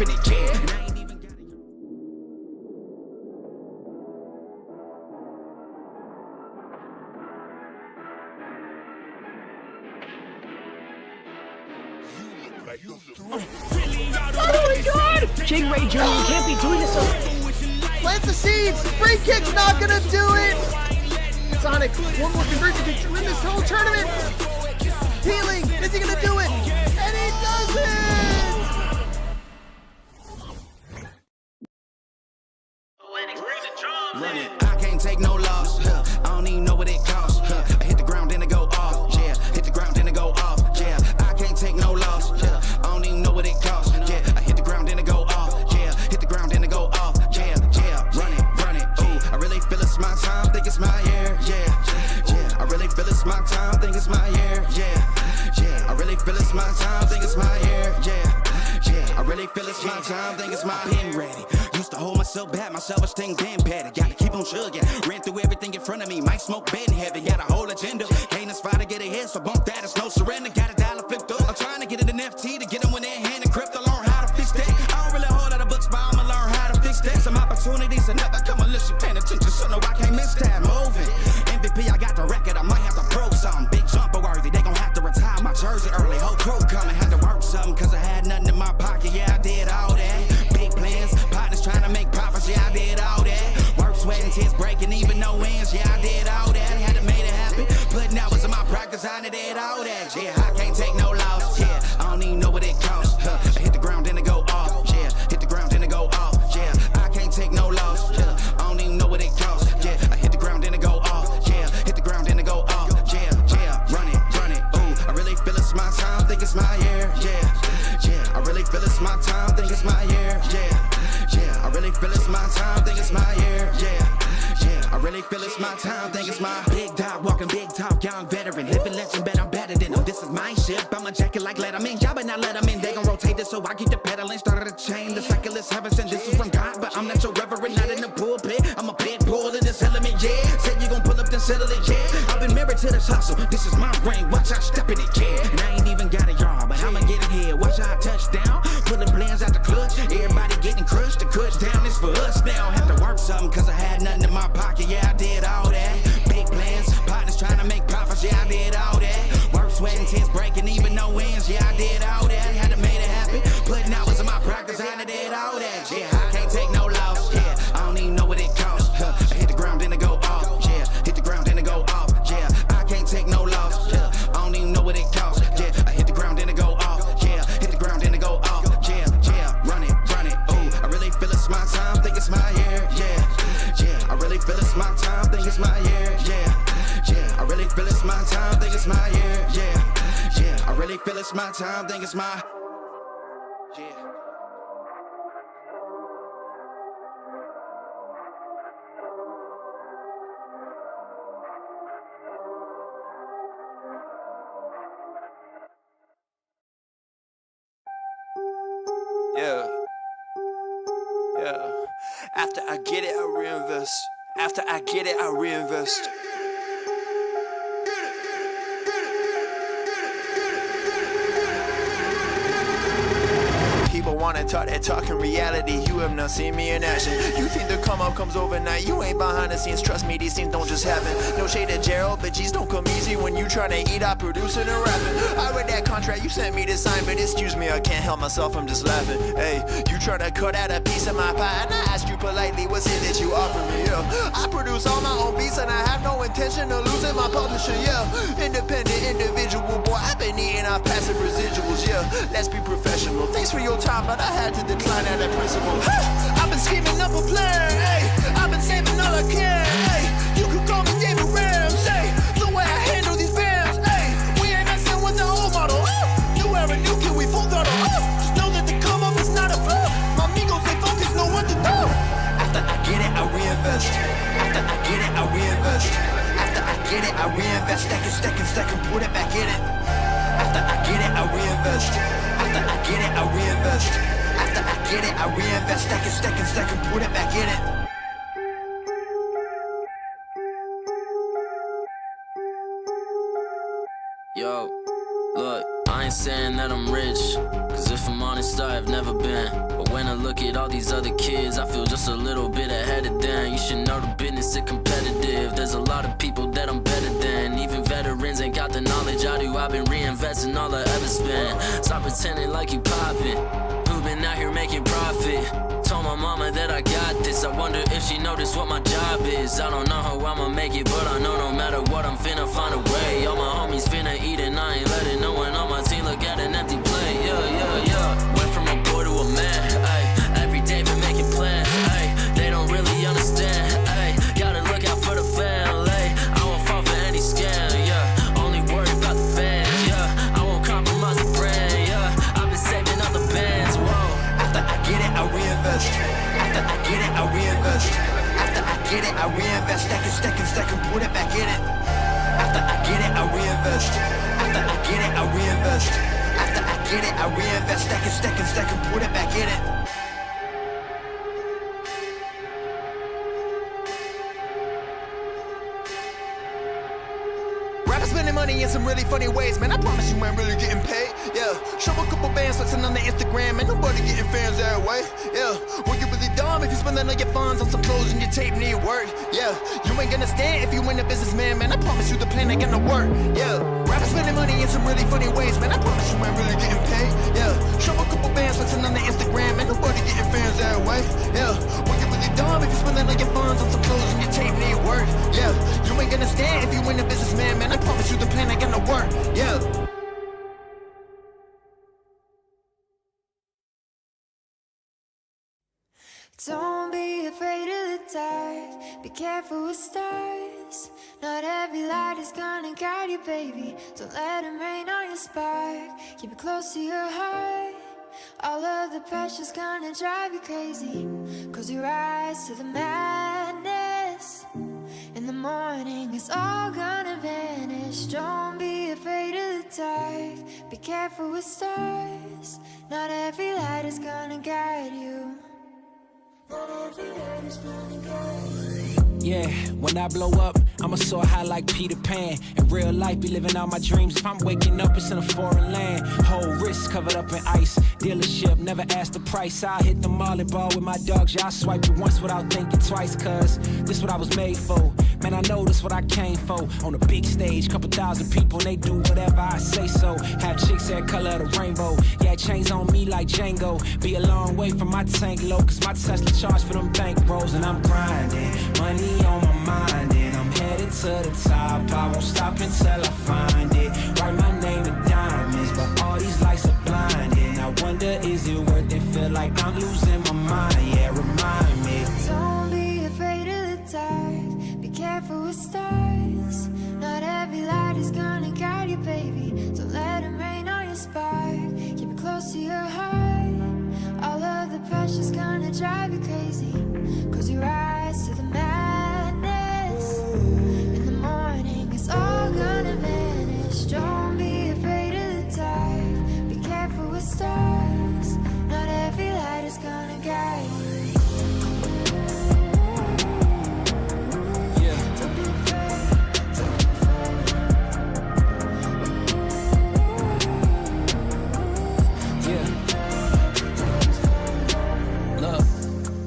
stepping it, yeah. And I ain't even got it. Oh my God! Jake Ray Jr., you can't be doing this already. Plant the seeds. Free kick's not gonna do it. Sonic, one more conversion to win this whole tournament. Healing, is he gonna do it? And he does it! Run it, I can't take no loss. I don't even know what it costs. I hit the ground, then it go off. Yeah, hit the ground, then it go off. Yeah, I can't take no loss. I don't even know what it costs. Yeah, I hit the ground, then it go off. Yeah, hit the ground, then it go off. Yeah, run it. Ooh, I really feel it's my time, think it's my year. Yeah, I really feel it's my time, think it's my year. Yeah, I really feel it's my time, think it's my year. Yeah, I really feel it's my time, think it's my pen ready. Used to hold myself back, my self-esteem been patted. Gotta keep on chugging, ran through everything in front of me. Might smoke bed in heaven, got a whole agenda. Can't aspire to get ahead, so bump that, it's no surrender. Got a dollar flipped up, I'm trying to get it an FT to get them when they're hand and crypto. Learn how to fix that. I don't really hold out of books, but I'ma learn how to fix that. Some opportunities and never come unless you paying attention, so no, I can't miss that. Moving, MVP, I got the record, I might have to prove something. Big jumper worthy, they gon' have to retire my jersey early. Whole crew coming, had to work something, cause I had nothing in my pocket, yeah, I did all that. Big plans, partners trying to make profits, yeah, I did all that. Work, sweat, and tears breaking, even no wins, yeah, I did all that. Had to make it happen, putting hours in my practice, I did all that. Yeah, I can't take no loss, yeah, I don't even know what it costs. I hit the ground, then it go off, yeah, hit the ground, then it go off, yeah, I can't take no loss, yeah, I don't even know what it costs, yeah, I hit the ground, then it go off, yeah, hit the ground, then it go off, yeah, run it, ooh, I really feel it's my time, think it's my year, yeah, I really feel it's my time, think it's my year, yeah, I really feel it's my time, think it's my year, yeah, I really feel it's my time, think it's my big dog, walking big talk, young veteran, living legend, bet I'm better than them. This is my ship, I'm a jacket like Letterman, y'all but not let them in, they gon' rotate this, so I keep the pedaling, started a chain, the cycle is heaven sent, this is from God, but I'm not your reverend, not in the pulpit, I'm a pit bull in this element, yeah, said you gon' pull up, then settle it, yeah, I've been married to this hustle, this is my brain, watch out, step in it, yeah, and I ain't even got a yard, but I'ma get it here, watch out, touchdown, pulling plans out the clutch, everybody getting crushed, the cut down is for us now, have to work something, cause I had nothing in my pocket, yeah, I did all that, big plans, partners trying to make profits, yeah, I did all that, work, sweat, and tears breaking, even no wins, yeah, I did all that, had to make it happen, putting hours in my practice, I did all that, yeah, I can't take no loss, yeah, I don't even know what it costs, I hit the ground, then it go off, yeah, hit the ground, then it go off, yeah, I can't take no loss, yeah, I don't even know what it costs, yeah, I hit the ground, then it go off, yeah, hit the ground, then it go off, yeah, run it, ooh, I really feel it's my time, think it's my year, yeah, I really feel it's my time, think it's my year, yeah, I really feel it's my time, think it's my year, yeah, I really feel it's my time, think it's my, yeah. Yeah. After I get it, I reinvest. After I get it, I reinvest. People wanna talk that talk in reality. You have not seen me in action. You think the come up comes overnight. You ain't behind the scenes. Trust me, these things don't just happen. No shade at Gerald, but G's don't come easy when you tryna eat out producing and rapping. I read that contract you sent me to sign, but excuse me, I can't help myself, I'm just laughing. Hey, you tryna cut out a piece of my pie, and I asked you politely, what's it that you offer me? Yeah, I produce all my own beats, and I have no intention of losing my publisher. Yeah, independent individual, boy, I've been eating off passive residuals. Yeah, let's be professional. Thanks for your time, but I had to decline at that principle. I've been scheming up a plan, hey. I've been saving all I can, hey. You could call me David Ramsey. The way I handle these bands, hey. We ain't messing with the old model. New era, new kid, we full throttle. Just know that the come up is not a flaw. My amigos, they focus, know what to do. After I get it, I reinvest. After I get it, I reinvest. After I get it, I reinvest. Stack and put it back in it. After I get it, I reinvest. After I get it, I reinvest. After I get it, I reinvest. Stack and put it back in it. Yo, look, I ain't saying that I'm rich, cause if I'm honest, I have never been. But when at all these other kids, I feel just a little bit ahead of them. You should know the business is competitive. There's a lot of people that I'm better than. Even veterans ain't got the knowledge I do. I've been reinvesting all I ever spent. Stop pretending like you poppin'. Who been out here making profit? Told my mama that I got this. I wonder if she noticed what my job is. I don't know how I'ma make it, but I know no matter what, I'm finna find a way. All my homies finna eat and I ain't letting no one on my team look at an empty plate. Yeah. Went from a boy to a man, ayy. Every day been making plans, ayy. They don't really understand, ayy. Gotta look out for the family. I won't fall for any scam, yeah. Only worry about the fans, yeah. I won't compromise the brand, yeah. I've been saving up the bands, whoa. After I get it, I reinvest. After I get it, I reinvest. After I get it, I reinvest. Stack and put it back in it. After I get it, I reinvest. After I get it, I reinvest. After I get it, I reinvest. Stack and put it back in it. Rappers spending money in some really funny ways, man. I promise you ain't really getting paid. Yeah, show a couple bands flexing on the Instagram, and nobody getting fans that way. Yeah, well you really dumb if you spending all your funds on some clothes and your tape need work. Yeah, you ain't gonna stand if you ain't a businessman, man. I promise you the plan ain't gonna work. Yeah, rappers spending money in some really funny ways, man. I promise you ain't really getting paid. Yeah, show a couple bands flexing on the Instagram, and nobody getting fans that way. Yeah, well you really dumb if you spending all your funds on some clothes and your tape need work. Yeah, you ain't gonna stand if you ain't a businessman, man. I promise you the plan ain't gonna work. Yeah. Don't be afraid of the dark. Be careful with stars. Not every light is gonna guide you, baby. Don't let them rain on your spark. Keep it close to your heart. All of the pressure's gonna drive you crazy. Close your eyes to the madness. In the morning, it's all gonna vanish. Don't be afraid of the dark. Be careful with stars. Not every light is gonna guide you. Yeah, when I blow up, I'ma soar high like Peter Pan. In real life, be living out my dreams. If I'm waking up, it's in a foreign land. Whole wrist covered up in ice. Dealership, never ask the price. I hit the molly ball with my dogs. Yeah, I swipe you once without thinking twice. Cause this what I was made for. Man, I know this what I came for. On a big stage, couple thousand people, and they do whatever I say so. Have chicks that color of the rainbow. Yeah, chains on me like Django. Be a long way from my tank low. Cause my Tesla charge for them bank rolls. And I'm grinding, money on my mind, and I'm headed to the top. I won't stop until I find it. Write my name in diamonds, but all these lights are blinding. I wonder, is it worth it? Feel like I'm losing my mind. Yeah, remind me. Don't be afraid of the dark. Be careful with stars. Not every light is gonna guide you, baby. Don't let them rain on your spark. Keep it close to your heart. All of the pressure's gonna drive you crazy. Close your eyes to the madness. In the morning, it's all gonna vanish. Don't be afraid of the dark. Be careful with stars. Not every light is gonna guide you. Yeah. Don't be afraid. Don't be afraid. Yeah. Look,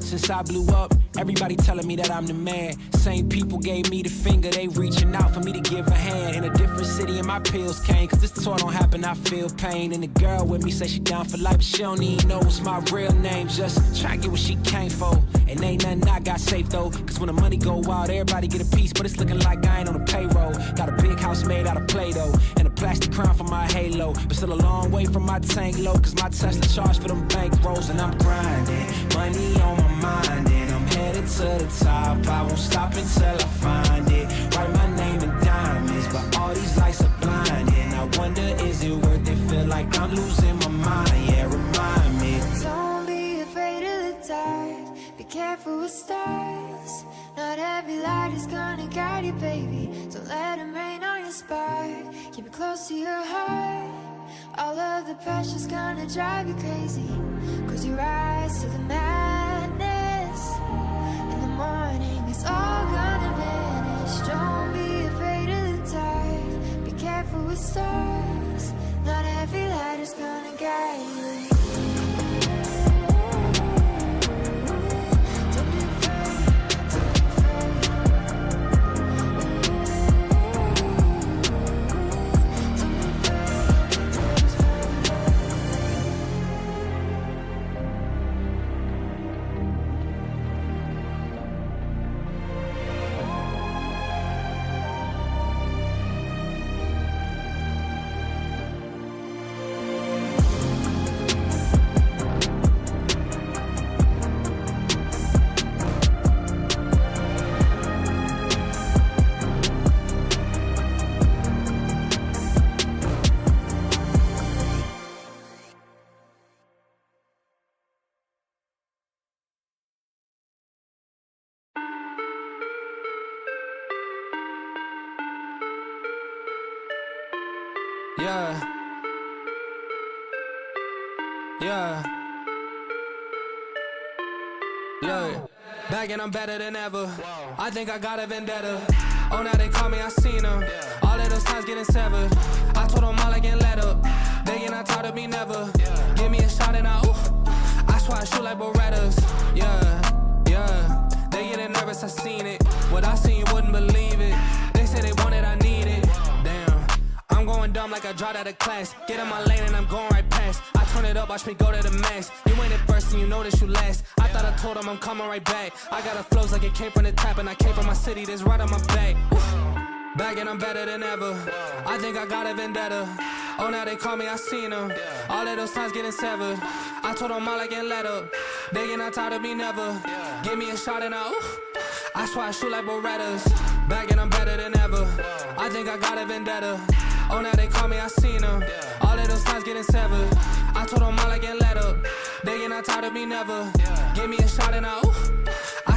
since I blew up, everybody telling me that I'm the man. Same people gave me the finger, they reaching out for me to give a hand. In a different city and my pills came, cause this tour don't happen, I feel pain. And the girl with me say she down for life, but she don't even know what's my real name. Just try to get what she came for. And ain't nothing I got safe though, cause when the money go wild, everybody get a piece. But it's looking like I ain't on the payroll. Got a big house made out of Play-Doh, and a plastic crown for my halo. But still a long way from my tank low, cause my Tesla charge for them bank rolls. And I'm grinding, money on my mind, and I'm headed to the top. I won't stop until I find it. Write my name in diamonds, but all these lights are blinding. I wonder, is it worth it? Feel like I'm losing my mind. Yeah, remind me. Don't be afraid of the dark. Be careful with stars. Not every light is gonna guide you, baby. Don't let them rain on your spark. Keep it close to your heart. All of the pressure's gonna drive you crazy. Close your eyes to the madness. In the morning, it's all gonna vanish. Don't be afraid of the dark. Be careful with stars. Not every light is gonna guide you. Yeah. Yeah. Look, back and I'm better than ever. I think I got a vendetta. Oh, now they call me, I seen them. All of those times getting severed. I told them all I get let up. Begging, I taught me never. Give me a shot and I swear I shoot like Berettas. Yeah, yeah. They getting nervous, I seen it. What I seen, you wouldn't believe it. They say they want it, I need it. Damn. I'm going dumb like I dropped out of class. Get in my lane and I'm going right past. I turn it up, watch me go to the max. You ain't at first and you know that you last. I thought I told them I'm coming right back. I got a flows like it came from the tap and I came from my city, that's right on my back. Back and I'm better than ever. I think I got a vendetta. Oh, now they call me, I seen them. All of those times getting severed. I told them all I get let up. They get not tired of me never. Give me a shot and I swear I shoot like Berettas. Back and I'm better than ever. I think I got a vendetta. Oh, now they call me, I seen them. All of those times getting severed. I told them all I get let up. They get not tired of me never. Give me a shot and I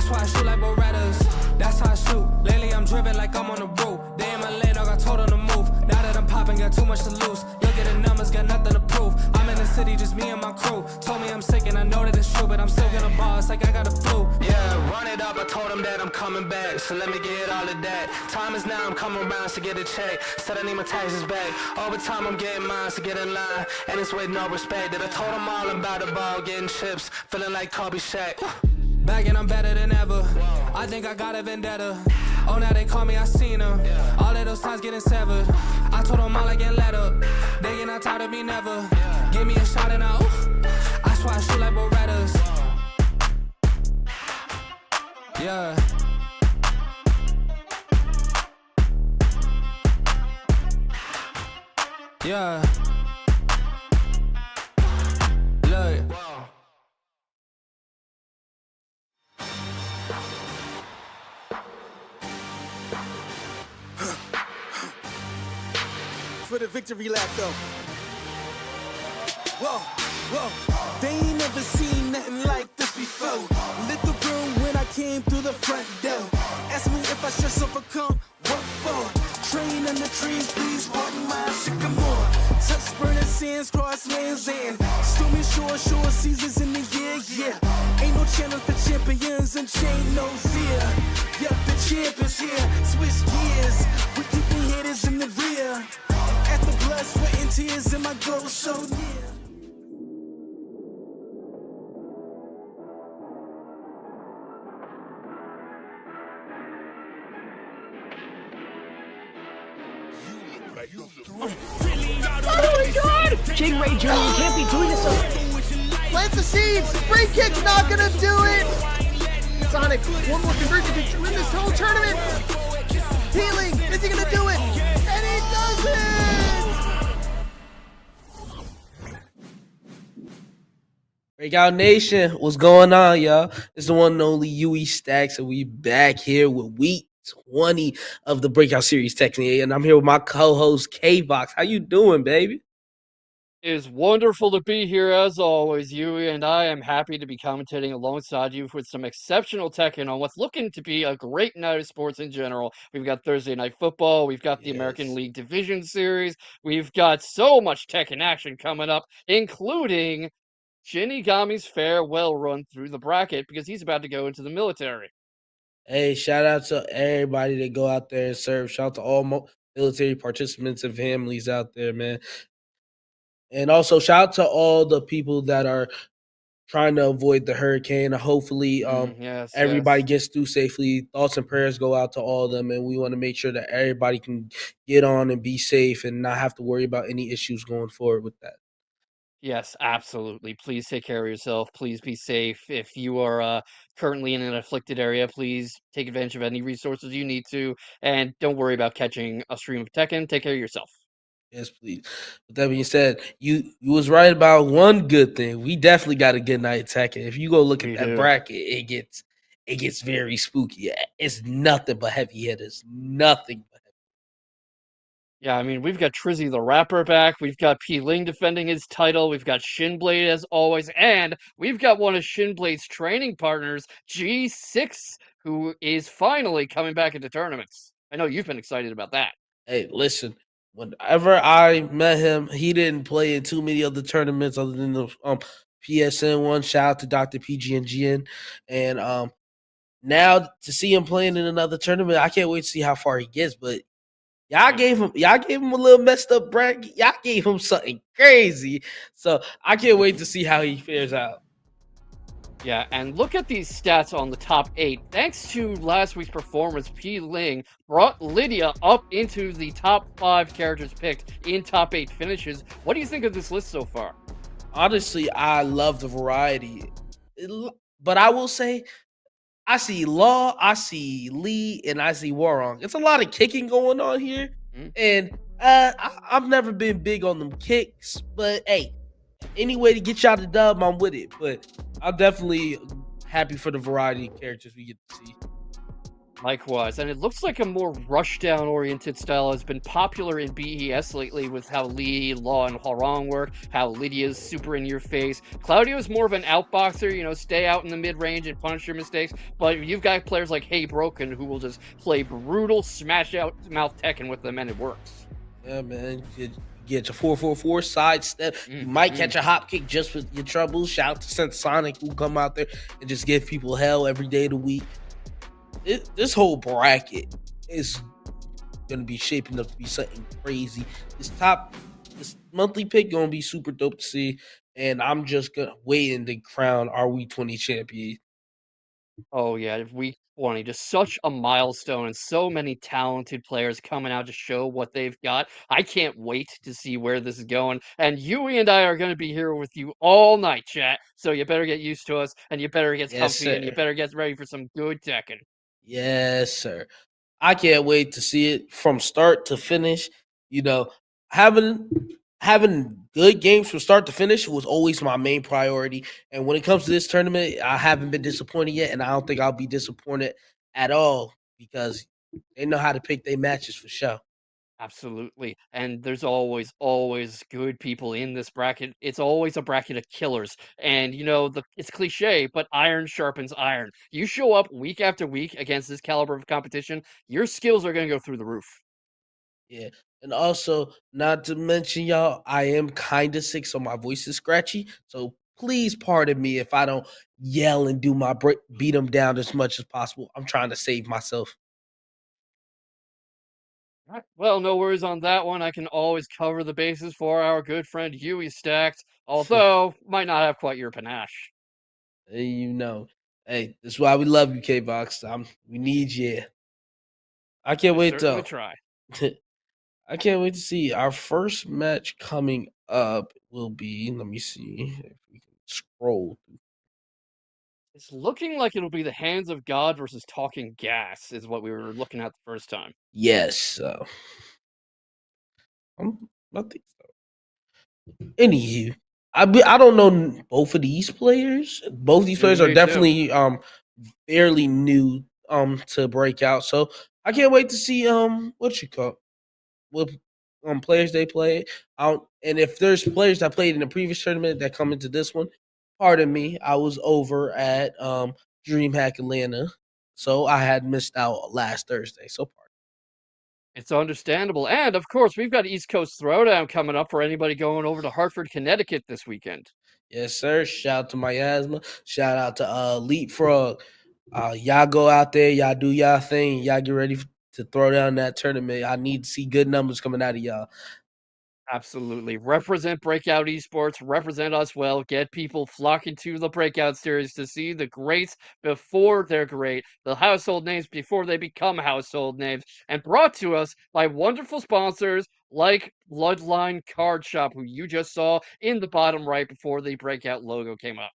swear I shoot like Berettas. That's how I shoot. Lately I'm driven like I'm on the road. They in my lane, dog, I told them to move. Now that I'm popping, got too much to lose. Look at the numbers, got nothing to prove. I'm in the city, just me and my crew. Told me I'm sick and I know that it's true, but I'm still gonna ball, it's like I got a flu. Yeah, run it up, I told them that I'm coming back. So let me get all of that. Time is now, I'm coming around to get a check. Said I need my taxes back. All the time I'm getting mine to get in line. And it's with no respect. That I told them all about the ball, getting chips. Feeling like Kobe Shaq. Back and I'm better than ever. I think I got a vendetta. Oh, now they call me, I seen them. All of those times getting severed. I told them all I get let up. They get not tired of me never. Give me a shot and I swear I shoot like Berettas. Yeah. Yeah. Look. For the victory lap though. Whoa, whoa. They ain't never seen nothing like this before. Lit the room when I came through the front door. Ask me if I should overcome. What for? Train in the trees, please pardon my sycamore. Touch burning sands, cross lands and stormy shore seasons in the year, yeah. Ain't no challenge for champions and chain no fear. Yup, the champ is here. Switch gears, with keeping haters in the rear. At the blood, sweat, and tears, and my goal so near. Oh my god! Jake Ray Jr., you can't be doing this. Plants the seeds. Free kick's not gonna do it. Sonic, one more conversion to win this whole tournament. Healing, is he gonna do it? And he does it! Breakout Nation, what's going on, y'all? It's the one and only UE Stacks, and we back here with week 20 of the Breakout Series Tekken, and I'm here with my co-host K-Box. How you doing, baby? It is wonderful to be here as always, Yui, and I am happy to be commentating alongside you with some exceptional Tekken on what's looking to be a great night of sports in general. We've got Thursday Night Football, we've got the American League Division Series, we've got so much Tekken action coming up, including Shinigami's farewell run through the bracket because he's about to go into the military. Hey, shout out to everybody that go out there and serve. Shout out to all military participants and families out there, man. And also shout out to all the people that are trying to avoid the hurricane. Hopefully, everybody gets through safely. Thoughts and prayers go out to all of them, and we want to make sure that everybody can get on and be safe and not have to worry about any issues going forward with that. Yes, absolutely. Please take care of yourself. Please be safe. If you are currently in an afflicted area, please take advantage of any resources you need to, and don't worry about catching a stream of Tekken. Take care of yourself. Yes, please. With that being said, you was right about one good thing. We definitely got a good night Tekken. If you go look at that bracket, it gets very spooky. It's nothing but heavy hitters. Nothing but heavy. Yeah, I mean, we've got Trizzy the Rapper back. We've got P Ling defending his title. We've got Shinblade as always, and we've got one of Shinblade's training partners, G6, who is finally coming back into tournaments. I know you've been excited about that. Hey, listen, Whenever I met him, he didn't play in too many other tournaments other than the PSN one. Shout out to Dr. PGNGN. And now to see him playing in another tournament, I can't wait to see how far he gets. But y'all gave him a little messed up bracket. Y'all gave him something crazy. So I can't wait to see how he fares out. Yeah, and look at these stats on the top 8. Thanks to last week's performance, P. Ling brought Lydia up into the top 5 characters picked in top 8 finishes. What do you think of this list so far? Honestly, I love the variety. But I will say, I see Law, I see Lee, and I see Warong. It's a lot of kicking going on here. Mm. And I've never been big on them kicks, but hey, any way to get y'all the dub, I'm with it. But I'm definitely happy for the variety of characters we get to see. Likewise, and it looks like a more rushdown oriented style has been popular in BES lately with how Lee, Law, and Hwarang work, how Lydia's super in your face. Claudio's more of an outboxer, stay out in the mid range and punish your mistakes, but you've got players like Hey Broken who will just play brutal smash out mouth Tekken with them and it works. Yeah, man. You get your 444 sidestep. You might Mm-hmm. catch a hop kick just with your troubles. Shout out to Sense Sonic who come out there and just give people hell every day of the week. This whole bracket is gonna be shaping up to be something crazy. This monthly pick gonna be super dope to see, and I'm just gonna waiting to crown our Week 20 champion. Oh yeah, week 20, just such a milestone and so many talented players coming out to show what they've got. I can't wait to see where this is going. And Yui and I are going to be here with you all night, chat. So you better get used to us and you better get Yes, comfy and you sir. better get ready for some good Tekken. Yes, sir. I can't wait to see it from start to finish. You know, having having good games from start to finish was always my main priority. And when it comes to this tournament, I haven't been disappointed yet, and I don't think I'll be disappointed at all because they know how to pick their matches for sure. Absolutely. And there's always good people in this bracket. It's always a bracket of killers. And it's cliche, but iron sharpens iron. You show up week after week against this caliber of competition, your skills are going to go through the roof. Yeah. And also, not to mention, y'all, I am kind of sick, so my voice is scratchy. So please pardon me if I don't yell and do my beat them down as much as possible. I'm trying to save myself. Right. Well, no worries on that one. I can always cover the bases for our good friend Yui Stacked, although might not have quite your panache. You know, hey, that's why we love you, K Box. We need you. I can't We wait certainly though. try. I can't wait to see our first match coming up. Will be. Let me see if we can scroll. It's looking like it'll be the Hands of God versus Talking Gas, is what we were looking at the first time. Yes. I think Anywho, I don't know both of these players. Both these players are Me too. definitely fairly new to Breakout. So I can't wait to see what you call what players they play out. And if there's players that played in the previous tournament that come into this one, pardon me, I was over at DreamHack Atlanta, so I had missed out last Thursday. So pardon. It's understandable. And of course, we've got East Coast Throwdown coming up for anybody going over to Hartford, Connecticut this weekend. Yes, sir. Shout out to my asthma. Shout out to Leapfrog. Y'all go out there, y'all do y'all thing, y'all get ready to throw down that tournament. I need to see good numbers coming out of y'all. Absolutely. Represent Breakout Esports, represent us well, get people flocking to the Breakout series to see the greats before they're great, the household names before they become household names, and brought to us by wonderful sponsors like Bloodline Card Shop, who you just saw in the bottom right before the Breakout logo came up.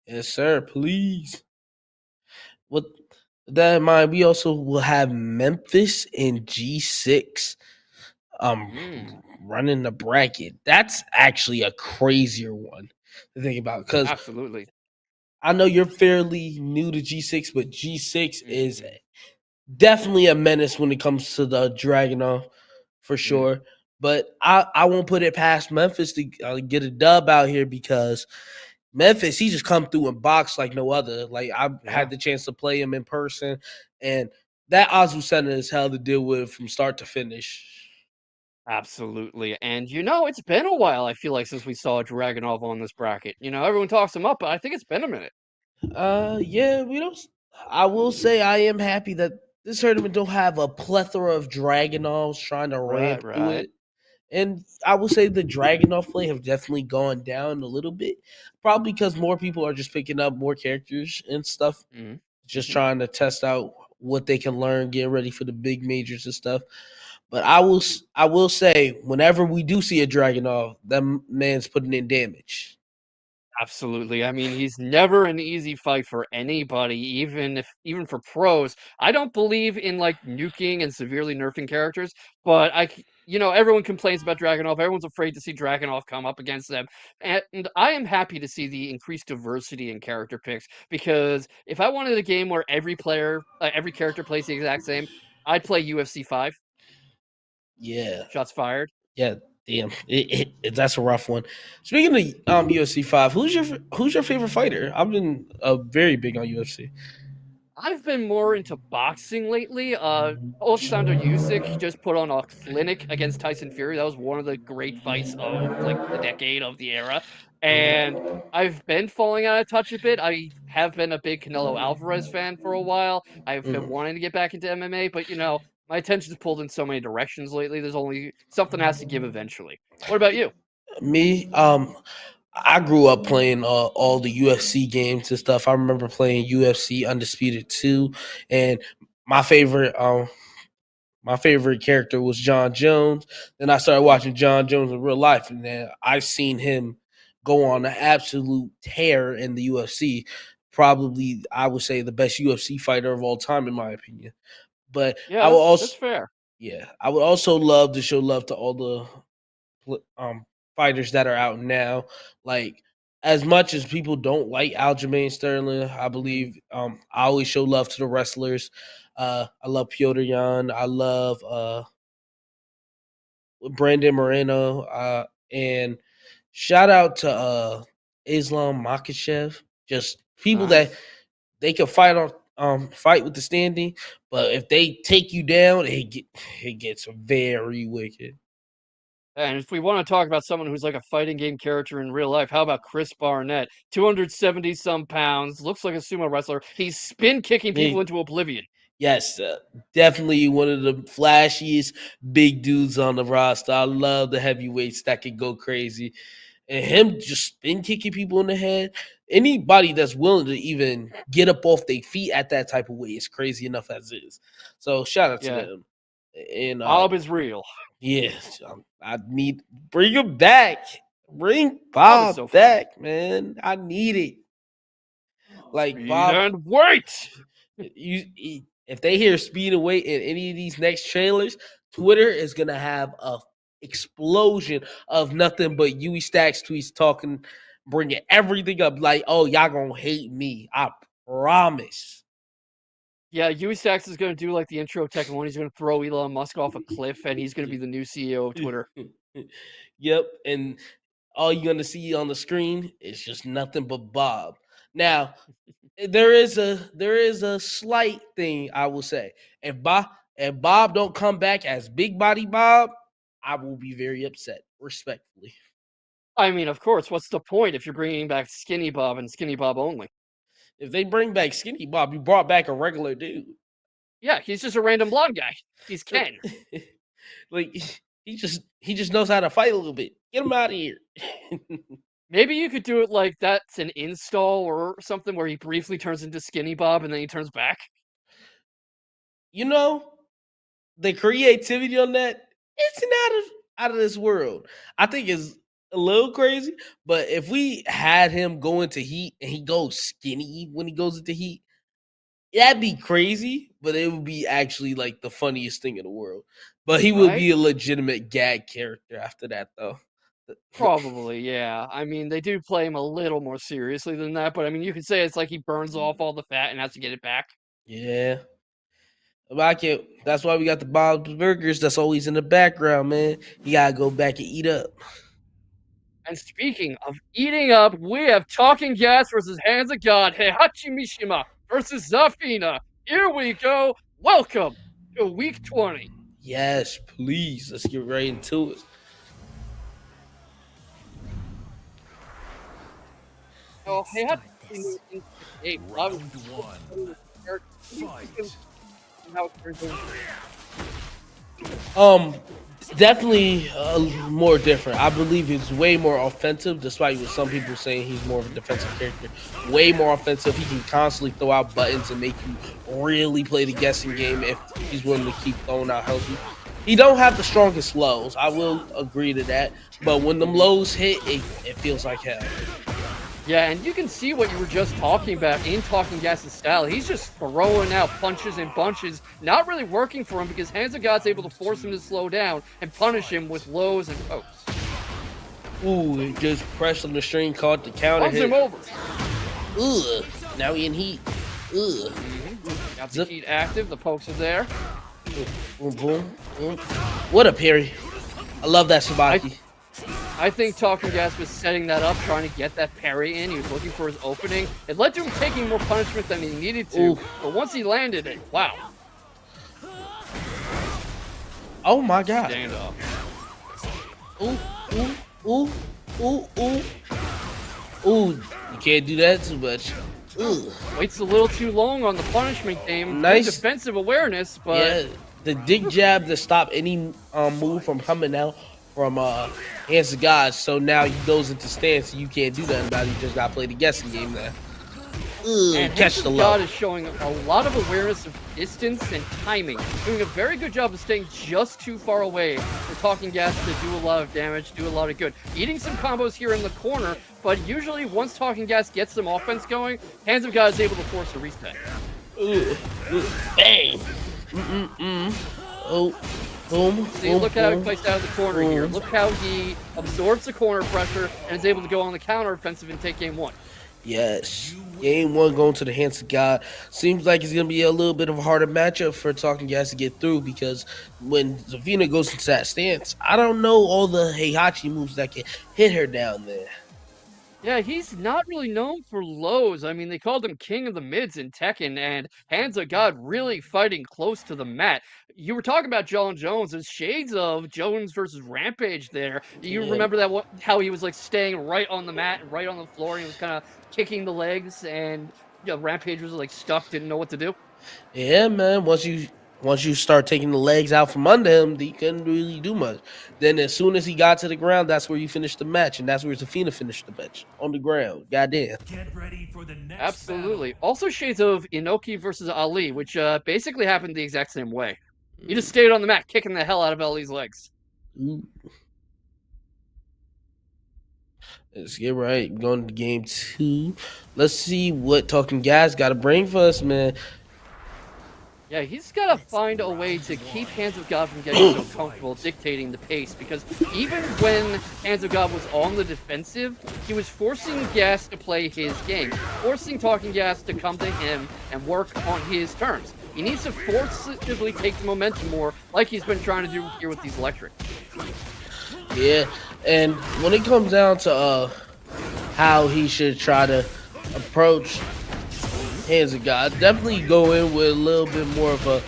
Yes, sir. Please. With that in mind, we also will have Memphis and G6 Mm, running the bracket. That's actually a crazier one to think about because absolutely. I know you're fairly new to G6, but G6 is Mhm, definitely a menace when it comes to the Dragunov for mm, sure. But I won't put it past Memphis to get a dub out here because Memphis, he just come through and box like no other. Like I yeah. had the chance to play him in person, and that Azu Center is hell to deal with from start to finish. Absolutely, and, it's been a while, I feel like, since we saw Dragunov on this bracket. Everyone talks him up, but I think it's been a minute. Yeah, we don't. I will say I am happy that this tournament don't have a plethora of Dragonovs trying to Right, ramp through right. it. And I will say the Dragunov play have definitely gone down a little bit, probably because more people are just picking up more characters and stuff, Mhm, just mhm. trying to test out what they can learn, get ready for the big majors and stuff. But I will say, whenever we do see a Dragunov, that man's putting in damage. Absolutely. I mean, he's never an easy fight for anybody, even for pros. I don't believe in like nuking and severely nerfing characters, but everyone complains about Dragonov. Everyone's afraid to see Dragonov come up against them. And I am happy to see the increased diversity in character picks because if I wanted a game where every character plays the exact same, I'd play UFC 5. Yeah, Shots fired. yeah, damn, that's a rough one. Speaking of UFC five, who's your favorite fighter? I've been very big on UFC. I've been more into boxing lately. Alexander Usyk just put on a clinic against Tyson Fury. That was one of the great fights of like the decade of the era. And I've been falling out of touch a bit. I have been a big Canelo Alvarez fan for a while. I've been Mm. wanting to get back into MMA, but my attention's pulled in so many directions lately. There's only something has to give eventually. What about you? Me, I grew up playing all the UFC games and stuff. I remember playing UFC Undisputed 2, and my favorite my favorite character was John Jones. Then I started watching John Jones in real life, and then I've seen him go on an absolute tear in the UFC. Probably, I would say the best UFC fighter of all time, in my opinion. But Yeah, I will that's also, fair. yeah, I would also love to show love to all the fighters that are out now. Like as much as people don't like Aljamain Sterling, I Mhm. believe I always show love to the wrestlers. I love Piotr Jan. I love Brandon Moreno. And shout out to Islam Makachev. Just people that Nice. they can fight on fight with the standing, but if they take you down, it gets very wicked. And if we want to talk about someone who's like a fighting game character in real life, how about Chris Barnett? 270 some pounds, looks like a sumo wrestler. He's spin kicking people Big into oblivion. Yes, definitely one of the flashiest big dudes on the roster. I love the heavyweights that can go crazy. And him just spin kicking people in the head. Anybody that's willing to even get up off their feet at that type of weight is crazy enough as is. So shout out to Yeah, them. And Bob is real. yeah, I need bring him back. Bring Bob is so Bob fun. back, man. I need it. Like Speed Bob and weight. if they hear speed and weight in any of these next trailers, Twitter is gonna have a explosion of nothing but Yui Stacks tweets talking, bringing everything up. Like, oh, y'all gonna hate me. I promise. Yeah, Yui Sachs is going to do like the intro Tekken 1. He's going to throw Elon Musk off a cliff, and he's going to be the new CEO of Twitter. Yep, and all you're gonna see on the screen is just nothing but Bob. Now, there is a slight thing I will say. If Bob don't come back as Big Body Bob, I will be very upset, respectfully. I mean, of course, what's the point if you're bringing back Skinny Bob and Skinny Bob only? If they bring back Skinny Bob, you brought back a regular dude. Yeah, he's just a random blonde guy. He's Ken. Like he just knows how to fight a little bit. Get him out of here. Maybe you could do it like that's an install or something where he briefly turns into Skinny Bob and then he turns back. You know, the creativity on that, it's out of this world. I think it's a little crazy, but if we had him go into heat and he goes skinny when he goes into heat, that'd be crazy, but it would be actually like the funniest thing in the world. But he would Right? be a legitimate gag character after that, though. Probably, yeah. I mean, they do play him a little more seriously than that, but I mean, you could say it's like he burns off all the fat and has to get it back. Yeah, but I can't. That's why we got the Bob's Burgers. That's always in the background, man. You gotta go back and eat up. And speaking of eating up, we have Talking Gas versus Hands of God, Heihachi Mishima versus Zafina. Here we go. Welcome to week 20. Yes, please. Let's get right into it. Oh, Let's hey, how start do this. you into the game? Obviously, studying this character. What do you think of how it turns into? Um, Definitely more different. I believe he's way more offensive, despite what some people saying he's more of a defensive character. Way more offensive. He can constantly throw out buttons and make you really play the guessing game if he's willing to keep throwing out healthy. He don't have the strongest lows. I will agree to that. But when them lows hit, it feels like hell. Yeah, and you can see what you were just talking about in Talking Gas's style. He's just throwing out punches and bunches, not really working for him because Hands of God's able to force him to slow down and punish him with lows and pokes. Ooh, it just pressed on the string, caught the counter Runs hit. him over. Ugh. Now he in heat. Ugh. Got the Zip. heat active. The pokes are there. Boom, boom, boom. What a parry. I love that Sabaki. I think Talking Gas was setting that up, trying to get that parry in. He was looking for his opening. It led to him taking more punishment than he needed to. Ooh. But once he landed it, wow. Oh my god. Stand up. Ooh, ooh, ooh, ooh, ooh. Ooh, you can't do that too much. Ugh. Waits a little too long on the punishment game. Nice. Good defensive awareness, but Yeah, the dig jab to stop any move from coming out from Hands of God. So now he goes into stance. You can't do that about it. You just got to play the guessing game now. Ugh, and catch Hands the of low. God is showing a lot of awareness of distance and timing. Doing a very good job of staying just too far away for Talking Gas to do a lot of damage, do a lot of good. Eating some combos here in the corner, but usually once Talking Gas gets some offense going, Hands of God is able to force a reset. Ugh, ugh, bang. Oh, boom. See, boom, look at how he boom. plays out of the corner here. boom. Look how he absorbs the corner pressure and is able to go on the counter offensive and take game one. Yes. Game one going to the Hands of God. Seems like it's going to be a little bit of a harder matchup for Talking Gas to get through because when Zavina goes into that stance, I don't know all the Heihachi moves that can hit her down there. Yeah, he's not really known for lows. I mean, they called him King of the Mids in Tekken, and Hands of God really fighting close to the mat. You were talking about John Jones. There's shades of Jones versus Rampage there. You Yeah, remember that how he was like staying right on the mat and right on the floor, and he was kind of kicking the legs, and Rampage was like stuck, didn't know what to do. yeah, man. Once you start taking the legs out from under him, he couldn't really do much. Then as soon as he got to the ground, that's where you finish the match, and that's where Zafina finished the match on the ground. Goddamn. Absolutely. Also, shades of Inoki versus Ali, which basically happened the exact same way. He just stayed on the mat, kicking the hell out of Ali's legs. Ooh. Let's get right. Going to game two. Let's see what Talking Gas got to bring for us, man. Yeah, he's got to find a way to keep Hands of God from getting so comfortable dictating the pace, because even when Hands of God was on the defensive, he was forcing Gas to play his game, forcing Talking Gas to come to him and work on his terms. He needs to forcibly take the momentum more, like he's been trying to do here with these electric. Yeah, and when it comes down to how he should try to approach Hands of God, definitely go in with a little bit more of a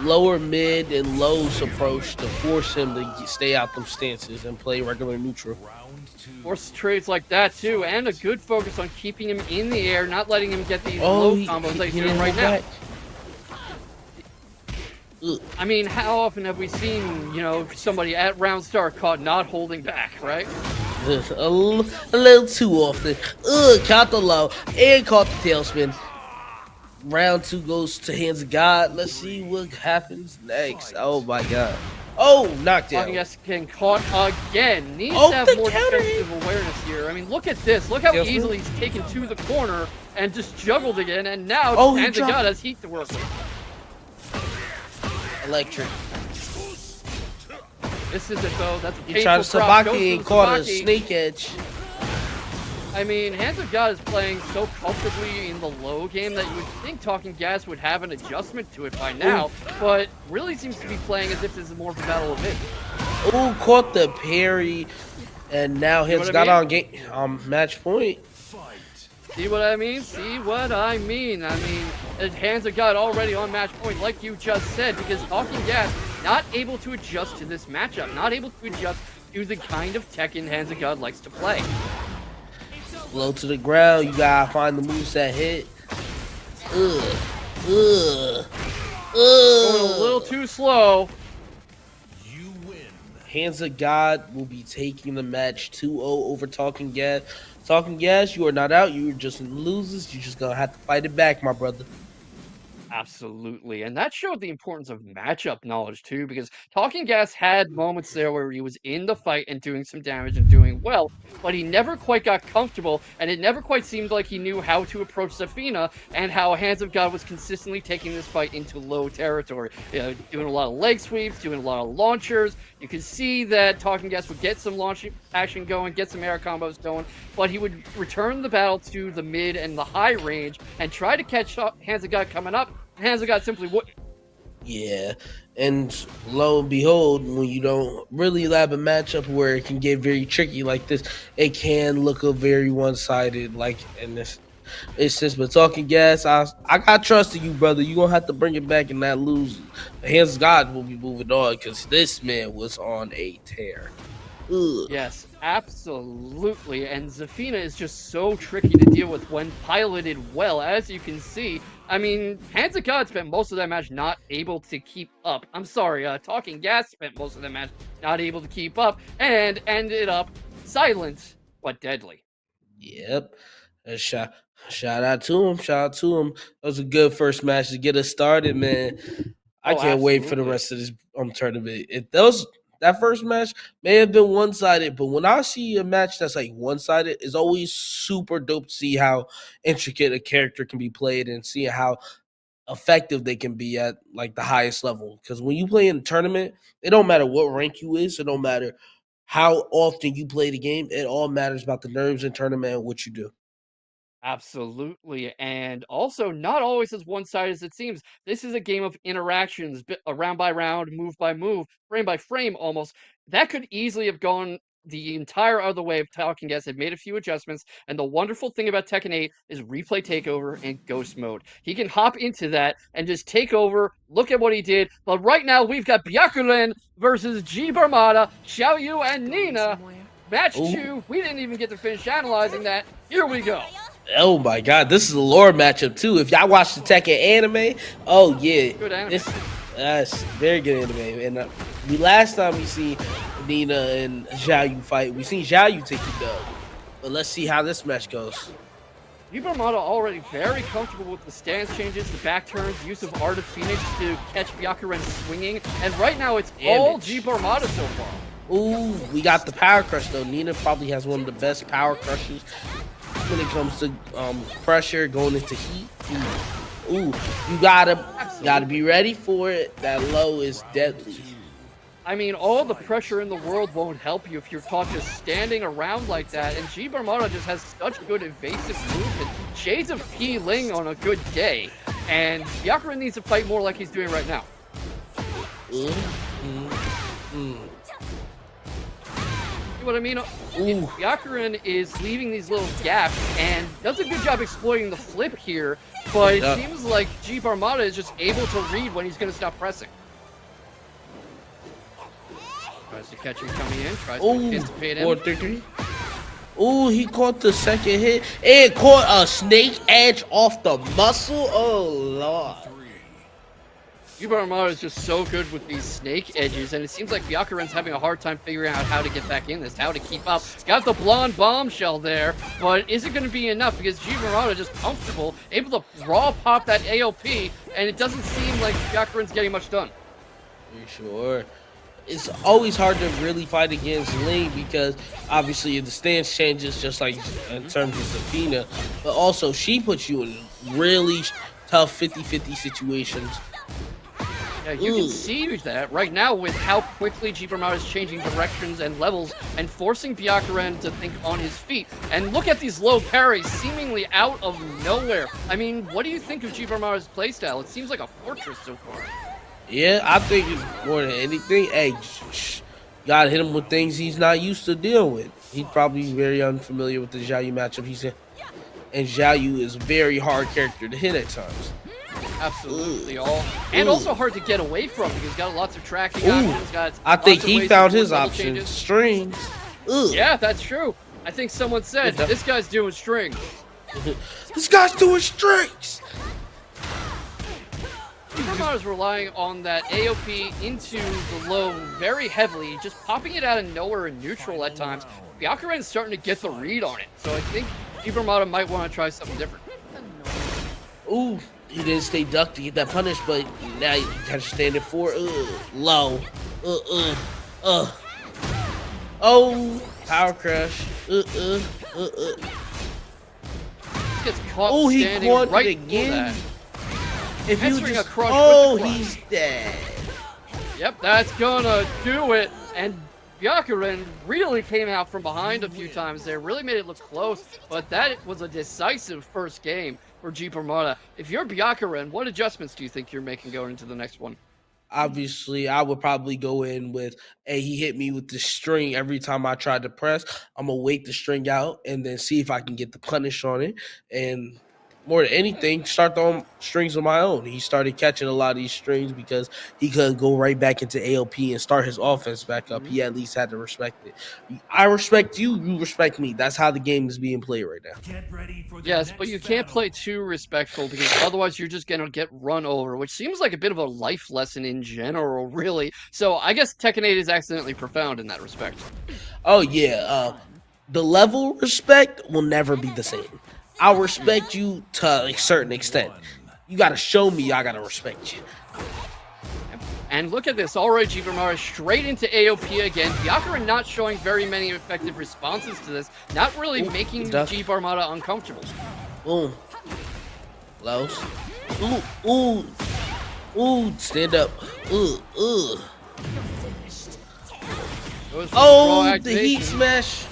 lower mid and lows approach to force him to stay out them stances and play regular neutral. Force trades like that too, and a good focus on keeping him in the air, not letting him get these Oh, low combos that he's doing didn't right hold now. back. Ugh. I mean, how often have we seen, somebody at round start caught not holding back, right? A little too often. Caught the low and caught the tailspin. Round two goes to Hands of God. Let's see what happens next. Oh my god. Oh, knockdown. Talking Gas getting caught again. Needs Oh, to have the more counter. defensive awareness here. I mean, look at this. Look how Tailspin. easily he's taken to the corner and just juggled again. And now Oh, he Hands of dropped- God has heat to work with. Electric. This is it though. That's a He painful tried to prop. Goes Sabaki to and the caught a Sabaki. snake edge. I mean, Hands of God is playing so comfortably in the low game that you would think Talking Gas would have an adjustment to it by now, but really seems to be playing as if this is more of a battle of it. Oh, caught the parry. And now Hands what I got mean? on game match point. See what I mean? See what I mean? I mean, Hands of God already on match point, like you just said, because Talking Gas not able to adjust to this matchup, not able to adjust to the kind of Tekken Hands of God likes to play. Low to the ground, you gotta find the moveset hit. Ugh. Ugh. Going a little Ugh. too slow. Hands of God will be taking the match 2-0 over Talking Gas. Talking Gas, you are not out. You're just losers. You're just gonna have to fight it back, my brother. Absolutely, and that showed the importance of matchup knowledge too, because Talking Gas had moments there where he was in the fight and doing some damage and doing well, but he never quite got comfortable, and it never quite seemed like he knew how to approach Zafina, and how Hands of God was consistently taking this fight into low territory. You know, doing a lot of leg sweeps, doing a lot of launchers. You could see that Talking Gas would get some launch action going, get some air combos going, but he would return the battle to the mid and the high range and try to catch Hands of God coming up. Hands of God simply wouldn't. Yeah, and lo and behold, when you don't really have a matchup where it can get very tricky like this, it can look a very one-sided. Like, and this, it's just. But Talking Gas, I got trust in you, brother. You gonna have to bring it back and not lose. Hands of God will be moving on because this man was on a tear. Ugh. Yes, absolutely. And Zafina is just so tricky to deal with when piloted well, as you can see. I mean, Hands of God spent most of that match not able to keep up. I'm sorry, Talking Gas spent most of that match not able to keep up and ended up silent but deadly. Yep. A shout out to him. Shout out to him. That was a good first match to get us started, man. I Oh, can't wait for the absolutely. rest of this tournament. That first match may have been one sided, but when I see a match that's like one sided, it's always super dope to see how intricate a character can be played and see how effective they can be at like the highest level. Because when you play in a tournament, it don't matter what rank you is, it don't matter how often you play the game. It all matters about the nerves in tournament and what you do. Absolutely, and also not always as one-sided as it seems. This is a game of interactions, round by round, move by move, frame by frame almost. That could easily have gone the entire other way if Talking Guest had made a few adjustments, and the wonderful thing about Tekken 8 is replay takeover and ghost mode. He can hop into that and just take over, look at what he did, but right now we've got Byakuren versus G Barmada, Xiaoyu, and Nina. Match Ooh. 2, we didn't even get to finish analyzing that. Here we go. Oh my god, this is a lore matchup too. If y'all watch the Tekken anime, oh yeah, Good anime. That's very good anime. And the last time we see Nina and Xiaoyu fight, we seen Xiaoyu take the dub. But let's see how this match goes. Ibarmata already very comfortable with the stance changes, the back turns, use of Art of Phoenix to catch Byakuren swinging, and right now it's all G Barmata so far. Ooh, we got the power crush though. Nina probably has one of the best power crushes when it comes to pressure going into heat. Ooh, you gotta be ready for it. That low is deadly. I mean, all the pressure in the world won't help you if you're caught just standing around like that, and G Barmata just has such good evasive movement. Shades of P Ling on a good day, and Byakuren needs to fight more like he's doing right now. See what I mean? Byakuren is leaving these little gaps and does a good job exploiting the flip here, but it seems like G Barmata is just able to read when he's going to stop pressing. Tries to catch him coming in, tries to anticipate him. Ooh, he caught the second hit and caught a snake edge off the muscle. Oh, Lord. Barmata is just so good with these snake edges, and it seems like Byakuren's having a hard time figuring out how to get back in this, how to keep up. Got the blonde bombshell there, but is it going to be enough? Because G Barmata just comfortable, able to raw pop that AOP, and it doesn't seem like Byakuren's getting much done. You sure? It's always hard to really fight against Ling because obviously the stance changes just like in terms of Zafina, but also she puts you in really tough 50-50 situations. Yeah, you can see that right now with how quickly G Barmata is changing directions and levels and forcing Byakuren to think on his feet. And look at these low parries seemingly out of nowhere. I mean, what do you think of G Barmata's playstyle? It seems like a fortress so far. Yeah, I think it's more than anything. Hey, gotta hit him with things he's not used to dealing with. He's probably very unfamiliar with the Xiaoyu matchup he's in. And Xiaoyu is a very hard character to hit at times. Absolutely, Ugh. and Ooh. also hard to get away from because he's got lots of tracking Ooh. options. Got I think lots of he ways to found avoid his double option. changes. Strings. Ugh. Yeah, that's true. I think someone said Yeah, this guy's doing strings. This guy's doing strings. Supermod is relying on that AOP into the low very heavily, just popping it out of nowhere in neutral at times. Byakuren is starting to get the read on it, so I think Supermod might want to try something different. Ooh, he didn't stay ducked to get that punish, but now you gotta stand it for low. Oh, power crush. Gets caught Oh, he standing caught right it again. If you Entering just, a crush oh, with the crush. he's dead. Yep, that's gonna do it. And Byakuren really came out from behind a few times there, really made it look close, but that was a decisive first game for Jeep Armada. If you're Byakuren, what adjustments do you think you're making going into the next one? Obviously, I would probably go in with, hey, he hit me with the string every time I tried to press. I'm gonna wait the string out and then see if I can get the punish on it. And more than anything, start throwing strings of my own. He started catching a lot of these strings because he couldn't go right back into AOP and start his offense back up. He at least had to respect it. I respect you, you respect me. That's how the game is being played right now. Yes, but you can't play too respectful because otherwise you're just gonna get run over, which seems like a bit of a life lesson in general, really. So I guess Tekken 8 is accidentally profound in that respect. Oh yeah, the level respect will never be the same. I'll respect you to a certain extent. You gotta show me I gotta respect you. And look at this, already Jeep Armada straight into AOP again. Byakuren not showing very many effective responses to this, not really making Jeep Armada uncomfortable. Boom. Lows. Ooh, stand up. Oh, the heat smash.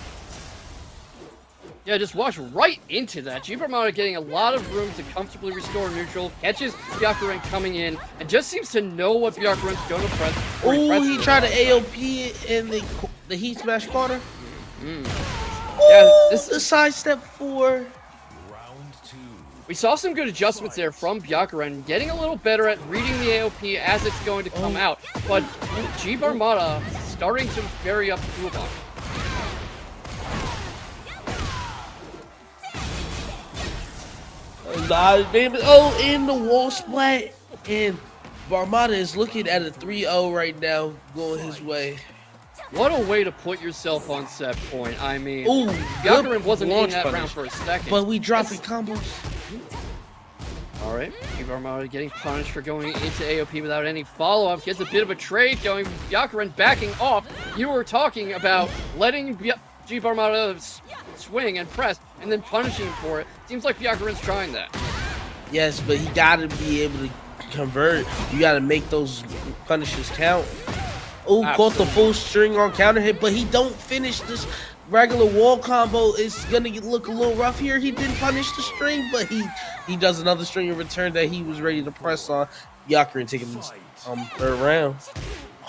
Yeah, just walks right into that. Jeep Armada getting a lot of room to comfortably restore neutral, catches Byakuren coming in, and just seems to know what Byakuren's going to press. Oh, he tried to AOP in the heat smash corner. Yeah, this the sidestep 4. We saw some good adjustments there from Byakuren, getting a little better at reading the AOP as it's going to come out, but Jeep Armada starting to vary up the toolbox. Oh, in the wall splat. And Armada is looking at a 3-0 right now, going his way. What a way to put yourself on set point. I mean, Byakuren wasn't in that round for a second. But we dropping combos. All right, Jeep Armada getting punished for going into AOP without any follow-up. Gets a bit of a trade going. Byakuren backing off. You were talking about letting Jeep Armada swing and press and then punishing him for it. Seems like Byakuren's trying that. Yes, but he got to be able to convert. You got to make those punishes count. Oh, caught the full string on counter hit, but he don't finish this regular wall combo. It's gonna look a little rough here. He didn't punish the string, but he does another string in return that he was ready to press on. Byakuren taking this third round.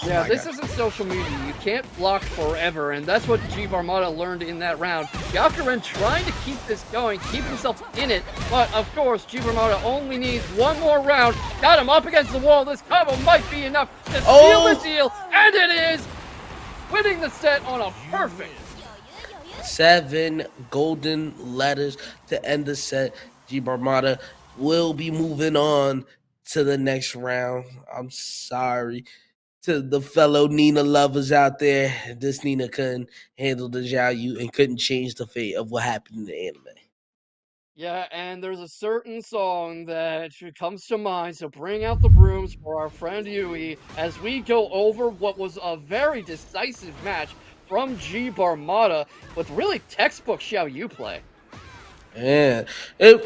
Yeah, this isn't social media. You can't block forever, and that's what Jeep Armada learned in that round. Byakuren trying to keep this going, keep himself in it, but of course, Jeep Armada only needs one more round. Got him up against the wall. This combo might be enough to seal the deal, and it is! Winning the set on a perfect. 7 golden letters to end the set. Jeep Armada will be moving on to the next round. I'm sorry to the fellow Nina lovers out there. This Nina couldn't handle the Zhao Yu and couldn't change the fate of what happened in the anime. Yeah, and there's a certain song that comes to mind, so bring out the brooms for our friend Yui as we go over what was a very decisive match from Jeep Armada with really textbook Xiao Yu play. Yeah, it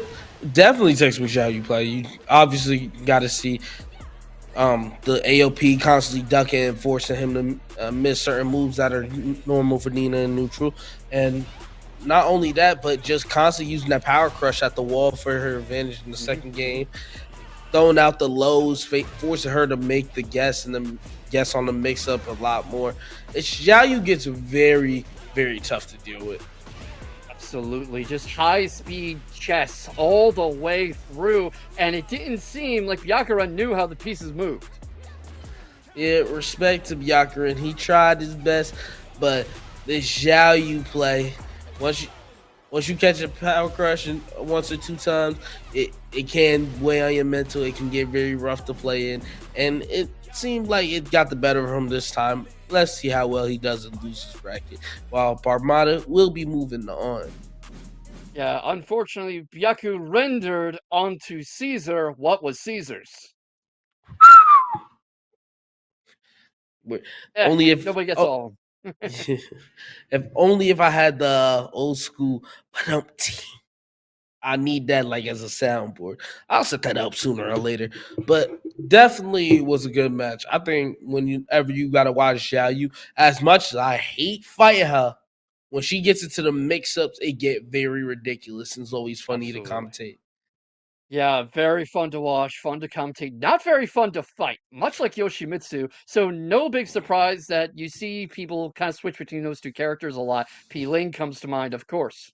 definitely textbook Xiao Yu play. You obviously got to see the AOP constantly ducking and forcing him to miss certain moves that are normal for Nina and neutral. And not only that, but just constantly using that power crush at the wall for her advantage in the second game. Throwing out the lows, forcing her to make the guess and the guess on the mix-up a lot more. Xiao Yu gets very, very tough to deal with. Absolutely, just high-speed chess all the way through, and it didn't seem like Byakuran knew how the pieces moved. Yeah, respect to Byakurin. He tried his best, but this Xiao Yu play, once you once you catch a power crush and once or two times, it can weigh on your mental. It can get very rough to play in, and it seemed like it got the better of him this time. Let's see how well he does in losers bracket. While Parmata will be moving on. Yeah, unfortunately, Byaku rendered onto Caesar what was Caesar's. But Eh, only if nobody gets oh, all of 'em. if only if I had the old school. I need that like as a soundboard. I'll set that up sooner or later. But definitely was a good match. I think whenever you gotta watch Xiao Yu, as much as I hate fighting her, when she gets into the mix-ups, it get very ridiculous and it's always funny to Absolutely. commentate. Yeah, very fun to watch, fun to commentate, not very fun to fight, much like Yoshimitsu. So no big surprise that you see people kind of switch between those two characters a lot. P Ling comes to mind, of course.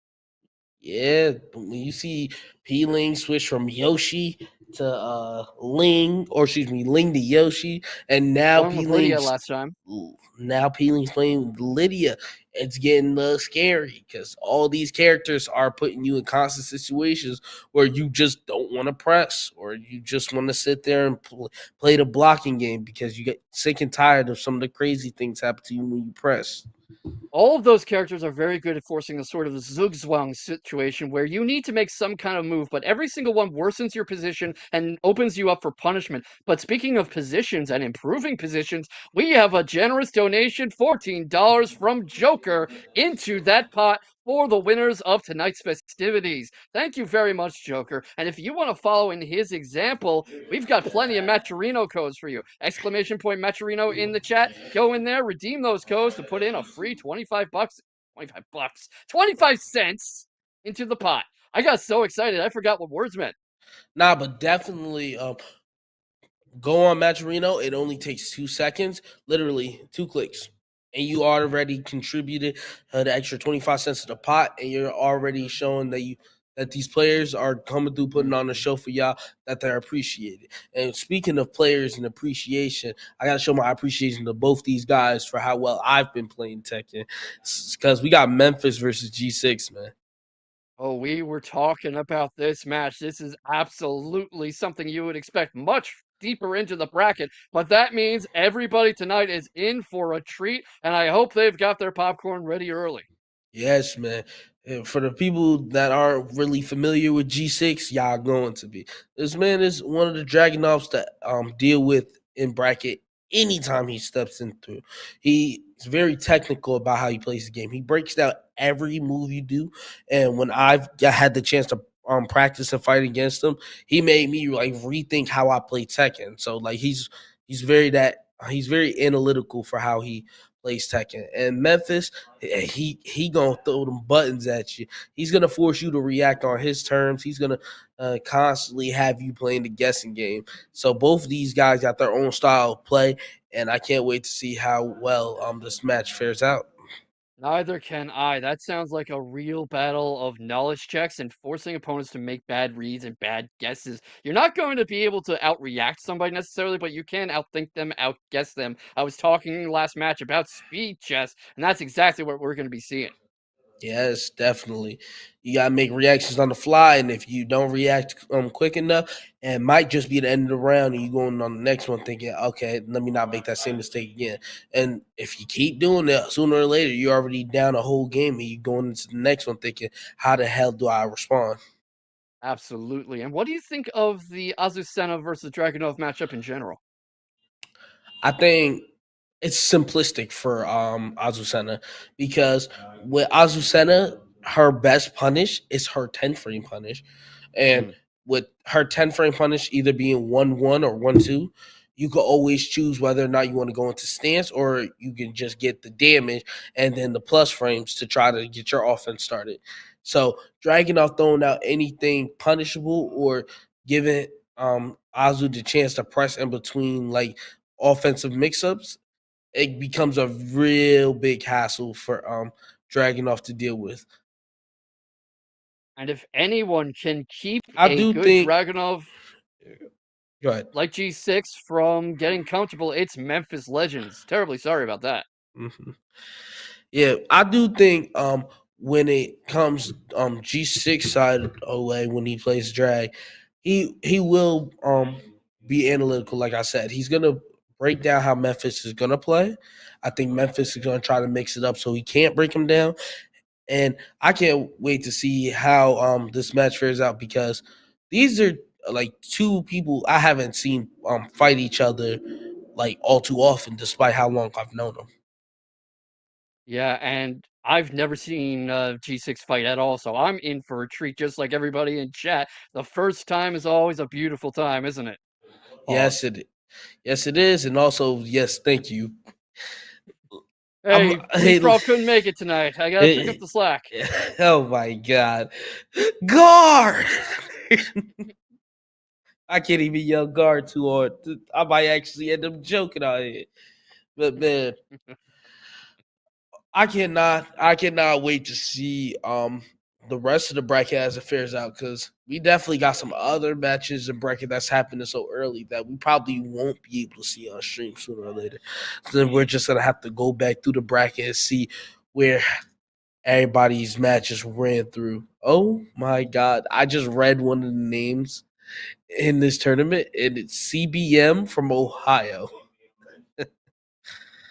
Yeah, but when you see P Ling switch from Yoshi to Ling, or excuse me, Ling to Yoshi, and Going with Lydia last time. Now P Ling's playing with Lydia, it's getting scary because all these characters are putting you in constant situations where you just don't want to press, or you just want to sit there and play the blocking game because you get sick and tired of some of the crazy things happen to you when you press. All of those characters are very good at forcing a sort of zugzwang situation where you need to make some kind of move, but every single one worsens your position and opens you up for punishment. But speaking of positions and improving positions, we have a generous donation, $14 from Joker, into that pot for the winners of tonight's festivities. Thank you very much, Joker. And if you want to follow in his example, we've got plenty of Matcherino codes for you. Exclamation point Matcherino in the chat. Go in there, redeem those codes to put in a free 25 bucks, 25 bucks, 25 cents into the pot. I got so excited, I forgot what words meant. Nah, but definitely go on Matcherino. It only takes 2 seconds, literally 2 clicks. And you already contributed the extra 25 cents to the pot, and you're already showing that these players are coming through, putting on a show for y'all, that they're appreciated. And speaking of players and appreciation, I gotta show my appreciation to both these guys for how well I've been playing Tekken. Because we got Memphis versus G6, man. Oh, we were talking about this match. This is absolutely something you would expect much deeper into the bracket, but that means everybody tonight is in for a treat, and I hope they've got their popcorn ready early. Yes, man. And for the people that aren't really familiar with G6, y'all going to be. This man is one of the Dragonovs that deal with in bracket anytime he steps into. He's very technical about how he plays the game. He breaks down every move you do. And when had the chance to practice and fight against him, he made me like rethink how I play Tekken. So like he's very analytical for how he plays Tekken. And Memphis, he gonna throw them buttons at you. He's gonna force you to react on his terms. He's gonna constantly have you playing the guessing game. So both of these guys got their own style of play, and I can't wait to see how well this match fares out. Neither can I. That sounds like a real battle of knowledge checks and forcing opponents to make bad reads and bad guesses. You're not going to be able to outreact somebody necessarily, but you can outthink them, outguess them. I was talking last match about speed chess, and that's exactly what we're going to be seeing. Yes, definitely. You gotta make reactions on the fly, and if you don't react quick enough, it might just be the end of the round, and you going on the next one thinking, okay, let me not make that same mistake again. And if you keep doing that, sooner or later, you're already down a whole game, and you going into the next one thinking, how the hell do I respond? Absolutely. And what do you think of the Azucena versus Dragunov matchup in general? I think it's simplistic for Azucena because with Azucena, her best punish is her 10 frame punish. And Mm. with her 10 frame punish either being 1-1 or 1-2, you can always choose whether or not you want to go into stance or you can just get the damage and then the plus frames to try to get your offense started. So Dragunov throwing out anything punishable or giving Azu the chance to press in between like offensive mix-ups, it becomes a real big hassle for Dragunov to deal with. And if anyone can keep I a do good think. Dragunov Go ahead. like G6 from getting comfortable, it's Memphis Legends. Terribly sorry about that. Hmm. Yeah, I do think when it comes G6 side away when he plays drag, he will be analytical. Like I said, he's gonna break down how Memphis is gonna play. I think Memphis is gonna try to mix it up so he can't break him down. And I can't wait to see how this match fares out because these are like two people I haven't seen fight each other like all too often, despite how long I've known them. Yeah, and I've never seen G6 fight at all, so I'm in for a treat just like everybody in chat. The first time is always a beautiful time, isn't it? Yes, Pause. yes it is, and also yes, thank you. I'm Hey, Police hey, Prof couldn't make it tonight. I gotta pick up the slack. oh my god, guard! I can't even yell guard too hard. I might actually end up joking out here. But man, I cannot wait to see the rest of the bracket as it fares out because we definitely got some other matches in bracket that's happening so early that we probably won't be able to see on stream sooner or later. So then we're just gonna have to go back through the bracket and see where everybody's matches ran through. Oh my god. I just read one of the names in this tournament and it's CBM from Ohio.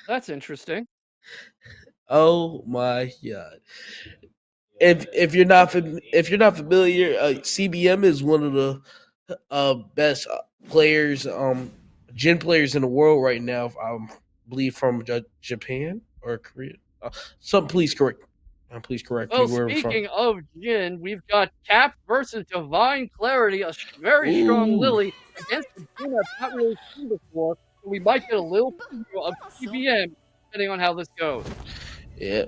That's interesting. Oh my god. If you're not familiar, CBM is one of the best players, gen players in the world right now. Believe from Japan or Korea. Some please correct me Well, where I'm from. speaking of Jin, we've got Cap versus Divine Clarity, a very strong Ooh, Lily against the Jin I've not really seen before. So we might get a little preview of CBM depending on how this goes. yeah.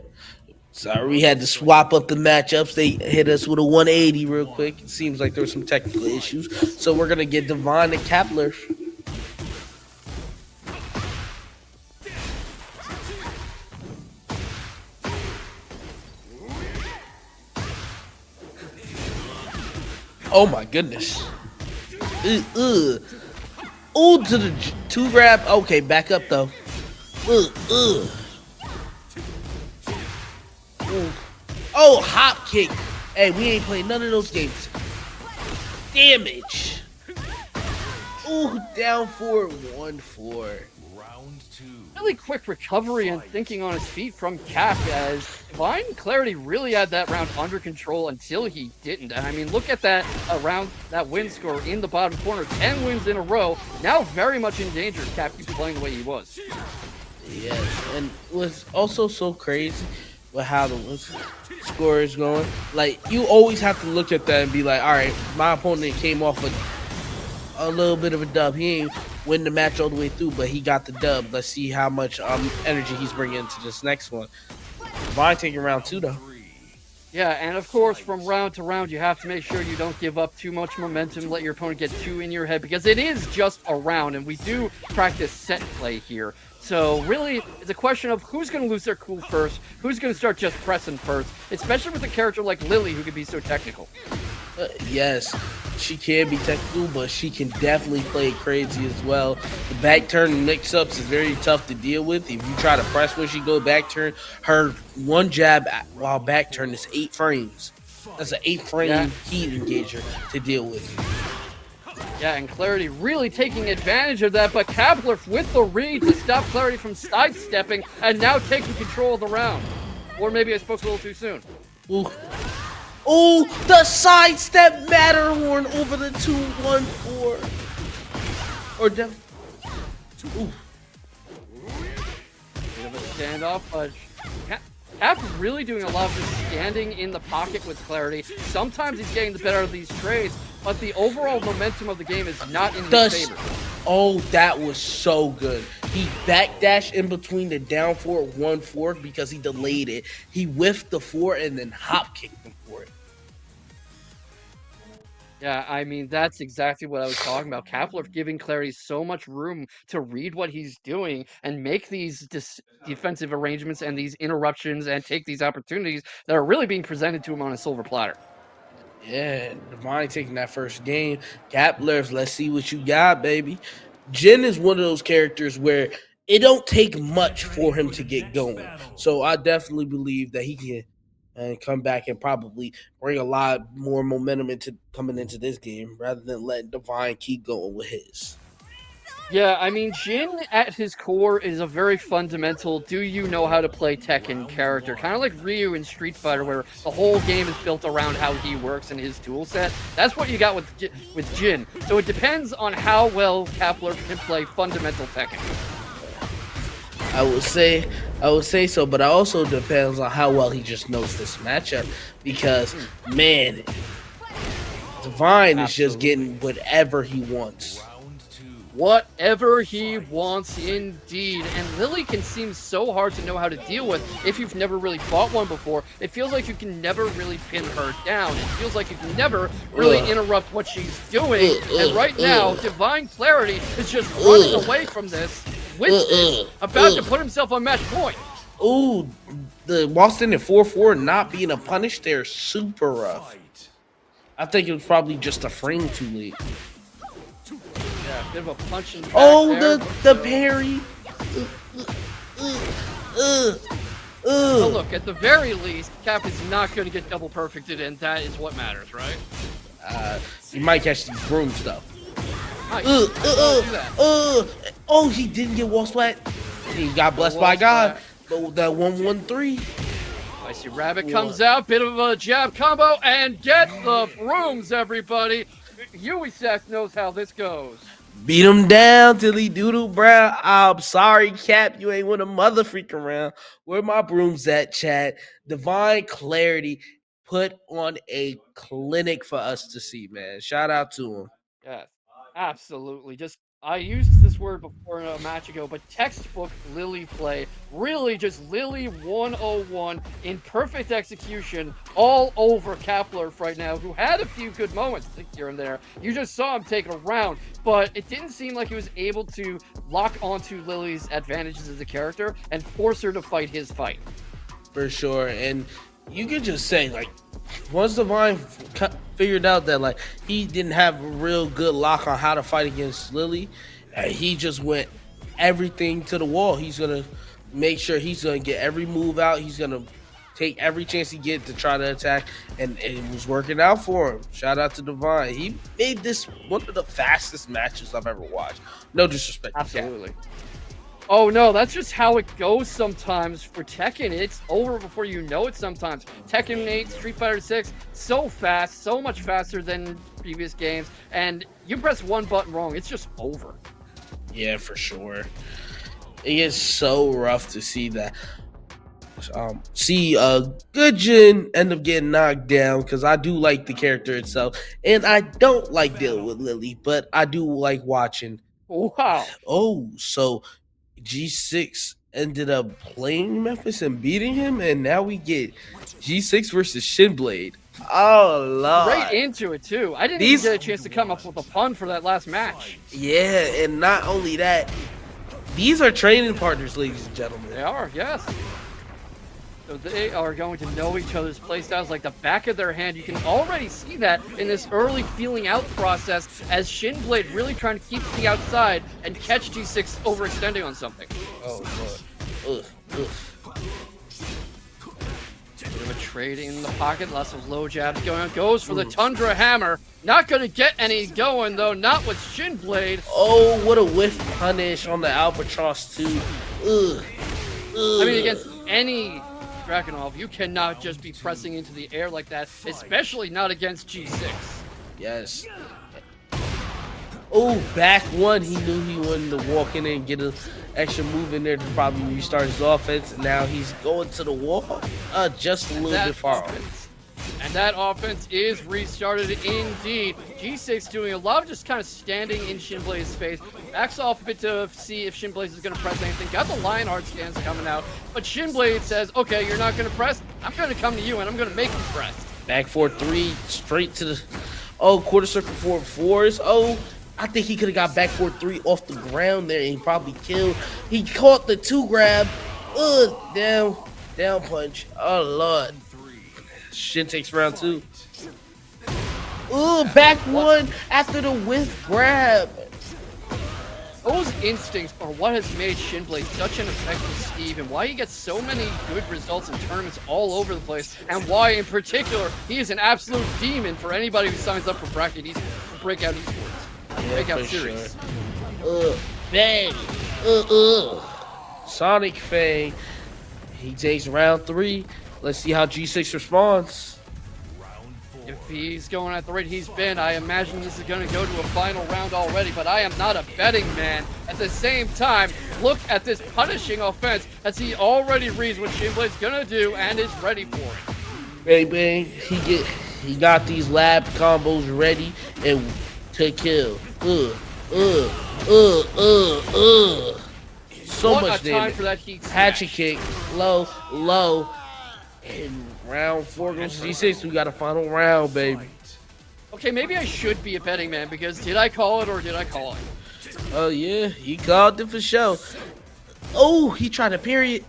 Sorry, we had to swap up the matchups. They hit us with a 180 real quick. It seems like there were some technical issues, so we're gonna get Devon and Kepler. Oh my goodness. Ugh. Ooh, to the two grab. Okay, back up though. Ugh, ugh. Ooh. Oh, hop kick. Hey, we ain't played none of those games. Damage. Ooh, down 4-1-4. Really quick recovery and thinking on his feet from Cap as Divine Clarity really had that round under control until he didn't. And I mean, look at that round, that win score in the bottom corner, 10 wins in a row. Now very much in danger if Cap keeps playing the way he was. Yes, and what's also so crazy with how the score is going. Like you always have to look at that and be like, all right, my opponent came off a little bit of a dub. He ain't win the match all the way through, but he got the dub. Let's see how much energy he's bringing into this next one. Vine taking round 2 though. Yeah, and of course, from round to round, you have to make sure you don't give up too much momentum, let your opponent get too in your head, because it is just a round, and we do practice set play here. So really, it's a question of who's going to lose their cool first, who's going to start just pressing first, especially with a character like Lily who can be so technical. Yes, she can be technical, but she can definitely play crazy as well. The back turn mix-ups is very tough to deal with. If you try to press when she go back turn, her one jab while back turn is 8 frames. That's an 8-frame heat engager to deal with. Yeah, and Clarity really taking advantage of that, but Kepler with the read to stop Clarity from sidestepping and now taking control of the round. Or maybe I spoke a little too soon. Ooh. Oh, the sidestep Matterhorn over the 2-1-4. Or ooh. Bit of a standoff, but Cap is really doing a lot of this standing in the pocket with Clarity. Sometimes he's getting the better of these trades, but the overall momentum of the game is not in his favor. Oh, that was so good. He backdashed in between the down 4-1-4 because he delayed it. He whiffed the 4 and then hop kicked him for it. Yeah, I mean, that's exactly what I was talking about. Kepler giving Clarity so much room to read what he's doing and make these defensive arrangements and these interruptions and take these opportunities that are really being presented to him on a silver platter. Yeah, Divine taking that first game. Kepler, let's see what you got, baby. Jin is one of those characters where it don't take much for him to get going. So I definitely believe that he can come back and probably bring a lot more momentum into coming into this game rather than letting Divine keep going with his. Yeah, I mean, Jin at his core is a very fundamental, do you know how to play Tekken character? Kind of like Ryu in Street Fighter, where the whole game is built around how he works and his tool set. That's what you got with Jin. So it depends on how well Kepler can play fundamental Tekken. I would say so, but it also depends on how well he just knows this matchup because man, Divine is just getting whatever he wants. Whatever he wants, indeed. And Lily can seem so hard to know how to deal with if you've never really fought one before. It feels like you can never really pin her down. It feels like you can never really interrupt what she's doing. And right now, Divine Clarity is just running away from this. Winston about to put himself on match point. Ooh, the Boston at 4-4 not being a punish there, super rough. I think it was probably just a frame too late. Yeah, bit of a punch in the back Oh, there, the parry. So look, at the very least, Cap is not going to get double perfected, and that is what matters, right? You might catch these brooms though. Nice. Do that. Oh, he didn't get wall splat. He got blessed by God. But with that 1-1-3. Icy Rabbit comes out, bit of a jab combo, and get the brooms, everybody. Uisac knows how this goes. Beat him down till he doodle brown. I'm sorry, Cap. You ain't win a mother freak around. Where my brooms at, chat? Divine Clarity put on a clinic for us to see, man. Shout out to him. Yes, absolutely. Just I used this word before a match ago, but textbook Lily play. Really just Lily 101 in perfect execution all over Kepler right now, who had a few good moments here and there. You just saw him take it around, but it didn't seem like he was able to lock onto Lily's advantages as a character and force her to fight his fight. For sure. And you could just say, like, once Divine figured out that, like, he didn't have a real good lock on how to fight against Lily, he just went everything to the wall. He's going to make sure he's going to get every move out. He's going to take every chance he get to try to attack, and it was working out for him. Shout out to Divine. He made this one of the fastest matches I've ever watched. No disrespect. Absolutely. Oh no, that's just how it goes sometimes for Tekken. It's over before you know it sometimes. Tekken 8, Street Fighter 6, so fast, so much faster than previous games, and you press one button wrong, it's just over. Yeah, for sure. It is so rough to see that. See good Jin end up getting knocked down because I do like the character itself, and I don't like dealing with Lily, but I do like watching. Wow. Oh, so G6 ended up playing Memphis and beating him, and now we get G6 versus Shinblade. Oh, Lord. Right into it, too. I didn't even get a chance to come up with a pun for that last match. Yeah, and not only that, these are training partners, ladies and gentlemen. They are, yes. So they are going to know each other's playstyles like the back of their hand. You can already see that in this early feeling out process as Shinblade really trying to keep the outside and catch G6 overextending on something. Oh, Lord. Ugh. Bit of a trade in the pocket, lots of low jabs going on. Goes for the Tundra Hammer. Not going to get any going, though, not with Shinblade. Oh, what a whiff punish on the Albatross, too. Ugh. I mean, against any Dragunov, you cannot just be pressing into the air like that, especially not against G6. Yes. Oh, back one. He knew he wanted to walk in and get an extra move in there to probably restart his offense. And now he's going to the wall just a little bit far off. And that offense is restarted indeed. G6 doing a lot of just kind of standing in Shinblade's face. Backs off a bit to see if Shinblade is going to press anything. Got the Lionheart scans coming out. But Shinblade says, okay, you're not going to press. I'm going to come to you and I'm going to make you press. Back 4-3, straight to the... Oh, quarter circle 4-4s. Oh, I think he could have got back 4-3 off the ground there and he probably killed. He caught the 2 grab. Down punch. Oh, Lord. Shin takes round 2. Back one after the whiff grab. Those instincts are what has made Shinblade such an effective Steve, and why he gets so many good results in tournaments all over the place, and why, in particular, he is an absolute demon for anybody who signs up for Breakout Esports. Breakout Series. Sure. Bang. Sonic Fang. He takes round 3. Let's see how G6 responds. If he's going at the rate he's been, I imagine this is going to go to a final round already, but I am not a betting man. At the same time, look at this punishing offense as he already reads what Shinblade's going to do and is ready for it. Bang, bang. He got these lab combos ready and to kill. So What much a time damage. for that heat Hatchet smash. kick, low. And round 4 goes to G6. We got a final round, baby. Okay, maybe I should be a betting man, because did I call it or did I call it? Oh, yeah. He called it for sure. Oh, he tried to parry it.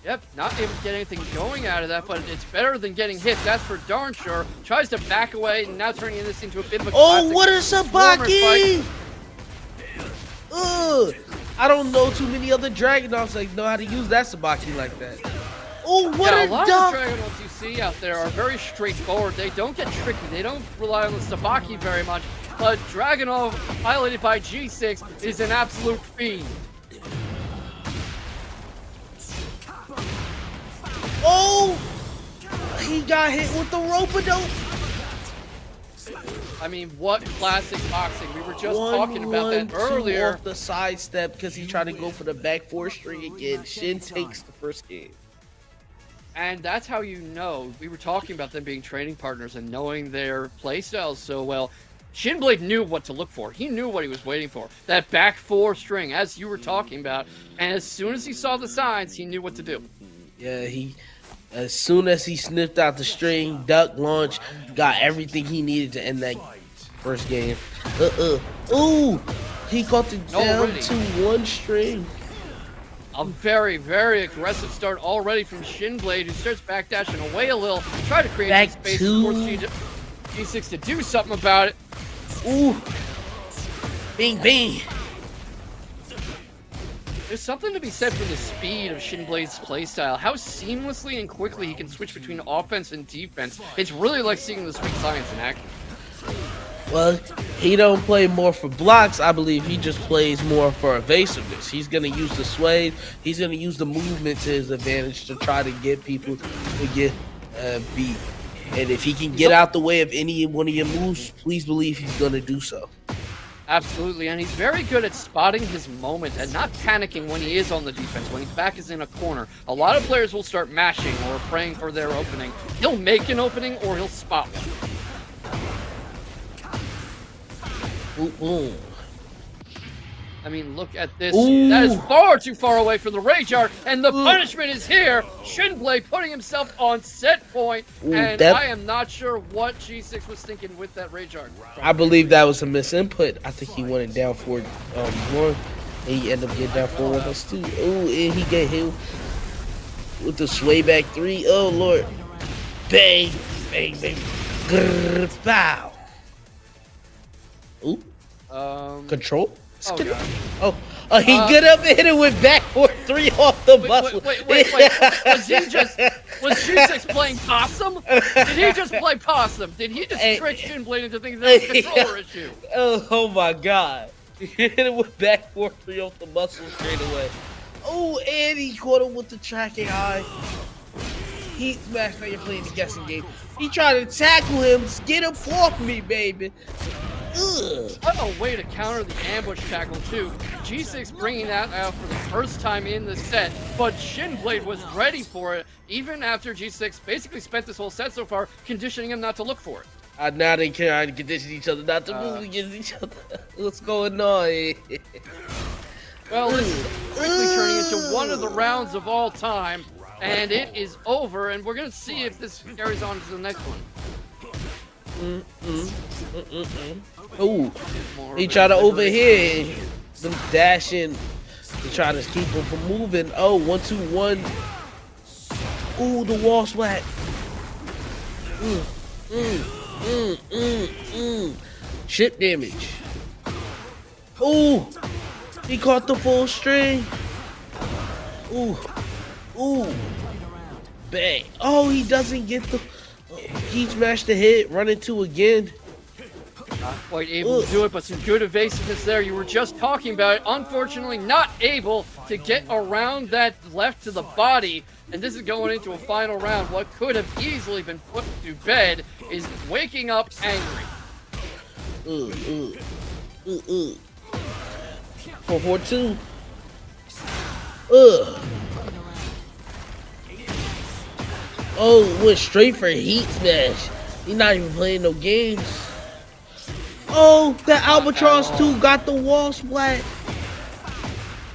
Yep, not able to get anything going out of that, but it's better than getting hit, that's for darn sure. Tries to back away, and now turning this into a bit of a Oh, classic what a Swarmer Sabaki! fight. I don't know too many other Dragonoffs that know how to use that Sabaki like that. Oh, what Yeah, a a lot duck! of the Dragonauts you see out there are very straightforward. They don't get tricky. They don't rely on the Sabaki very much. But Dragunov, piloted by G6, is an absolute fiend. Oh! He got hit with the rope-a-dope. I mean, what classic boxing. We were just talking about that 1-1-2 earlier. off the sidestep because he tried to go for the back 4 string again. Shin takes the first game. And that's how you know. We were talking about them being training partners and knowing their playstyles so well. Shinblade knew what to look for. He knew what he was waiting for. That back 4 string, as you were talking about. And as soon as he saw the signs, he knew what to do. Yeah, as soon as he sniffed out the string, duck launch, got everything he needed to end that first game. Ooh, he caught the down Already. to 1 string. A very, very aggressive start already from Shinblade, who starts backdashing away a little, try to create Back some space two. for G6 to do something about it. Ooh, bing, bing. There's something to be said for the speed of Shinblade's playstyle, how seamlessly and quickly he can switch between offense and defense. It's really like seeing the sweet science in action. Well, he don't play more for blocks. I believe he just plays more for evasiveness. He's going to use the sway. He's going to use the movement to his advantage to try to get people to get beat. And if he can get out the way of any one of your moves, please believe he's going to do so. Absolutely, and he's very good at spotting his moment and not panicking when he is on the defense, when his back is in a corner. A lot of players will start mashing or praying for their opening. He'll make an opening or he'll spot one. Ooh. I mean, look at this. Ooh. That is far too far away from the Rage Art, and the punishment is here. Shinblade putting himself on set point, and I am not sure what G6 was thinking with that Rage Art. I believe that was a misinput. I think he wanted down 4-1. He ended up getting down 4-1-2. Ooh, and he got hit with the sway back 3. Oh, Lord. Bang, bang, bang. Grrr, bow. Ooh. Control? Oh, He get up and hit it with back 4-3 off the muscle. Wait. Was G6 playing possum? Did he just play possum? Did he just trick Shinblade into thinking there was a controller issue? Oh my God. He hit it with back 4-3 off the muscle straight away. Oh, and he caught him with the tracking eye. He smashed. Now you're playing the guessing game. He tried to tackle him. Get him off me, baby. Ugh. What a way to counter the ambush tackle, too. G6 bringing that out for the first time in the set, but Shinblade was ready for it, even after G6 basically spent this whole set so far conditioning him not to look for it. Now they try to condition each other not to move against each other. What's going on? Well, this is quickly turning into one of the rounds of all time, and it is over, and we're going to see if this carries on to the next one. Ooh, he tried to overhead them dashing to try to keep him from moving. Oh, 1-2-1. Ooh, the wall swat. Ship damage. Ooh, he caught the full string. Ooh, ooh, bang. Oh, he doesn't get the. He smashed the hit, run into again. Not quite able to do it, but some good evasiveness there. You were just talking about it. Unfortunately, not able to get around that left to the body. And this is going into a final round. What could have easily been put to bed is waking up angry. 4-4-2. Ugh. Oh, went straight for heat smash. He's not even playing no games. Oh, that Albatross 2 got the wall splat.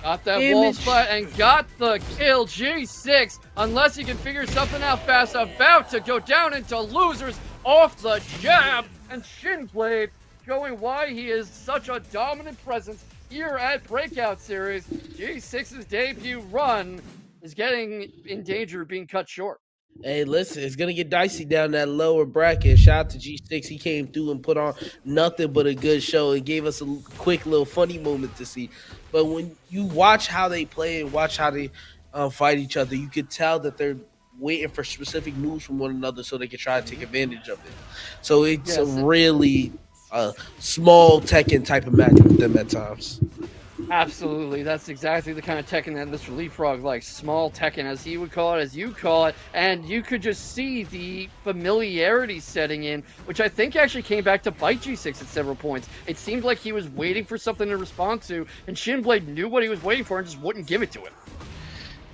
Got that wall splat and got the kill. G6, unless he can figure something out fast, about to go down into losers off the jab. And Shinblade showing why he is such a dominant presence here at Breakout Series. G6's debut run is getting in danger of being cut short. Hey, listen, it's gonna get dicey down that lower bracket. Shout out to G6. He came through and put on nothing but a good show and gave us a quick little funny moment to see. But when you watch how they play and watch how they fight each other, you could tell that they're waiting for specific moves from one another so they can try to take advantage of it. So it's a really small Tekken type of match with them at times. Absolutely. That's exactly the kind of Tekken that Mr. Leapfrog likes. Small Tekken, as he would call it, as you call it. And you could just see the familiarity setting in, which I think actually came back to bite G6 at several points. It seemed like he was waiting for something to respond to, and Shinblade knew what he was waiting for and just wouldn't give it to him.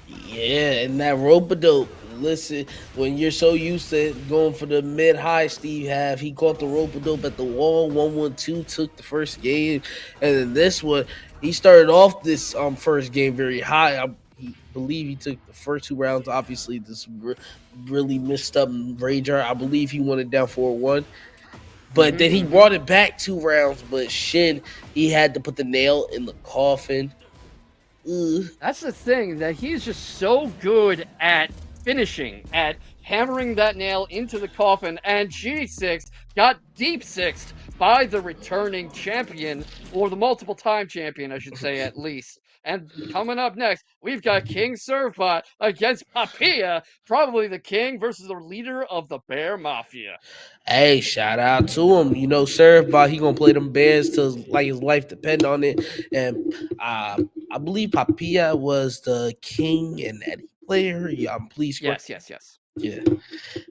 Yeah, and that rope-a-dope. Listen, when you're so used to going for the mid-high Steve have, he caught the rope-a-dope at the wall. 1-1-2 took the first game, and then this one, he started off this first game very high. I believe he took the first 2 rounds. Obviously, this really messed up Rager. I believe he won it down 4-1. But then he brought it back 2 rounds. But Shin, he had to put the nail in the coffin. That's the thing, that he's just so good at finishing, at hammering that nail into the coffin, and G6 got deep sixed by the returning champion, or the multiple time champion, I should say, at least. And coming up next, we've got King Servbot against Papilla, probably the king versus the leader of the Bear Mafia. Hey, shout out to him. You know, Servbot, he gonna play them Bears till like his life depend on it. And I believe Papilla was the King and Eddie player. Yeah, I'm pleased. Yes. Yeah,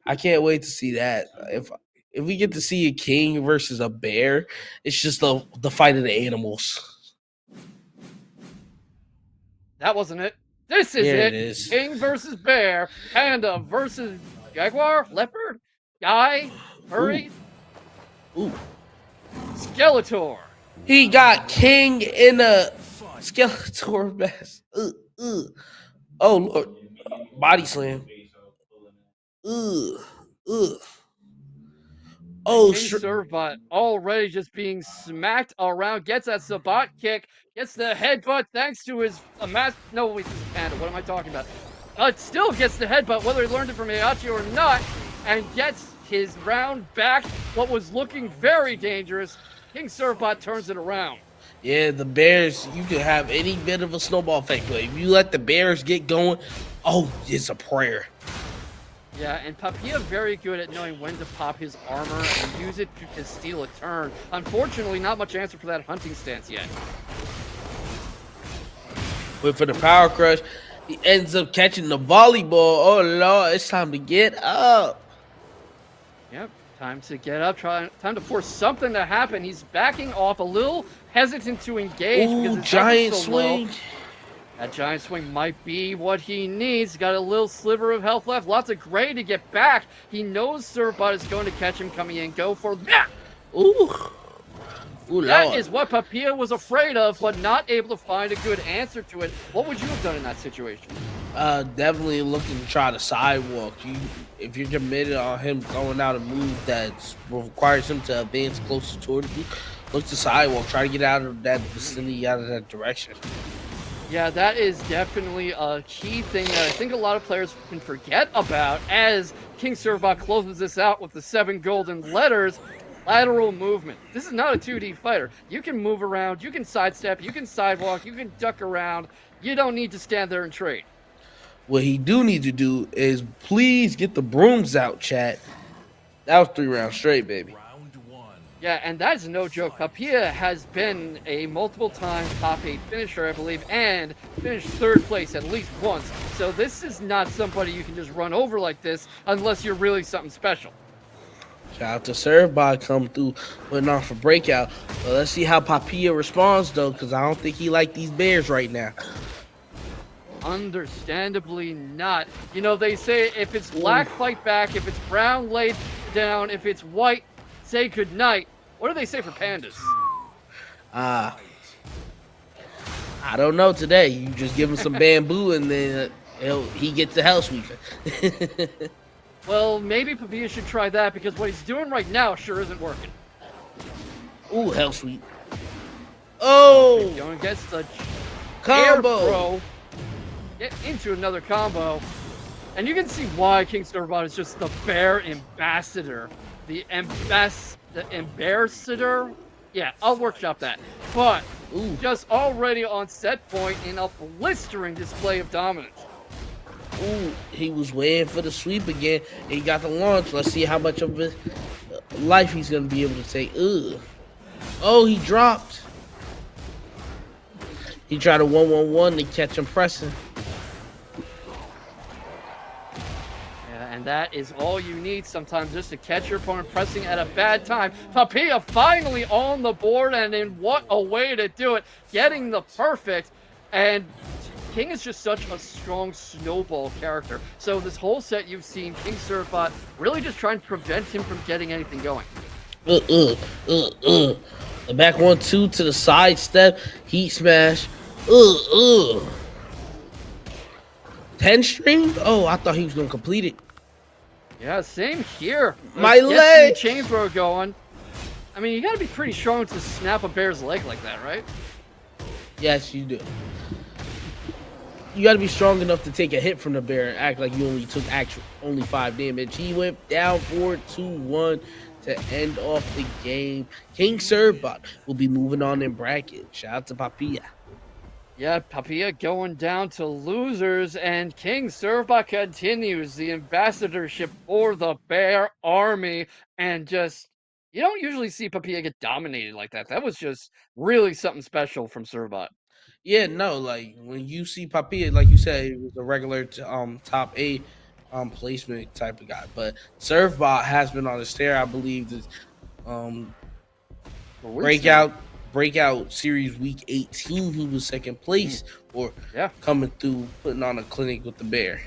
I can't wait to see that. If we get to see a king versus a bear, it's just the fight of the animals. That wasn't it. This is Yeah, it. it is. King versus bear, panda versus jaguar, leopard, guy, furry, Skeletor. He got king in a Skeletor vest. Oh Lord, body slam. Oh, King Servbot already just being smacked around, gets that Sabat kick, gets the headbutt thanks to his no, wait, this is Panda. What am I talking about? Still gets the headbutt, whether he learned it from Heihachi or not, and gets his round back. What was looking very dangerous, King Servbot turns it around. Yeah, the Bears, you can have any bit of a snowball effect, but if you let the Bears get going, oh, it's a prayer. Yeah, and Papilla very good at knowing when to pop his armor and use it to steal a turn. Unfortunately, not much answer for that hunting stance yet. But for the power crush, he ends up catching the volleyball. Oh Lord, it's time to get up. Yep, time to get up. Time to force something to happen. He's backing off, a little hesitant to engage because his giant health is so low. swing. That giant swing might be what he needs. Got a little sliver of health left. Lots of gray to get back. He knows Servbot is going to catch him coming in. Go for that. That is what Papilla was afraid of, but not able to find a good answer to it. What would you have done in that situation? Definitely looking to try the sidewalk. If you're committed on him throwing out a move that requires him to advance closer toward you, look to sidewalk. Try to get out of that vicinity, out of that direction. Yeah, that is definitely a key thing that I think a lot of players can forget about as King Servbot closes this out with the 7 golden letters. Lateral movement. This is not a 2D fighter. You can move around, you can sidestep, you can sidewalk, you can duck around. You don't need to stand there and trade. What he do need to do is please get the brooms out, chat. That was 3 rounds straight, baby. Yeah, and that is no joke. Papilla has been a multiple time top 8 finisher, I believe, and finished 3rd place at least once. So this is not somebody you can just run over like this unless you're really something special. Shout out to Servbot come through putting on for Breakout. But let's see how Papilla responds though, because I don't think he like these bears right now. Understandably not. You know, they say if it's black, fight back. If it's brown, lay down. If it's white, say goodnight. What do they say for pandas? I don't know today. You just give him some bamboo and then he gets the hell sweeping. Well, maybe Papilla should try that because what he's doing right now sure isn't working. Ooh, hell sweep. Oh, Going against the combo. Air throw. Get into another combo. And you can see why King Stormbot is just the bear ambassador. The ambassador? Yeah, I'll workshop that. But just already on set point in a blistering display of dominance. Ooh, he was waiting for the sweep again. He got the launch. Let's see how much of his life he's gonna be able to take. Ugh. Oh, he dropped. He tried a 1-1-1 to catch him pressing. And that is all you need sometimes just to catch your opponent pressing at a bad time. Papilla finally on the board, and in what a way to do it, getting the perfect. And King is just such a strong snowball character. So this whole set you've seen King Servbot really just trying to prevent him from getting anything going. The back 1-2 to the side step, heat smash. 10 string? Oh, I thought he was gonna complete it. Yeah, same here. My leg! Chain throw going. I mean, you gotta be pretty strong to snap a bear's leg like that, right? Yes, you do. You gotta be strong enough to take a hit from the bear and act like you only took only 5 damage. He went down 4-2-1 to end off the game. King Servbot will be moving on in bracket. Shout out to Papilla. Yeah, Papilla going down to losers, and King Servbot continues the ambassadorship for the Bear Army, and just, you don't usually see Papilla get dominated like that. That was just really something special from Servbot. Yeah, no, like when you see Papilla, like you said, he was a regular top 8 placement type of guy. But Servbot has been on his tear. I believe this um breakout series week 18, he was second place or coming through, putting on a clinic with the bear.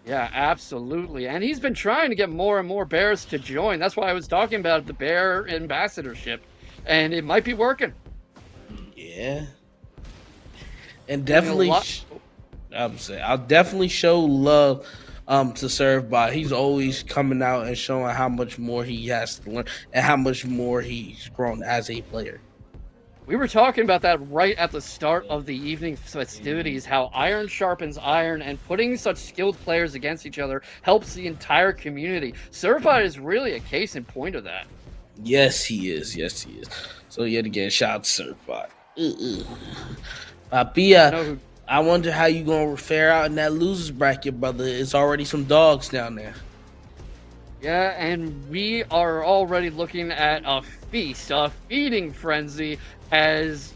Yeah, absolutely. And he's been trying to get more and more bears to join. That's why I was talking about the bear ambassadorship. And it might be working. Yeah. And definitely I'll definitely show love to Servbot. He's always coming out and showing how much more he has to learn and how much more he's grown as a player. We were talking about that right at the start of the evening festivities, how iron sharpens iron, and putting such skilled players against each other helps the entire community. Servbot is really a case in point of that. Yes, he is. Yes, he is. So yet again, shout out to Servbot. Papilla, I wonder how you gonna fare out in that losers bracket, brother. It's already some dogs down there. Yeah, and we are already looking at a feast, a feeding frenzy, as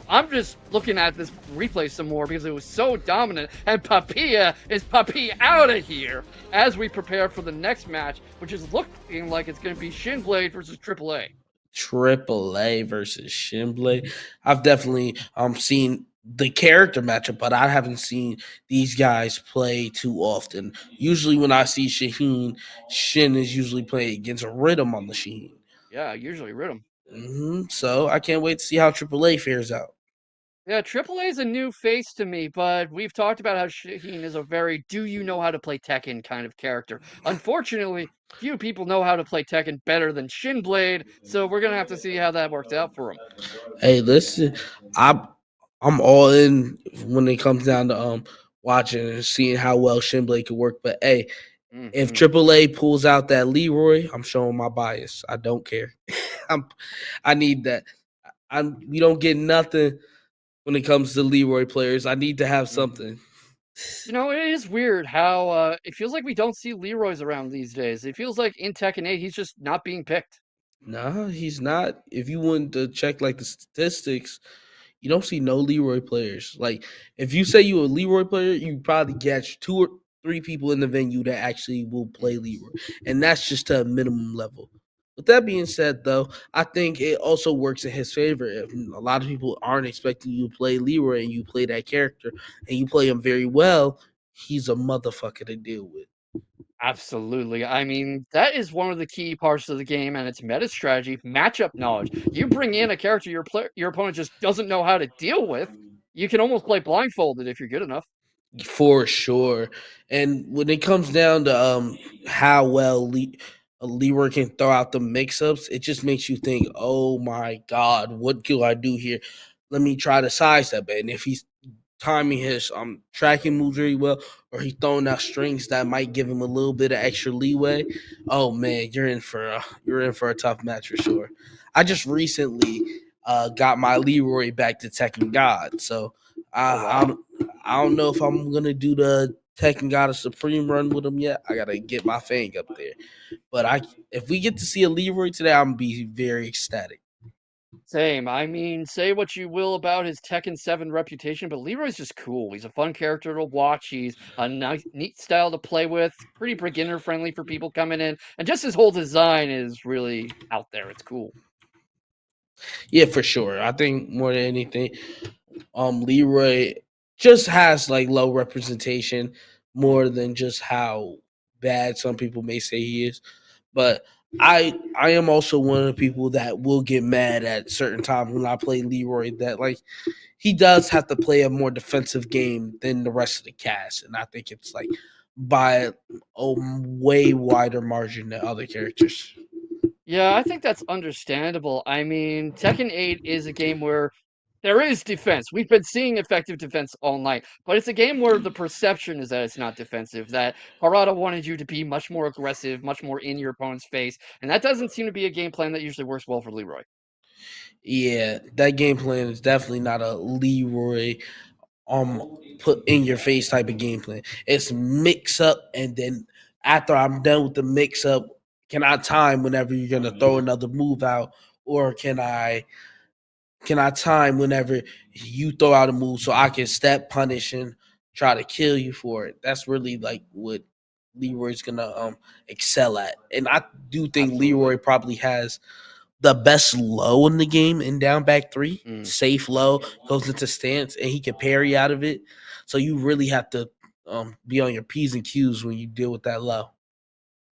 I'm just looking at this replay some more because it was so dominant, and Papilla is Papilla out of here as we prepare for the next match, which is looking like it's going to be Shinblade versus AAA. AAA versus Shinblade. I've definitely seen the character matchup, but I haven't seen these guys play too often. Usually when I see Shaheen, Shin is usually playing against a Rhythm on the Shaheen. Yeah, usually Rhythm. So I can't wait to see how AAA fares out. Yeah, AAA is a new face to me, but we've talked about how Shaheen is a very do you know how to play Tekken kind of character. Unfortunately, few people know how to play Tekken better than Shinblade, so we're going to have to see how that works out for him. Hey, listen, I'm all in when it comes down to watching and seeing how well Shinblade could work. But hey, if Hmm. AAA pulls out that Leroy, I'm showing my bias. I don't care. I'm I need that. We don't get nothing when it comes to Leroy players. I need to have Hmm. something. It is weird how it feels like we don't see Leroy's around these days. It feels like in Tekken 8, he's just not being picked. Nah, he's not. If you want to check like the statistics, you don't see no Leroy players. Like if you say you a Leroy player, you probably catch two or three people in the venue that actually will play Leroy, and that's just to a minimum level. With that being said, though, I think it also works in his favor. If a lot of people aren't expecting you to play Leroy and you play that character and you play him very well, he's a motherfucker to deal with. Absolutely. I mean, that is one of the key parts of the game, and it's meta strategy, matchup knowledge. You bring in a character your opponent just doesn't know how to deal with, you can almost play blindfolded if you're good enough. For sure. And when it comes down to how well Leroy can throw out the mix ups, it just makes you think, oh my God, what do I do here? Let me try to sidestep it. And if he's timing his tracking moves very well, or he's throwing out strings that might give him a little bit of extra leeway, oh man, you're in for a tough match for sure. I just recently got my Leroy back to Tekken God, so Oh, I, I wow. don't I don't know if I'm gonna do the Tekken God of Supreme run with him yet. I gotta get my Fang up there, but I if we get to see a Leroy today, I'm gonna be very ecstatic. Same. I mean, say what you will about his Tekken 7 reputation, but Leroy's just cool. He's a fun character to watch. He's a nice, neat style to play with, pretty beginner friendly for people coming in, and just his whole design is really out there. It's cool. Yeah, for sure. I think more than anything, Leroy just has like low representation more than just how bad some people may say he is. But I am also one of the people that will get mad at certain times when I play Leroy that like he does have to play a more defensive game than the rest of the cast, and I think it's like by a way wider margin than other characters. Yeah, I think that's understandable. I mean, Tekken 8 is a game where there is defense. We've been seeing effective defense all night, but it's a game where the perception is that it's not defensive, that Harada wanted you to be much more aggressive, much more in your opponent's face, and that doesn't seem to be a game plan that usually works well for Leroy. Yeah, that game plan is definitely not a Leroy put in your face type of game plan. It's mix up, and then after I'm done with the mix up, can I time whenever you're gonna throw another move out, or can I time whenever you throw out a move so I can step punish and try to kill you for it? That's really like what Leroy's gonna excel at, and I do think Absolutely. Leroy probably has the best low in the game in down back three. Mm. Safe low, goes into stance, and he can parry out of it. So you really have to be on your P's and Q's when you deal with that low.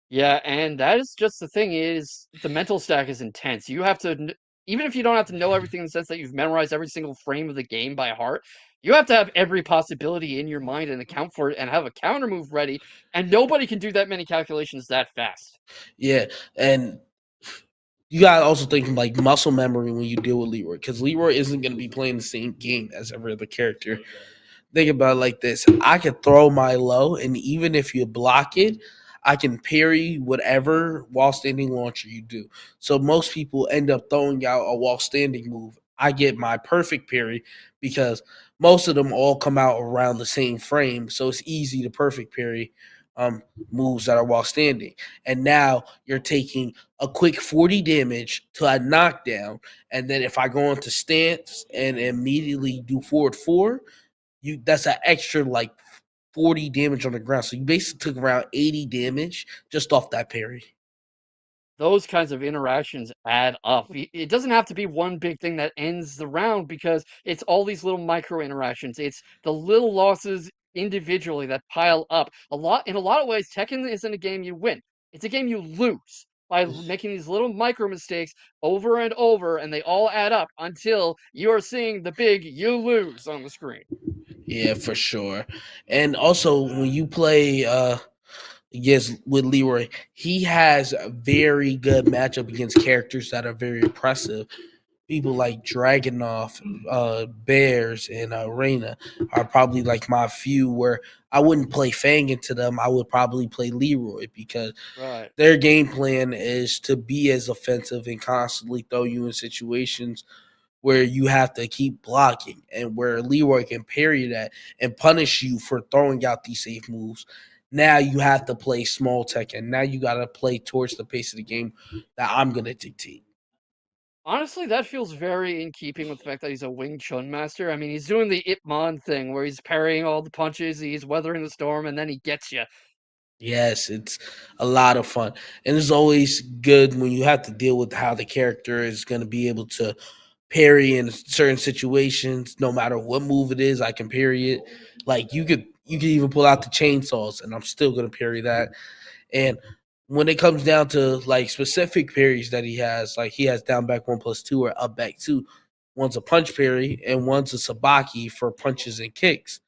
Yeah, and that is just the thing is the mental stack is intense. You have to even if you don't have to know everything in the sense that you've memorized every single frame of the game by heart, you have to have every possibility in your mind and account for it and have a counter move ready, and nobody can do that many calculations that fast. Yeah, and you gotta also think of like muscle memory when you deal with Leroy, because Leroy isn't gonna be playing the same game as every other character. Think about it like this. I can throw my low, and even if you block it, I can parry whatever while standing launcher you do. So most people end up throwing out a while standing move. I get my perfect parry because most of them all come out around the same frame. So it's easy to perfect parry moves that are while standing. And now you're taking a quick 40 damage to a knockdown. And then if I go into stance and immediately do forward four, that's an extra like 40 damage on the ground. So you basically took around 80 damage just off that parry. Those kinds of interactions add up. It doesn't have to be one big thing that ends the round because it's all these little micro interactions. It's the little losses individually that pile up. In a lot of ways, Tekken isn't a game you win. It's a game you lose by making these little micro mistakes over and over, and they all add up until you are seeing the big you lose on the screen. Yeah, for sure. And also when you play against with Leroy, he has a very good matchup against characters that are very impressive people like Dragunov, Bears, and Reina are probably like my few where I wouldn't play Fang into them. I would probably play Leroy because Right. their game plan is to be as offensive and constantly throw you in situations where you have to keep blocking and where Leroy can parry that and punish you for throwing out these safe moves. Now you have to play small tech and now you got to play towards the pace of the game that I'm going to dictate. Honestly, that feels very in keeping with the fact that he's a Wing Chun master. I mean, he's doing the Ip Man thing where he's parrying all the punches, he's weathering the storm, and then he gets you. Yes, it's a lot of fun. And it's always good when you have to deal with how the character is going to be able to parry in certain situations. No matter what move it is, I can parry it. Like you could even pull out the chainsaws and I'm still going to parry that. And when it comes down to like specific parries that he has, like he has down back 1+2 or up back 2. One's a punch parry and one's a sabaki for punches and kicks.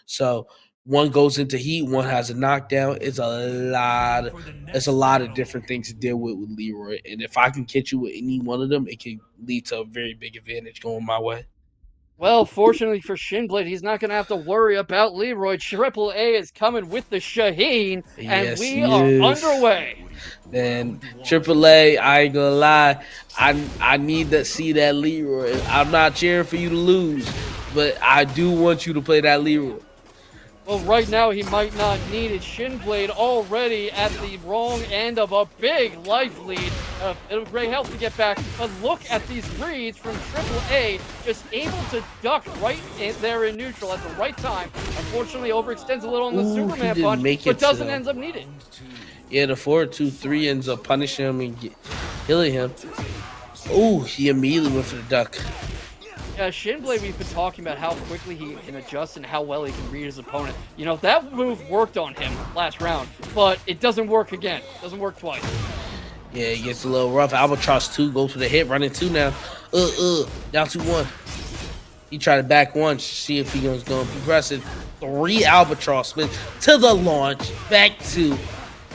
So one goes into heat, one has a knockdown. It's a lot of different things to deal with Leroy. And if I can catch you with any one of them, it can lead to a very big advantage going my way. Well, fortunately for Shinblade, he's not going to have to worry about Leroy. Triple A is coming with the Shaheen, and Yes, we he are is. underway. And AAA, I ain't gonna lie, I need to see that Leroy. I'm not cheering for you to lose, but I do want you to play that Leroy. Well, right now he might not need it. Shinblade already at the wrong end of a big life lead. It'll great help to get back. But look at these reads from Triple A, just able to duck right there in neutral at the right time. Unfortunately, overextends a little on the Ooh, he Superman didn't punch, make but it to doesn't them. end up needing. Yeah, the 4-2-3 ends up punishing him and killing him. Ooh, he immediately went for the duck. Yeah, Shinblade, we've been talking about how quickly he can adjust and how well he can read his opponent. You know, that move worked on him last round, but it doesn't work again. Doesn't work twice. Yeah, it gets a little rough. Albatross 2 goes for the hit, running 2 now. Down 2-1. He tried to back 1, see if he was going to progress it. 3 Albatross spins to the launch, back 2.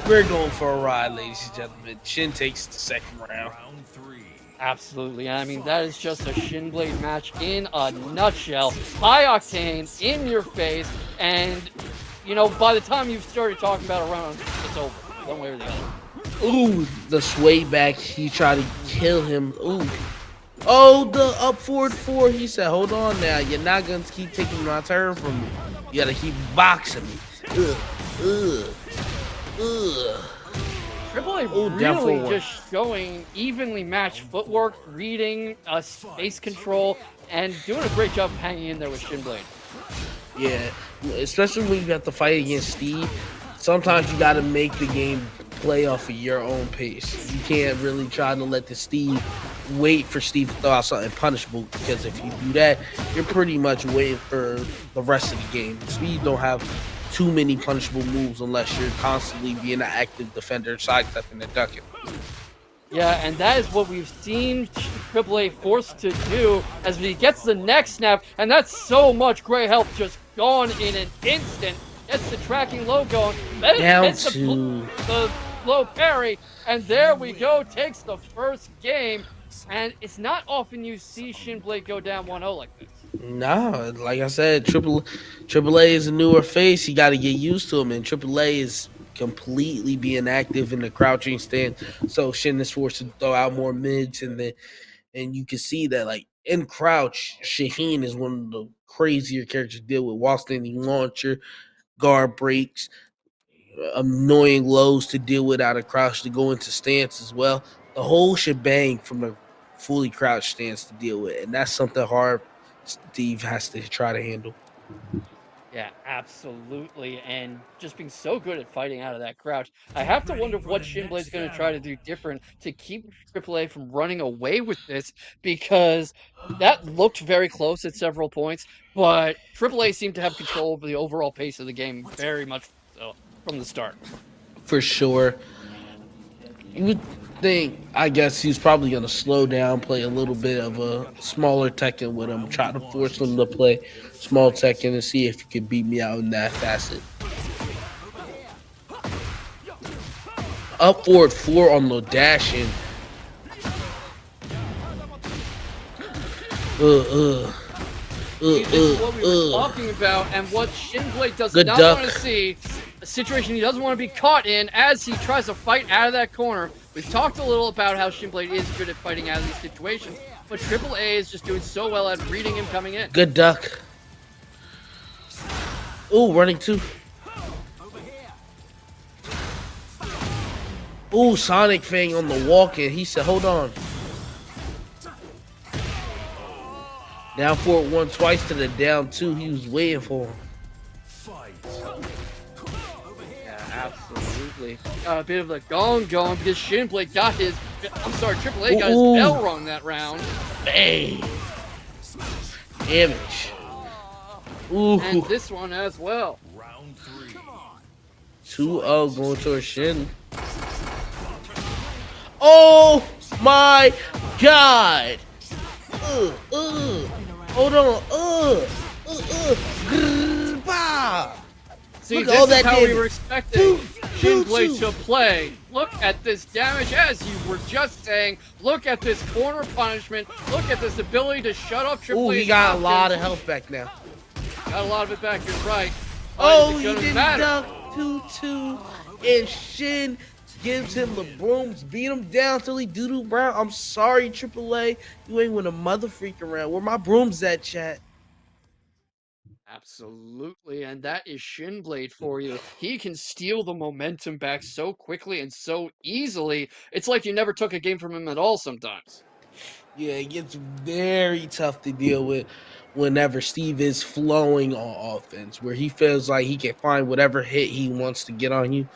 We're going for a ride, ladies and gentlemen. Shin takes the second round. Absolutely. I mean, that is just a Shinblade match in a nutshell. High octane, in your face, and, you know, by the time you've started talking about a round, it's over, one way or the other. Ooh, the sway back. He tried to kill him. Ooh. Oh, the up forward 4. He said, hold on now. You're not going to keep taking my turn from me. You got to keep boxing me. Ugh. Triple A down really 4-1. just showing evenly matched footwork, reading, space control, and doing a great job of hanging in there with Shinblade. Yeah, especially when you have to fight against Steve. Sometimes you got to make the game play off of your own pace. You can't really try to let wait for Steve to throw out something punishable, because if you do that, you're pretty much waiting for the rest of the game. Steve don't have too many punishable moves unless you're constantly being an active defender, sidestepping and ducking. Yeah, and that is what we've seen Triple A forced to do as he gets the next snap, and that's so much great help just gone in an instant. Gets the tracking low going, then Down hits to the low parry, and there we go, takes the first game. And it's not often you see Shinblade go down 1-0 like this. no, like I said, Triple A is a newer face. You got to get used to him, and Triple A is completely being active in the crouching stance. So Shin is forced to throw out more mids, and you can see that like in crouch, Shaheen is one of the crazier characters to deal with. While standing launcher, guard breaks, annoying lows to deal with out of crouch to go into stance as well. The whole shebang from the fully crouched stance to deal with, and that's something hard Steve has to try to handle. Yeah, absolutely. And just being so good at fighting out of that crouch. I have to wonder what Shinblade's going to try to do different to keep AAA from running away with this, because that looked very close at several points, but AAA seemed to have control over the overall pace of the game very much so from the start. For sure. You would think, I guess he's probably going to slow down, play a little bit of a smaller Tekken with him, try to force him to play small Tekken and see if he could beat me out in that facet. Up forward 4 on the dash in. See, this is what we were talking about, and what Shinblade does Good not duck. want to see, a situation he doesn't want to be caught in as he tries to fight out of that corner. We've talked a little about how Shinblade is good at fighting out of these situations, but Triple A is just doing so well at reading him coming in. Good duck. Ooh, running two. Ooh, Sonic Fang on the walk-in. He said, hold on. Down forward one twice to the down two. He was waiting for him. Yeah, absolutely. Got a bit of the gong going because Shinblade got his, Triple A got his bell rung that round. Bang. Damage. Ooh. And this one as well. 2-0 going to a Shin. Oh my God. Hold on. Bah. See, Look this at all is that how damage. we were expecting Shinblade two. to play. Look at this damage, as you were just saying. Look at this corner punishment. Look at this ability to shut off Triple Ooh, A's he got a lot of offense. health back now. Got a lot of it back, you're right. Oh, Is it he gonna didn't matter? duck 2-2. And Shin gives him the brooms, beat him down till he doo-doo brown. I'm sorry, AAA. You ain't win a mother freaking round. Where my brooms at, chat? Absolutely, and that is Shinblade for you. He can steal the momentum back so quickly and so easily. It's like you never took a game from him at all sometimes. Yeah, it gets very tough to deal with whenever Steve is flowing on offense, where he feels like he can find whatever hit he wants to get on you.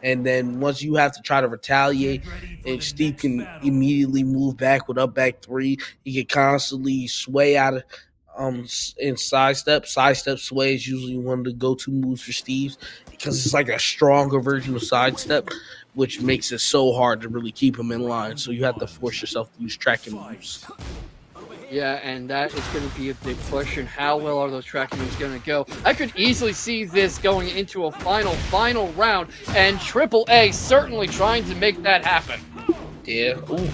And then once you have to try to retaliate, and Steve can immediately move back with up back three, he can constantly sway out of and sidestep. Sidestep sway is usually one of the go-to moves for Steve's because it's like a stronger version of sidestep, which makes it so hard to really keep him in line. So you have to force yourself to use tracking moves. Yeah, and that is going to be a big question. How well are those tracking moves going to go? I could easily see this going into a final round, and Triple A certainly trying to make that happen. Yeah. Ooh.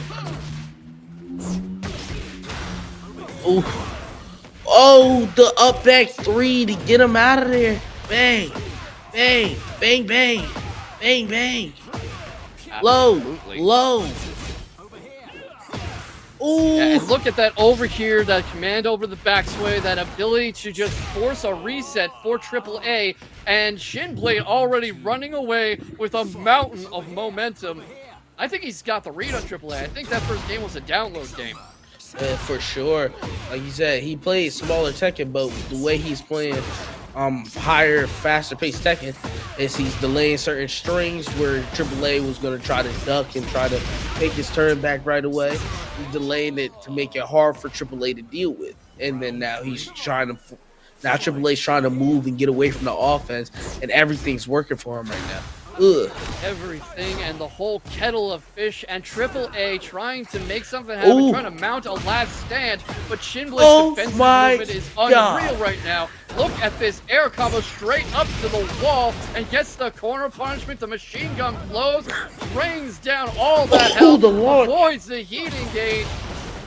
Ooh. Oh, the up back three to get him out of there. Bang. Bang. Bang, bang. Bang, bang. Absolutely. Low. Ooh. Yeah, and look at that over here, that command over the backsway, that ability to just force a reset for Triple A, and Shinblade already running away with a mountain of momentum. I think he's got the read on Triple A. I think that first game was a download game. For sure. Like you said, he plays smaller Tekken, but the way he's playing higher, faster paced Tekken is he's delaying certain strings where AAA was going to try to duck and try to take his turn back right away. He's delaying it to make it hard for AAA to deal with. And then now AAA's trying to move and get away from the offense, and everything's working for him right now. Ugh. Everything and the whole kettle of fish, and Triple A trying to make something happen, Ooh. trying to mount a last stand, but Shinblade's defensive movement is unreal right now. Look at this air combo straight up to the wall and gets the corner punishment. The machine gun blows, rains down all that health, avoids the heat engage.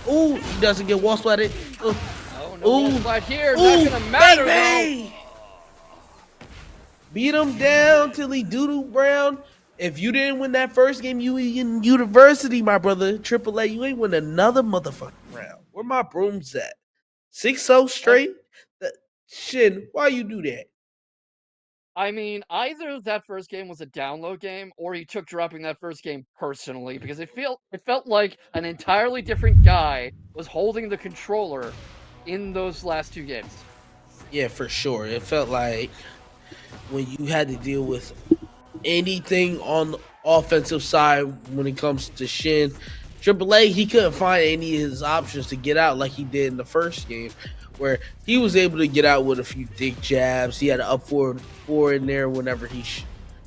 Ooh, he doesn't get wall splatted. Oh, no wall splat here, not gonna matter though. Beat him down till he doo-doo brown. If you didn't win that first game, you in university, my brother. AAA, you ain't win another motherfucking round. Where my brooms at? 6-0 straight? Shit, why you do that? I mean, either that first game was a download game, or he took dropping that first game personally, because it felt like an entirely different guy was holding the controller in those last two games. Yeah, for sure. It felt like when you had to deal with anything on the offensive side when it comes to Shin, AAA, he couldn't find any of his options to get out like he did in the first game, where he was able to get out with a few dick jabs. He had an up forward four in there whenever he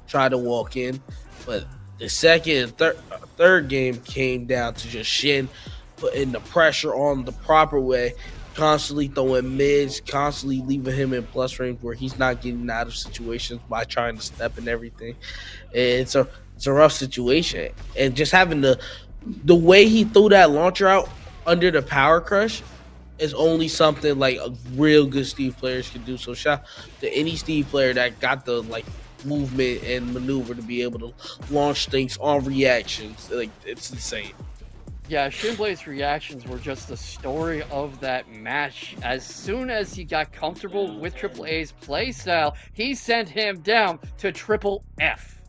tried to walk in. But the second and third game came down to just Shin putting the pressure on the proper way, constantly throwing mids, constantly leaving him in plus range where he's not getting out of situations by trying to step and everything. It's a rough situation. And just having the way he threw that launcher out under the power crush, is only something like a real good Steve players can do. So shout to any Steve player that got the like movement and maneuver to be able to launch things on reactions. Like it's insane. Yeah, Shinblade's reactions were just the story of that match. As soon as he got comfortable with Triple A's playstyle, he sent him down to Triple F.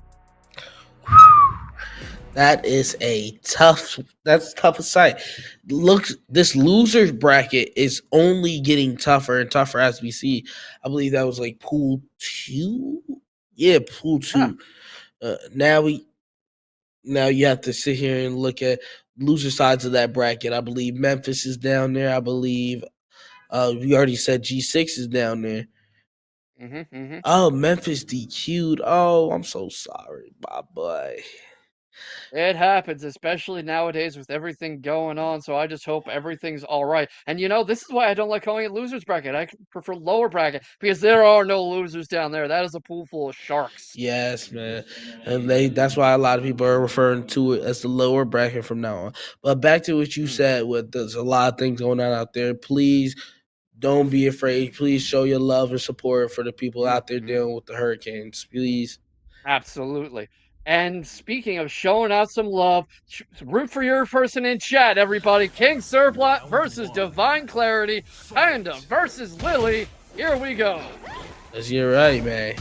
That is a tough. That's tough a sight. Look, this losers bracket is only getting tougher and tougher as we see. I believe that was like pool 2. Yeah, pool Yeah. 2. Now you have to sit here and look at loser sides of that bracket. I believe Memphis is down there. I believe we already said G6 is down there. Mm-hmm. Oh, Memphis DQ'd. Oh, I'm so sorry, my boy. It happens, especially nowadays with everything going on. So I just hope everything's all right. And this is why I don't like calling it losers bracket. I prefer lower bracket because there are no losers down there. That is a pool full of sharks. Yes, man. And that's why a lot of people are referring to it as the lower bracket from now on. But back to what you said, there's a lot of things going on out there. Please don't be afraid. Please show your love and support for the people out there dealing with the hurricanes. Please. Absolutely. And speaking of showing out some love, root for your person in chat, everybody. King Surplot versus Divine Clarity, Panda versus Lily. Here we go. You're right, man.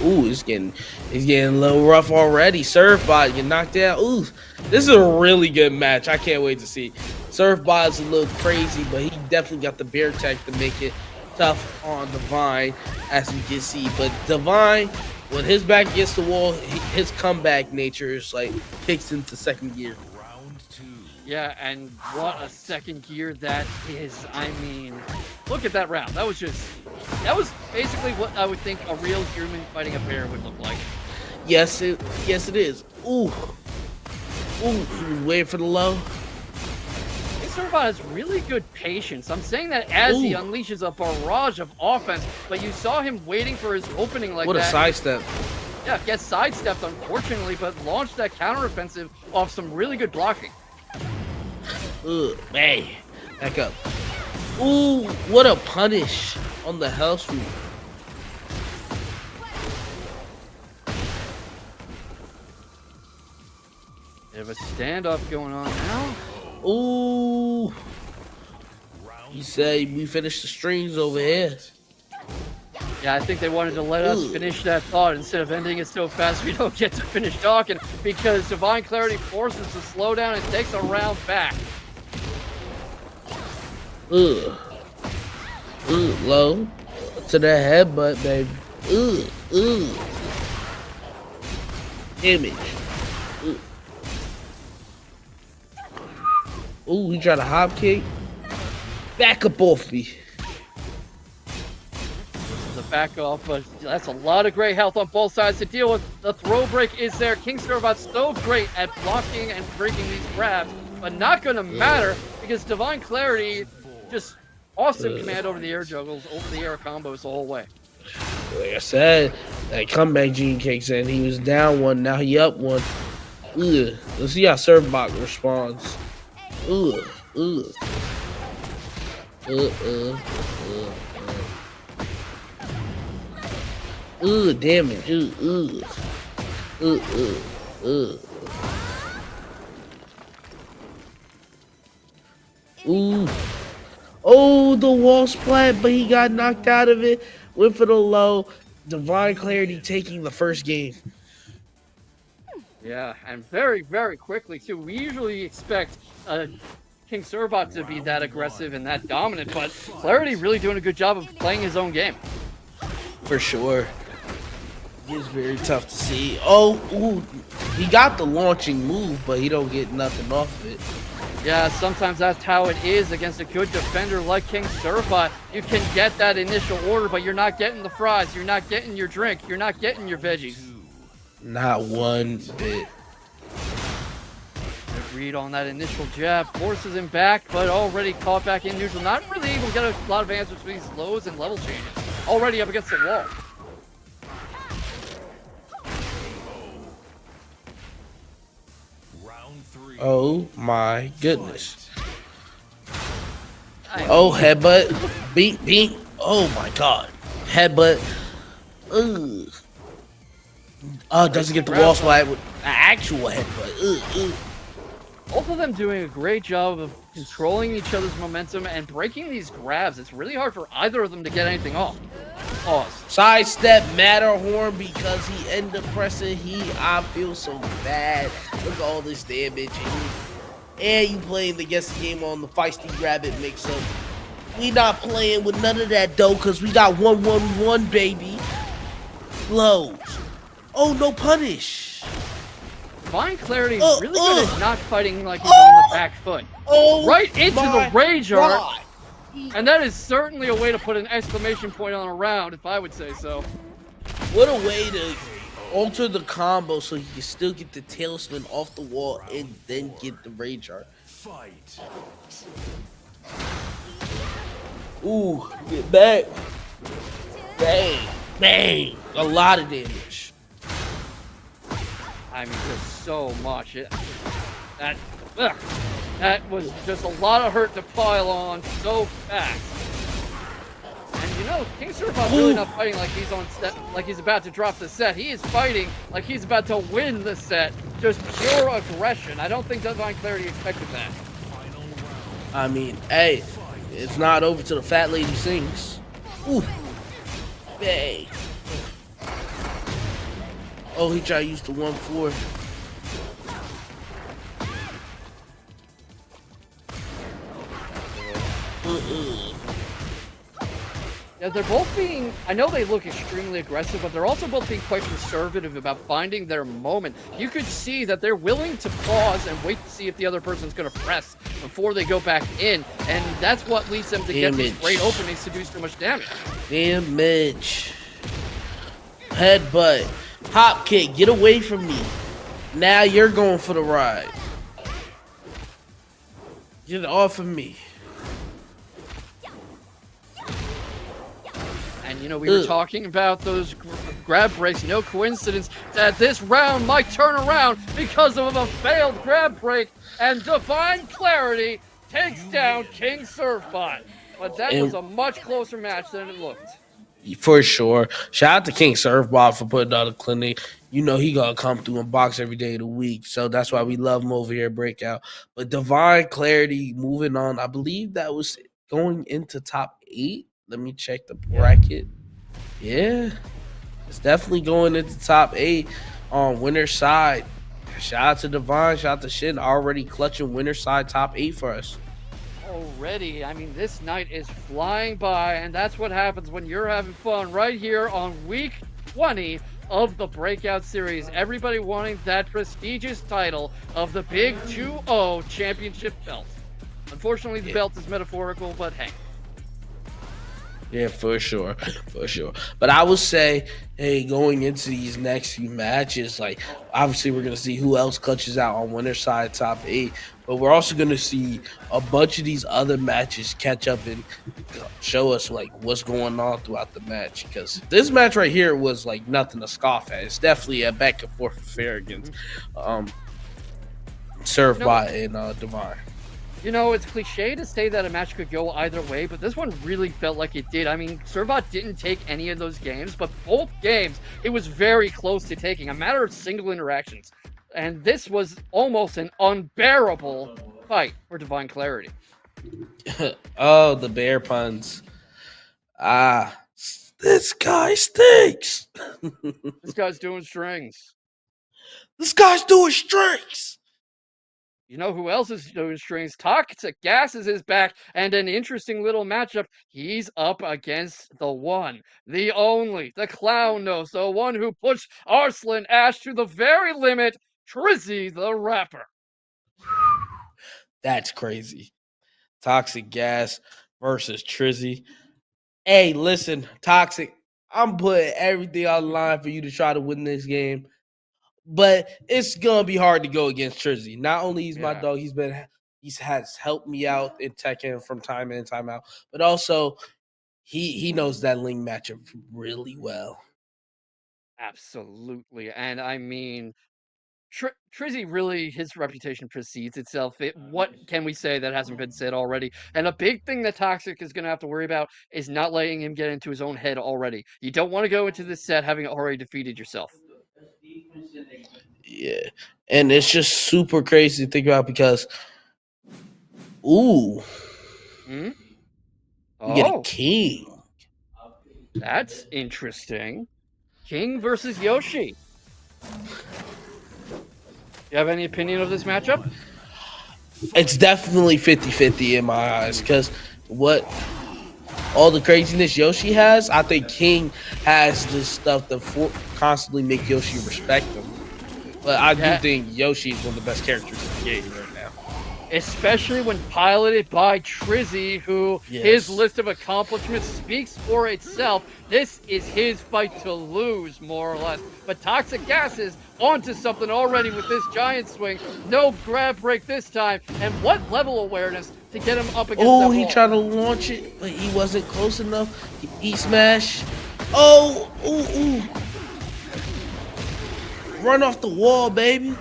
Ooh, it's getting a little rough already. Surfbot getting knocked out. Ooh, this is a really good match. I can't wait to see. Surfbot's a little crazy, but he definitely got the bear tech to make it tough on Divine, as we can see. But Divine, when his back gets the wall, his comeback nature is like kicks into second gear. Yeah, and what a second gear that is. I mean, look at that round. That was basically what I would think a real human fighting a bear would look like. Yes, it is. Ooh, wait for the low. Surfbot has really good patience. I'm saying that as he unleashes a barrage of offense, but you saw him waiting for his opening like that. What a sidestep. Yeah, gets sidestepped unfortunately, but launched that counteroffensive off some really good blocking. Man, back up. Ooh, what a punish on the hell sweep. Bit of a standoff going on now. Ooh. You say we finished the strings over here. Yeah, I think they wanted to let us finish that thought instead of ending it so fast we don't get to finish talking, because Divine Clarity forces the slowdown and takes a round back. Low to the headbutt, baby. Image. He tried a hop kick. Back up off me. The back off, but that's a lot of great health on both sides to deal with. The throw break is there. King Surfbot's so great at blocking and breaking these grabs, but not going to matter because Divine Clarity just awesome command over the air juggles, over the air combos the whole way. Like I said, that comeback gene kicks in. He was down one, now he up one. Let's see how Surfbot responds. Damage. Oh, the wall splat, but he got knocked out of it. Went for the low. Divine Clarity taking the first game. Yeah, and very, very quickly, too. We usually expect King Surfbot to be that aggressive and that dominant, but Clarity really doing a good job of playing his own game. For sure. It's very tough to see. He got the launching move, but he don't get nothing off of it. Yeah, sometimes that's how it is against a good defender like King Surfbot. You can get that initial order, but you're not getting the fries, you're not getting your drink, you're not getting your veggies. Not one bit. Good read on that initial jab, forces him back, but already caught back in neutral. Not really able to get a lot of answers for these lows and level changes. Already up against the wall. Oh my goodness. I Oh, mean, headbutt. Beat, beat. Oh my god. Headbutt. Ugh. Oh, doesn't get the wall grabs on slide with an actual headbutt. Ugh, ugh. both of them doing a great job of controlling each other's momentum and breaking these grabs. It's really hard for either of them to get anything off. Pause. Sidestep Matterhorn because he ended up pressing. I feel so bad. Look at all this damage. And you playing against the game on the Feisty Rabbit mix-up. We not playing with none of that though, because we got 1-1-1, baby. Blows. Oh, no punish. Divine Clarity Oh, really good at not fighting like he's oh, on the back foot. Oh, Right into my the rage art. God. And that is certainly a way to put an exclamation point on a round, if I would say so. What a way to alter the combo so he can still get the tailspin off the wall and then get the rage art. Ooh, get back. Bang, bang. A lot of damage. I mean, just so much. That was just a lot of hurt to pile on so fast. And you know, King Surfbot's really not fighting like he's on set, like he's about to drop the set. He is fighting like he's about to win the set. Just pure aggression. I don't think Divine Clarity expected that. I mean, hey, it's not over till the fat lady sings. Ooh, bang. Oh, he tried to use the 1-4. Yeah, they're both being, I know they look extremely aggressive, but they're also both being quite conservative about finding their moment. You could see that they're willing to pause and wait to see if the other person's going to press before they go back in, and that's what leads them to get these great openings to do so much damage. Damage. Headbutt. Hop kick. Get away from me. Now you're going for the ride. Get off of me. And you know, we were talking about those grab breaks. No coincidence that this round might turn around because of a failed grab break, and Divine Clarity takes down King Surfbot. But that was a much closer match than it looked. For sure. Shout out to King Surfbot for putting out a clinic. You know he gonna come through and box every day of the week. So that's why we love him over here at Breakout. But Divine Clarity moving on. I believe that was going into top 8. Let me check the bracket. Yeah. It's definitely going into top 8 on winner's side. Shout out to Divine. Shout out to Shin already clutching winner's side top 8 for us. Already, I mean, this night is flying by, and that's what happens when you're having fun right here on week 20 of the Breakout Series. Everybody wanting that prestigious title of the Big 2-0 Championship belt. Unfortunately, the belt is metaphorical, but hey. Yeah, for sure. For sure. But I would say, hey, going into these next few matches, like, obviously we're going to see who else clutches out on winner's side top 8. But we're also going to see a bunch of these other matches catch up and show us, like, what's going on throughout the match. Because this match right here was, like, nothing to scoff at. It's definitely a back and forth affair against Surfbot and Divine. You know, it's cliche to say that a match could go either way, but this one really felt like it did. I mean, Surfbot didn't take any of those games, but both games, it was very close to taking, a matter of single interactions. And this was almost an unbearable fight for Divine Clarity. Oh, the bear puns. This guy stinks. This guy's doing strings. This guy's doing strings. You know who else is doing strings? Toxic Gas is his back, and an interesting little matchup. He's up against the one, the only, the clown nose, the one who pushed Arslan Ash to the very limit, Trizzy the Rapper. That's crazy. Toxic Gas versus Trizzy. Hey, listen, Toxic, I'm putting everything on the line for you to try to win this game. But it's gonna be hard to go against Trizzy. Not only he's my dog, he has helped me out in Tekken from time in and time out, but also he knows that Ling matchup really well. Absolutely. And I mean, Trizzy really, his reputation precedes itself. What can we say that hasn't been said already? And a big thing that Toxic is going to have to worry about is not letting him get into his own head already. You don't want to go into this set having already defeated yourself. Yeah, and it's just super crazy to think about because, ooh, Hmm? we get a Oh, king. that's interesting. King versus Yoshi. You have any opinion of this matchup? It's definitely 50-50 in my eyes because what all the craziness Yoshi has, I think King has this stuff to constantly make Yoshi respect him. But I do Yeah, think Yoshi is one of the best characters in the game right now. especially when piloted by Trizzy, who his Yes. list of accomplishments speaks for itself. This is his fight to lose, more or less. But Toxic Gas is onto something already with this giant swing. No grab break this time. And what level awareness to get him up against Oh, that he wall. tried to launch it, but he wasn't close enough. He smash. Oh, ooh. Run off the wall, baby.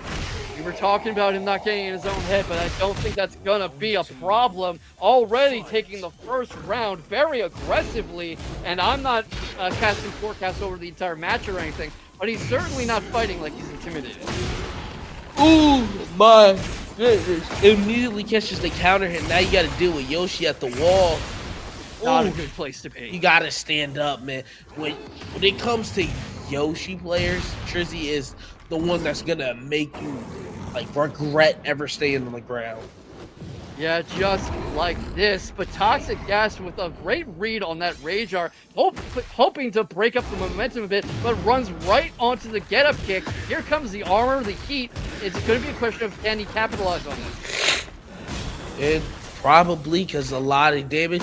We were talking about him not getting in his own head, but I don't think that's gonna be a problem. Already taking the first round very aggressively, and I'm not casting forecasts over the entire match or anything, but he's certainly not fighting like he's intimidated. Ooh, my goodness. Immediately catches the counter hit. Now you got to deal with Yoshi at the wall. Not a Ooh, good place to you be. got to stand up, man. When it comes to Yoshi players, Trizzy is the one that's going to make you like regret ever staying on the ground. Yeah, just like this. But Toxic Gas with a great read on that Rage Art, hoping to break up the momentum a bit, but runs right onto the get-up kick. Here comes the armor, the heat. It's going to be a question of can he capitalize on this? And probably because a lot of damage.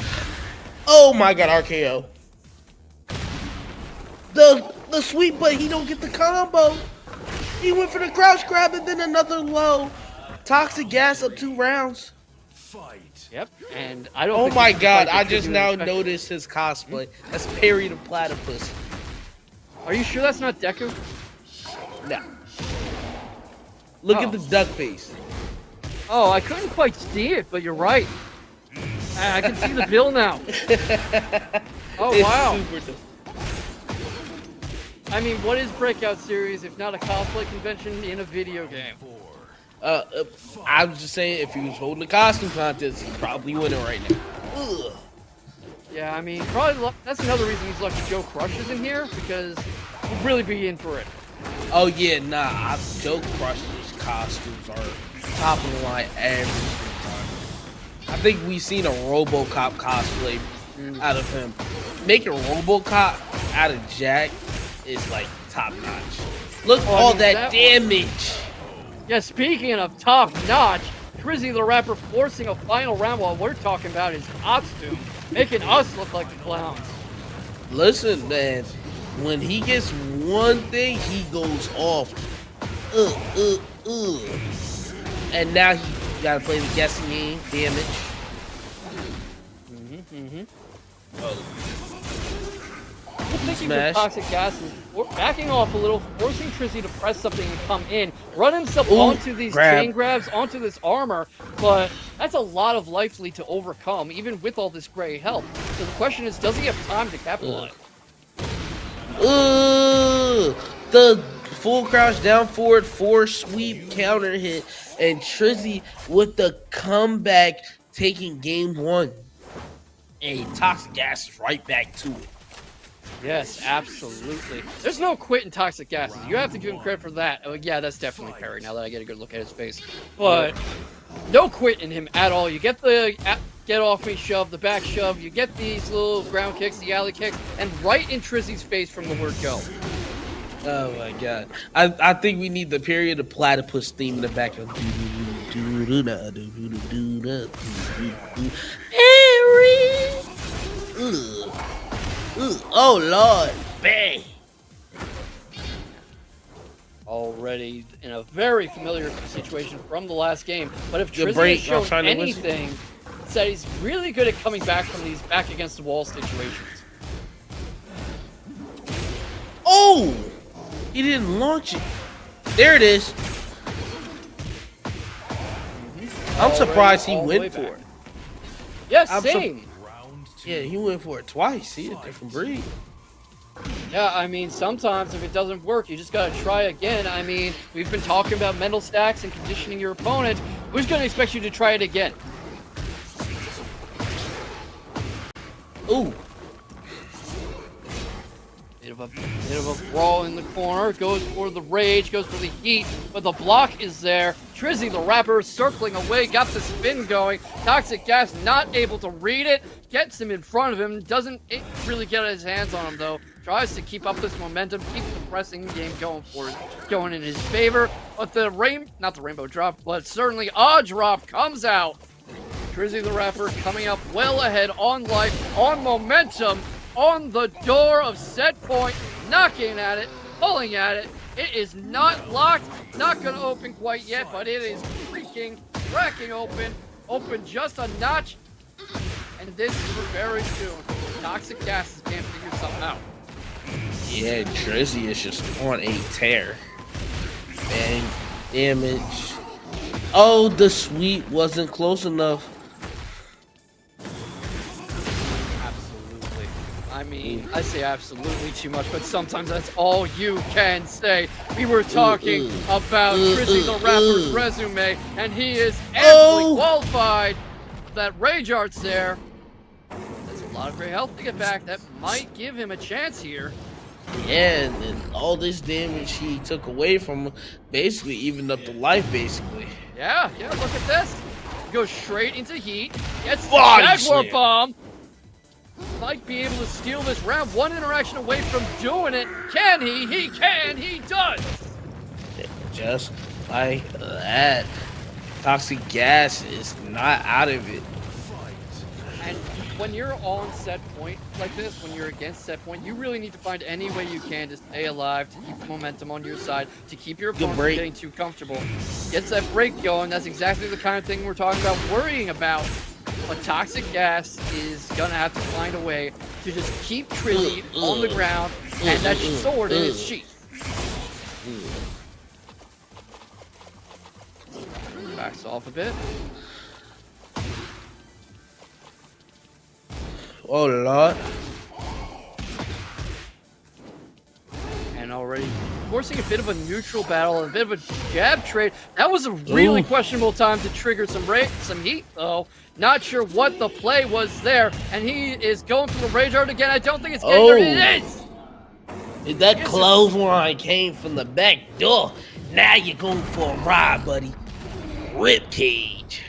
Oh my god, RKO. The sweep, but he don't get the combo. He went for the crouch grab and then another low. Toxic Gas up 2 rounds. Yep, and I don't Oh think my this is a god, fight I that just Trizzy would now expect. noticed his cosplay. That's Perry the Platypus. Are you sure that's not Deku? No. Look Oh. at the duck face. Oh, I couldn't quite see it, but you're right. I can see the bill now. Oh, It's wow. super dope. I mean, what is Breakout Series if not a cosplay convention in a video game? I was just saying, if he was holding a costume contest, he'd probably win it right now. Ugh. Yeah, I mean, probably that's another reason he's lucky Joe Crush isn't here, because he'd really be in for it. Oh yeah, nah. Joe Crush's costumes are top of the line every single time. I think we've seen a RoboCop cosplay out of him. Making RoboCop out of Jack is like top notch. Look Oh, I all mean, that that damage. Yeah, speaking of top notch, Trizzy the Rapper forcing a final round while we're talking about his costume, making us look like the clowns. Listen, man. When he gets one thing, he goes off. And now he gotta play the guessing game. Damage. I'm thinking Smash. with Toxic Gas is backing off a little, forcing Trizzy to press something and come in, run himself Ooh, onto these grab. chain grabs, onto this armor, but that's a lot of life lead to overcome, even with all this gray health. So the question is, does he have time to capitalize? The full crouch down forward 4 sweep counter hit, and Trizzy with the comeback taking game 1. And Toxic Gas is right back to it. Yes, absolutely. There's no quit in Toxic Gases. You have to give him credit for that. Oh, yeah, that's definitely Perry, now that I get a good look at his face. But no quit in him at all. You get the get off me shove, the back shove, you get these little ground kicks, the alley kicks, and right in Trizzy's face from the word go. Oh my god. I think we need the period of platypus theme in the background. Oh lord. Bang. Already in a very familiar situation from the last game. But if Good Trizzy break. has I'm shown trying to whistle. anything, it's that he's really good at coming back from these back against the wall situations. Oh! He didn't launch it. There it is. I'm surprised he all the way went for back. it. Yeah, I'm sur- same. Yeah, he went for it twice. He a different breed. Yeah, I mean, sometimes if it doesn't work, you just gotta try again. I mean, we've been talking about mental stacks and conditioning your opponent. Who's gonna expect you to try it again? Ooh. Bit of a brawl in the corner. Goes for the rage, goes for the heat, but the block is there. Trizzy the Rapper circling away, got the spin going. Toxic Gas not able to read it. Gets him in front of him. Doesn't really get his hands on him though. Tries to keep up this momentum, keep the pressing game going in his favor. But not the rainbow drop, but certainly a drop comes out. Trizzy the Rapper coming up well ahead on life, on momentum, on the door of set point, knocking at it, pulling at it. It is not locked, not going to open quite yet, but it is freaking cracking open just a notch. And this is for very soon. Toxic Gases can't figure something out. Yeah, Drizzy is just on a tear. Bang, damage. Oh, the sweep wasn't close enough. Absolutely. I mean, I say absolutely too much, but sometimes that's all you can say. We were talking about Trizzy the Rapper's resume, and he is amply qualified. That Rage Art's there. There's a lot of great health to get back. That might give him a chance here. Yeah, and all this damage he took away from him basically evened up the life, basically. Yeah, look at this. Goes straight into heat. Gets the Body Jaguar slam. Bomb. Might be able to steal this round. One interaction away from doing it. Can he? He can. He does. Just like that. Toxic Gas is not out of it. And when you're on set point like this, when you're against set point, you really need to find any way you can to stay alive, to keep the momentum on your side, to keep your opponent from getting too comfortable. Gets that break going. That's exactly the kind of thing we're talking about, worrying about. But Toxic Gas is gonna have to find a way to just keep Trizzy on the ground and that sword in his sheath. Backs off a bit. Oh, Lord. And already forcing a bit of a neutral battle, a bit of a jab trade. That was a really questionable time to trigger some heat, though. Not sure what the play was there. And he is going for the Rage Art again. I don't think it's getting there. It is! That clothesline came from the back door. Now you're going for a ride, buddy. Rib cage.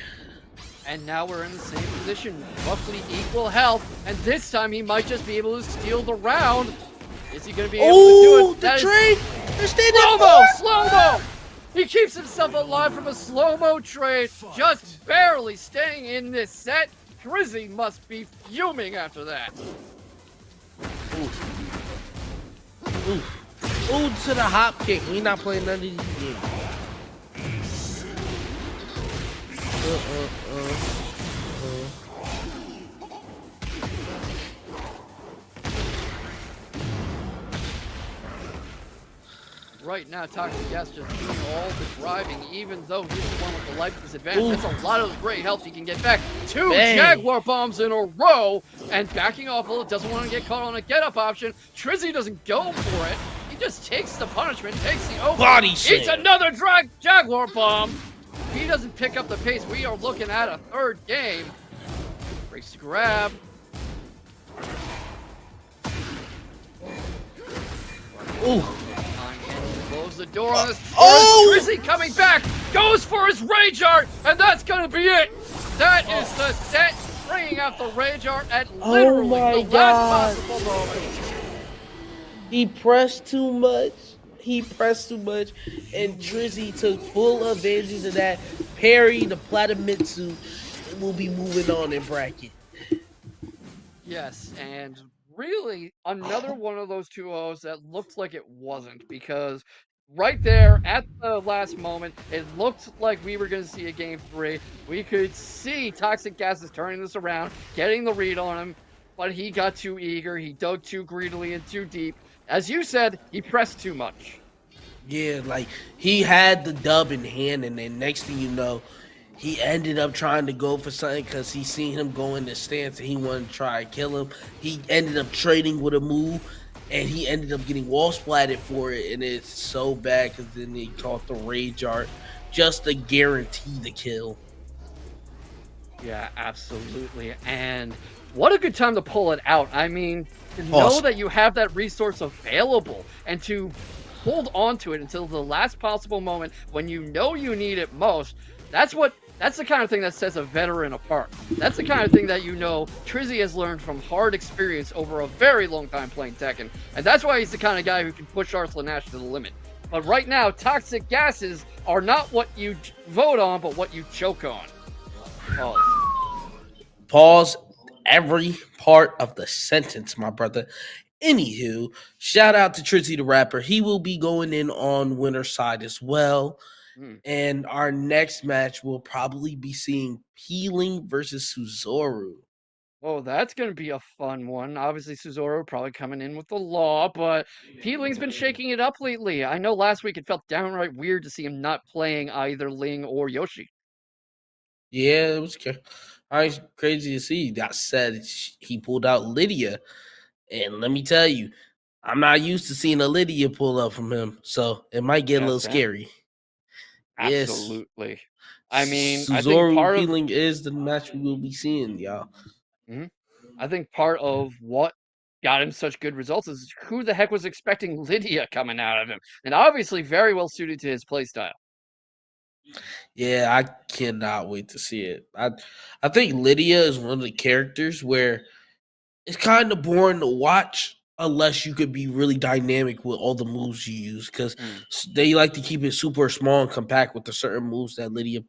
And now we're in the same position, roughly equal health. And this time he might just be able to steal the round. Is he going to be able to do it? The trade! They're staying Slow-mo! He keeps himself alive from a slow-mo trade, just barely staying in this set. Trizzy must be fuming after that. Ooh, to the hop kick. We not playing none of these games. Right now, Toxic Gas just doing all the driving, even though he's the one with the life disadvantage. That's a lot of great health he can get back. Two Jaguar Bombs in a row, and backing off a little, doesn't want to get caught on a get-up option. Trizzy doesn't go for it. He just takes the punishment, takes the open. Body slam. Eats another Jaguar Bomb. If he doesn't pick up the pace, we are looking at a third game. Breaks the grab. Ooh. Close the door on this. Trizzy coming back. Goes for his Rage Art. And that's going to be it. That is the set. Bringing out the Rage Art at literally the last possible moment. He pressed too much. And Drizzy took full advantage of that. Parry the Platamitsu will be moving on in bracket. Yes, and really another one of those 2-0s that looked like it wasn't, because right there at the last moment, it looked like we were going to see a game 3. We could see Toxic Gases turning this around, getting the read on him, but he got too eager. He dug too greedily and too deep. As you said, he pressed too much. Yeah, like he had the dub in hand, and then next thing you know, He ended up trying to go for something because he seen him go in the stance and he wanted to try and kill him. He ended up trading with a move and he ended up getting wall splatted for it. And it's so bad because then he caught the rage art just to guarantee the kill. Yeah, absolutely. And what a good time to pull it out. I mean, to know Pause. that you have that resource available and to hold on to it until the last possible moment when you know you need it most. That's the kind of thing that sets a veteran apart. That's the kind of thing that you know Trizzy has learned from hard experience over a very long time playing Tekken. And that's why he's the kind of guy who can push Arthur Nash to the limit. But right now, toxic gases are not what you vote on, but what you choke on. Pause. Pause every part of the sentence, my brother. Anywho, shout out to Trizzy the rapper. He will be going in on winner side as well. Mm. And our next match will probably be seeing Peeling versus Suzoru. Oh, that's gonna be a fun one. Obviously, Cesaro probably coming in with the law, but Peeling's been shaking it up lately. I know last week it felt downright weird to see him not playing either Ling or Yoshi. Yeah, it was crazy to see. That said, he pulled out Lydia. And let me tell you, I'm not used to seeing a Lydia pull up from him. So it might get a Yeah, little same. scary. Yes. Absolutely. I mean, I think Suzoru Peeling is the match we will be seeing, y'all. mhm. I think part of what got him such good results is who the heck was expecting Lydia coming out of him, and obviously very well suited to his playstyle. Yeah, I cannot wait to see it. I think Lydia is one of the characters where it's kind of boring to watch unless you could be really dynamic with all the moves you use because Mm. they like to keep it super small and compact with the certain moves that Lydia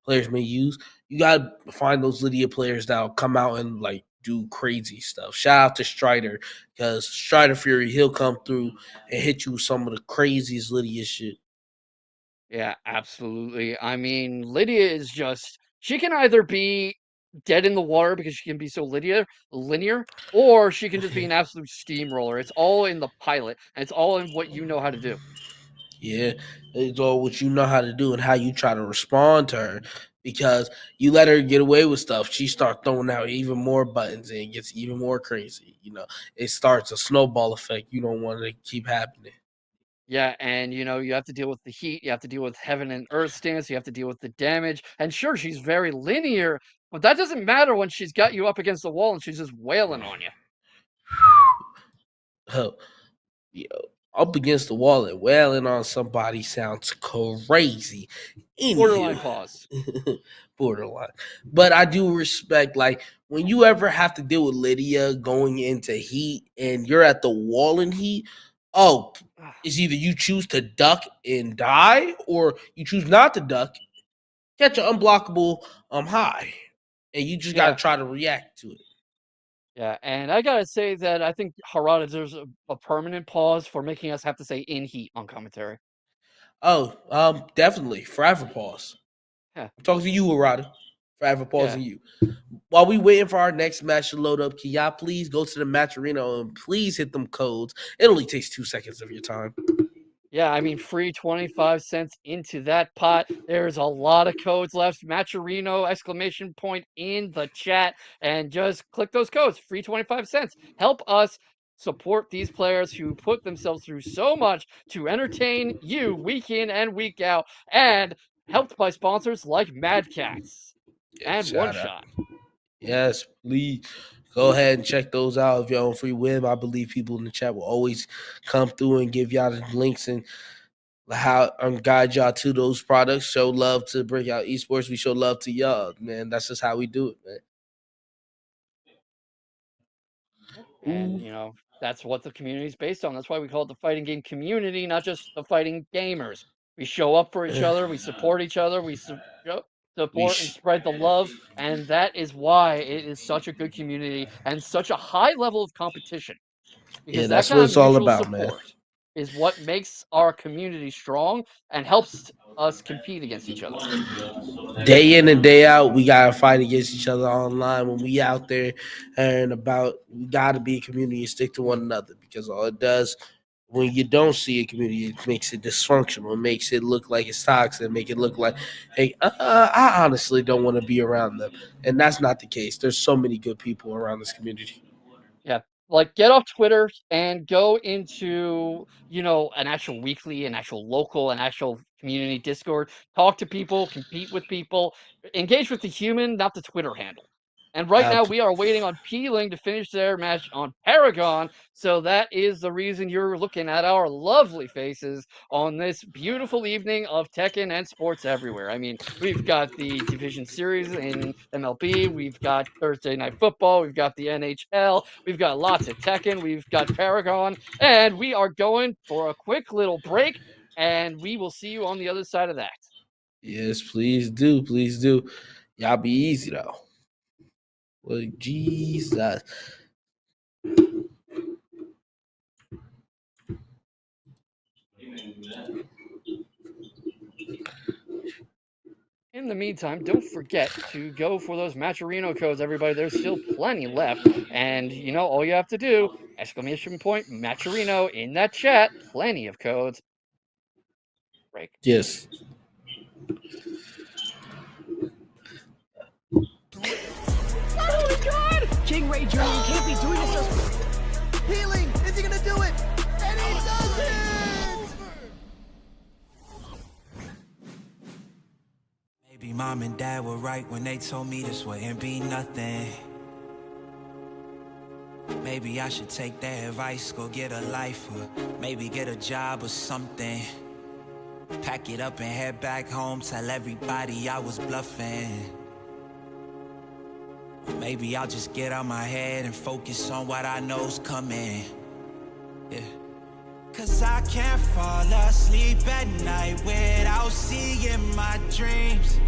players may use. You gotta find those Lydia players that'll come out and like do crazy stuff. Shout out to Strider because Strider Fury he'll come through and hit you with some of the craziest Lydia shit. Yeah, absolutely. I mean, Lydia is just she can either be dead in the water because she can be so linear, or she can just be an absolute steamroller. It's all in the pilot, and it's all in what you know how to do. Yeah, it's all what you know how to do and how you try to respond to her. Because you let her get away with stuff, she start throwing out even more buttons and it gets even more crazy. It starts a snowball effect. You don't want to keep happening. Yeah, and you have to deal with the heat, you have to deal with heaven and earth stance, you have to deal with the damage. And sure, she's very linear, but that doesn't matter when she's got you up against the wall and she's just wailing on you. Huh. Yo, up against the wall and wailing on somebody sounds crazy. Borderline Anywho, pause. borderline. But I do respect, like, when you ever have to deal with Lydia going into heat and you're at the wall in heat, oh, it's either you choose to duck and die or you choose not to duck, catch an unblockable high. And you just got to Yeah, try to react to it. yeah, and I gotta say that I think Harada deserves a permanent pause for making us have to say "in heat" on commentary. Oh, definitely. Forever pause. Yeah, I'm talking to you, Arada. Forever yeah. pausing you. While we waiting for our next match to load up, can y'all please go to the match arena and please hit them codes? It only takes 2 seconds of your time. Yeah, I mean, free 25 cents into that pot. There's a lot of codes left. Matcherino exclamation point in the chat. And just click those codes. Free 25 cents. Help us support these players who put themselves through so much to entertain you week in and week out. And helped by sponsors like Mad Cats Yeah, and One shout out. Shot. Yes, please go ahead and check those out if y'all on free web. I believe people in the chat will always come through and give y'all the links and how guide y'all to those products. Show love to Breakout Esports. We show love to y'all, man. That's just how we do it, man. And, Ooh. that's what the community is based on. That's why we call it the fighting game community, not just the fighting gamers. We show up for each other, we support each other, We support and sh- spread the love. And that is why it is such a good community and such a high level of competition. yeah, Because that that's what kind of it's all mutual about, man. support is what makes our community strong and helps us compete against each other. Day in and day out, we gotta fight against each other online. When we out there and about, we gotta be a community and stick to one another because all it does, when you don't see a community, it makes it dysfunctional. It makes it look like it's toxic. Make it look like, hey, I honestly don't want to be around them, and that's not the case. There's so many good people around this community. Yeah. Like, get off Twitter and go into, an actual weekly, an actual local, an actual community Discord. Talk to people, compete with people, engage with the human, not the Twitter handle. And right now, we are waiting on Peeling to finish their match on Paragon. So that is the reason you're looking at our lovely faces on this beautiful evening of Tekken and sports everywhere. I mean, we've got the Division Series in MLB, we've got Thursday Night Football, we've got the NHL, we've got lots of Tekken, we've got Paragon, and we are going for a quick little break, and we will see you on the other side of that. Yes, please do, please do. Y'all be easy though. Well, Jesus. In the meantime, don't forget to go for those Matcherino codes, everybody. There's still plenty left. And, all you have to do, exclamation point, Matcherino in that chat. Plenty of codes. Break. Yes. Oh my god! King Ray Jr., you can't be doing this to us. Healing! Is he gonna do it? And he does it! Maybe mom and dad were right when they told me this wouldn't be nothing. Maybe I should take their advice, go get a life, or maybe get a job or something. Pack it up and head back home, tell everybody I was bluffing. Or maybe I'll just get out my head and focus on what I know's coming. Yeah. Cause I can't fall asleep at night without seeing my dreams.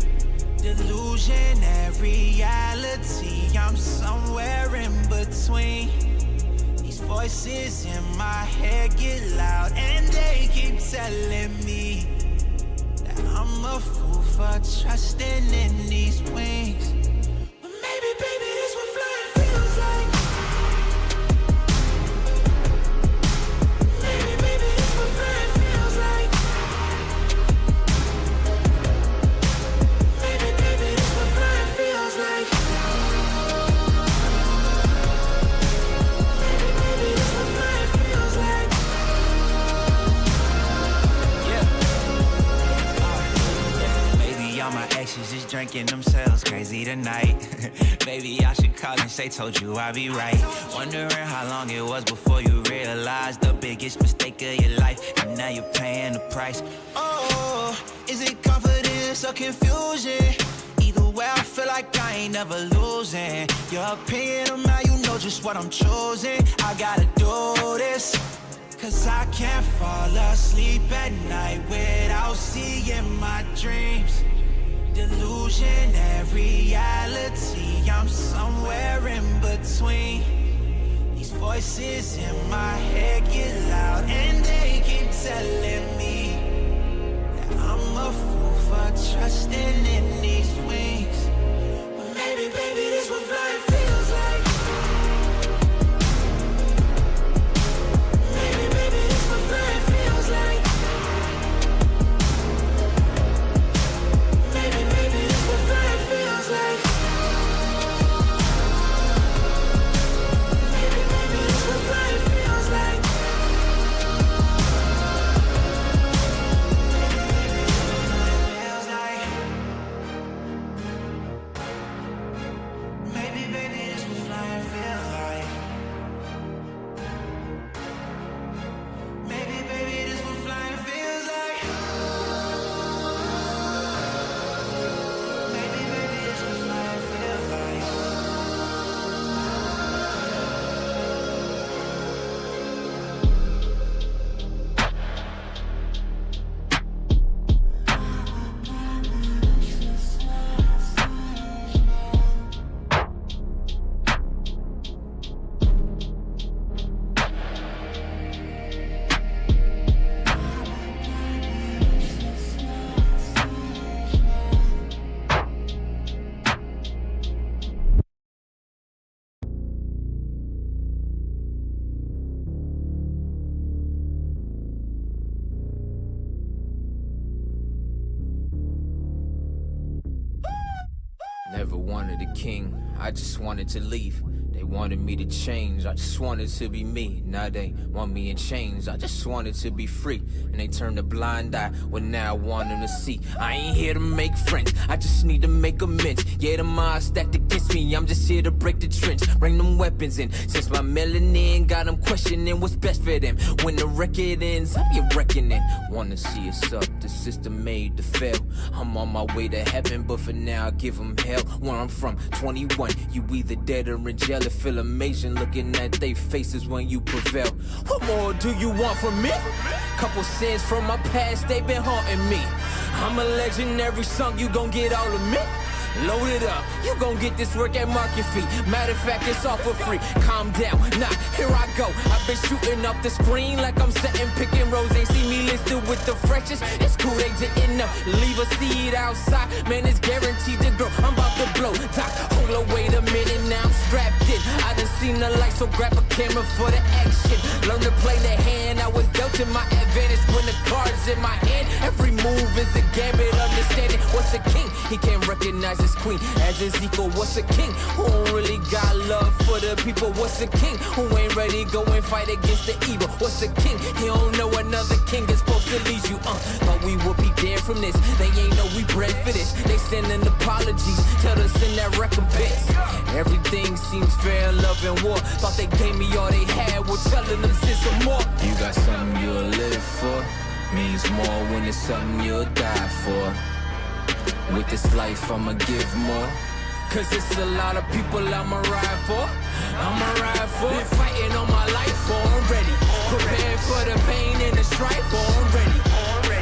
Delusion and reality, I'm somewhere in between. These voices in my head get loud and they keep telling me that I'm a fool for trusting in these wings. But maybe, baby, this what flying feels like. Maybe, baby, this what flying feels like. Maybe, baby, this what flying feels like. Maybe, baby, this what flying feels like. Maybe all my exes just drinking themselves crazy tonight. Maybe I should call and say, told you I'd be right. Wondering how long it was before you realized the biggest mistake of your life, and now you're paying the price. Oh, is it confidence or confusion? Either way, I feel like I ain't never losing. Your opinion of me, you know just what I'm choosing. I gotta do this, cause I can't fall asleep at night without seeing my dreams. Delusion and reality, I'm somewhere in between. These voices in my head get loud and they keep telling me that I'm a fool for trusting in these wings. But maybe, baby, this what flying feels like. Maybe, baby, this what flying feels like. Maybe, baby, this what flying feels like. Maybe, baby, this what flying feels like. Feels like. king, I just wanted to leave. They wanted me to change, I just wanted to be me. Now they want me in chains, I just wanted to be free. And they turned a blind eye when now I want them to see. I ain't here to make friends, I just need to make amends. Yeah, the odds stacked against me, I'm just here to break the trench. Bring them weapons in, since my melanin got them questioning what's best for them. When the record ends, I'll be reckoning. Wanna see us up, the system made to fail. I'm on my way to heaven, but for now I give them hell. Where I'm from, 21, you either dead or in jail. It feel amazing looking at they faces when you prevail. What more do you want from me? Couple sins from my past, they been haunting me. I'm a legendary song, you gon' get all of me. Load it up, you gon' get this work at market fee. Matter of fact, it's all for free. Calm down, nah, here I go. I've been shooting up the screen like I'm setting picking rows. They see me listed with the freshest. It's cool, they didn't know. Leave a seed outside, man, it's guaranteed to grow. I'm about to blow. Doc, hold on, wait a minute, now I'm strapped in. I done seen the light, so grab a camera for the action. Learn to play the hand, I was dealt in my advantage when the card's in my hand. Every move is a gambit, understanding what's a king. He can't recognize his queen as his equal. What's a king who don't really got love for the people? What's a king who ain't ready go and fight against the evil? What's a king? He don't know another king is supposed to lead you. But we will be dead from this. They ain't know we bred for this. They sending apologies, tell us in that recompense. Everything seems fair, love and war. Thought they gave me all they had, we're telling them send some more. You got something you'll live for. Means more when it's something you'll die for. With this life I'ma give more. Cause it's a lot of people I'ma ride for. I'ma ride for. Been fighting all my life for already. Prepared for the pain and the strife for already.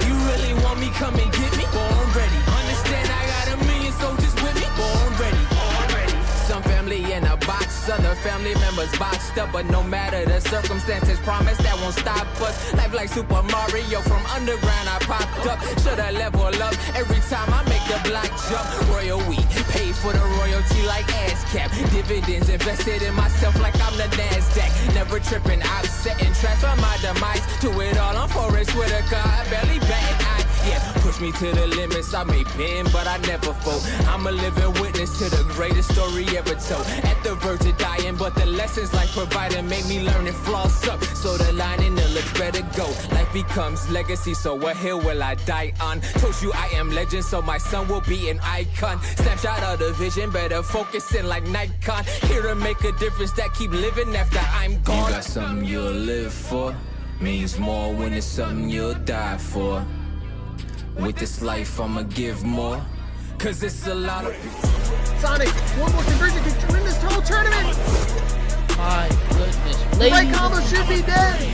You really want me, come and get me? Born ready. Understand I got a million soldiers with me? Born ready. Some family in a box, other family members boxed up. But no matter the circumstances, promise that won't stop us. Life like Super Mario, from underground I popped up. Shoulda level up every time I make the block jump. Royal we paid for the royalty like ASCAP. Dividends invested in myself like I'm the NASDAQ. Never tripping, I'm setting traps for my demise. To it all, I'm Forrest Whitaker, I barely bat an eye. Yeah, push me to the limits, I may bend, but I never fold. I'm a living witness to the greatest story ever told. At the verge of dying, but the lessons life provided made me learn and floss up. So the line in the looks better go. Life becomes legacy, so what hill will I die on? Told you I am legend, so my son will be an icon. Snapshot of the vision, better focusing like Nikon. Here to make a difference that keep living after I'm gone. You got something you'll live for. Means more when it's something you'll die for. With this life I'ma give more. Cause it's a lot of Sonic, one more conversion to win this whole tournament. My goodness. The Ladies right combo should be dead.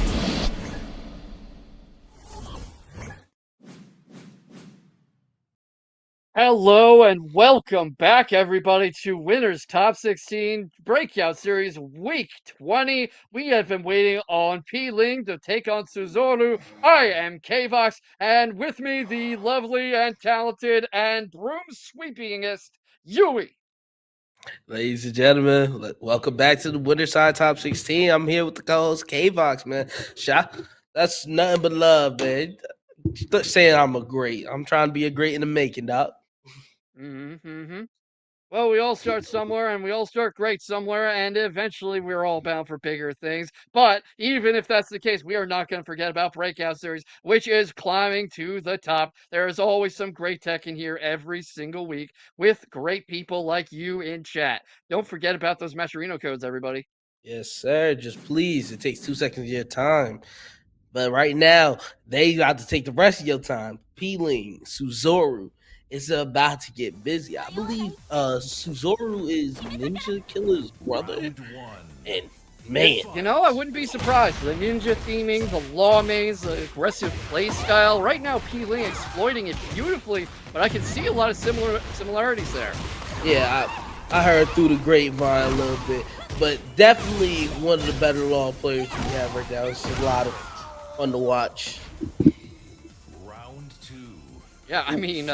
Hello and welcome back, everybody, to Winners Top 16 Breakout Series Week 20. We have been waiting on P-Ling to take on Suzoru. I am K-Vox, and with me, the lovely and talented and broom-sweepingest Yui. Ladies and gentlemen, welcome back to the Winter Side Top 16. I'm here with the co-host K-Vox, man. That's nothing but love, man. Stop saying I'm a great. I'm trying to be a great in the making, dog. Well, we all start somewhere, and we all start great somewhere, and eventually we're all bound for bigger things. But even if that's the case, we are not going to forget about Breakout Series, which is climbing to the top. There is always some great tech in here every single week with great people like you in chat. Don't forget about those Mascherino codes, everybody. Yes, sir. Just please. It takes 2 seconds of your time. But right now, they got to take the rest of your time. P-Ling, Suzoru is about to get busy. I believe Suzoru is Ninja Killer's brother. And man, You know, I wouldn't be surprised. The ninja theming, the law maze, the aggressive play style. Right now, P-Ling exploiting it beautifully, but I can see a lot of similarities there. yeah, I heard through the grapevine a little bit. But definitely one of the better law players we have right now. It's a lot of fun to watch. Yeah, I mean,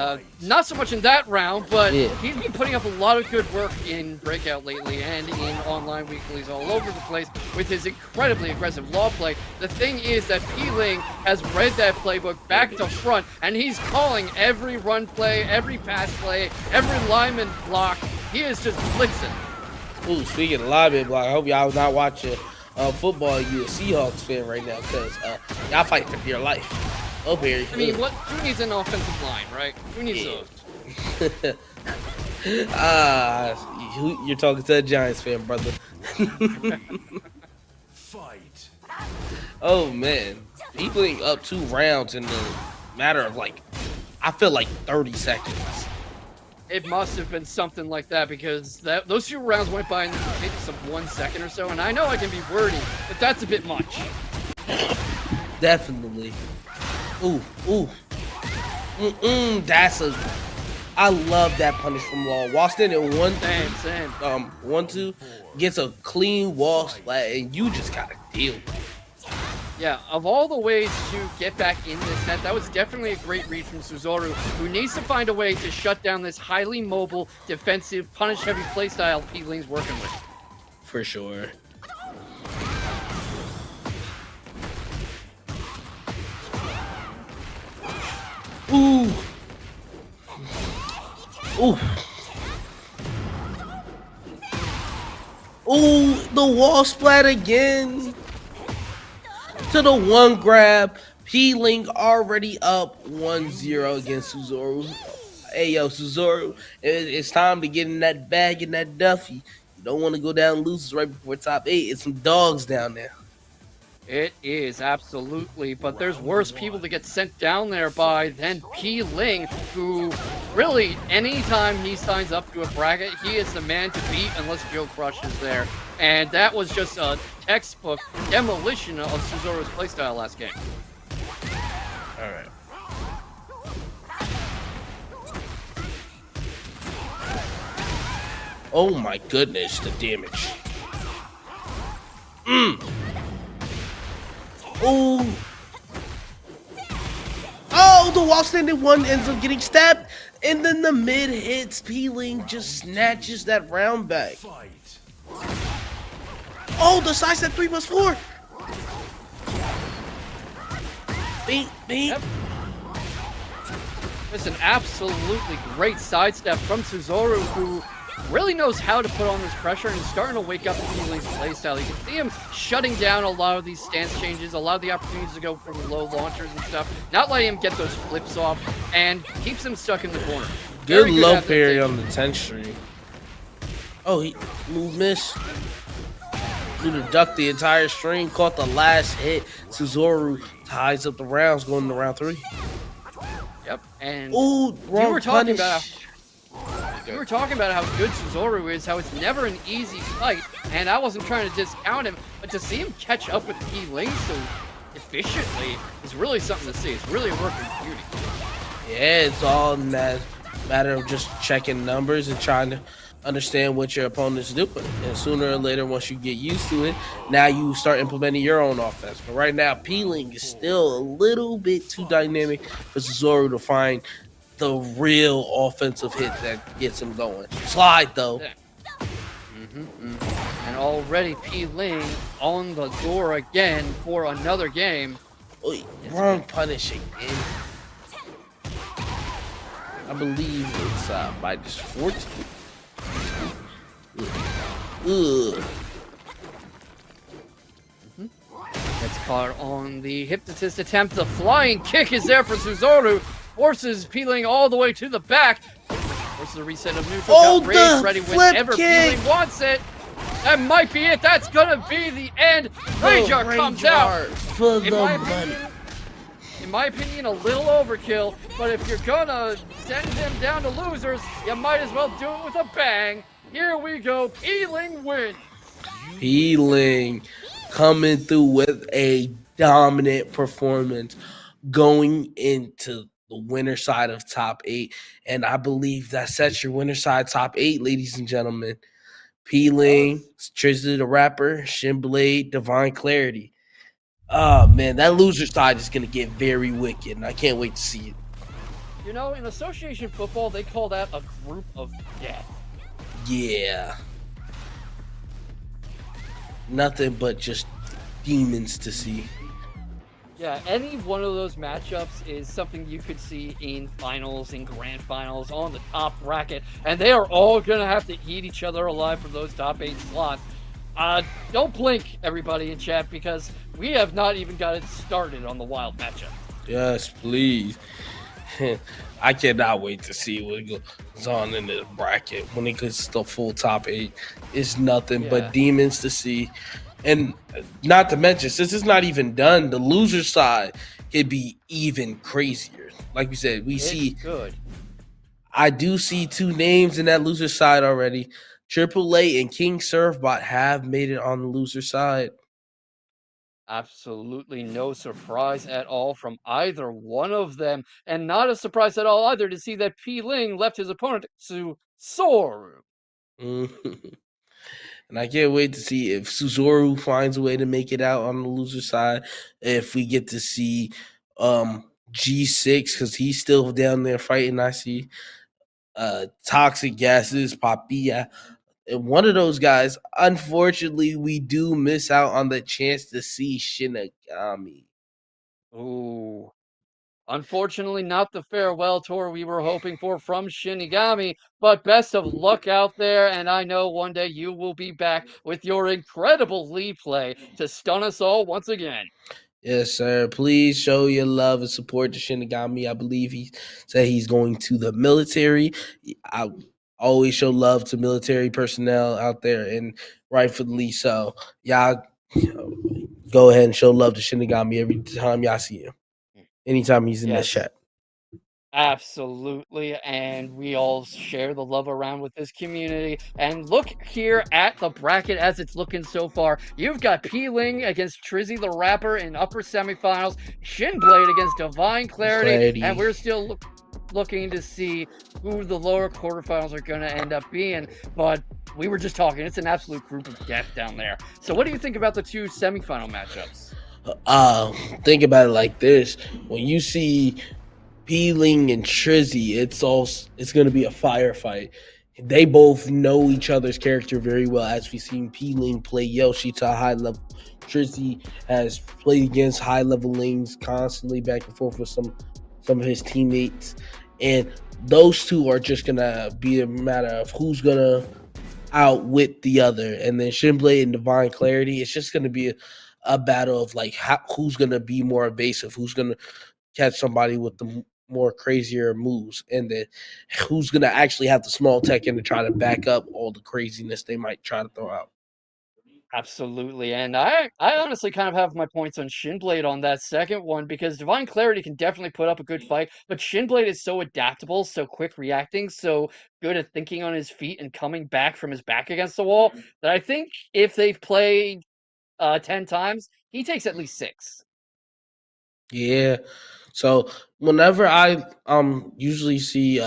not so much in that round, but Yeah. he's been putting up a lot of good work in Breakout lately and in online weeklies all over the place with his incredibly aggressive law play. The thing is that P-Ling has read that playbook back to front, and he's calling every run play, every pass play, every lineman block. He is just blitzing. Ooh, speaking of lineman block, I hope y'all not watching football. You a Seahawks fan right now because y'all fighting for your life. Oh, Barry. I mean, who needs an offensive line, right? Who needs those? You're talking to a Giants fan, brother. Fight. Oh man, he playing up 2 rounds in the matter of I feel like 30 seconds. It must have been something like that because those 2 rounds went by in maybe some 1 second or so. And I know I can be wordy, but that's a bit much. Definitely. Ooh. I love that punish from Law. Walston in 1-2 gets a clean wall splat, and you just gotta deal with it. Yeah, of all the ways to get back in this net, that was definitely a great read from Suzoru, who needs to find a way to shut down this highly mobile, defensive, punish-heavy playstyle Peeling's working with. For sure. Ooh. Ooh, the wall splat again. To the 1 grab. Peeling already up 1-0 against Suzoru. Hey, yo, Suzoru, it's time to get in that bag, in that Duffy. You don't want to go down losers right before top 8. It's some dogs down there. It is, absolutely, but there's worse people to get sent down there by than P. Ling, who really, anytime he signs up to a bracket, he is the man to beat unless Joe Crush is there. And that was just a textbook demolition of Suzoru's playstyle last game. All right. Oh my goodness, the damage. Oh, the wall standing 1 ends up getting stabbed, and then the mid hits. Peeling just snatches that round back. Oh, the side step 3+4. Bing. Yep. It's an absolutely great sidestep from Suzoru, who really knows how to put on this pressure and is starting to wake up to Peeling's playstyle. You can see him shutting down a lot of these stance changes, a lot of the opportunities to go from low launchers and stuff, not letting him get those flips off, and keeps him stuck in the corner. Good low parry on the 10th string. Oh, he miss. Flew to duck the entire string, caught the last hit. Suzoru ties up the rounds going to round 3. Yep, and ooh, you were talking about how good Suzoru is, how it's never an easy fight, and I wasn't trying to discount him, but to see him catch up with P. Ling so efficiently is really something to see. It's really a work of beauty. Yeah, it's all in that matter of just checking numbers and trying to understand what your opponent's doing. And sooner or later, once you get used to it, now you start implementing your own offense. But right now, Peeling is still a little bit too dynamic for Suzoru to find the real offensive hit that gets him going. Slide, though. Yeah. And already P. Ling on the door again for another game. Oy, wrong punishing, man. I believe it's by just 14. Ugh. Gets caught on the hypnotist attempt. The flying kick is there for Suzoru. Forces Peeling all the way to the back. Forces the reset of neutral. Oh, got Rage ready whenever kick. Peeling wants it. That might be it. That's gonna be the end. Ragear comes out. For the money. In my opinion, a little overkill. But if you're gonna send them down to losers, you might as well do it with a bang. Here we go. Peeling wins. Peeling coming through with a dominant performance going into the winner side of top 8. And I believe that sets your winner side top 8, ladies and gentlemen. Peeling, Trizzy the Rapper, Shinblade, Divine Clarity. Oh, man, that loser side is going to get very wicked, and I can't wait to see it. You know, in association football, they call that a group of death. Yeah. Nothing but just demons to see. Yeah, any one of those matchups is something you could see in finals, in grand finals, on the top bracket, and they are all gonna have to eat each other alive for those top 8 slots. Don't blink, everybody in chat, because we have not even got it started on the wild matchup. Yes, please. I cannot wait to see what goes on in the bracket when it gets to the full top eight. It's nothing but Yeah, demons to see. And not to mention, since it's not even done, the loser side could be even crazier. Like we said, it could. I do see two names in that loser side already. Triple A and King Surfbot have made it on the loser side. Absolutely no surprise at all from either one of them, and not a surprise at all either to see that P Ling left his opponent to Soaru. Mhm. And I can't wait to see if Suzoru finds a way to make it out on the loser side. If we get to see G6 because he's still down there fighting. I see Toxic Gases, Papilla. And one of those guys, unfortunately, we do miss out on the chance to see Shinigami. Ooh. Unfortunately, not the farewell tour we were hoping for from Shinigami, but best of luck out there, and I know one day you will be back with your incredible lead play to stun us all once again. Yes, sir. Please show your love and support to Shinigami. I believe he said he's going to the military. I always show love to military personnel out there, and rightfully so. Y'all go ahead and show love to Shinigami every time y'all see him. Anytime he's in this Yes, chat. absolutely, and we all share the love around with this community. And look here at the bracket as it's looking so far. You've got Peeling against Trizzy the Rapper in upper semifinals, Shinblade against Divine Clarity, and Clarity. we're still looking to see who the lower quarterfinals are going to end up being. But we were just talking; it's an absolute group of death down there. So, what do you think about the two semifinal matchups? Uh, think about it like this: when you see Peeling and Trizzy, it's gonna be a firefight. They both know each other's character very well, as we've seen Peeling play Yoshi to a high level. Trizzy has played against high level lanes constantly back and forth with some of his teammates, and those two are just gonna be a matter of who's gonna outwit the other. And then Shinblade and Divine Clarity, it's just gonna be a battle of like who's gonna be more evasive, who's gonna catch somebody with the more crazier moves, and then who's gonna actually have the small tech in to try to back up all the craziness they might try to throw out. Absolutely, and I honestly kind of have my points on Shinblade on that second one because Divine Clarity can definitely put up a good fight, but Shinblade is so adaptable, so quick reacting, so good at thinking on his feet and coming back from his back against the wall that I think if they've played 10 times, he takes at least 6. Yeah. So whenever I usually see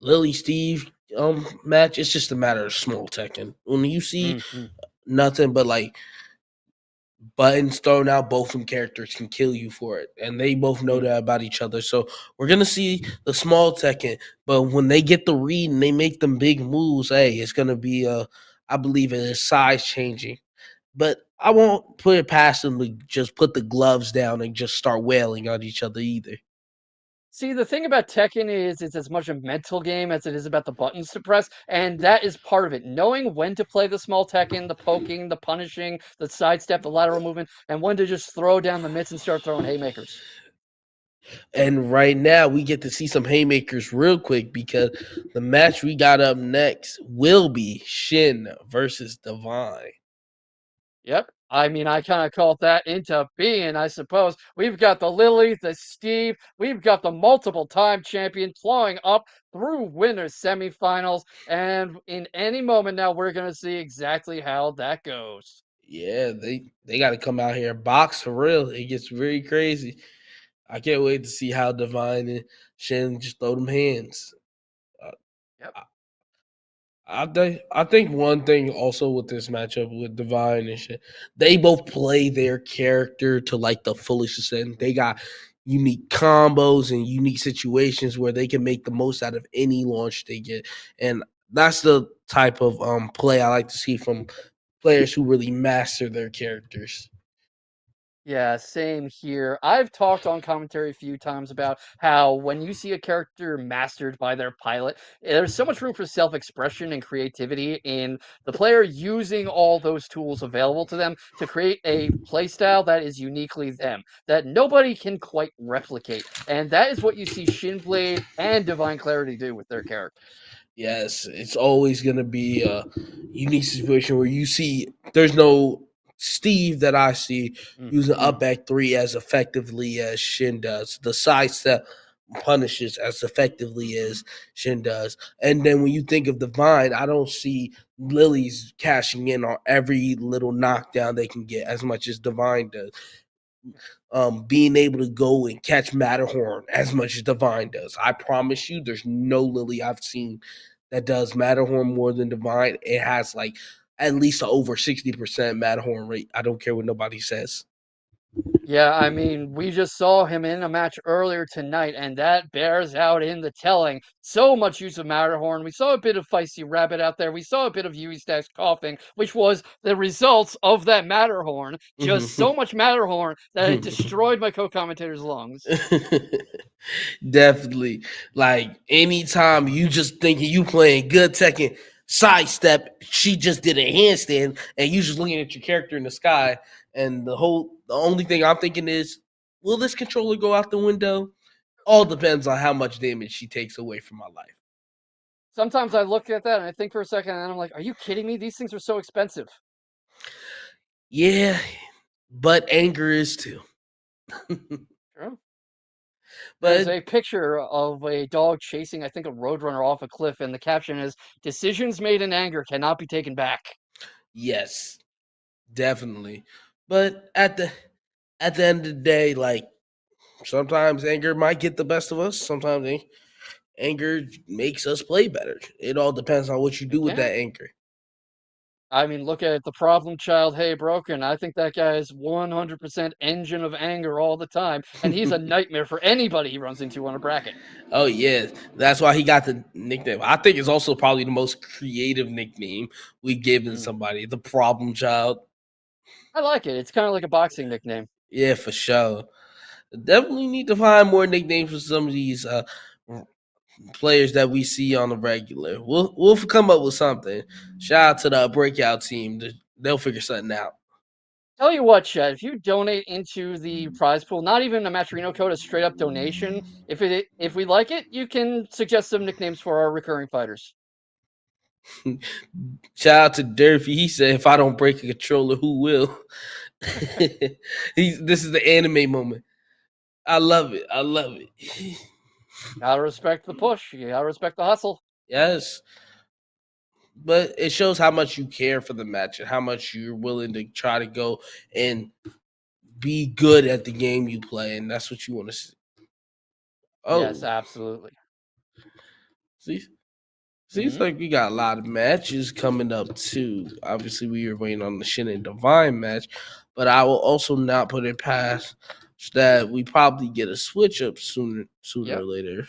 Lily Steve match, it's just a matter of small teching. When you see Mhm. nothing but like buttons thrown out, both from characters can kill you for it. And they both know Mm. that about each other. So we're gonna see the small Tekken, but when they get the read and they make them big moves, hey, it's gonna be I believe it is size changing. But I won't put it past them to just put the gloves down and just start wailing on each other either. See, the thing about Tekken is it's as much a mental game as it is about the buttons to press, and that is part of it. Knowing when to play the small Tekken, the poking, the punishing, the sidestep, the lateral movement, and when to just throw down the mitts and start throwing haymakers. And right now we get to see some haymakers real quick because the match we got up next will be Shin versus Divine. Yep. I mean, I kind of called that into being, I suppose. We've got the Lily, the Steve, we've got the multiple time champion clawing up through winners semifinals, and in any moment now, we're going to see exactly how that goes. Yeah, they got to come out here and box for real. It gets very crazy. I can't wait to see how Divine and Shin just throw them hands. Uh, Yep. I think one thing also with this matchup with Divine and shit, they both play their character to like the fullest extent. They got unique combos and unique situations where they can make the most out of any launch they get, and that's the type of play I like to see from players who really master their characters. Yeah, same here. I've talked on commentary a few times about how when you see a character mastered by their pilot, there's so much room for self-expression and creativity in the player using all those tools available to them to create a playstyle that is uniquely them, that nobody can quite replicate. And that is what you see Shinblade and Divine Clarity do with their characters. Yes, it's always going to be a unique situation where you see there's no Steve that I see using Mhm. up back three as effectively as Shin does. The sidestep punishes as effectively as Shin does. And then when you think of Divine, I don't see Lily's cashing in on every little knockdown they can get as much as Divine does. Being able to go and catch Matterhorn as much as Divine does. I promise you, there's no Lily I've seen that does Matterhorn more than Divine. It has like at least a over 60% Matterhorn rate. I don't care what nobody says. Yeah, I mean, we just saw him in a match earlier tonight, and that bears out in the telling. So much use of Matterhorn. We saw a bit of Feisty Rabbit out there. We saw a bit of Yui Stacks coughing, which was the results of that Matterhorn. Just so much Matterhorn that it destroyed my co-commentator's lungs. Definitely. Like anytime you just thinking you playing good Tekken, sidestep, she just did a handstand, and you just looking at your character in the sky, and the only thing I'm thinking is, will this controller go out the window? All depends on how much damage she takes away from my life. Sometimes I look at that and I think for a second, and I'm like, are you kidding me? These things are so expensive. Yeah, but anger is too. True. There's But a picture of a dog chasing, I think, a roadrunner off a cliff, and the caption is, "Decisions made in anger cannot be taken back." yes, definitely. But at the end of the day, like sometimes anger might get the best of us. Sometimes anger makes us play better. It all depends on what you It do with can. that anger. I mean, look at the problem child, Hey Broken. I think that guy is 100% engine of anger all the time, and he's a nightmare for anybody he runs into on a bracket. Oh yeah, that's why he got the nickname. I think it's also probably the most creative nickname we've given Mm. somebody. The problem child. I like it. It's kind of like a boxing nickname. Yeah, for sure. Definitely need to find more nicknames for some of these players that we see on the regular. We'll come up with something. Shout out to the breakout team. They'll figure something out. Tell you what, Chad, if you donate into the prize pool, not even a Matrino code, a straight up donation, if we like it, you can suggest some nicknames for our recurring fighters. Shout out to Durfee. He said, "If I don't break a controller, who will?" This is the anime moment. I love it. I love it. Gotta respect the push. You gotta respect the hustle. Yes, but it shows how much you care for the match and how much you're willing to try to go and be good at the game you play, and that's what you want to see. Yes, Oh, absolutely. see, seems Mhm. like we got a lot of matches coming up too. Obviously, we were waiting on the Shin and Divine match, but I will also not put it past that we probably get a switch up sooner or Yep. later.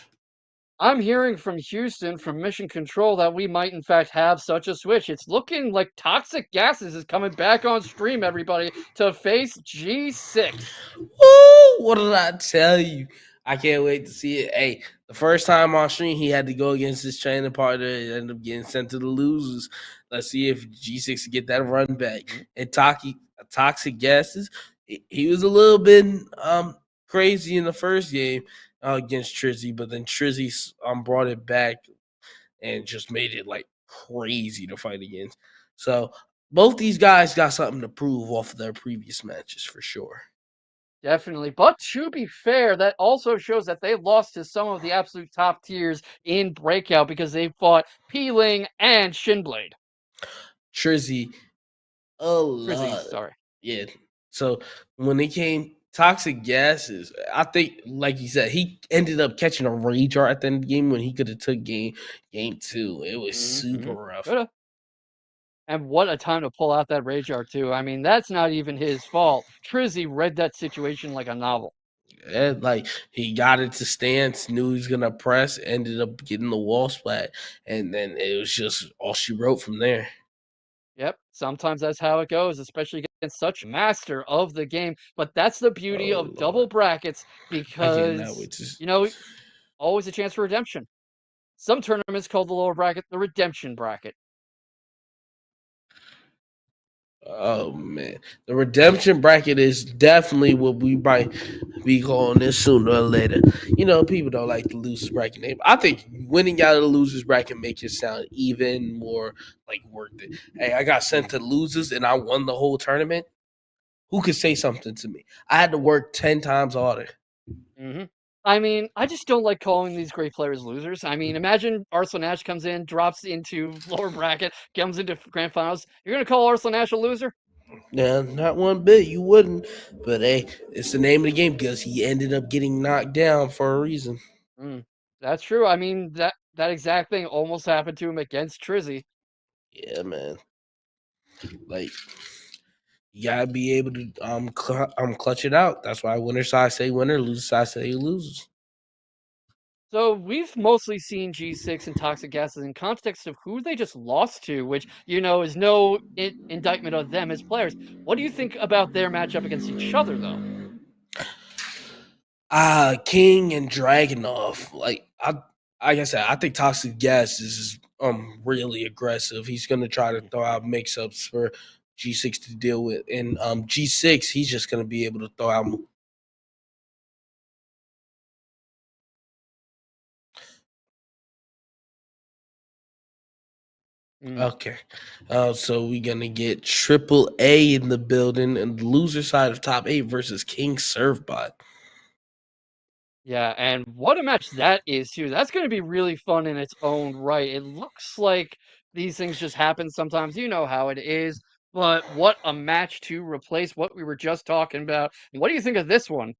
I'm hearing from Houston, from Mission Control, that we might in fact have such a switch. It's looking like Toxic Gases is coming back on stream, everybody, to face G6. Woo! What did I tell you? I can't wait to see it. Hey, the first time on stream, he had to go against his training partner and ended up getting sent to the losers. Let's see if G6 can get that run back. Mhm. And Toxic Gases, he was a little bit crazy in the first game against Trizzy, but then Trizzy brought it back and just made it like crazy to fight against. So both these guys got something to prove off of their previous matches for sure. Definitely. But to be fair, that also shows that they lost to some of the absolute top tiers in Breakout because they fought Peeling and Shinblade. Trizzy a Drizzy, lot. sorry. Yeah. So when it came toxic gases, I think, like you said, he ended up catching a rage art at the end of the game when he could have took game two. It was super Mm-hmm. rough. Coulda. And what a time to pull out that Rage Art, too. I mean, that's not even his fault. Trizzy read that situation like a novel. And like he got it to stance, knew he was gonna press, ended up getting the wall splat, and then it was just all she wrote from there. Yep, sometimes that's how it goes, especially against such master of the game. But that's the beauty Oh of double Lord, brackets I cannot because, wait to. you know, always a chance for redemption. Some tournaments call the lower bracket the redemption bracket. Oh man, the redemption bracket is definitely what we might be calling this sooner or later. You know, people don't like the losers bracket name. I think winning out of the losers bracket makes it sound even more like worth it. Hey, I got sent to losers and I won the whole tournament. Who could say something to me? I had to work 10 times harder. hmm I mean, I just don't like calling these great players losers. I mean, imagine Arsenal Nash comes in, drops into lower bracket, comes into grand finals. You're gonna call Arsenal Nash a loser? Yeah, not one bit. You wouldn't. But hey, it's the name of the game because he ended up getting knocked down for a reason. Mm, that's true. I mean, that exact thing almost happened to him against Trizzy. Yeah, man. Like you gotta be able to clutch it out. That's why winner side say winner, loser side say loses. So we've mostly seen G6 and Toxic Gases in context of who they just lost to, which is no indictment of them as players. What do you think about their matchup against each other, though? King and Dragonov. Like I said, I think Toxic Gas is really aggressive. He's gonna try to throw out mix ups for G6 to deal with. And G6, he's just gonna be able to throw out. Mm. Okay. So we're gonna get Triple A in the building and the loser side of top eight versus King Servbot. Yeah, and what a match that is too. That's going to be really fun in its own right. It looks like these things just happen sometimes. You know how it is. But what a match to replace what we were just talking about. And what do you think of this one?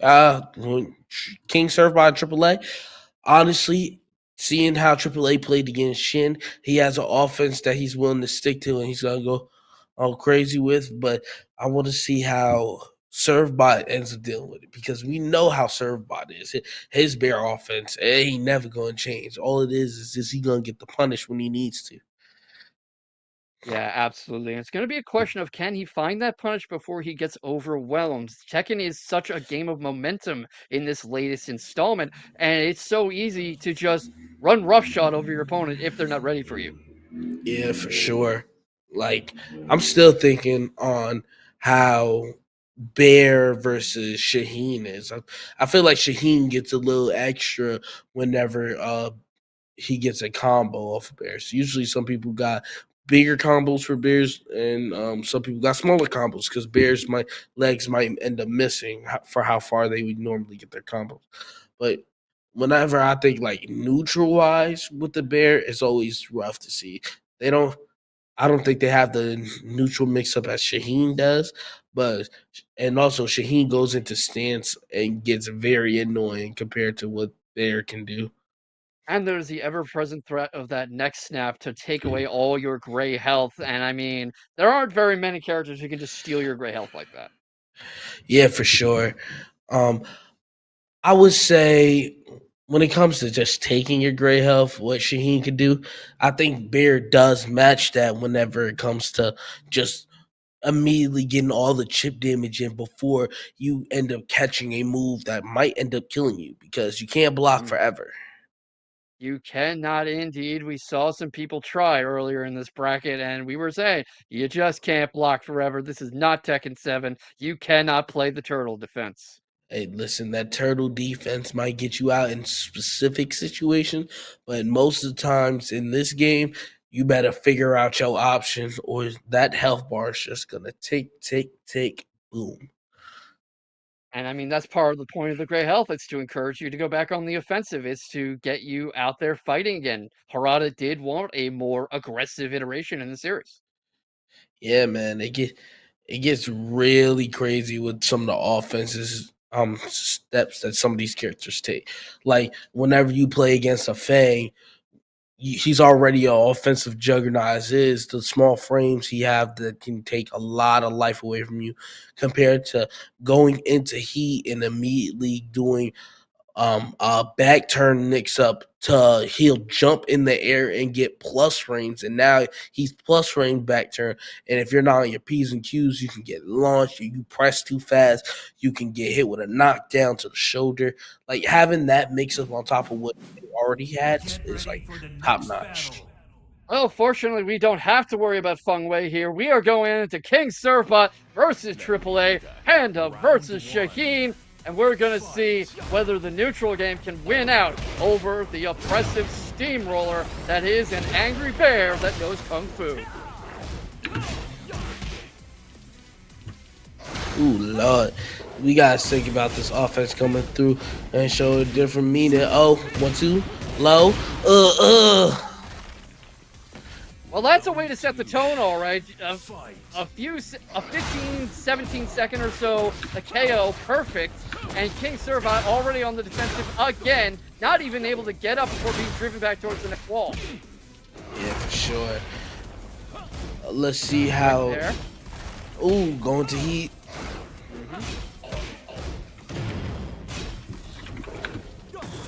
King Servbot and Triple A. Honestly, seeing how Triple A played against Shin, he has an offense that he's willing to stick to and he's gonna go all crazy with. But I want to see how Servbot ends up dealing with it because we know how Servbot is. His bear offense, it ain't never gonna change. All it is just he gonna get the punish when he needs to. Yeah, absolutely. And it's going to be a question of can he find that punch before he gets overwhelmed? Tekken is such a game of momentum in this latest installment, and it's so easy to just run roughshod over your opponent if they're not ready for you. Yeah, for sure. Like I'm still thinking on how Bear versus Shaheen is. I feel like Shaheen gets a little extra whenever he gets a combo off of Bears. Usually, some people got bigger combos for Bears, and some people got smaller combos because Bears might legs might end up missing for how far they would normally get their combos. But whenever I think like neutral wise with the Bear, it's always rough to see. They don't. I don't think they have the neutral mix up as Shaheen does, but and also Shaheen goes into stance and gets very annoying compared to what Bear can do. And there's the ever-present threat of that next snap to take away all your gray health. And I mean, there aren't very many characters who can just steal your gray health like that. Yeah, for sure. Um, I would say when it comes to just taking your gray health, what Shaheen can do, I think Bear does match that whenever it comes to just immediately getting all the chip damage in before you end up catching a move that might end up killing you because you can't block Mm. forever. You cannot indeed. We saw some people try earlier in this bracket, and we were saying, you just can't block forever. This is not Tekken 7. You cannot play the turtle defense. Hey, listen, that turtle defense might get you out in specific situations, but most of the times in this game, you better figure out your options, or that health bar is just gonna take, boom. And I mean, that's part of the point of the Gray Health. It's to encourage you to go back on the offensive. It's to get you out there fighting again. Harada did want a more aggressive iteration in the series. Yeah, man, it gets really crazy with some of the offenses steps that some of these characters take. Like whenever you play against a Fang, he's already an offensive juggernaut as is. The small frames he have that can take a lot of life away from you compared to going into heat and immediately doing back turn mix up to he'll jump in the air and get plus frames, and now he's plus frame back turn. And if you're not on your P's and Q's, you can get launched. You press too fast, you can get hit with a knockdown to the shoulder. Like having that mix up on top of what they already had is like top notch. Well, fortunately, we don't have to worry about Feng Wei here. We are going into King Surfbot versus AAA, Panda versus Shaheen, and we're going to see whether the neutral game can win out over the oppressive steamroller that is an angry bear that knows Kung Fu. Ooh, Lord. We got to think about this offense coming through and show a different meaning. Oh, 1-2, low. Well, that's a way to set the tone, all right. A 15, 17 second or so, a KO, perfect. And King Surfbot already on the defensive again, not even able to get up before being driven back towards the next wall. Yeah, for sure. Let's see how. Right there. Ooh, going to heat.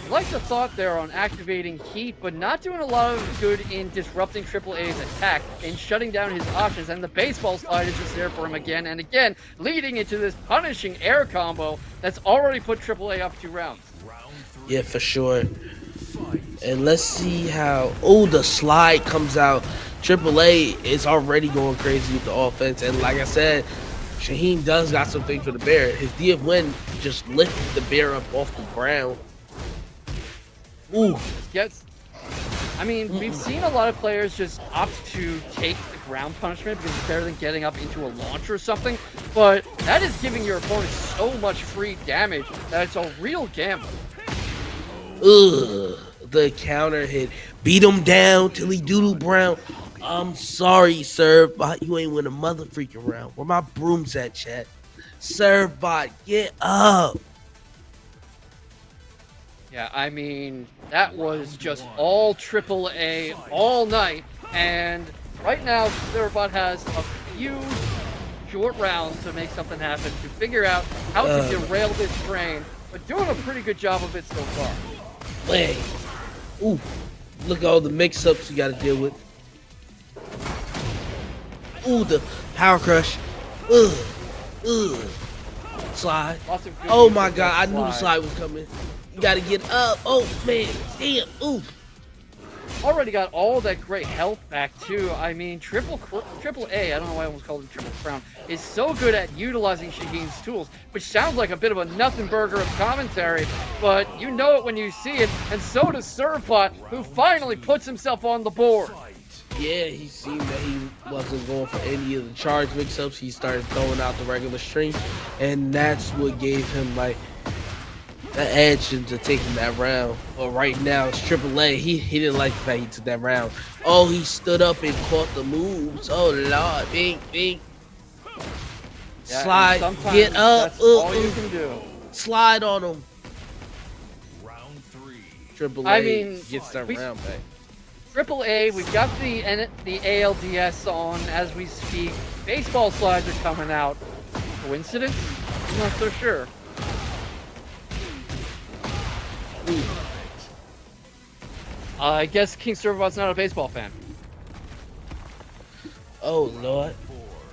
I like the thought there on activating heat, but not doing a lot of good in disrupting AAA's attack and shutting down his options. And the baseball slide is just there for him again and again, leading into this punishing air combo that's already put AAA up 2 rounds. Yeah, for sure. And let's see how. Oh, the slide comes out. AAA is already going crazy with the offense, and like I said, Shaheen does got something for the bear. His DF win just lifted the bear up off the ground. Ooh. I mean, we've seen a lot of players just opt to take the ground punishment because it's better than getting up into a launch or something, but that is giving your opponent so much free damage that it's a real gamble. Ugh. The counter hit. Beat him down till he doodle brown. I'm sorry, Surfbot. You ain't win a mother freaking round. Where my brooms at, chat? Surfbot, get up. Yeah, I mean, that was just all AAA all night, and right now, Surfbot has a few short rounds to make something happen, to figure out how to derail this train, but doing a pretty good job of it so far. Man. Ooh. Look at all the mix-ups you got to deal with. Ooh, the power crush. Ugh. Slide. Oh my god, I knew the slide was coming. You gotta get up. Oh man, damn. Ooh. Already got all that great health back too. I mean, Triple A, I don't know why I almost called it Triple Crown, is so good at utilizing Shaheen's tools, which sounds like a bit of a nothing burger of commentary, but you know it when you see it, and so does Surfbot, who finally puts himself on the board. Yeah, he seen that he wasn't going for any of the charge mix-ups. He started throwing out the regular string, and that's what gave him like the edge into taking that round. But right now, it's AAA. He didn't like the fact he took that round. Oh, he stood up and caught the moves. Oh, Lord. Bing, bing. Yeah, slide. Get up. That's all you can do. Slide on him. Round 3. AAA I mean, gets that round back. AAA, we've got the ALDS on as we speak. Baseball slides are coming out. Coincidence? I'm not so sure. I guess King Surfbot's not a baseball fan. Oh, Lord.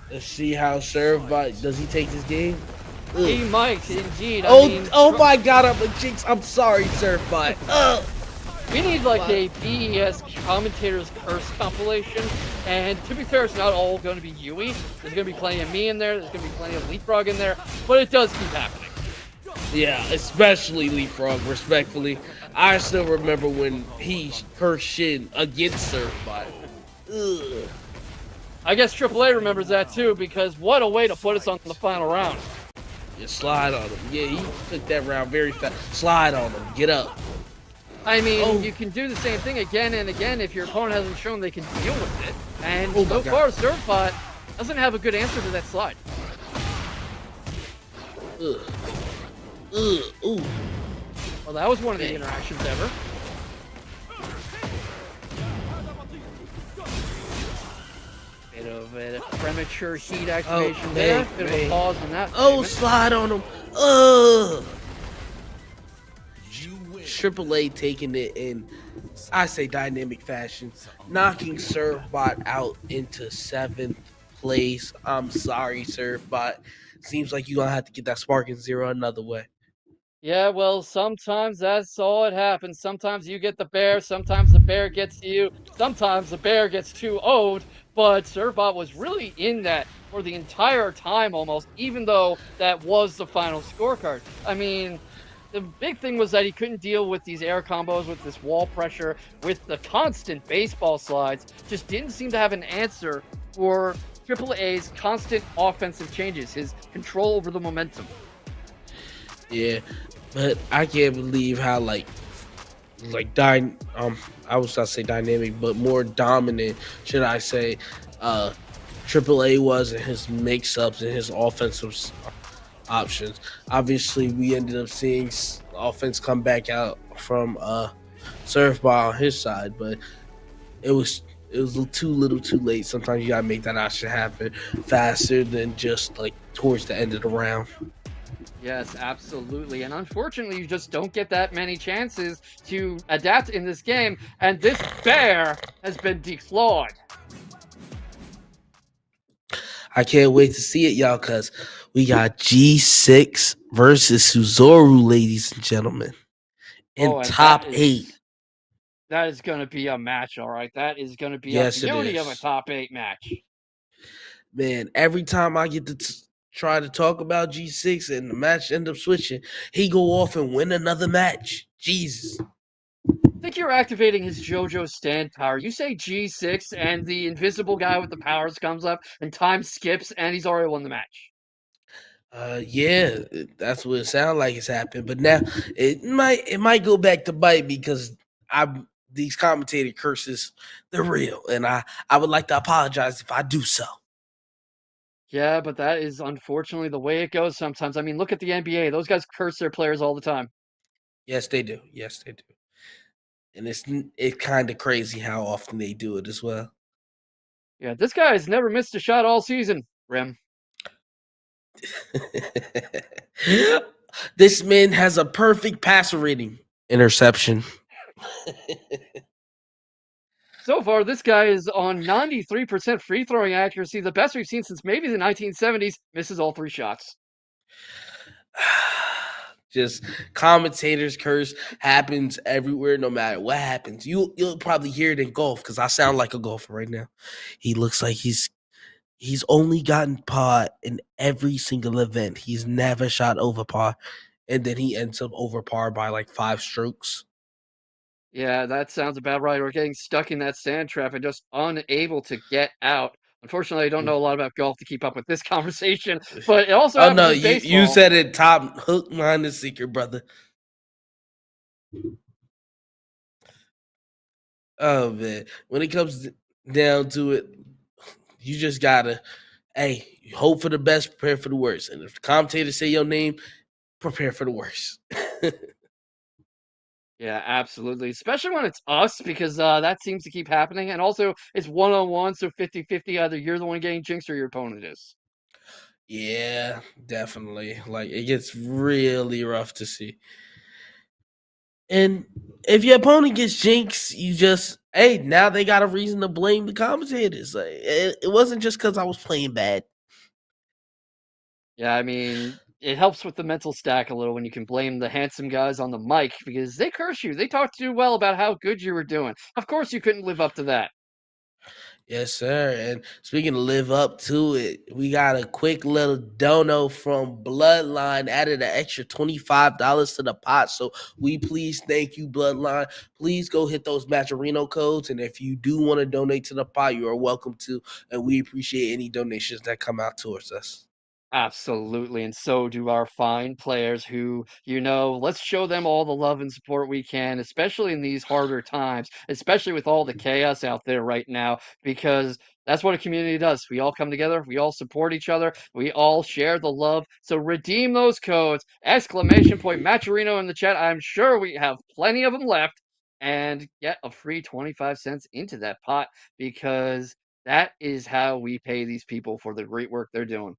Let's see how Surfbot, does he take this game? Ugh. He might, indeed. Oh my god, I'm a jinx. I'm sorry, Surfbot. We need like a BES commentator's curse compilation, and to be fair, it's not all going to be Yui. There's going to be plenty of me in there, there's going to be plenty of Leapfrog in there, but it does keep happening. Yeah, especially Leapfrog, respectfully. I still remember when he cursed Shin against Surfbot. Ugh. I guess AAA remembers that too, because what a way to put us on the final round. Yeah, slide on him. Yeah, he took that round very fast. Slide on him. Get up. I mean, you can do the same thing again and again if your opponent hasn't shown they can deal with it. And so far, Surfbot doesn't have a good answer to that slide. Ugh. Ugh. Ooh. Well, that was one of the interactions ever. Bit of a premature heat activation there. Bit of a pause in that. Oh, slide on him. Ugh. Triple A taking it in, I say, dynamic fashion, knocking Surfbot out into seventh place. I'm sorry, Surfbot. Seems like you're gonna have to get that Sparking Zero another way. Yeah, well, sometimes that's all it happens. Sometimes you get the bear, sometimes the bear gets to you, sometimes the bear gets too old, but Servbot was really in that for the entire time almost, even though that was the final scorecard. I mean, the big thing was that he couldn't deal with these air combos, with this wall pressure, with the constant baseball slides, just didn't seem to have an answer for Triple A's constant offensive changes, his control over the momentum. Yeah, but I can't believe how like I was not say dynamic, but more dominant, should I say, uh Triple A was in his mix ups and his offensive options. Obviously, we ended up seeing offense come back out from Surfball on his side, but it was it was too little, too late. Sometimes you gotta make that option happen faster than just like towards the end of the round. Yes, absolutely. And unfortunately, you just don't get that many chances to adapt in this game. And this bear has been declawed. I can't wait to see it, y'all, because we got G6 versus Suzoru, ladies and gentlemen, in Oh, and top eight. that is going to be a match, all right. That is going to be a Yes, it beauty of a is. top 8 match. Man, every time I get to try to talk about G6 and the match end up switching, he go off and win another match. Jesus. I think you're activating his JoJo stand power. You say G6 and the invisible guy with the powers comes up and time skips and he's already won the match. Yeah, that's what it sounds like it's happened. But now it might go back to bite because I these commentator curses, they're real, and I would like to apologize if I do so. Yeah, but that is unfortunately the way it goes sometimes. I mean, look at the NBA. Those guys curse their players all the time. Yes, they do. Yes, they do. And it's kind of crazy how often they do it as well. Yeah, this guy has never missed a shot all season, Rim. This man has a perfect passer rating. Interception. So far, this guy is on 93% free throwing accuracy, the best we've seen since maybe the 1970s. Misses all 3 shots. Just commentators curse happens everywhere, no matter what happens. You'll probably hear it in golf because I sound like a golfer right now. He looks like he's only gotten par in every single event. He's never shot over par, and then he ends up over par by like 5 strokes. Yeah, that sounds about right. We're getting stuck in that sand trap and just unable to get out. Unfortunately, I don't know a lot about golf to keep up with this conversation, but it also Oh happens no, in you baseball. said it top hook, line, and secret, brother. Oh man, when it comes down to it, you just gotta, hey, hope for the best, prepare for the worst. And if the commentators say your name, prepare for the worst. Yeah, absolutely. Especially when it's us, because that seems to keep happening. And also, it's one on one, so 50-50. Either you're the one getting jinxed or your opponent is. Yeah, definitely. Like it gets really rough to see. And if your opponent gets jinxed, you just, hey, now they got a reason to blame the commentators. Like it wasn't just because I was playing bad. Yeah, I mean, it helps with the mental stack a little when you can blame the handsome guys on the mic because they curse you. They talk too well about how good you were doing. Of course, you couldn't live up to that. Yes, sir. And speaking to live up to it, we got a quick little dono from Bloodline, added an extra $25 to the pot. So we please thank you, Bloodline. Please go hit those Matcherino codes. And if you do want to donate to the pot, you are welcome to. And we appreciate any donations that come out towards us. Absolutely, and so do our fine players who, let's show them all the love and support we can, especially in these harder times, especially with all the chaos out there right now, because that's what a community does. We all come together, we all support each other, we all share the love. So redeem those codes, exclamation point Matcherino in the chat. I'm sure we have plenty of them left, and get a free 25 cents into that pot because that is how we pay these people for the great work they're doing.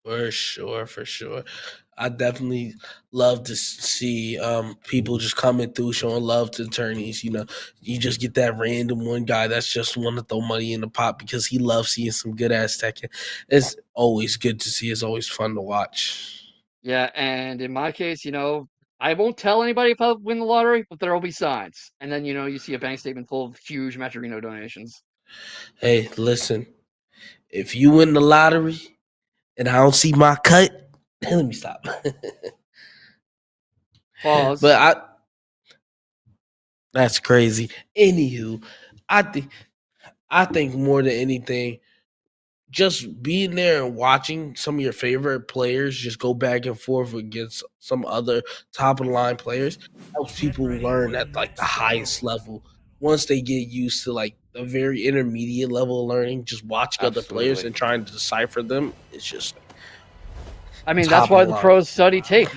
For sure, for sure. I definitely love to see people just coming through, showing love to attorneys. You just get that random one guy that's just want to throw money in the pot because he loves seeing some good ass Tekken. It's always good to see. It's always fun to watch. Yeah, and in my case, I won't tell anybody if I win the lottery, but there will be signs. And then, you see a bank statement full of huge Metrino donations. Hey, listen, if you win the lottery and I don't see my cut, let me stop. But Pause. that's crazy. Anywho, I think I think more than anything, just being there and watching some of your favorite players just go back and forth against some other top of the line players helps people learn at like the highest level. Once they get used to like the very intermediate level of learning, just watching other players Absolutely. and trying to decipher them, it's just like I mean, that's top of why the the line pros study tape.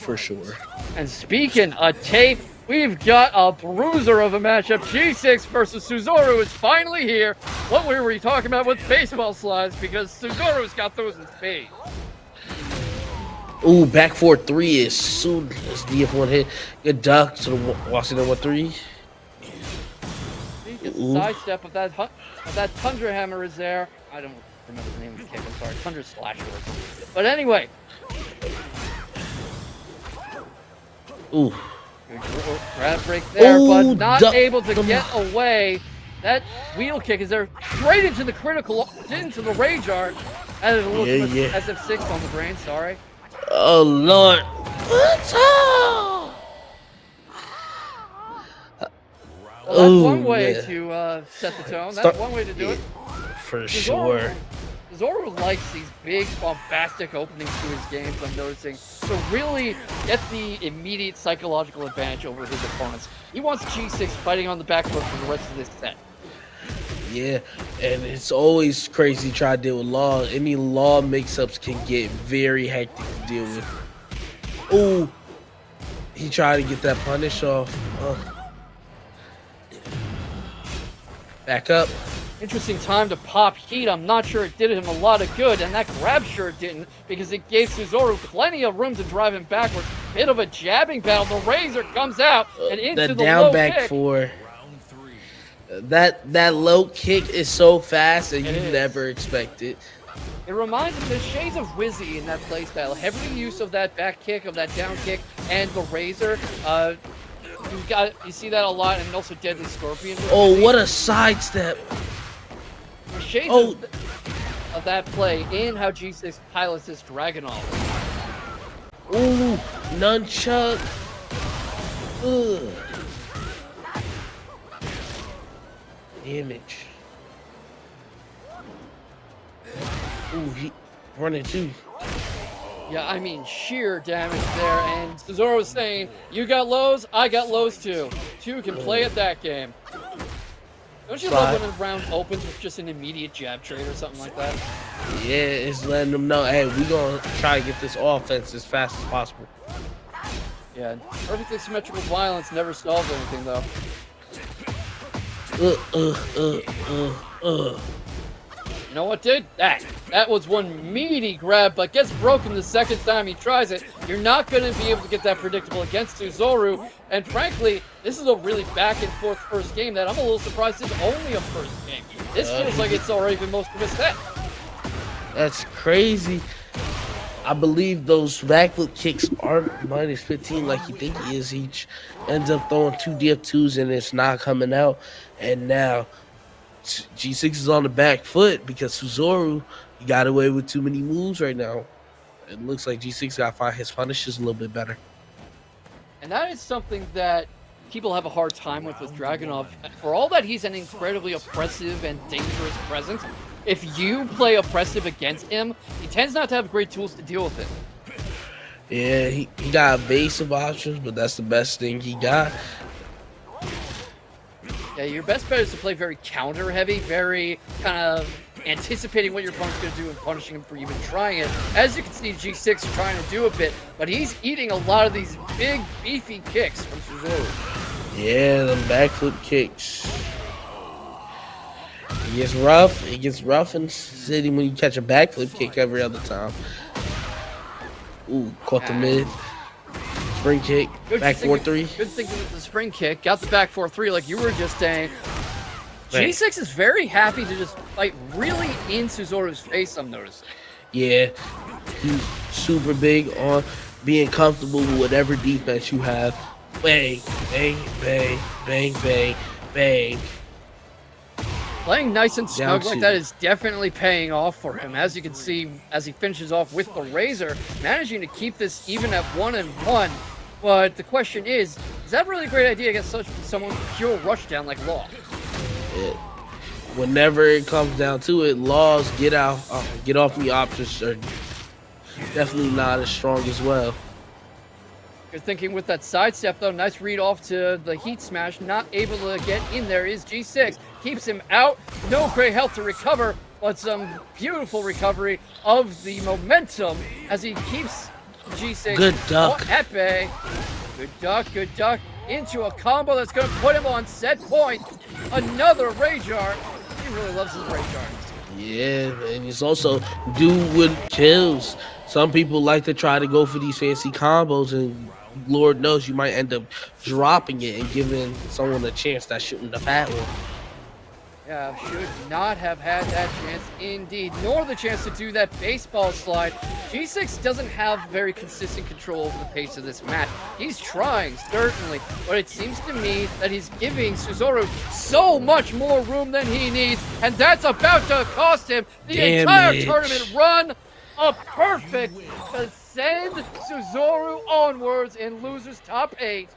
for sure. And speaking of tape, we've got a bruiser of a matchup. G6 versus Suzoru is finally here. What were we talking about with baseball slides? Because Suzoru's got those in spades. Ooh, back 4-3 as soon as DF1 hit. Good duck to the Washington 1-3. He gets a sidestep of that Tundra Hammer is there. I don't remember the name of the kick. I'm sorry. Tundra Slasher or something. But anyway. Ooh. Good grab break there, but Ooh, not able to get away. That wheel kick is there straight into the into the Rage Art. Added a little too much SF6 on the brain, sorry. Oh, Lord. Well, that's one way to set the tone. That's one way to do it. For sure. Zoru likes these big, bombastic openings to his games, I'm noticing, to really get the immediate psychological advantage over his opponents. He wants G6 fighting on the back foot for the rest of this set. Yeah, and it's always crazy to try to deal with Law. Any Law mix-ups can get very hectic to deal with. Ooh, he tried to get that punish off. Back up. Interesting time to pop heat. I'm not sure it did him a lot of good, and that grab sure didn't, because it gave Suzoru plenty of room to drive him backwards. Bit of a jabbing battle. The Razor comes out and into the down low back kick. four. That low kick is so fast and you never expect it. It reminds me of shades of Wizzy in that playstyle. Heavy use of that back kick, of that down kick, and the Razor. You see that a lot, and also Deadly Scorpion. Oh, what a sidestep! Shades of that play in how G6 pilots this Dragunov. Ooh, nunchuck. Ugh. Damage. Ooh, he running too. Yeah, I mean, sheer damage there, and Cesaro was saying, you got lows, I got lows too. Two can play at that game. Don't you love when a round opens with just an immediate jab trade or something like that? Yeah, it's letting them know, hey, we gonna try to get this offense as fast as possible. Yeah, perfectly symmetrical violence never solved anything, though. You know what, dude? That was one meaty grab, but gets broken the second time he tries it. You're not going to be able to get that predictable against Suzoru, and frankly, this is a really back-and-forth first game that I'm a little surprised is only a first game. This feels like it's already been most of a set. That's crazy. I believe those backflip kicks aren't minus 15 like you think he is. Each ends up throwing 2 DF2s and it's not coming out. And now G6 is on the back foot because Suzoru he got away with too many moves right now. It looks like G6 got to find his punishes a little bit better. And that is something that people have a hard time with Dragunov. For all that he's an incredibly oppressive and dangerous presence, if you play oppressive against him, he tends not to have great tools to deal with it. Yeah, he got evasive options, but that's the best thing he got. Yeah, your best bet is to play very counter-heavy, very kind of anticipating what your opponent's going to do and punishing him for even trying it. As you can see, G6 trying to do a bit, but he's eating a lot of these big, beefy kicks from Suzoru. Yeah, them backflip kicks. It gets rough. It gets rough in City when you catch a backflip kick every other time. Ooh, caught the mid. Spring kick. Back 4-3. Good thinking with the spring kick. Got the back 4-3 like you were just saying. Right. G6 is very happy to just fight really in Suzoru's face, I'm noticing. Yeah, he's super big on being comfortable with whatever defense you have. Bang, bang, bang, bang, bang, bang. Playing nice and snug Down like two. that is definitely paying off for him. As you can see, as he finishes off with the Razor, managing to keep this even at 1-1. But the question is that really a great idea against someone with pure rushdown like Law? Whenever it comes down to it, Laws get off me options are definitely not as strong as well. Good thinking with that sidestep, though. Nice read off to the heat smash. Not able to get in there is G6. Keeps him out. No great health to recover, but some beautiful recovery of the momentum as he keeps G6 Good duck. at bay. Good duck. Into a combo that's going to put him on set point. Another Rage Art. He really loves his Rage Art. Yeah, and it's also do what kills. Some people like to try to go for these fancy combos, and Lord knows you might end up dropping it and giving someone a chance that shouldn't have had one. Yeah, should not have had that chance indeed, nor the chance to do that baseball slide. G6 doesn't have very consistent control over the pace of this match. He's trying, certainly, but it seems to me that he's giving Suzoru so much more room than he needs, and that's about to cost him the entire tournament run. A perfect to send Suzoru onwards in losers top 8.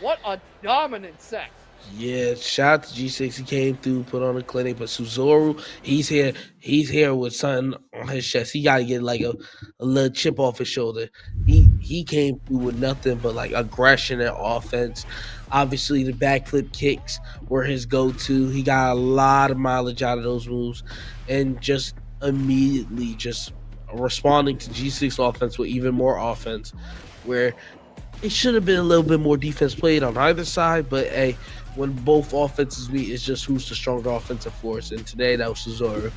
What a dominant set. Yeah, shout out to G6. He came through, put on a clinic, but Suzoru, he's here with something on his chest. He gotta get like a little chip off his shoulder. He came through with nothing but like aggression and offense. Obviously the backflip kicks were his go-to. He got a lot of mileage out of those moves, and just immediately just responding to G6 offense with even more offense, where it should have been a little bit more defense played on either side, but hey, when both offenses meet, it's just who's the stronger offensive force, and today that was Suzoru.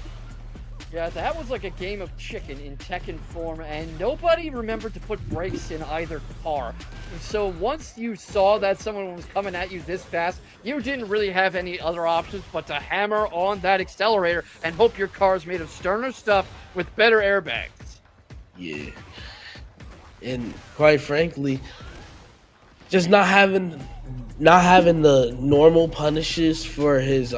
Yeah, that was like a game of chicken in Tekken form, and nobody remembered to put brakes in either car. So once you saw that someone was coming at you this fast, you didn't really have any other options but to hammer on that accelerator and hope your car is made of sterner stuff with better airbags. Yeah. And quite frankly, just not having the normal punishes for his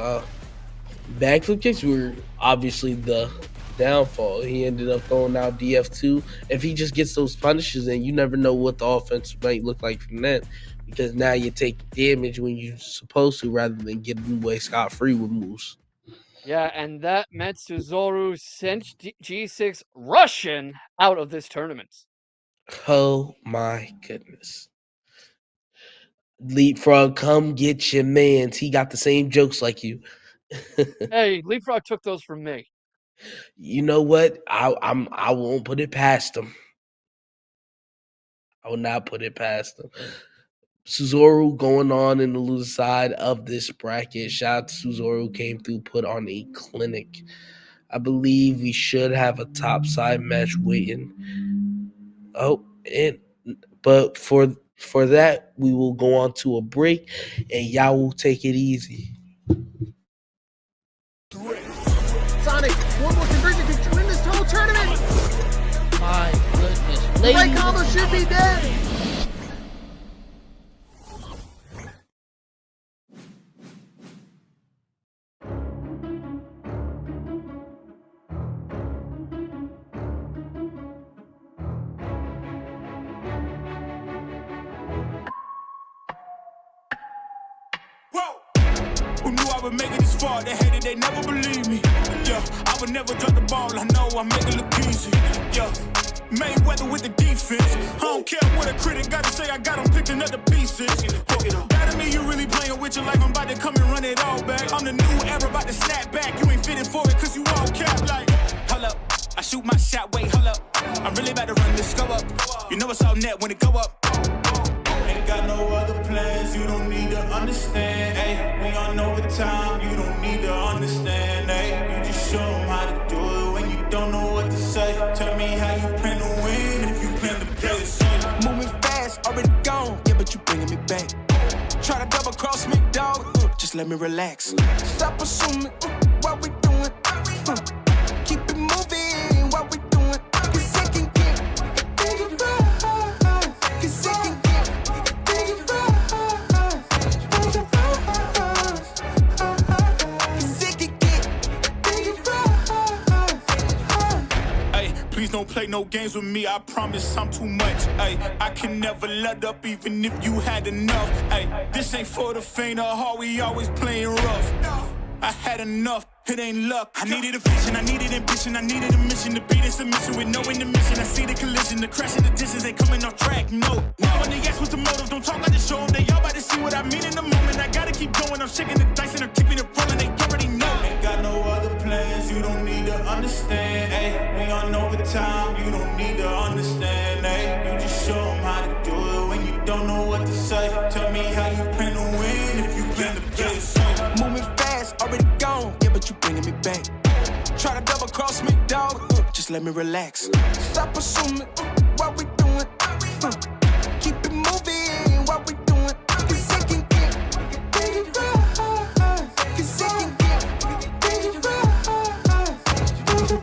backflip kicks were obviously the downfall. He ended up throwing out DF2. If he just gets those punishes, then you never know what the offense might look like from that, because now you take damage when you're supposed to rather than getting away scot-free with moves. Yeah, and that meant Suzoru sent G6 rushing out of this tournament. Oh my goodness. Leapfrog, come get your mans. He got the same jokes like you. Hey, Leapfrog took those from me. You know what? I won't put it past him. I will not put it past him. Suzoru going on in the loser side of this bracket. Shout out to Suzoru, came through, put on a clinic. I believe we should have a top side match waiting. But for that, we will go on to a break, and y'all will take it easy. Sonic, one more conversion to win this whole tournament. My goodness. The right combo should be dead. Who knew I would make it this far? They hated, they never believed me. Yeah, I would never drop the ball. I know I make it look easy. Yeah, Mayweather with the defense. I don't care what a critic got to say. I got them picking up the pieces. That to me, you really playing with your life. I'm about to come and run it all back. I'm the new era, about to snap back. You ain't fitting for it, cause you all cap like. Hold up, I shoot my shot, wait, hold up. I'm really about to run this go up. You know it's all net when it go up. Ain't got no other plans, you don't need to understand, ayy. We on overtime, you don't need to understand, ayy. You just show them how to do it when you don't know what to say. Tell me how you plan to win if you plan to back. Try to double cross me, dog. Just let me relax. Stop assuming what we doing. Keep it moving, what we doing. Cause it can get dangerous. Cause it can get dangerous. Cause it can get dangerous. Ay, please don't play no games with me. I promise I'm too much. Ay, I can never let up even if you had enough. Ay, this ain't for the faint of heart. We always playing rough. I had enough, it ain't luck. I needed a vision, I needed ambition, I needed a mission to beat in submission with no intermission. I see the collision, the crash in the distance ain't coming off track, no. Now when they ask what's the motive, don't talk like the show them. They all about to see what I mean in the moment. I gotta keep going, I'm shaking the dice and I'm keeping it rolling. They already know. Ain't got no other plans, you don't need to understand. Ay, we on overtime, you don't need to understand. Ay, you just show them how to do it when you don't know what to say. Tell me how you plan to win if you plan to play it safe. Moving fast, already gone, yeah, but you bringing me back. Try to double cross me, dog. Just let me relax. Stop assuming what we doing. Keep it moving, what we doing. Cause it can get dangerous. Cause it can get dangerous. Cause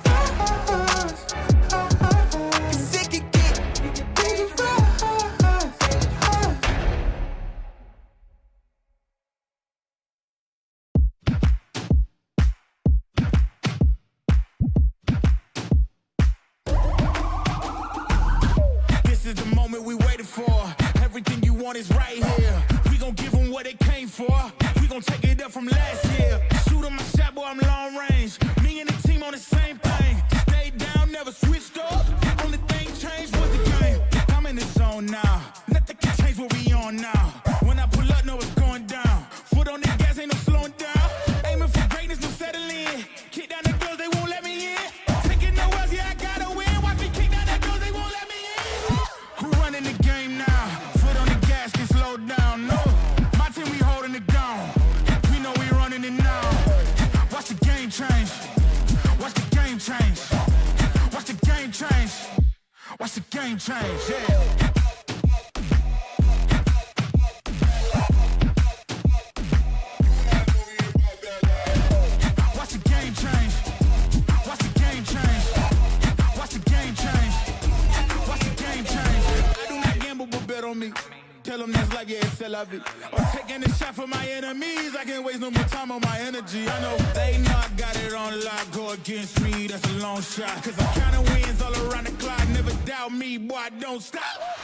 it can get dangerous. This is the moment we waited for. Everything you want is right here. We gon' give them what they came for. We gon' take it up from last year. Shoot 'em my shot, boy, I'm long range. Me and the team on the same thing. Stayed down, never switched up. Only thing changed was the game. I'm in the zone now. Nothing can change what we on now. When I pull up, know it's going down. Foot on the gas, ain't no slowing down. Aiming for greatness, no settling. Kick down the doors, they won't let me in. Taking no else, yeah, I gotta win. Watch me kick down the doors, they won't let me in. Who running the game now? Foot on the gas, can slow down. No, my team, we holding it down. We know we running it now. Watch the game change. Watch the game change. Watch the game change. Watch the game change. Yeah. Watch the game change. Watch the game change. Watch the game change. Watch the game change. I do not gamble, but bet on me. Tell them that's like, yeah, it's a la vie. I'm taking a shot for my enemies. I can't waste no more time on my energy. I know they know I got it on lock. Go against me, that's a long shot. Cause I'm counting wins all around the clock. Never doubt me, boy, I don't stop.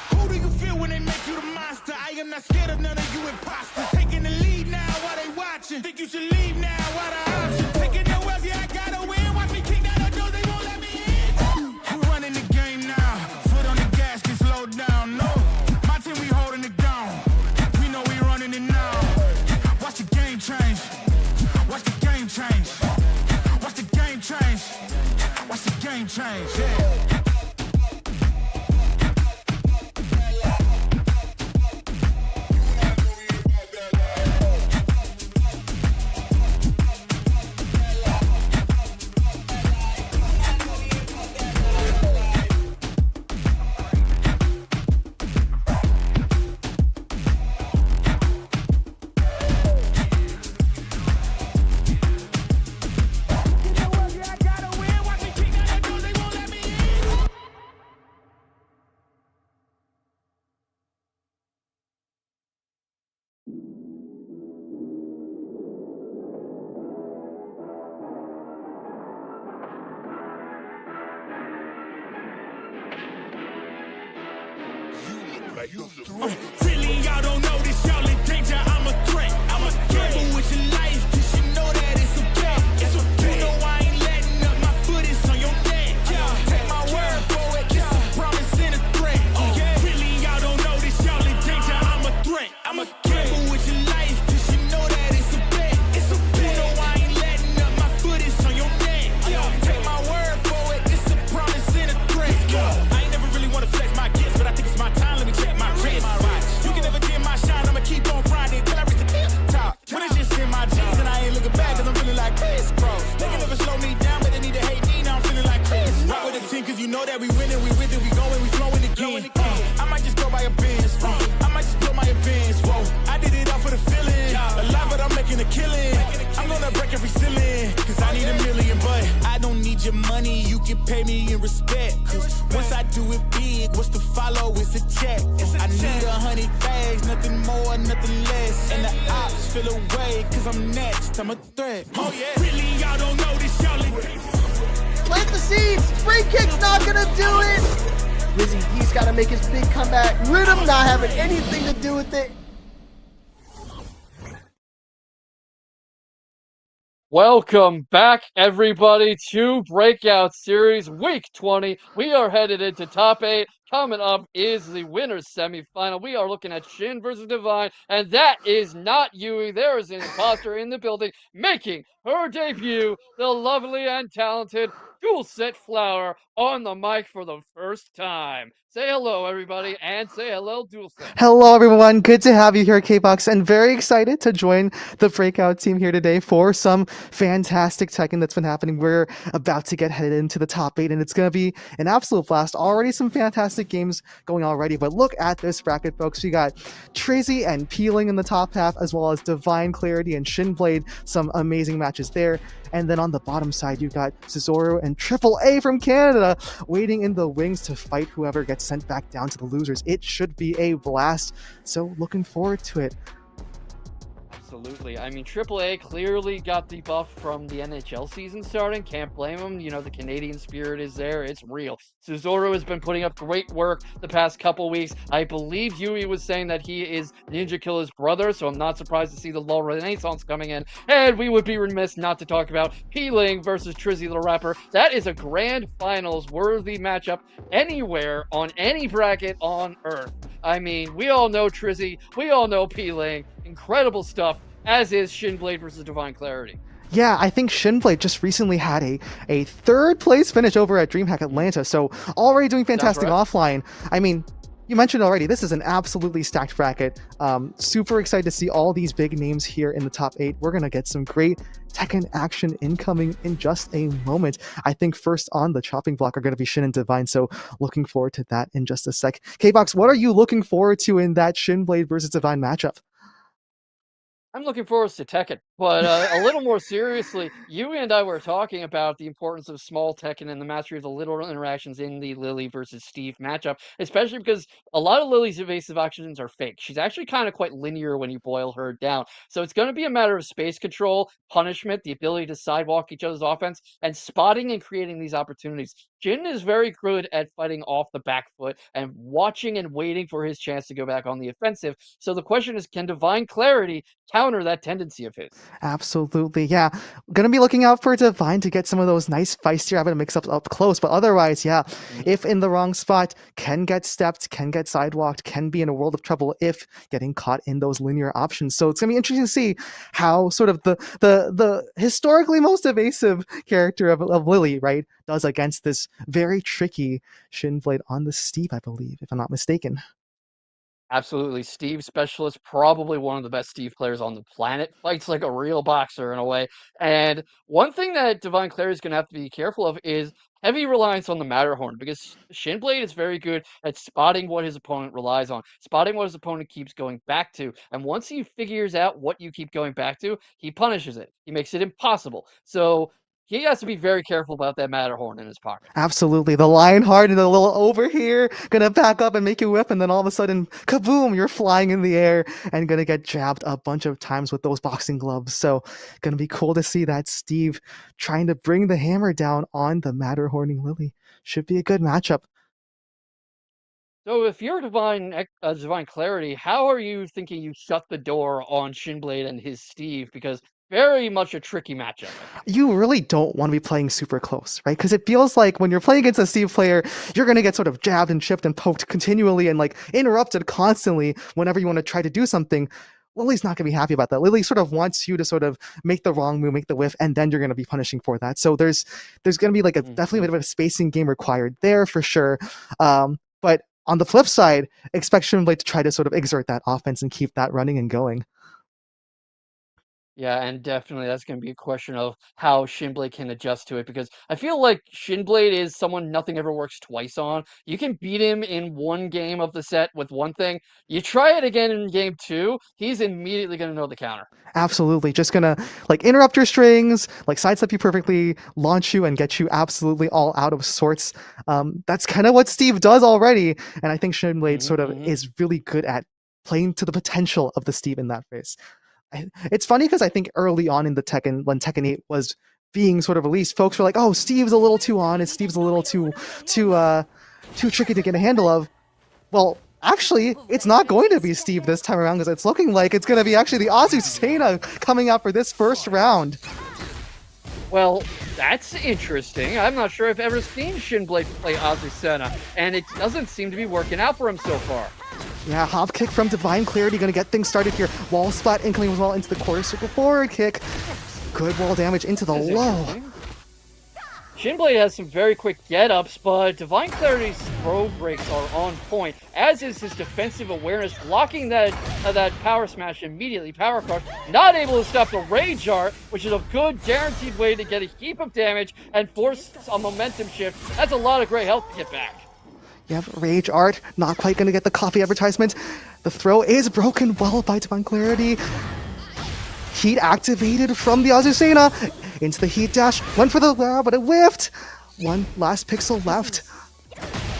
Who do you feel when they make you the monster? I am not scared of none of you imposters. Taking the lead now while they watching. Think you should leave now while the option. Taking no else, yeah, I gotta win. Watch me kick down the doors, they won't let me in. We're running the game now. Foot on the gas, can slow down. No, my team, we holding it down. We know we running it now. Watch the game change. Watch the game change. Watch the game change. Watch the game change. Yeah. Really, y'all don't know this, y'all in danger, I'm a threat. I'm a gamble with your life, cause you know that it's okay. It's okay. You know I ain't letting up, my foot is on your neck. Take my word for it, it's a promise and a threat. Really, y'all don't know this, y'all in danger, I'm a threat. I'm a gamble with your life, cause you know that it's a bet. It's okay. You know I ain't letting up, my foot is on your neck. Take my word for it, it's a promise and a threat. I ain't never really wanna flex my gifts, but I think it's my time, let me check my wrist. You can never get my shine, I'ma keep on grinding till I reach the tip top. When it's just in my jeans and I ain't looking back, cause I'm feeling like Chris Cross. They can never slow me down, but they need to hate me, now I'm feeling like Chris. Rock with the team, cause you know that we winning, we with it, we going, we flowing again. I might just go by a Benz, I might just blow my advance, whoa. need your money, you can pay me in respect. Cause once I do it big, what's to follow is a check. I need 100 bags, nothing more, nothing less. And the ops feel away, cause I'm next, I'm a threat. Oh yeah, really y'all don't know this, y'all. Plant the seeds. Free kick's not gonna do it. Rizzy, he's got to make his big comeback. Rhythm not having anything to do with it. Welcome back, everybody, to Breakout Series Week 20. We are headed into top 8. Coming up is the winner's semifinal. We are looking at Shin versus Divine, and that is not Yui. There is an imposter in the building making her debut, the lovely and talented Dual Set Flower on the mic for the first time. Say hello, everybody, and say hello, Dual Set. Hello, everyone. Good to have you here, K-Box, and very excited to join the Breakout team here today for some fantastic Tekken that's been happening. We're about to get headed into the top 8, and it's going to be an absolute blast. Already some fantastic games going already, but look at this bracket, folks. We got Tracy and Peeling in the top half, as well as Divine Clarity and Shinblade. Some amazing matches there. And then on the bottom side, you got Cesaro and Triple A from Canada waiting in the wings to fight whoever gets sent back down to the losers. It should be a blast. So looking forward to it. Absolutely. I mean, AAA clearly got the buff from the NHL season starting. Can't blame them. You know, the Canadian spirit is there. It's real. Cesaro has been putting up great work the past couple weeks. I believe Yui was saying that he is Ninja Killer's brother, so I'm not surprised to see the LoL Renaissance coming in. And we would be remiss not to talk about Peeling versus Trizzy the Rapper. That is a grand finals worthy matchup anywhere on any bracket on Earth. I mean, we all know Trizzy, we all know Peeling. Incredible stuff, as is Shinblade versus Divine Clarity. Yeah, I think Shinblade just recently had a third place finish over at DreamHack Atlanta, so already doing fantastic offline. I mean, you mentioned already, this is an absolutely stacked bracket. Super excited to see all these big names here in the top 8. We're going to get some great Tekken action incoming in just a moment. I think first on the chopping block are going to be Shin and Divine, so looking forward to that in just a sec. K-Box, what are you looking forward to in that Shinblade versus Divine matchup? I'm looking forward to Tekken, but a little more seriously, you and I were talking about the importance of small Tekken and the mastery of the little interactions in the Lily versus Steve matchup, especially because a lot of Lily's evasive actions are fake. She's actually kind of quite linear when you boil her down. So it's going to be a matter of space control, punishment, the ability to sidewalk each other's offense, and spotting and creating these opportunities. Jin is very good at fighting off the back foot and watching and waiting for his chance to go back on the offensive. So the question is, can Divine Clarity counter that tendency of his? Absolutely, yeah. Gonna be looking out for Divine to get some of those nice feisty rabbit mix-ups up close, but otherwise, yeah, if in the wrong spot, can get stepped, can get sidewalked, can be in a world of trouble if getting caught in those linear options. So it's gonna be interesting to see how sort of the historically most evasive character of Lily, right, does against this very tricky Shinblade on the steep, I believe, if I'm not mistaken. Absolutely. Steve Specialist, probably one of the best Steve players on the planet. Fights like a real boxer in a way. And one thing that Divine Clarity is going to have to be careful of is heavy reliance on the Matterhorn, because Shinblade is very good at spotting what his opponent relies on, spotting what his opponent keeps going back to. And once he figures out what you keep going back to, he punishes it. He makes it impossible. So he has to be very careful about that Matterhorn in his pocket. Absolutely. The Lionheart and the little over here, gonna back up and make you whip, and then all of a sudden, kaboom, you're flying in the air and gonna get jabbed a bunch of times with those boxing gloves. So, gonna be cool to see that Steve trying to bring the hammer down on the Matterhorning Lily. Should be a good matchup. So if you're Divine Clarity, how are you thinking you shut the door on Shinblade and his Steve? Because very much a tricky matchup, I think. You really don't want to be playing super close, right? Because it feels like when you're playing against a Steve player, you're going to get sort of jabbed and chipped and poked continually and like interrupted constantly whenever you want to try to do something. Lily's not going to be happy about that. Lily sort of wants you to sort of make the wrong move, make the whiff, and then you're going to be punishing for that. So there's going to be like definitely a bit of a spacing game required there for sure. But on the flip side, expect Shinblade to try to sort of exert that offense and keep that running and going. Yeah, and definitely that's going to be a question of how Shinblade can adjust to it because I feel like Shinblade is someone nothing ever works twice on. You can beat him in one game of the set with one thing. You try it again in game two, he's immediately going to know the counter. Absolutely. Just gonna like interrupt your strings, like sidestep you perfectly, launch you, and get you absolutely all out of sorts. That's kind of what Steve does already, and I think Shinblade Hmm sort of hmm is really good at playing to the potential of the Steve in that phase. It's funny because I think early on in the Tekken, when Tekken 8 was being sort of released, folks were like, "Oh, Steve's a little too honest. Steve's a little too too tricky to get a handle of." Well, actually, it's not going to be Steve this time around because it's looking like it's going to be actually the Azucena coming out for this first round. Well, that's interesting. I'm not sure I've ever seen Shinblade play Azucena, and it doesn't seem to be working out for him so far. Yeah, hop kick from Divine Clarity going to get things started here. Wall splat incoming as well into the quarter circle forward kick. Good wall damage into the This is low. interesting. Shinblade has some very quick get-ups, but Divine Clarity's throw breaks are on point, as is his defensive awareness, blocking that power smash immediately. Power crush, not able to stop the Rage Art, which is a good guaranteed way to get a heap of damage and force a momentum shift. That's a lot of great health to get back. Yep, Rage Art, not quite going to get the coffee advertisement. The throw is broken well by Divine Clarity. Heat activated from the Azucena into the heat dash. Went for the but it whiffed. One last pixel left.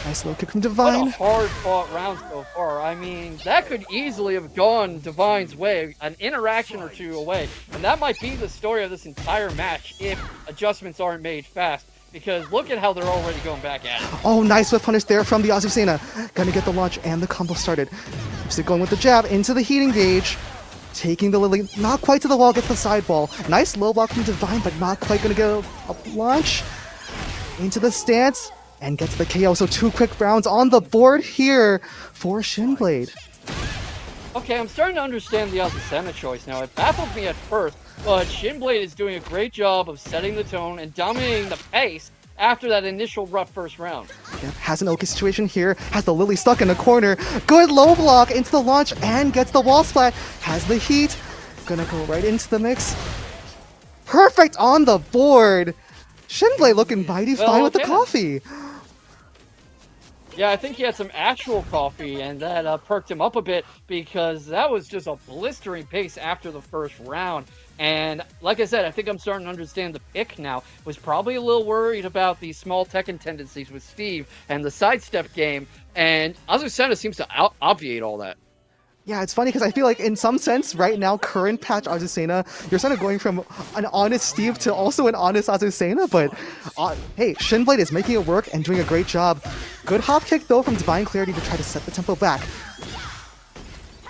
Nice low kick from What a Divine. hard-fought round so far. I mean, that could easily have gone Divine's way, an interaction or two away, and that might be the story of this entire match if adjustments aren't made fast. Because look at how they're already going back at it. Oh, nice whiff punish there from the Azucena. Gonna get the launch and the combo started. Keeps it going with the jab into the heat engage. Taking the Lily, not quite to the wall, gets the sideball. Nice low block from Divine, but not quite gonna get a launch. Into the stance, and gets the KO. So 2 quick rounds on the board here for Shinblade. Okay, I'm starting to understand the Azucena choice now. It baffled me at first, but Shinblade is doing a great job of setting the tone and dominating the pace after that initial rough first round. Yep, has an okay situation here. Has the Lily stuck in a corner. Good low block into the launch and gets the wall splat. Has the heat. Gonna go right into the mix. Perfect on the board. Shinblade looking mighty fine with the okay. coffee. Yeah, I think he had some actual coffee, and that perked him up a bit because that was just a blistering pace after the first round. And like I said, I think I'm starting to understand the pick now. Was probably a little worried about the small Tekken tendencies with Steve and the sidestep game, and Azucena seems to obviate all that. Yeah, it's funny because I feel like in some sense right now, current patch Azucena, you're sort of going from an honest Steve to also an honest Azucena, but hey, Shinblade is making it work and doing a great job. Good hop kick though from Divine Clarity to try to set the tempo back.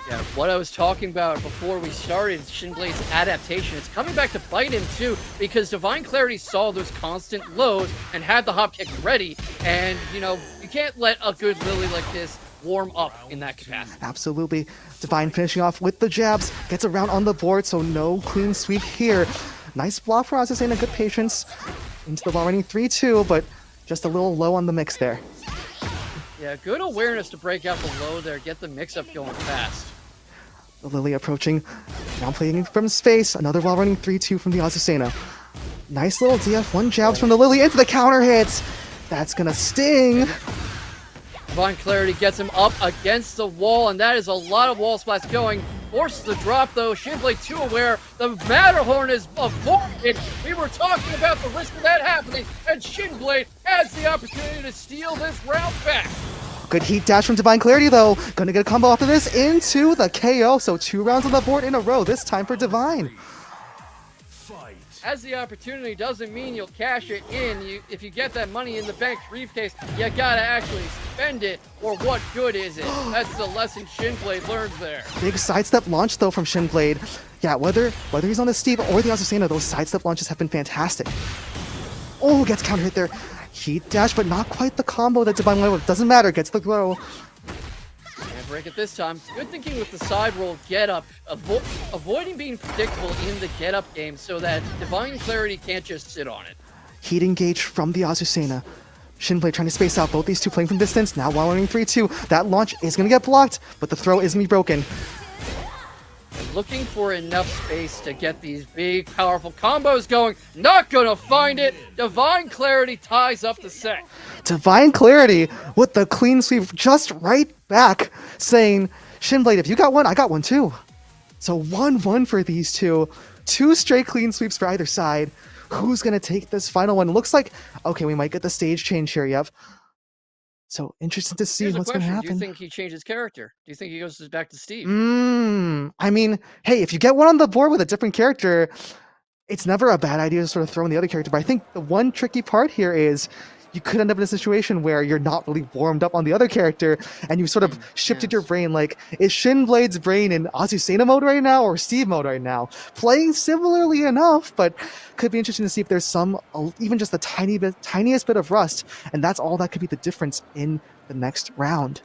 Yeah, what I was talking about before we started, Shinblade's adaptation, it's coming back to bite him too, because Divine Clarity saw those constant lows and had the hop kick ready, and, you know, you can't let a good Lily like this warm up in that capacity. Absolutely. Divine finishing off with the jabs, gets around on the board, so no clean sweep here. Nice block for Azucena, good patience. Into the wall running 3-2, but just a little low on the mix there. Yeah, good awareness to break out the low there, get the mix-up going fast. The Lily approaching, now playing from space, another while running 3-2 from the Azucena. Nice little DF1 jabs from the Lily into the counter hits. That's gonna sting. Divine Clarity gets him up against the wall, and that is a lot of wall splats going. Forces the drop though, Shinblade too aware. The Matterhorn is avoided. We were talking about the risk of that happening, and Shinblade has the opportunity to steal this round back. Good heat dash from Divine Clarity though. Gonna get a combo after this into the KO. So 2 rounds on the board in a row, this time for Divine. As the opportunity doesn't mean you'll cash it in. If you get that money in the bank briefcase, you gotta actually spend it, or what good is it? That's the lesson Shinblade learns there. Big sidestep launch though from Shinblade. Yeah, whether he's on the Steve or the Azucena, those sidestep launches have been fantastic. Oh, gets counter hit there. Heat dash, but not quite the combo that Divine went with. Doesn't matter, gets the throw. Can't break it this time. Good thinking with the side roll get up, avoiding being predictable in the get up game so that Divine Clarity can't just sit on it. Heat engage from the Azucena. Shinblade trying to space out both these two playing from distance. Now while running 3-2, that launch is going to get blocked, but the throw is going to be broken. looking for enough space to get these big, powerful combos going. Not gonna find it. Divine Clarity ties up the set. Divine Clarity with the clean sweep just right back, saying, Shinblade, if you got one, I got one too. So 1-1 for these two. 2 straight clean sweeps for either side. Who's going to take this final one? Looks like, okay, we might get the stage change here, yep. So interesting to see Here's a what's going to question. happen. Do you think he changes character? Do you think he goes back to Steve? I mean, hey, if you get one on the board with a different character, it's never a bad idea to sort of throw in the other character. But I think the one tricky part here is you could end up in a situation where you're not really warmed up on the other character and you sort of shifted your brain. Like, is Shinblade's brain in Azucena mode right now or Steve mode right now? Playing similarly enough, but could be interesting to see if there's some, even just the tiniest bit of rust, and that's all that could be the difference in the next round.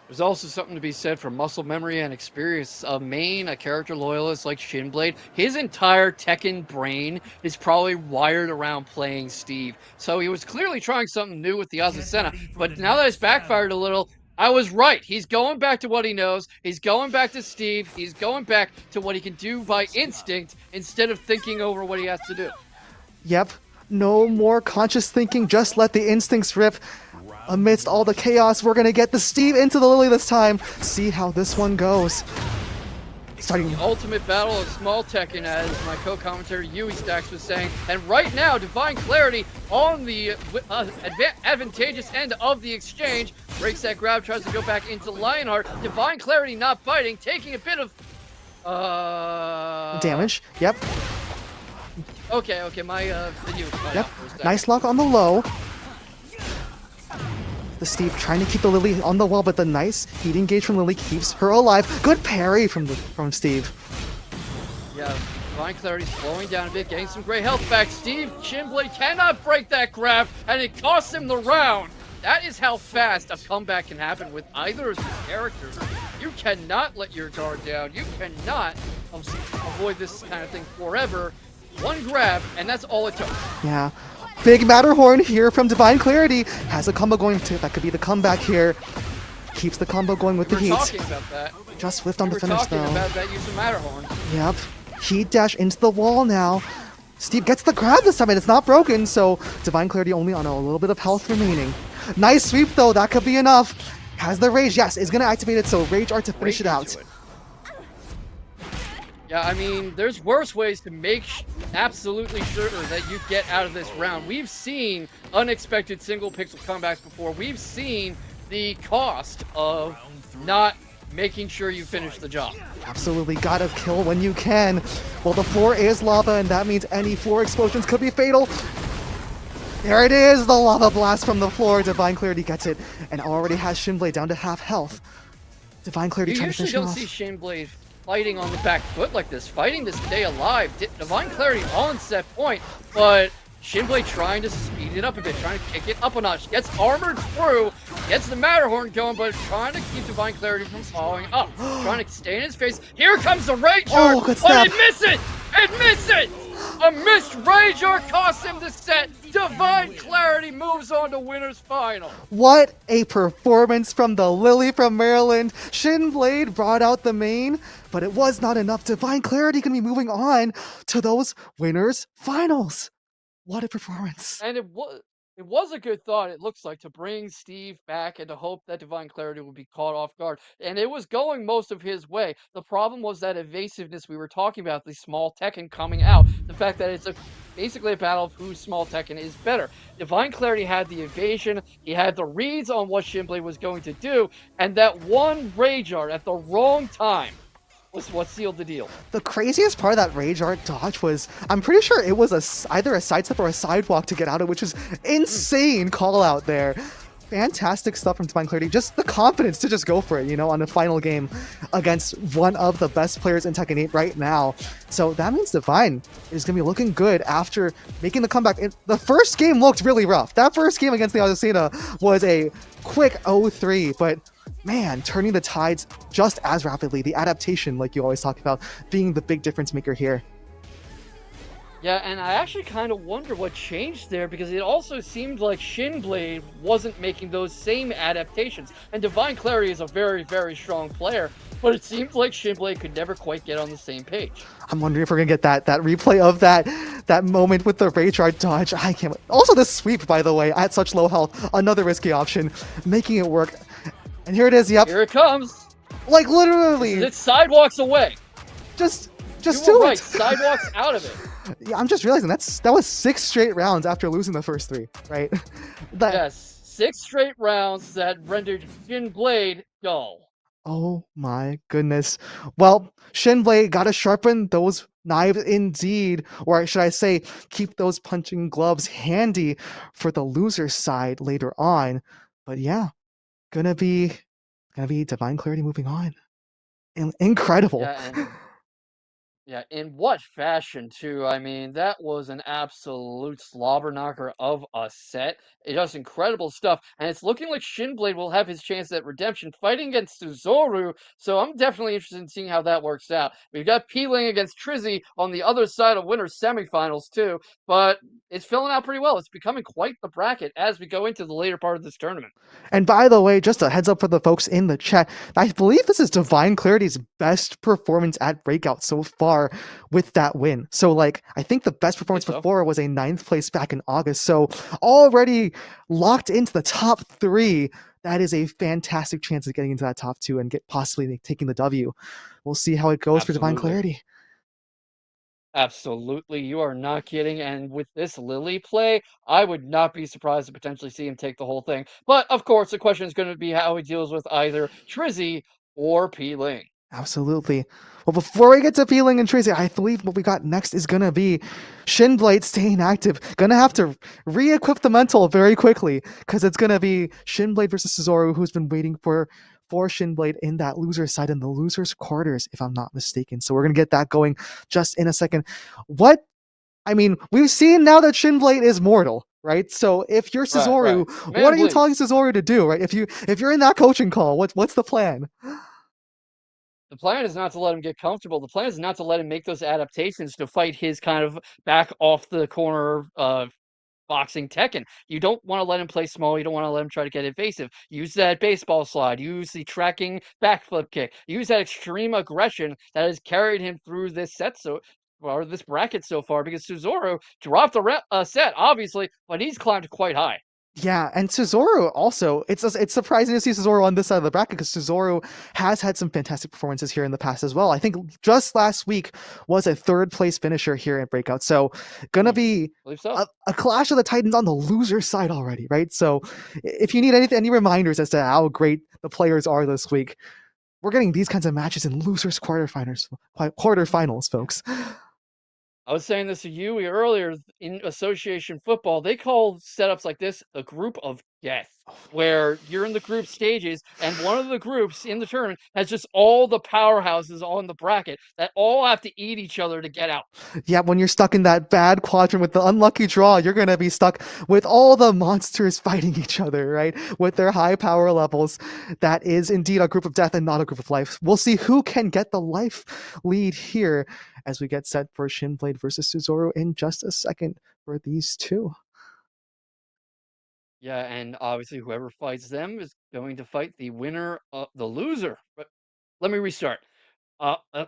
There's also something to be said for muscle memory and experience. A character loyalist like Shinblade, his entire Tekken brain is probably wired around playing Steve. So he was clearly trying something new with the Azucena, but now that it's backfired a little, I was right. He's going back to what he knows. He's going back to Steve. He's going back to what he can do by instinct instead of thinking over what he has to do. Yep. No more conscious thinking. Just let the instincts rip. Amidst all the chaos, we're going to get the Steve into the Lily this time. See how this one goes. The ultimate battle of small Tekken, as my co-commentator Yui Stacks was saying. And right now, Divine Clarity on the advantageous end of the exchange. Breaks that grab, tries to go back into Lionheart. Divine Clarity not biting, taking a bit of... damage. Yep. Okay, my video was cut Yep. out for a second. Nice lock on the low. The Steve trying to keep the Lily on the wall, but the nice heat engage from Lily keeps her alive. Good parry from Steve. Yeah, Divine Clarity slowing down a bit, getting some great health back. Steve Shinblade cannot break that grab, and it costs him the round. That is how fast a comeback can happen with either of these characters. You cannot let your guard down. You cannot avoid this kind of thing forever. One grab, and that's all it took. Yeah. Big Matterhorn here from Divine Clarity. Has a combo going too. That could be the comeback here. Keeps the combo going with the heat. We were talking about that. Just whiffed on the finish though. We were talking about that use of Matterhorn. Yep. Heat dash into the wall now. Steve gets the grab this time and it's not broken, so Divine Clarity only on a little bit of health remaining. Nice sweep though, that could be enough. Has the Rage, yes, is going to activate it, so Rage Art to finish it out. Yeah, I mean, there's worse ways to make absolutely sure that you get out of this round. We've seen unexpected single pixel comebacks before. We've seen the cost of not making sure you finish the job. Absolutely, gotta kill when you can. Well, the floor is lava, and that means any floor explosions could be fatal. There it is, the lava blast from the floor. Divine Clarity gets it, and already has Shinblade down to half health. Divine Clarity trying to finish him off. You usually don't see Shinblade fighting on the back foot like this, fighting to stay alive. Divine Clarity on set point, but Shinblade trying to speed it up a bit, trying to kick it up a notch. Gets armored through, gets the Matterhorn going, but trying to keep Divine Clarity from following up. Trying to stay in his face. Here comes the Rage Art, good but snap. it missed it! It missed it! A missed Rage Art costs him the set. Divine Clarity moves on to winner's final. What a performance from the Lily from Maryland. Shinblade brought out the main, but it was not enough. Divine Clarity can be moving on to those winners finals. What a performance. And it was a good thought, it looks like, to bring Steve back and to hope that Divine Clarity would be caught off guard. And it was going most of his way. The problem was that evasiveness we were talking about, the small Tekken coming out. The fact that it's basically a battle of whose small Tekken is better. Divine Clarity had the evasion, he had the reads on what Shinblade was going to do, and that one Rage Art at the wrong time was what sealed the deal. The craziest part of that Rage Art dodge was, I'm pretty sure it was either a sidestep or a sidewalk to get out of, which is insane call out there. Fantastic stuff from Divine Clarity. Just the confidence to just go for it, you know, on a final game against one of the best players in Tekken 8 right now. So that means Divine is going to be looking good after making the comeback. The first game looked really rough. That first game against the Azucena was a quick 0-3, but man, turning the tides just as rapidly. The adaptation, like you always talk about, being the big difference maker here. Yeah, and I actually kind of wonder what changed there because it also seemed like Shinblade wasn't making those same adaptations. And Divine Clarity is a very, very strong player, but it seems like Shinblade could never quite get on the same page. I'm wondering if we're gonna get that replay of that moment with the rage art dodge. I can't. Also, the sweep, by the way, at such low health, another risky option, making it work. And here it is. Yep, Here it comes. like This is literally, it. Sidewalks away. just You just were do right. it. Sidewalks out of it. Yeah, I'm just realizing that was 6 straight rounds after losing the first 3, right? That Yes, 6 straight rounds that rendered Shinblade dull. Oh my goodness. Well, Shinblade gotta sharpen those knives indeed, or should I say, keep those punching gloves handy for the loser side later on. But yeah, gonna be Divine Clarity moving on. Incredible. Yeah, and yeah, in what fashion too? I mean, that was an absolute slobber knocker of a set. It does incredible stuff, and it's looking like Shinblade will have his chance at redemption fighting against Suzoru. So I'm definitely interested in seeing how that works out. We've got Peeling against Trizzy on the other side of winners semifinals too, but it's filling out pretty well. It's becoming quite the bracket as we go into the later part of this tournament. And by the way, just a heads up for the folks in the chat, I believe this is Divine Clarity's best performance at Breakout so far with that win. So, like, I think the best performance so. before was a 9th place back in August. So, already locked into the top 3. That is a fantastic chance of getting into that top 2 and possibly taking the W. We'll see how it goes for Divine Absolutely. Clarity. Absolutely, you are not kidding. And with this Lily play, I would not be surprised to potentially see him take the whole thing. But of course, the question is going to be how he deals with either Trizzy or Peeling. Absolutely. Well, before we get to Peeling and Tracy, I believe what we got next is going to be Shinblade staying active. Going to have to re-equip the mental very quickly because it's going to be Shinblade versus Suzoru, who's been waiting for Shinblade in that loser side in the loser's quarters, if I'm not mistaken. So we're going to get that going just in a second. We've seen now that Shinblade is mortal, right? So if you're Suzoru, Man what are you bleeds. telling Suzoru to do, right? If you're in that coaching call, what's the plan? The plan is not to let him get comfortable. The plan is not to let him make those adaptations to fight his kind of back off the corner boxing Tekken. You don't want to let him play small. You don't want to let him try to get evasive. Use that baseball slide. Use the tracking backflip kick. Use that extreme aggression that has carried him through this this bracket so far. Because Suzoru dropped a set, obviously, but he's climbed quite high. Yeah, and Suzoru also, it's surprising to see Suzoru on this side of the bracket because Suzoru has had some fantastic performances here in the past as well. I think just last week was a 3rd place finisher here at Breakout. So gonna be So. a clash of the Titans on the loser side already, right? So if you need any reminders as to how great the players are this week, we're getting these kinds of matches in losers quarterfinals, folks. I was saying this to you earlier in association football. They call setups like this a group of death, where you're in the group stages, and one of the groups in the tournament has just all the powerhouses on the bracket that all have to eat each other to get out. Yeah, when you're stuck in that bad quadrant with the unlucky draw, you're going to be stuck with all the monsters fighting each other, right? With their high power levels. That is indeed a group of death and not a group of life. We'll see who can get the life lead here as we get set for Shinblade versus Suzoru in just a second for these two. Yeah, and obviously whoever fights them is going to fight the loser. But let me restart.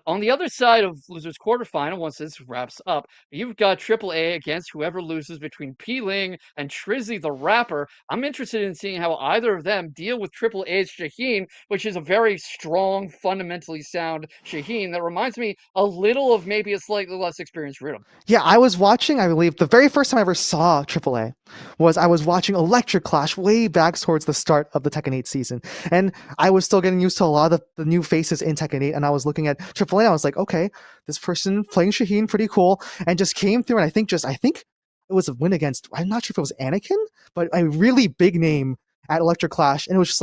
On the other side of losers quarterfinal, once this wraps up, you've got AAA against whoever loses between Peeling and Trizzy the Rapper. I'm interested in seeing how either of them deal with AAA's Shaheen, which is a very strong, fundamentally sound Shaheen that reminds me a little of maybe a slightly less experienced Rhythm. Yeah, I was watching, I believe, the very first time I ever saw AAA was I was watching Electric Clash way back towards the start of the Tekken 8 season. And I was still getting used to a lot of the new faces in Tekken 8. And I was looking at AAA and I was like, okay, this person playing Shaheen, pretty cool. And just came through. And I think it was a win against, I'm not sure if it was Anakin, but a really big name at Electric Clash. And it was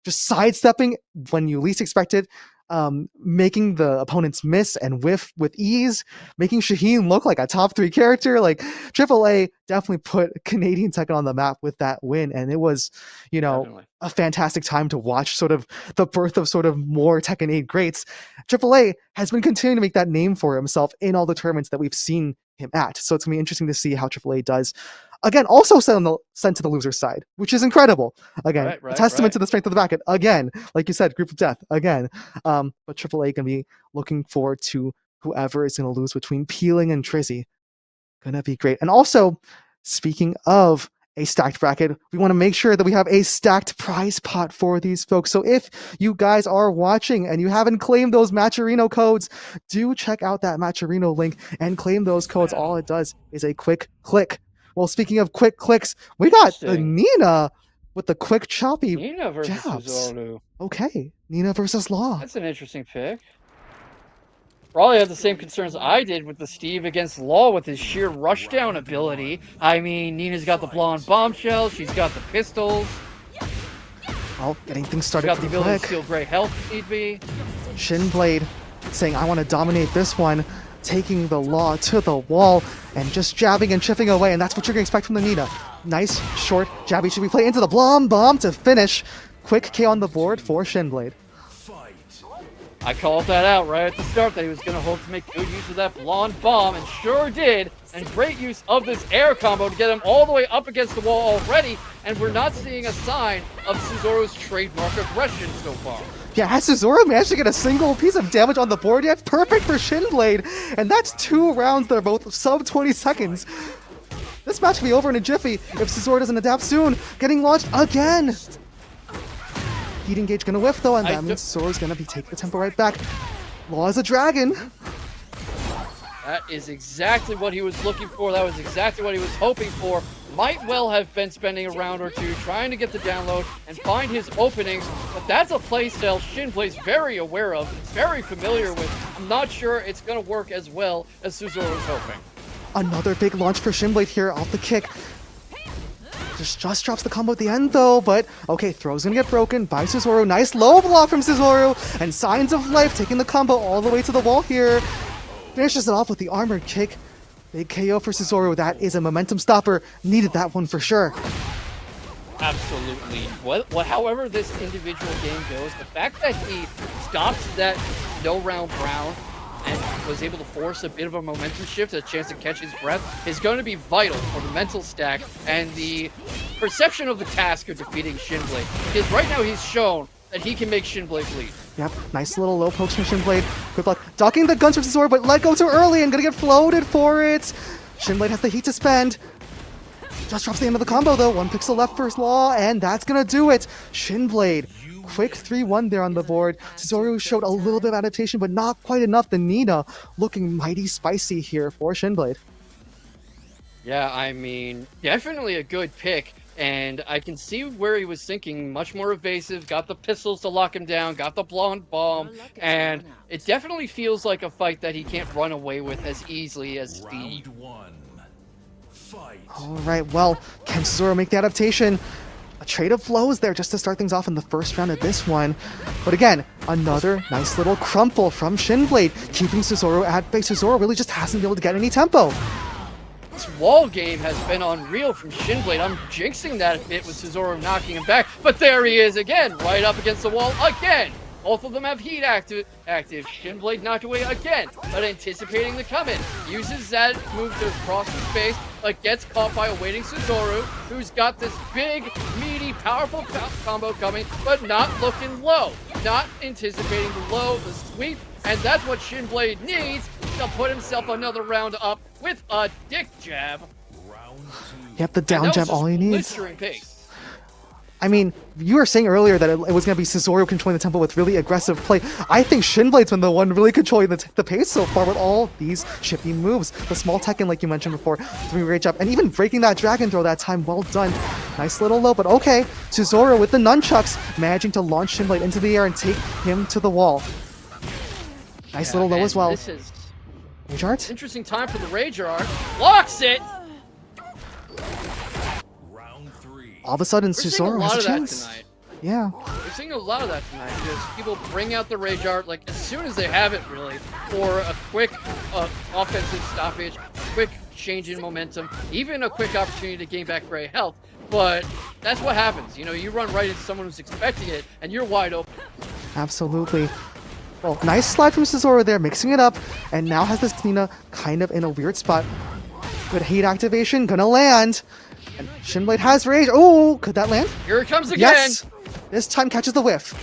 just sidestepping when you least expect it, making the opponents miss and whiff with ease, making Shaheen look like a top 3 character. Like AAA definitely put Canadian Tekken on the map with that win, and it was, Definitely. a fantastic time to watch sort of the birth of sort of more Tekken 8 greats. AAA has been continuing to make that name for himself in all the tournaments that we've seen him at. So it's going to be interesting to see how AAA does. Again, also sent to the loser's side, which is incredible. Again, a testament to the strength of the bracket. Again, like you said, group of death. Again. But AAA going to be looking forward to whoever is going to lose between Peeling and Trizzy. Going to be great. And also, speaking of a stacked bracket, we want to make sure that we have a stacked prize pot for these folks. So if you guys are watching and you haven't claimed those Matcherino codes, do check out that Matcherino link and claim those codes. All it does is a quick click. Well, speaking of quick clicks, we got the Nina with the quick choppy Nina versus jabs. Suzoru. Okay, Nina versus Law. That's an interesting pick. Probably had the same concerns I did with the Steve against Law with his sheer rushdown ability. I mean, Nina's got the blonde bombshell, she's got the pistols. Well, getting things She's started got the pretty ability quick. to steal great health if need be. Shinblade saying, I want to dominate this one, taking the Law to the wall and just jabbing and chipping away, and that's what you're going to expect from the Nina. Nice, short, jabby chippy play into the Blom Bomb to finish. Quick K on the board for Shinblade. I called that out right at the start that he was going to hope to make good use of that blonde bomb, and sure did. And great use of this air combo to get him all the way up against the wall already, and we're not seeing a sign of Suzoru's trademark aggression so far. Yeah, has Suzoru managed to get a single piece of damage on the board yet? Perfect for Shinblade, and that's 2 rounds that are both sub 20 seconds. This match could be over in a jiffy if Suzoru doesn't adapt soon. Getting launched again. Heat engage gonna whiff though, and that means Suzoru's gonna be taking the tempo right back. Law is a dragon. That is exactly what he was looking for. That was exactly what he was hoping for. Might well have been spending a round or two trying to get the download and find his openings, but that's a playstyle Shinblade's very aware of, very familiar with. I'm not sure it's going to work as well as Suzoru was hoping. Another big launch for Shinblade here off the kick. Just drops the combo at the end though, but okay, throw's gonna get broken by Suzoru. Nice low block from Suzoru, and Signs of Life taking the combo all the way to the wall here. Finishes it off with the armored kick. Big KO for Suzoru. That is a momentum stopper. Needed that one for sure. Absolutely. However this individual game goes, the fact that he stops that no round round and was able to force a bit of a momentum shift, a chance to catch his breath, is going to be vital for the mental stack and the perception of the task of defeating Shinblade. Because right now he's shown that he can make Shinblade bleed. Yep, nice little low pokes from Shinblade. Good luck ducking the guns from Suzoru, but let go too early and gonna get floated for it. Shinblade has the heat to spend. Just drops the end of the combo though. 1 pixel left for Law, and that's gonna do it. Shinblade. Quick 3-1 there on the board. Suzoru showed a little bit of adaptation, but not quite enough. The Nina looking mighty spicy here for Shinblade. Yeah, I mean, definitely a good pick. And I can see where he was thinking, much more evasive, got the pistols to lock him down, got the blonde bomb, and it definitely feels like a fight that he can't run away with as easily as Steve. Alright, well, can Suzoru make the adaptation? A trade of flows there just to start things off in the first round of this one. But again, another nice little crumple from Shinblade, keeping Suzoru at bay. Suzoru really just hasn't been able to get any tempo. This wall game has been unreal from Shinblade. I'm jinxing that a bit with Suzoru knocking him back, but there he is again, right up against the wall again. Both of them have heat active. Shinblade knocked away again, but anticipating the come-in. Uses that move to cross the space, but gets caught by a waiting Suzoru, who's got this big, meaty, powerful combo coming, but not looking low. Not anticipating the low, the sweep, and that's what Shinblade needs to put himself another round up with a dick jab. Yep, the down jab, all he needs. Blistering pace. I mean, you were saying earlier that it was going to be Suzoru controlling the tempo with really aggressive play. I think Shinblade's been the one really controlling the pace so far with all these chippy moves. The small Tekken, like you mentioned before, doing a great job. And even breaking that dragon throw that time, well done. Nice little low, but okay. Suzoru with the nunchucks, managing to launch Shinblade into the air and take him to the wall. Nice little low as well. This is Rage Art? interesting time for the Rage Art. Blocks it! All of a sudden, We're seeing a Suzoru lot has of a that chance. tonight. Yeah. We're seeing a lot of that tonight because people bring out the Rage Art like as soon as they have it, really, for a quick offensive stoppage, a quick change in momentum, even a quick opportunity to gain back gray health. But that's what happens. You know, you run right into someone who's expecting it, and you're wide open. Absolutely. Well, nice slide from Cesaro there, mixing it up, and now has this Nina kind of in a weird spot. Good heat activation, gonna land. And Shinblade has rage. Oh, could that land? Here it comes again. Yes! This time catches the whiff.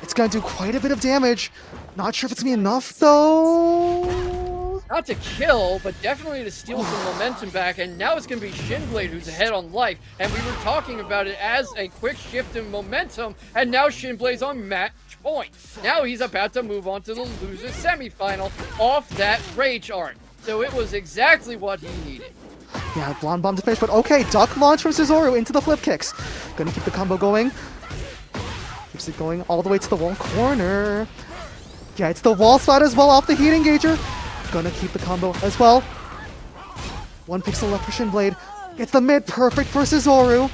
It's gonna do quite a bit of damage. Not sure if it's gonna be enough though. Not to kill, but definitely to steal some momentum back, and now it's going to be Shinblade who's ahead on life, and we were talking about it as a quick shift in momentum, and now Shinblade's on match point. Now he's about to move on to the loser semifinal off that rage art. So it was exactly what he needed. Yeah, blonde bomb to finish, but okay, duck launch from Cesaro into the flip kicks. Gonna keep the combo going. Keeps it going all the way to the wall corner. Yeah, it's the wall spot as well off the heat engager. Gonna keep the combo as well. 1 pixel left for Shinblade. Gets the mid, perfect for Cesaro.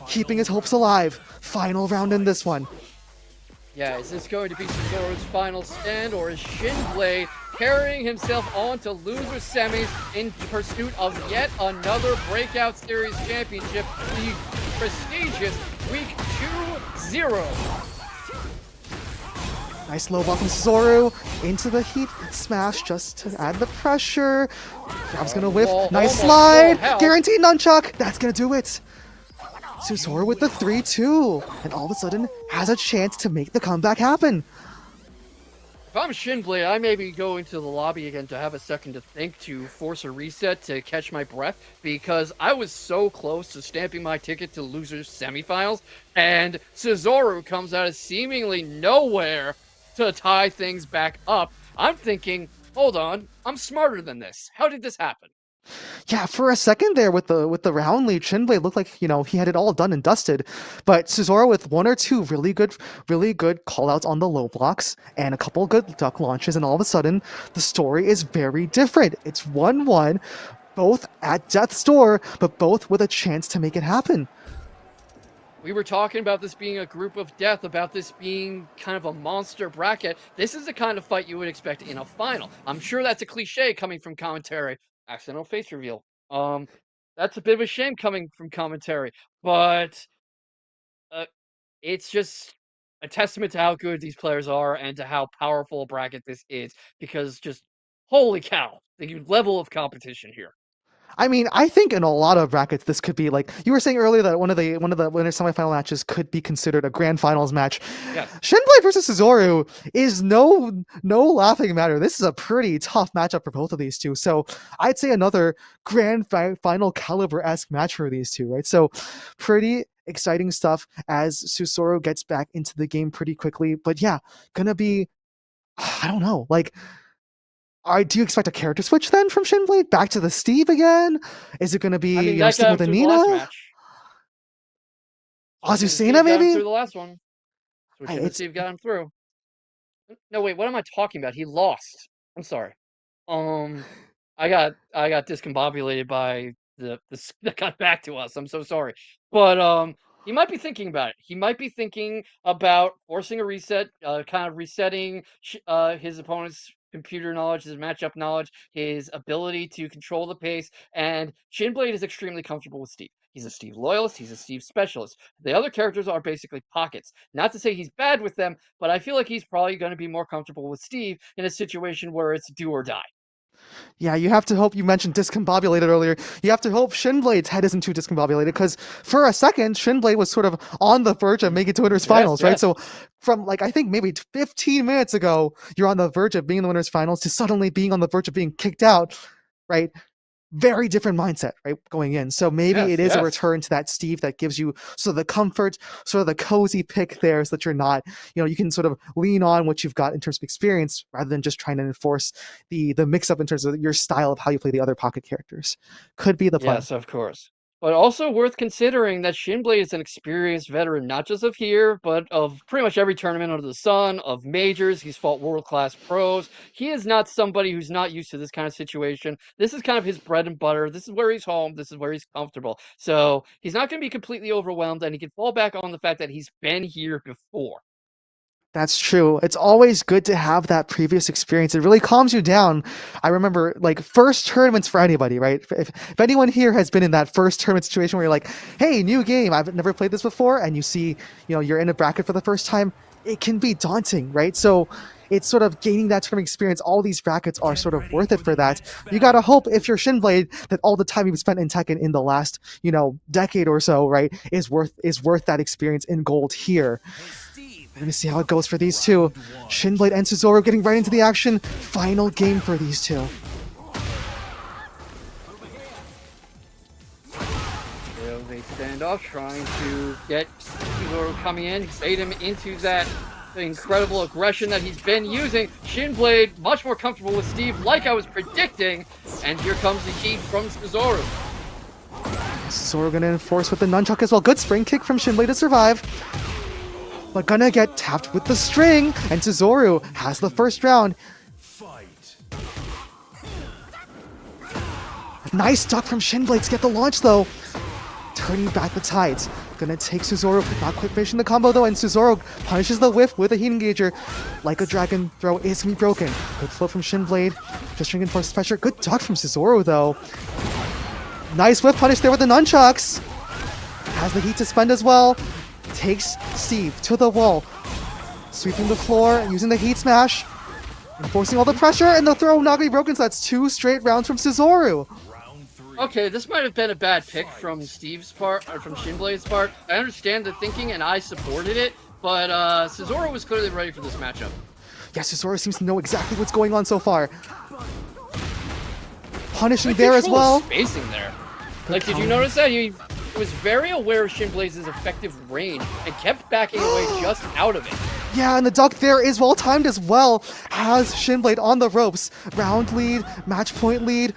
Keeping his hopes alive. Final round in this one. Yeah, is this going to be Cesaro's final stand, or is Shinblade carrying himself on to loser semis in pursuit of yet another Breakout Series championship, the prestigious Week 2-0? Nice low ball from Cesaro into the heat smash just to add the pressure. Grab's gonna whiff. Nice slide. Guaranteed nunchuck. That's gonna do it. Cesaro with the 3-2, and all of a sudden has a chance to make the comeback happen. If I'm Shinblade, I may be going to the lobby again to have a second to think, to force a reset, to catch my breath, because I was so close to stamping my ticket to losers semifinals, and Cesaro comes out of seemingly nowhere to tie things back up. I'm thinking, hold on, I'm smarter than this. How did this happen? Yeah, for a second there with the round lead, Shinblade looked like, he had it all done and dusted. But Cesaro with 1 or 2 really good callouts on the low blocks and a couple good duck launches, and all of a sudden the story is very different. It's 1-1, both at death's door, but both with a chance to make it happen. We were talking about this being a group of death, about this being kind of a monster bracket. This is the kind of fight you would expect in a final. I'm sure that's a cliche coming from commentary. Accidental face reveal. That's a bit of a shame coming from commentary, but it's just a testament to how good these players are and to how powerful a bracket this is, because just holy cow, the level of competition here. I mean, I think in a lot of brackets, this could be like you were saying earlier that one of the winner semifinal matches could be considered a grand finals match. Yes. Shinblade versus Cesaro is no laughing matter. This is a pretty tough matchup for both of these two. So I'd say another grand final caliber-esque match for these two, right? So pretty exciting stuff as Cesaro gets back into the game pretty quickly. But yeah, gonna be, I don't know, like. Do you expect a character switch then from Shinblade back to the Steve again? Is it going to be Steve with Nina? Azucena maybe? Through the last one. Switching to Steve got him through. No, wait, what am I talking about? He lost. I'm sorry. I got discombobulated by the that got back to us. I'm so sorry. But he might be thinking about it. He might be thinking about forcing a reset, kind of resetting his opponent's computer knowledge, his matchup knowledge, his ability to control the pace, and Shinblade is extremely comfortable with Steve. He's a Steve loyalist, he's a Steve specialist. The other characters are basically pockets. Not to say he's bad with them, but I feel like he's probably going to be more comfortable with Steve in a situation where it's do or die. Yeah, you have to hope, you mentioned discombobulated earlier, you have to hope Shinblade's head isn't too discombobulated, because for a second, Shinblade was sort of on the verge of making it to winners finals, right? So from like, I think maybe 15 minutes ago, you're on the verge of being in the winners finals to suddenly being on the verge of being kicked out, right? Very different mindset, right, going in. So maybe it is a return to that Steve that gives you sort of the comfort, sort of the cozy pick there, so that you're not, you can sort of lean on what you've got in terms of experience rather than just trying to enforce the mix up in terms of your style of how you play the other pocket characters. Could be the plan. Yes, of course. But also worth considering that Shinblade is an experienced veteran, not just of here, but of pretty much every tournament under the sun, of majors. He's fought world-class pros. He is not somebody who's not used to this kind of situation. This is kind of his bread and butter. This is where he's home. This is where he's comfortable. So he's not going to be completely overwhelmed, and he can fall back on the fact that he's been here before. That's true. It's always good to have that previous experience. It really calms you down. I remember like first tournaments for anybody, right? If anyone here has been in that first tournament situation where you're like, hey, new game, I've never played this before, and you see, you're in a bracket for the first time, it can be daunting, right? So it's sort of gaining that tournament experience. All these brackets are sort of worth it for that. You gotta hope if you're Shinblade that all the time you've spent in Tekken in the last, decade or so, right, is worth that experience in gold here. We're gonna see how it goes for these two. Shinblade and Cesaro getting right into the action. Final game for these two. They stand off, trying to get Cesaro coming in, bait him into that incredible aggression that he's been using. Shinblade much more comfortable with Steve, like I was predicting, and here comes the heat from Cesaro. Cesaro gonna enforce with the nunchuck as well. Good spring kick from Shinblade to survive, but gonna get tapped with the string, and Cesaro has the first round. Nice duck from Shinblade to get the launch though. Turning back the tides. Gonna take Cesaro, not quite finishing the combo though, and Cesaro punishes the whiff with a heat engager. Like a dragon throw is gonna be broken. Good flow from Shinblade. Just reinforces pressure. Good duck from Cesaro though. Nice whiff punish there with the nunchucks. Has the heat to spend as well. Takes Steve to the wall. Sweeping the floor, using the heat smash. Enforcing all the pressure, and the throw not gonna be broken, so that's 2 straight rounds from Cesaro. Okay, this might have been a bad pick from Steve's part, or from Shinblade's part. I understand the thinking, and I supported it, but Cesaro was clearly ready for this matchup. Yeah, Cesaro seems to know exactly what's going on so far. Punishing there as well. Spacing there. Like, did you notice that? He was very aware of Shinblade's effective range and kept backing away just out of it. Yeah, and the duck there is well timed as well. Has Shinblade on the ropes. Round lead, match point lead.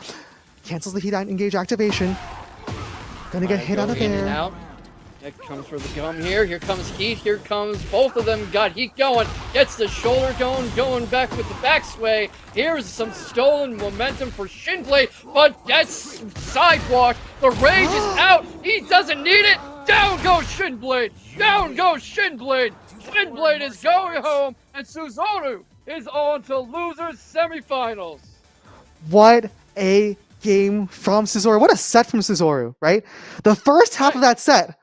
Cancels the heat engage activation. Gonna get hit out of in there. And out. That comes for the gum here. Here comes heat. Here comes both of them. Got heat going. Gets the shoulder going back with the back sway. Here's some stolen momentum for Shinblade, but gets sidewalked. The rage is out. He doesn't need it. Down goes Shinblade. Down goes Shinblade. Shinblade is going home, and Cesaro is on to losers semifinals. What a game from Cesaro. What a set from Cesaro, right? The first half of that set,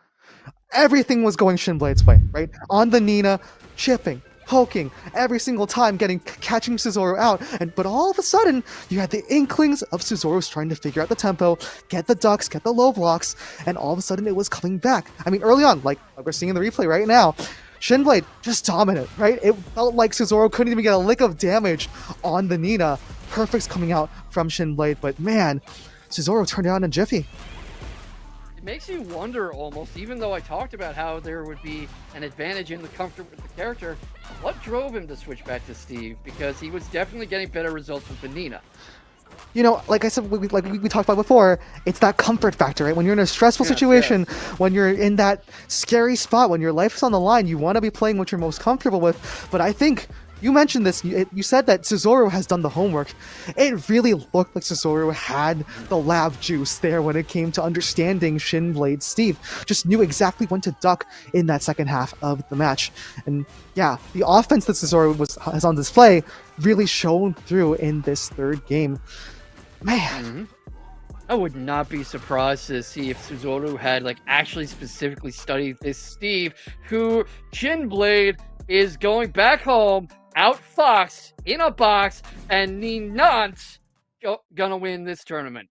everything was going Shinblade's way, right? On the Nina, chipping, poking, every single time catching Cesaro out. But all of a sudden, you had the inklings of Cesaro's trying to figure out the tempo, get the ducks, get the low blocks, and all of a sudden it was coming back. I mean, early on, like we're seeing in the replay right now, Shinblade just dominant, right? It felt like Cesaro couldn't even get a lick of damage on the Nina. Perfects coming out from Shinblade, but man, Cesaro turned it on in a jiffy. It makes you wonder almost, even though I talked about how there would be an advantage in the comfort with the character, what drove him to switch back to Steve? Because he was definitely getting better results with the Nina. Like I said, we talked about before, it's that comfort factor, right? When you're in a stressful situation, when you're in that scary spot, when your life is on the line, you want to be playing what you're most comfortable with. But I think you mentioned this. You said that Cesaro has done the homework. It really looked like Cesaro had the lab juice there when it came to understanding Shinblade Steve. Just knew exactly when to duck in that second half of the match. And yeah, the offense that Cesaro has on display really shone through in this third game. Man. I would not be surprised to see if Cesaro had actually specifically studied this Steve, who Shinblade is going back home, outfoxed in a box, and Ninant gonna win this tournament.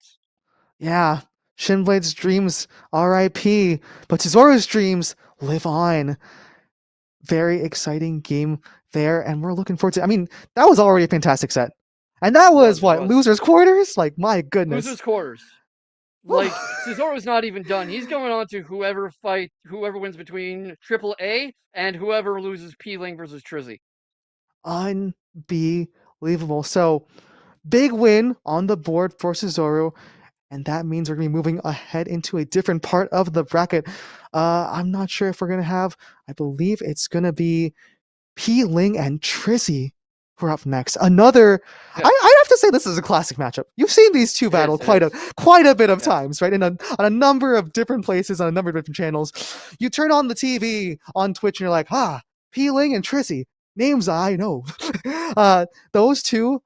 Yeah, Shinblade's dreams R.I.P., but Cesaro's dreams live on. Very exciting game there, and we're looking forward to. I mean, that was already a fantastic set, and that was losers quarters. My goodness, losers quarters. Cesaro's not even done. He's going on to whoever wins between Triple A and whoever loses P-Ling versus Trizzy. Unbelievable. So, big win on the board for Cesaro, and that means we're going to be moving ahead into a different part of the bracket. I'm not sure if we're going to have, I believe it's going to be P-Ling and Trizzy who are up next. Another, I have to say this is a classic matchup. You've seen these two battle quite a bit of times, right? On a number of different places, on a number of different channels. You turn on the TV on Twitch and you're like, P-Ling and Trizzy, names I know. Those two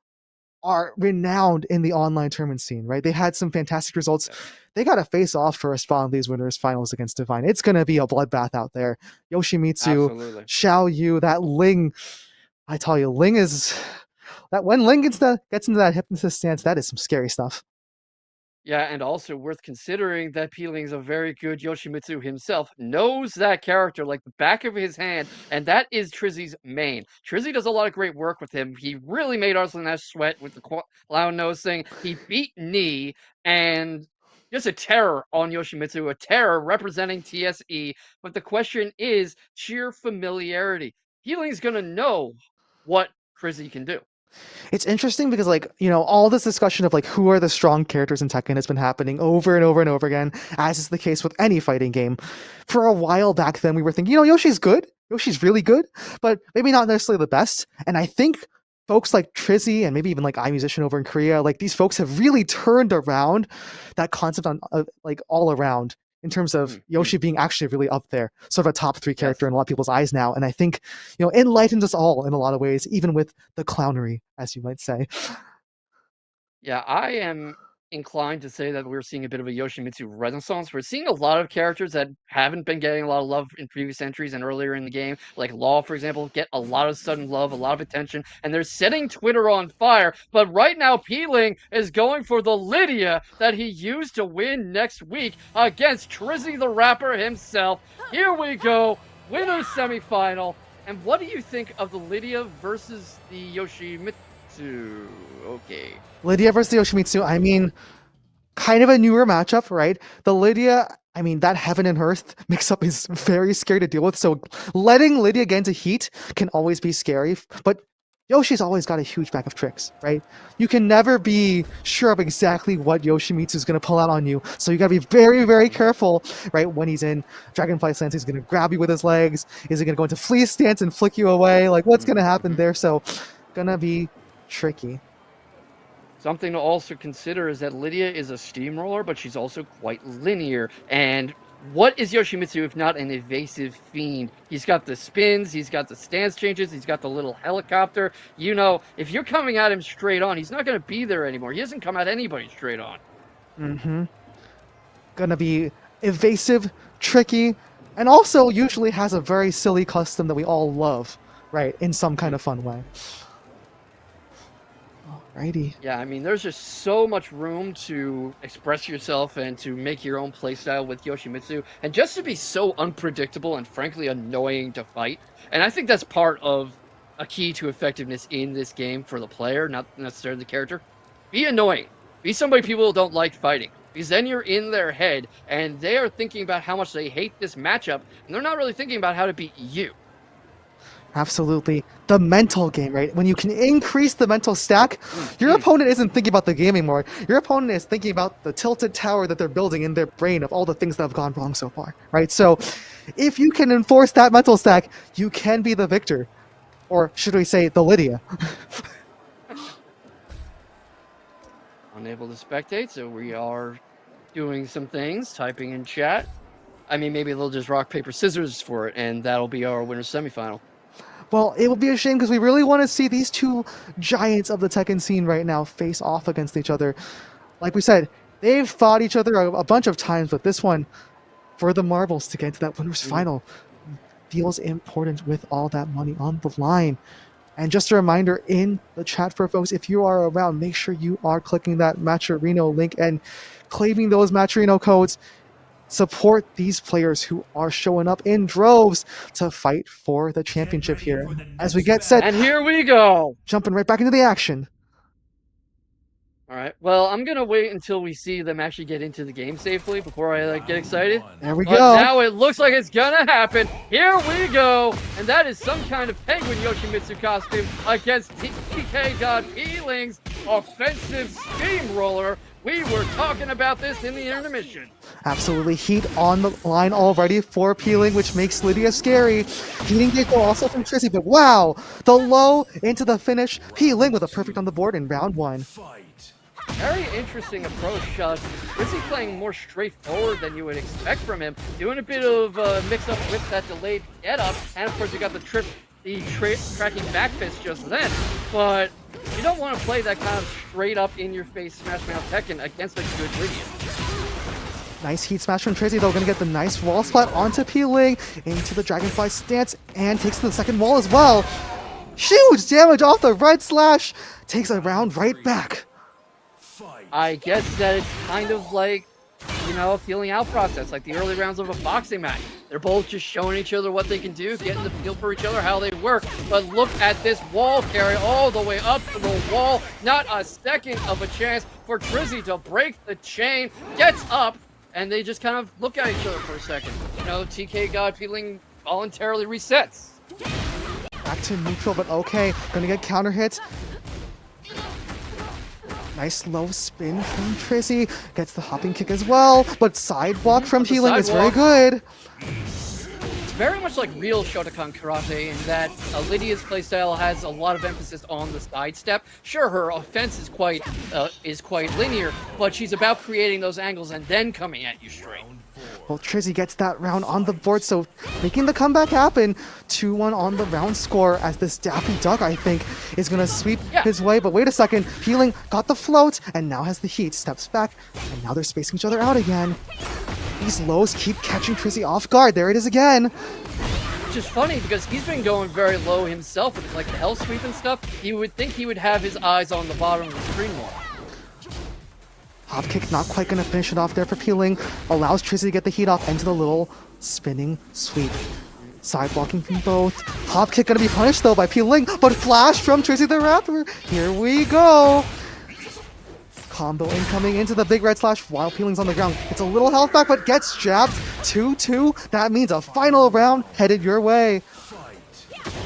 are renowned in the online tournament scene, right? They had some fantastic results. They got to face off for a spot in these winners finals against Divine. It's going to be a bloodbath out there. Yoshimitsu, Absolutely. Xiao Yu, that Ling. I tell you, Ling is that when Ling gets into that hypnotist stance, that is some scary stuff. Yeah, and also worth considering that Peeling's a very good Yoshimitsu himself, knows that character like the back of his hand, and that is Trizzy's main. Trizzy does a lot of great work with him. He really made Arslan Ash sweat with the clown nose thing. He beat Knee, and just a terror on Yoshimitsu, a terror representing TSE. But the question is sheer familiarity. Peeling's gonna know what Trizzy can do. It's interesting because, like, all this discussion of like who are the strong characters in Tekken has been happening over and over and over again, as is the case with any fighting game. For a while back then, we were thinking, Yoshi's good. Yoshi's really good, but maybe not necessarily the best. And I think folks like Trizzy and maybe even like iMusician over in Korea, like these folks have really turned around that concept on like all around in terms of Yoshi being actually really up there, sort of a top 3 character in a lot of people's eyes now. And I think, enlightens us all in a lot of ways, even with the clownery, as you might say. Yeah, I am inclined to say that we're seeing a bit of a Yoshimitsu renaissance. We're seeing a lot of characters that haven't been getting a lot of love in previous entries and earlier in the game, like Law, for example, get a lot of sudden love, a lot of attention, and they're setting Twitter on fire. But right now, Peeling is going for the Lydia that he used to win next week against Trizzy the Rapper himself. Here we go, winner's semifinal. And what do you think of the Lydia versus the Yoshimitsu? Okay. Lydia versus the Yoshimitsu, I mean, kind of a newer matchup, right? The Lydia, I mean, that heaven and earth mix-up is very scary to deal with, so letting Lydia get into heat can always be scary, but Yoshi's always got a huge bag of tricks, right? You can never be sure of exactly what Yoshimitsu is going to pull out on you, so you got to be very, very careful, right? When he's in Dragonfly stance, he's going to grab you with his legs, is he going to go into Fleece stance and flick you away? Like, what's going to happen there? So, gonna be tricky. Something to also consider is that Lydia is a steamroller, but she's also quite linear. And what is Yoshimitsu if not an evasive fiend? He's got the spins, he's got the stance changes, he's got the little helicopter. If you're coming at him straight on, he's not going to be there anymore. He doesn't come at anybody straight on. Gonna be evasive, tricky, and also usually has a very silly custom that we all love, right? In some kind of fun way. Alrighty. Yeah, I mean, there's just so much room to express yourself and to make your own playstyle with Yoshimitsu, and just to be so unpredictable and frankly annoying to fight. And I think that's part of a key to effectiveness in this game for the player, not necessarily the character. Be annoying. Be somebody people don't like fighting. Because then you're in their head, and they are thinking about how much they hate this matchup, and they're not really thinking about how to beat you. Absolutely. The mental game, right? When you can increase the mental stack, your opponent isn't thinking about the game anymore. Your opponent is thinking about the tilted tower that they're building in their brain of all the things that have gone wrong so far, right? So if you can enforce that mental stack, you can be the victor. Or should we say the Lydia? Unable to spectate, so we are doing some things, typing in chat. I mean, maybe they'll just rock, paper, scissors for it, and that'll be our winner's semifinal. Well, it would be a shame because we really want to see these two giants of the Tekken scene right now face off against each other. Like we said, they've fought each other a bunch of times, but this one, for the marbles to get to that winner's final, feels important with all that money on the line. And just a reminder in the chat for folks, if you are around, make sure you are clicking that Matcherino link and claiming those Matcherino codes. Support these players who are showing up in droves to fight for the championship here. As we get set, and here we go, jumping right back into the action. All right. Well, I'm gonna wait until we see them actually get into the game safely before I get excited. There we but go. Now it looks like it's gonna happen. Here we go, and that is some kind of penguin Yoshimitsu costume against DK God Peeling's offensive steamroller. We were talking about this in the intermission. Absolutely, heat on the line already for Peeling, which makes Lydia scary. Heating Gecko also from Trizzy, but wow, the low into the finish. Peeling with a perfect on the board in round 1. Very interesting approach. Trizzy playing more straightforward than you would expect from him, doing a bit of mix-up with that delayed get-up, and of course you got the tracking back fist just then, but you don't want to play that kind of straight-up in-your-face Smash Mouth Tekken against a good Lydia. Nice heat smash from Trizzy, though, gonna get the nice wall splat onto Peeling, into the Dragonfly stance, and takes to the second wall as well. Huge damage off the red slash. Takes a round right back. I guess that it's kind of like, you know, a feeling out process, like the early rounds of a boxing match. They're both just showing each other what they can do, getting the feel for each other, how they work. But look at this wall carry all the way up to the wall. Not a second of a chance for Trizzy to break the chain. Gets up, and they just kind of look at each other for a second. You know, TK God feeling voluntarily resets. Back to neutral, but okay. Gonna get counter hits. Nice low spin from Trizzy. Gets the hopping kick as well, but sidewalk from Healing is very good. It's very much like real Shotokan karate in that Lydia's playstyle has a lot of emphasis on the sidestep. Sure, her offense is quite linear, but she's about creating those angles and then coming at you straight. Well, Trizzy gets that round on the board, so making the comeback happen. 2-1 on the round score as this Daffy Duck, I think, is going to sweep his way. But wait a second, Healing got the float and now has the heat. Steps back, and now they're spacing each other out again. These lows keep catching Trizzy off guard. There it is again. Which is funny because he's been going very low himself with like the hell sweep and stuff. You would think he would have his eyes on the bottom of the screen more. Hop kick not quite going to finish it off there for Peeling. Allows Trizzy to get the heat off into the little spinning sweep. Sidewalking from both. Hop kick going to be punished though by Peeling, but flash from Trizzy the Rapper. Here we go. Combo incoming into the big red slash while Peeling's on the ground. It's a little health back, but gets jabbed. 2-2. That means a final round headed your way.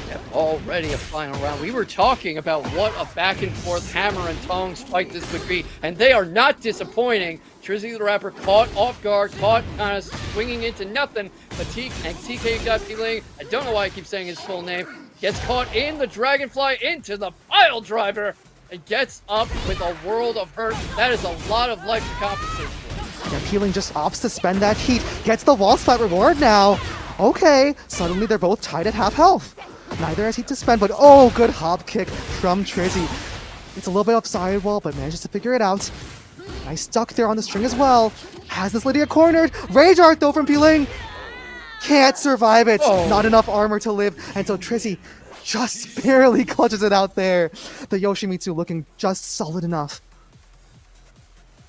Yep, already a final round. We were talking about what a back and forth hammer and tongs fight this would be, and they are not disappointing. Trizzy the Rapper caught off guard, caught kind of swinging into nothing, but TK got feeling, I don't know why I keep saying his full name, gets caught in the Dragonfly into the pile driver, and gets up with a world of hurt. That is a lot of life to compensate for. Yeah, Peeling just opts to spend that heat. Gets the wall splat reward now. Okay, suddenly they're both tied at half health. Neither has heat to spend, but oh, good hop kick from Trizzy. It's a little bit off sidewall, but manages to figure it out. Nice duck there on the string as well. Has this Lydia cornered. Rage Art though from Peeling. Can't survive it. Oh. Not enough armor to live. And so Trizzy just barely clutches it out there. The Yoshimitsu looking just solid enough.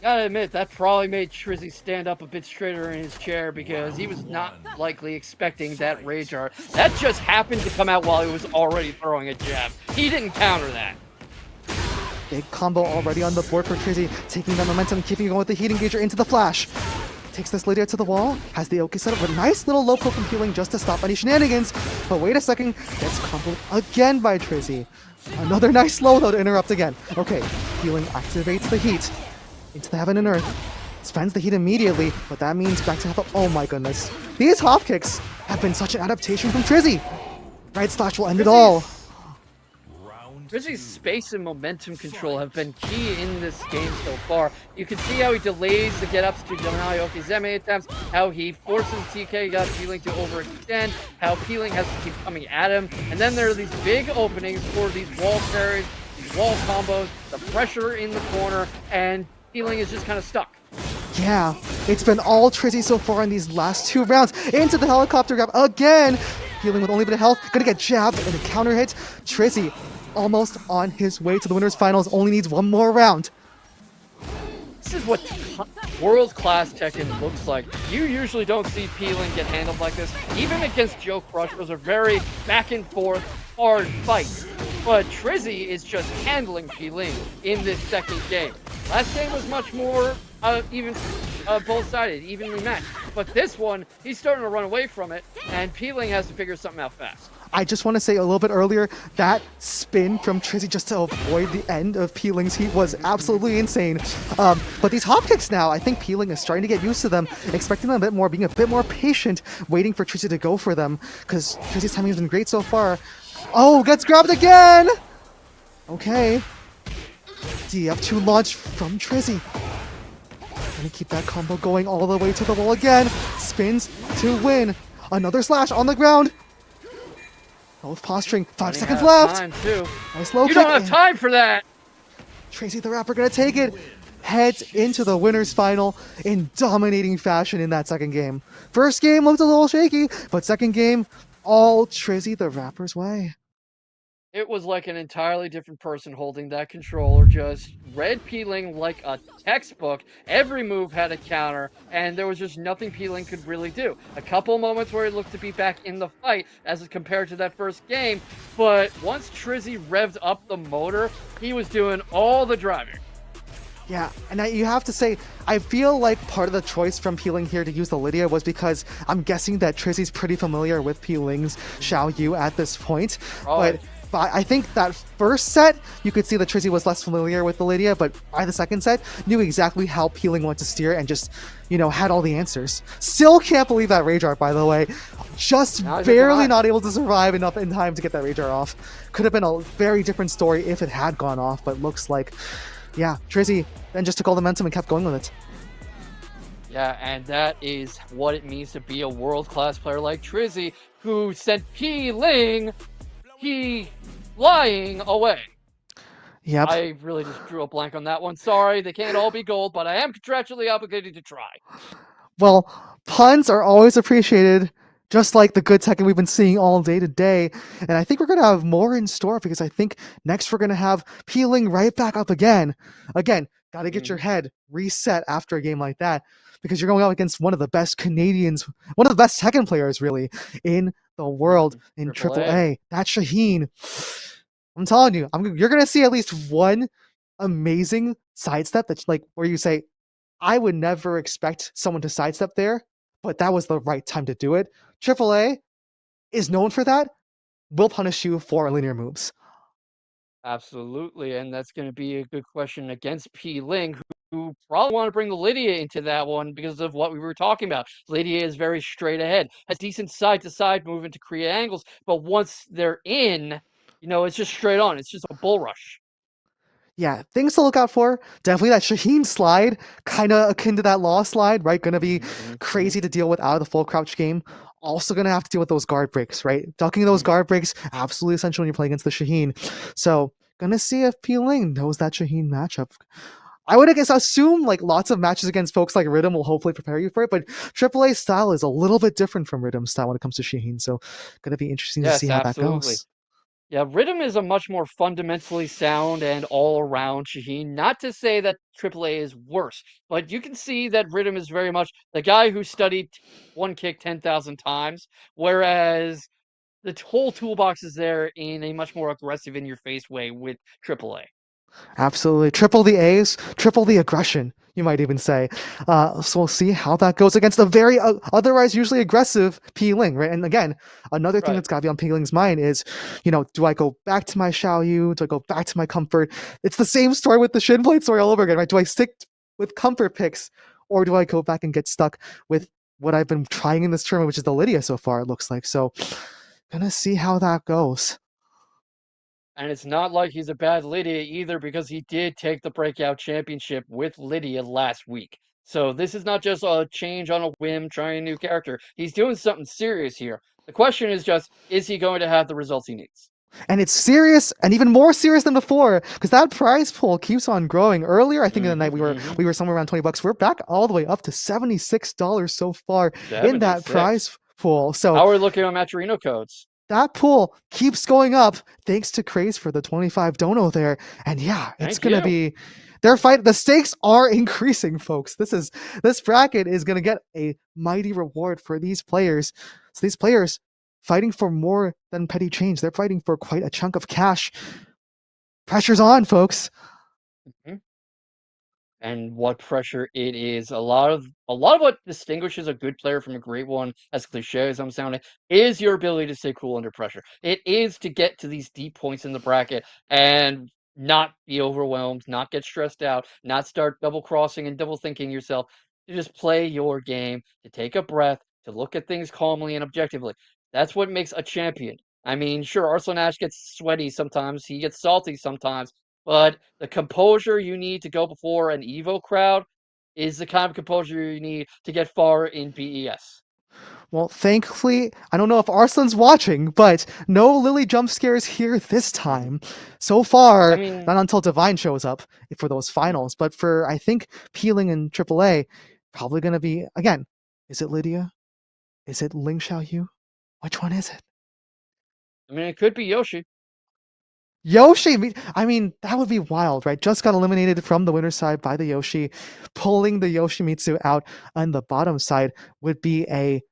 Gotta admit, that probably made Trizzy stand up a bit straighter in his chair because he was not likely expecting that rage art. That just happened to come out while he was already throwing a jab. He didn't counter that. Big combo already on the board for Trizzy, taking that momentum, keeping going with the heat engager into the flash. Takes this Lydia to the wall, has the Oki set up with a nice little low poke from Healing just to stop any shenanigans. But wait a second, gets comboed again by Trizzy. Another nice slow though to interrupt again. Okay, Healing activates the heat into the heaven and earth. Spends the heat immediately, but that means back to half. Oh my goodness. These hop kicks have been such an adaptation from Trizzy. Right slash will end it all. Trizzy's space and momentum control have been key in this game so far. You can see how he delays the get-ups to deny Okizeme attempts, how he forces TK got Peeling to overextend, how Peeling has to keep coming at him, and then there are these big openings for these wall carries, these wall combos, the pressure in the corner, and Peeling is just kind of stuck. Yeah, it's been all Trizzy so far in these last 2 rounds. Into the helicopter grab again. Healing with only a bit of health, gonna get jabbed and a counter hit. Trizzy almost on his way to the winners finals, only needs 1 more round. This is what world-class Tekken looks like. You usually don't see Peeling get handled like this. Even against Joe Crush, those are very back-and-forth, hard fights. But Trizzy is just handling Peeling in this second game. Last game was much more even both-sided, evenly matched. But this one, he's starting to run away from it, and Peeling has to figure something out fast. I just want to say a little bit earlier, that spin from Trizzy just to avoid the end of Peeling's heat was absolutely insane. But these hop kicks now, I think Peeling is starting to get used to them, expecting them a bit more, being a bit more patient, waiting for Trizzy to go for them, because Trizzy's timing has been great so far. Oh, gets grabbed again! Okay. DF2 launch from Trizzy. Gonna keep that combo going all the way to the wall again. Spins to win. Another slash on the ground. Both posturing. 5 seconds left. Time too. Nice low You kick. don't have time for that. Trizzy the Rapper gonna take it. Heads into the winners final in dominating fashion in that second game. First game looked a little shaky, but second game, all Trizzy the Rapper's way. It was like an entirely different person holding that controller, just red peeling like a textbook. Every move had a counter, and there was just nothing peeling could really do. A couple moments where he looked to be back in the fight as compared to that first game, but once Trizzy revved up the motor, he was doing all the driving. Yeah, and you have to say, I feel like part of the choice from Peeling here to use the Lydia was because I'm guessing that Trizzy's pretty familiar with Peeling's Xiao Yu at this point. Probably. But I think that first set, you could see that Trizzy was less familiar with the Lydia, but by the second set, knew exactly how Peeling wanted to steer and just, had all the answers. Still can't believe that Rage Art, by the way. Just barely not able to survive enough in time to get that Rage Art off. Could have been a very different story if it had gone off, but looks like, yeah, Trizzy then just took all the momentum and kept going with it. Yeah, and that is what it means to be a world-class player like Trizzy, who sent he lying away. Yep. I really just drew a blank on that one. Sorry, they can't all be gold, but I am contractually obligated to try. Well, puns are always appreciated, just like the good Tekken we've been seeing all day today. And I think we're going to have more in store because I think next we're going to have Peeling right back up again. Again, got to get your head reset after a game like that because you're going up against one of the best Canadians, one of the best Tekken players, really, in the world in AAA. That's Shaheen. I'm telling you, you're going to see at least one amazing sidestep that's like where you say, I would never expect someone to sidestep there, but that was the right time to do it. AAA is known for that. Will punish you for linear moves. Absolutely, and that's going to be a good question against P. Ling, who probably want to bring the Lydia into that one because of what we were talking about. Lydia is very straight ahead, has decent side-to-side movement to create angles, but once they're in, it's just straight on. It's just a bull rush. Yeah, things to look out for. Definitely that Shaheen slide, kind of akin to that Law slide, right? Gonna be crazy to deal with out of the full crouch game. Also gonna have to deal with those guard breaks, right? Ducking those guard breaks, absolutely essential when you're playing against the Shaheen. So, gonna see if Peeling knows that Shaheen matchup. I would, I guess, assume like lots of matches against folks like Rhythm will hopefully prepare you for it, but AAA style is a little bit different from Rhythm style when it comes to Shaheen. So, gonna be interesting to see Yes, how that absolutely. goes. Yeah, Rhythm is a much more fundamentally sound and all-around Shaheen. Not to say that AAA is worse, but you can see that Rhythm is very much the guy who studied one kick 10,000 times, whereas the whole toolbox is there in a much more aggressive in-your-face way with AAA. Absolutely. Triple the A's, triple the aggression, you might even say. So we'll see how that goes against a very otherwise usually aggressive Peeling, right? And again, another thing that's got to be on Peeling's mind is, do I go back to my Xiao Yu? Do I go back to my comfort? It's the same story with the Shin Blade story all over again, right? Do I stick with comfort picks or do I go back and get stuck with what I've been trying in this tournament, which is the Lydia so far, it looks like. So, gonna see how that goes. And it's not like he's a bad Lydia either because he did take the Breakout Championship with Lydia last week. So this is not just a change on a whim, trying a new character. He's doing something serious here. The question is just, is he going to have the results he needs? And it's serious and even more serious than before because that prize pool keeps on growing. Earlier, I think in the night we were somewhere around $20. We're back all the way up to $76 so far in that prize pool. So how are we looking on Maturino codes? That pool keeps going up thanks to Craze for the 25 dono there. And yeah, it's gonna be their fight. The stakes are increasing, folks. This bracket is gonna get a mighty reward for these players. So these players fighting for more than petty change. They're fighting for quite a chunk of cash. Pressure's on, folks. And what pressure it is. A lot of what distinguishes a good player from a great one, as cliche as I'm sounding, is your ability to stay cool under pressure. It is to get to these deep points in the bracket and not be overwhelmed, not get stressed out, not start double crossing and double thinking yourself. To just play your game, to take a breath, to look at things calmly and objectively. That's what makes a champion. I mean, sure, Arslan Ash gets sweaty sometimes, he gets salty sometimes, but the composure you need to go before an Evo crowd is the kind of composure you need to get far in BES. Well, thankfully, I don't know if Arslan's watching, but no Lily jump scares here this time. So far, not until Divine shows up for those finals, but for, I think, Peeling and AAA, probably going to be, again, is it Lydia? Is it Ling Xiaoyu? Which one is it? I mean, it could be Yoshi. Yoshi, I mean, that would be wild, right? Just got eliminated from the winner's side by the Yoshi. Pulling the Yoshimitsu out on the bottom side would be a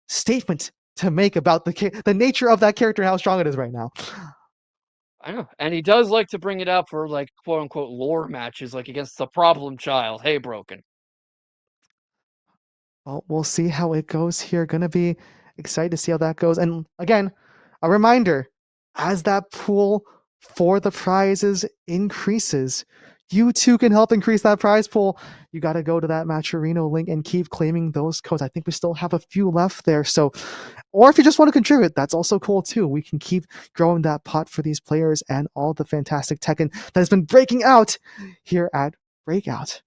statement to make about the nature of that character and how strong it is right now. I know. And he does like to bring it out for, like, quote unquote lore matches, like against the problem child. Hey, Broken. Well, we'll see how it goes here. Gonna be excited to see how that goes. And again, a reminder, as that pool for the prizes increases, you too can help increase that prize pool. You got to go to that Matcherino link and keep claiming those codes. I think we still have a few left there. So, or if you just want to contribute, that's also cool too. We can keep growing that pot for these players and all the fantastic Tekken that has been breaking out here at Breakout.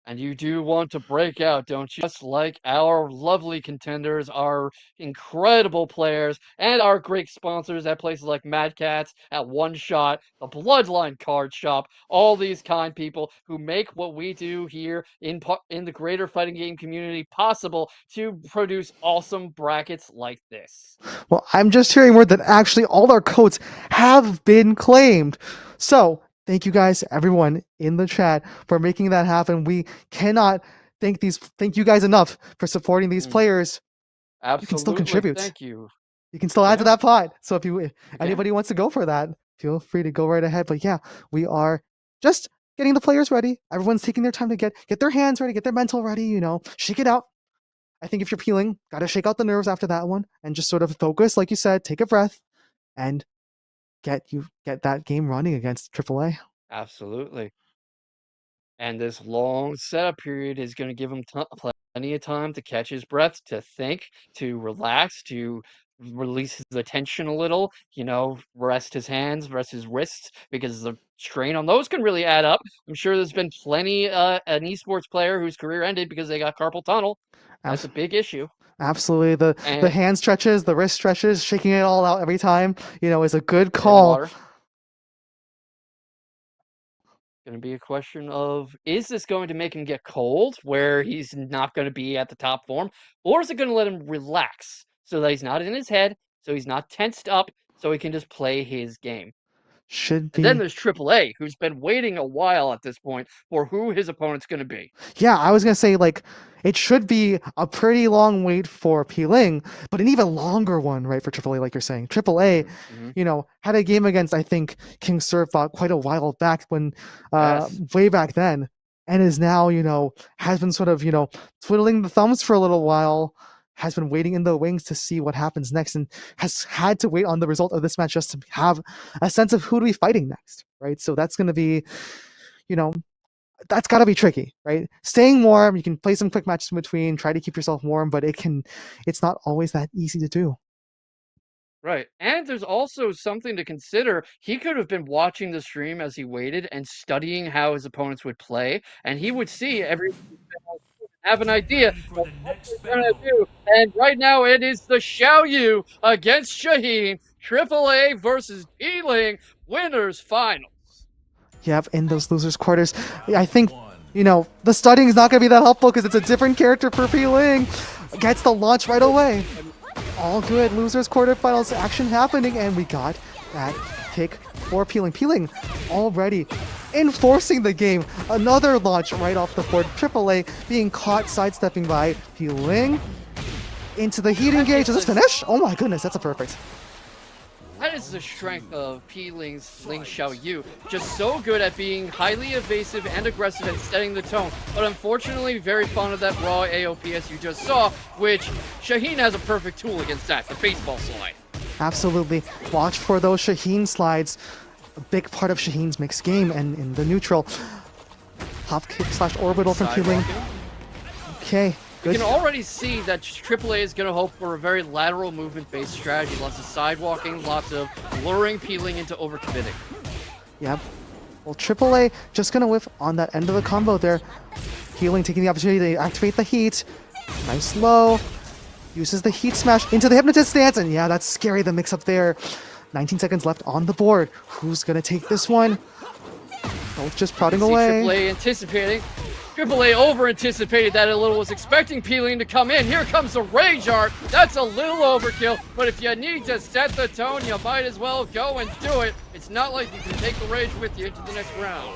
And you do want to break out, don't you? Just like our lovely contenders, our incredible players, and our great sponsors at places like Mad Cats, at One Shot, the Bloodline Card Shop, all these kind people who make what we do here in the greater fighting game community possible to produce awesome brackets like this. Well, I'm just hearing word that actually all our codes have been claimed. So thank you guys, everyone in the chat, for making that happen. We cannot thank you guys enough for supporting these players. Absolutely. You can still contribute. Thank you. You can still add to that pot. So if anybody Yeah. wants to go for that, feel free to go right ahead. But yeah, we are just getting the players ready. Everyone's taking their time to get their hands ready, get their mental ready, shake it out. I think if you're peeling, gotta shake out the nerves after that one and just sort of focus, like you said, take a breath and get that game running against AAA. Absolutely. And this long setup period is going to give him plenty of time to catch his breath, to think, to relax, to release his attention a little, rest his hands, rest his wrists, because the strain on those can really add up. I'm sure there's been plenty an esports player whose career ended because they got carpal tunnel. That's a big issue. Absolutely. The And hand stretches, the wrist stretches, shaking it all out every time, is a good and call. water. Going to be a question of, is this going to make him get cold where he's not going to be at the top form, or is it going to let him relax so that he's not in his head, so he's not tensed up, so he can just play his game? Should And then be. there's AAA, who's been waiting a while at this point for who his opponent's going to be. Yeah, I was gonna say, it should be a pretty long wait for Peeling, but an even longer one, right, for AAA, like you're saying. AAA, had a game against, I think, King Surfbot quite a while back when, Yes. way back then, and is now, has been sort of, twiddling the thumbs for a little while, has been waiting in the wings to see what happens next, and has had to wait on the result of this match just to have a sense of who to be fighting next, right? So that's gonna be, that's got to be tricky, right? Staying warm, you can play some quick matches in between, try to keep yourself warm, but it's not always that easy to do. Right. And there's also something to consider. He could have been watching the stream as he waited and studying how his opponents would play, and he would see have an idea of what they're going to do. And right now it is the Xiaoyu against Shaheen, AAA versus Peeling, winners finals. Yep, in those losers quarters. I think, the studying is not going to be that helpful because it's a different character for Peeling. Gets the launch right away. All good. Losers quarterfinals action happening, and we got that pick for Peeling. Peeling already enforcing the game. Another launch right off the board. AAA being caught sidestepping by Peeling into the heat engage. Does this finish? Oh my goodness, that's a perfect. That is the strength of Peeling's Ling Xiaoyu. Just so good at being highly evasive and aggressive and setting the tone. But unfortunately, very fond of that raw AOP as you just saw, which Shaheen has a perfect tool against that, the baseball slide. Absolutely. Watch for those Shaheen slides. A big part of Shaheen's mixed game, and in the neutral. Hop kick / orbital from Peeling. Okay. You can already see that AAA is going to hope for a very lateral movement-based strategy. Lots of sidewalking, lots of luring Peeling into overcommitting. Yep. Well, AAA just going to whiff on that end of the combo there. Peeling taking the opportunity to activate the heat. Nice low. Uses the heat smash into the hypnotist stance, and yeah, that's scary, the mix-up there. 19 seconds left on the board. Who's going to take this one? Both just prodding away. AAA anticipating. Triple A over-anticipated that a little, was expecting Peeling to come in. Here comes the Rage Art. That's a little overkill, but if you need to set the tone, you might as well go and do it. It's not like you can take the Rage with you into the next round.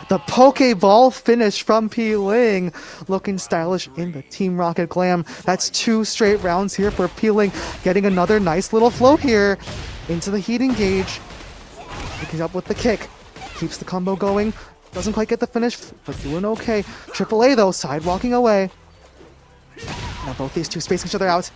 The Pokeball finish from Peeling, looking stylish in the Team Rocket glam. That's 2 straight rounds here for Peeling, getting another nice little float here into the heat engage. Picking up with the kick, keeps the combo going. Doesn't quite get the finish, but doing okay. Triple A though, sidewalking away. Now both these two spacing each other out.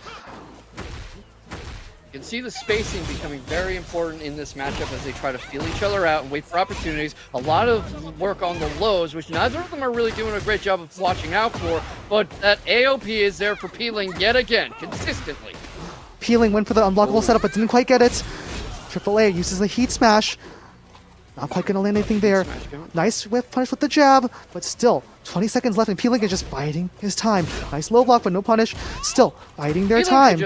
You can see the spacing becoming very important in this matchup as they try to feel each other out and wait for opportunities. A lot of work on the lows, which neither of them are really doing a great job of watching out for, but that AOP is there for Peeling yet again, consistently. Peeling went for the unblockable setup, but didn't quite get it. Triple A uses the heat smash. Not quite gonna land anything there. Nice whiff punish with the jab, but still, 20 seconds left and Peeling is just biding his time. Nice low block, but no punish. Still, biding their time.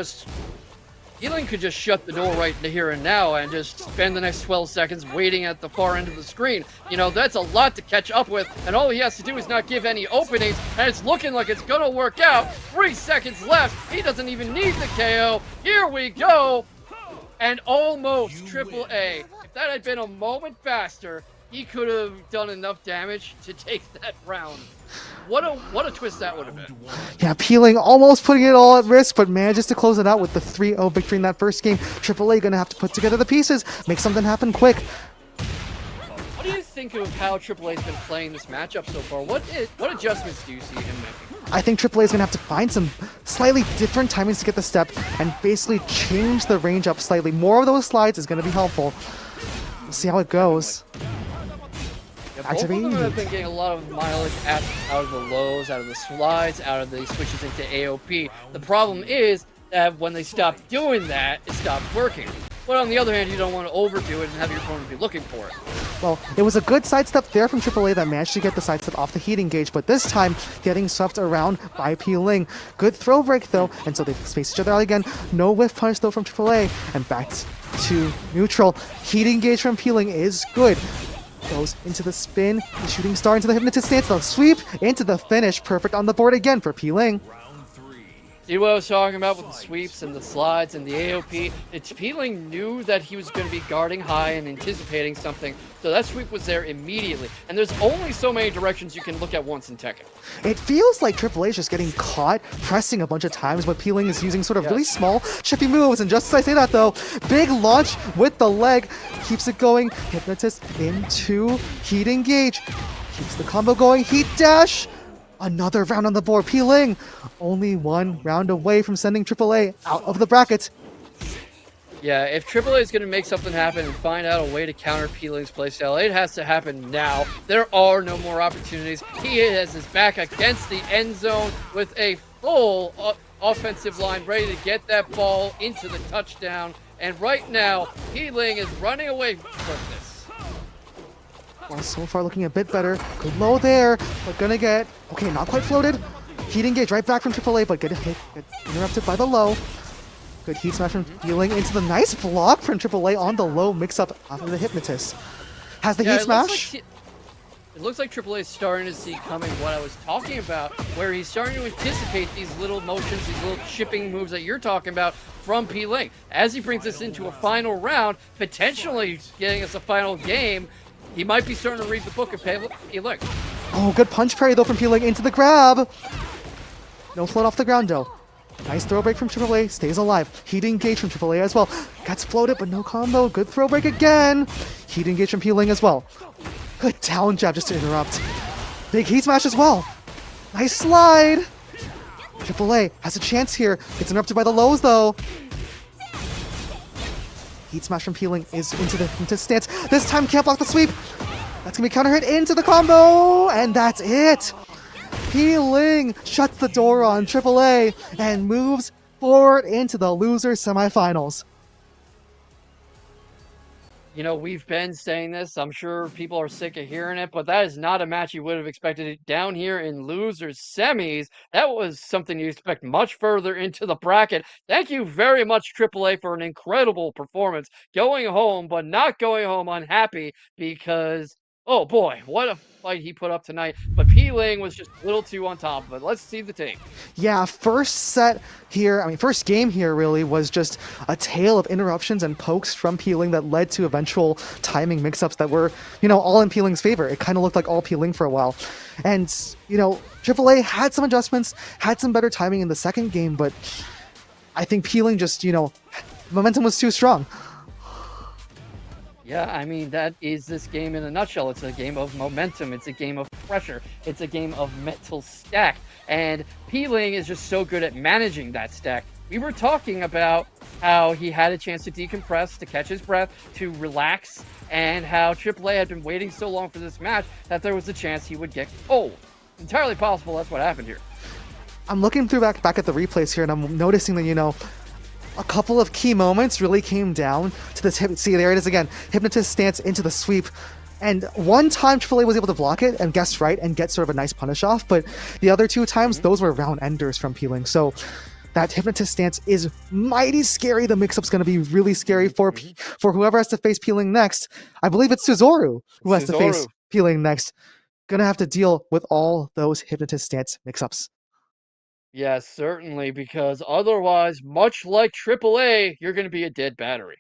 Peeling could just shut the door right here and now and just spend the next 12 seconds waiting at the far end of the screen. You know, that's a lot to catch up with, and all he has to do is not give any openings, and it's looking like it's gonna work out. 3 seconds left. He doesn't even need the KO. Here we go. And almost Triple A. If that had been a moment faster, he could have done enough damage to take that round. What a twist that would have been. Yeah, Peeling almost putting it all at risk, but manages to close it out with the 3-0 victory in that first game. Triple A gonna have to put together the pieces, make something happen quick. What do you think of how Triple A's been playing this matchup so far? What adjustments do you see him making? I think Triple A is gonna have to find some slightly different timings to get the step and basically change the range up slightly. More of those slides is gonna be helpful. We'll see how it goes. Yeah, both of them have been getting a lot of mileage out of the lows, out of the slides, out of the switches into AOP. The problem is that when they stop doing that, it stops working. But on the other hand, you don't want to overdo it and have your opponent be looking for it. Well, it was a good sidestep there from Triple A that managed to get the sidestep off the heat engage, but this time getting swept around by Peeling. Good throw break though, and so they space each other out again. No whiff punish though from Triple A, and back to neutral. Heat engage from Peeling is good. Goes into the spin, the shooting star into the hypnotist stance, the sweep into the finish. Perfect on the board again for Peeling. See what I was talking about with the sweeps and the slides and the AOP? It's Peeling knew that he was going to be guarding high and anticipating something, so that sweep was there immediately. And there's only so many directions you can look at once in Tekken. It feels like Triple A is just getting caught pressing a bunch of times, but Peeling is using sort of really small, chippy moves. And just as I say that though, big launch with the leg, keeps it going. Hypnotist into heat engage, keeps the combo going. Heat dash. Another round on the board. Peeling only 1 round away from sending Triple A out of the bracket. Yeah, if Triple A is going to make something happen and find out a way to counter Peeling's playstyle, it has to happen now. There are no more opportunities. He has his back against the end zone with a full offensive line ready to get that ball into the touchdown. And right now, Peeling is running away from this. Well, so far looking a bit better. Good low there, but gonna get... Okay, not quite floated. Heat engage right back from Triple A, but get interrupted by the low. Good heat smash from Peeling into the nice block from Triple A on the low mix-up after the Hypnotist. Has the heat smash. It looks like Triple A is starting to see coming what I was talking about, where he's starting to anticipate these little motions, these little chipping moves that you're talking about from Peeling. As he brings us into a final round, potentially getting us a final game, he might be starting to read the book of Peeling. Oh, good punch parry though from Peeling into the grab. No float off the ground though. Nice throw break from Triple A, stays alive. Heat engage from Triple A as well. Gets floated, but no combo. Good throw break again. Heat engage from Peeling as well. Good down jab just to interrupt. Big heat smash as well. Nice slide. Triple A has a chance here. Gets interrupted by the lows though. Heat smash from Peeling is into stance. This time can't block the sweep. That's gonna be counter hit into the combo, and that's it. Peeling shuts the door on Triple A and moves forward into the loser semifinals. You know, we've been saying this. I'm sure people are sick of hearing it, but that is not a match you would have expected down here in losers semis. That was something you expect much further into the bracket. Thank you very much, AAA, for an incredible performance. Going home, but not going home unhappy, because Oh boy, what a fight he put up tonight. But Peeling was just a little too on top of it. Let's see the tape. Yeah, first game here really was just a tale of interruptions and pokes from Peeling that led to eventual timing mix-ups that were, all in Peeling's favor. It kind of looked like all Peeling for a while. And, AAA had some adjustments, had some better timing in the second game, but I think Peeling just, momentum was too strong. Yeah, I mean, that is this game in a nutshell. It's a game of momentum. It's a game of pressure. It's a game of mental stack. And Peeling is just so good at managing that stack. We were talking about how he had a chance to decompress, to catch his breath, to relax, and how AAA had been waiting so long for this match that there was a chance he would get cold. Entirely possible that's what happened here. I'm looking through back at the replays here, and I'm noticing that, a couple of key moments really came down to this see, there it is again. Hypnotist stance into the sweep. And one time AAA was able to block it and guess right and get sort of a nice punish off, but the other two times, those were round enders from Peeling. So that Hypnotist stance is mighty scary. The mix-up's going to be really scary for whoever has to face Peeling next. I believe it's Suzoru who has to face Peeling next. Going to have to deal with all those Hypnotist stance mix-ups. Yes, certainly, because otherwise, much like AAA, you're going to be a dead battery.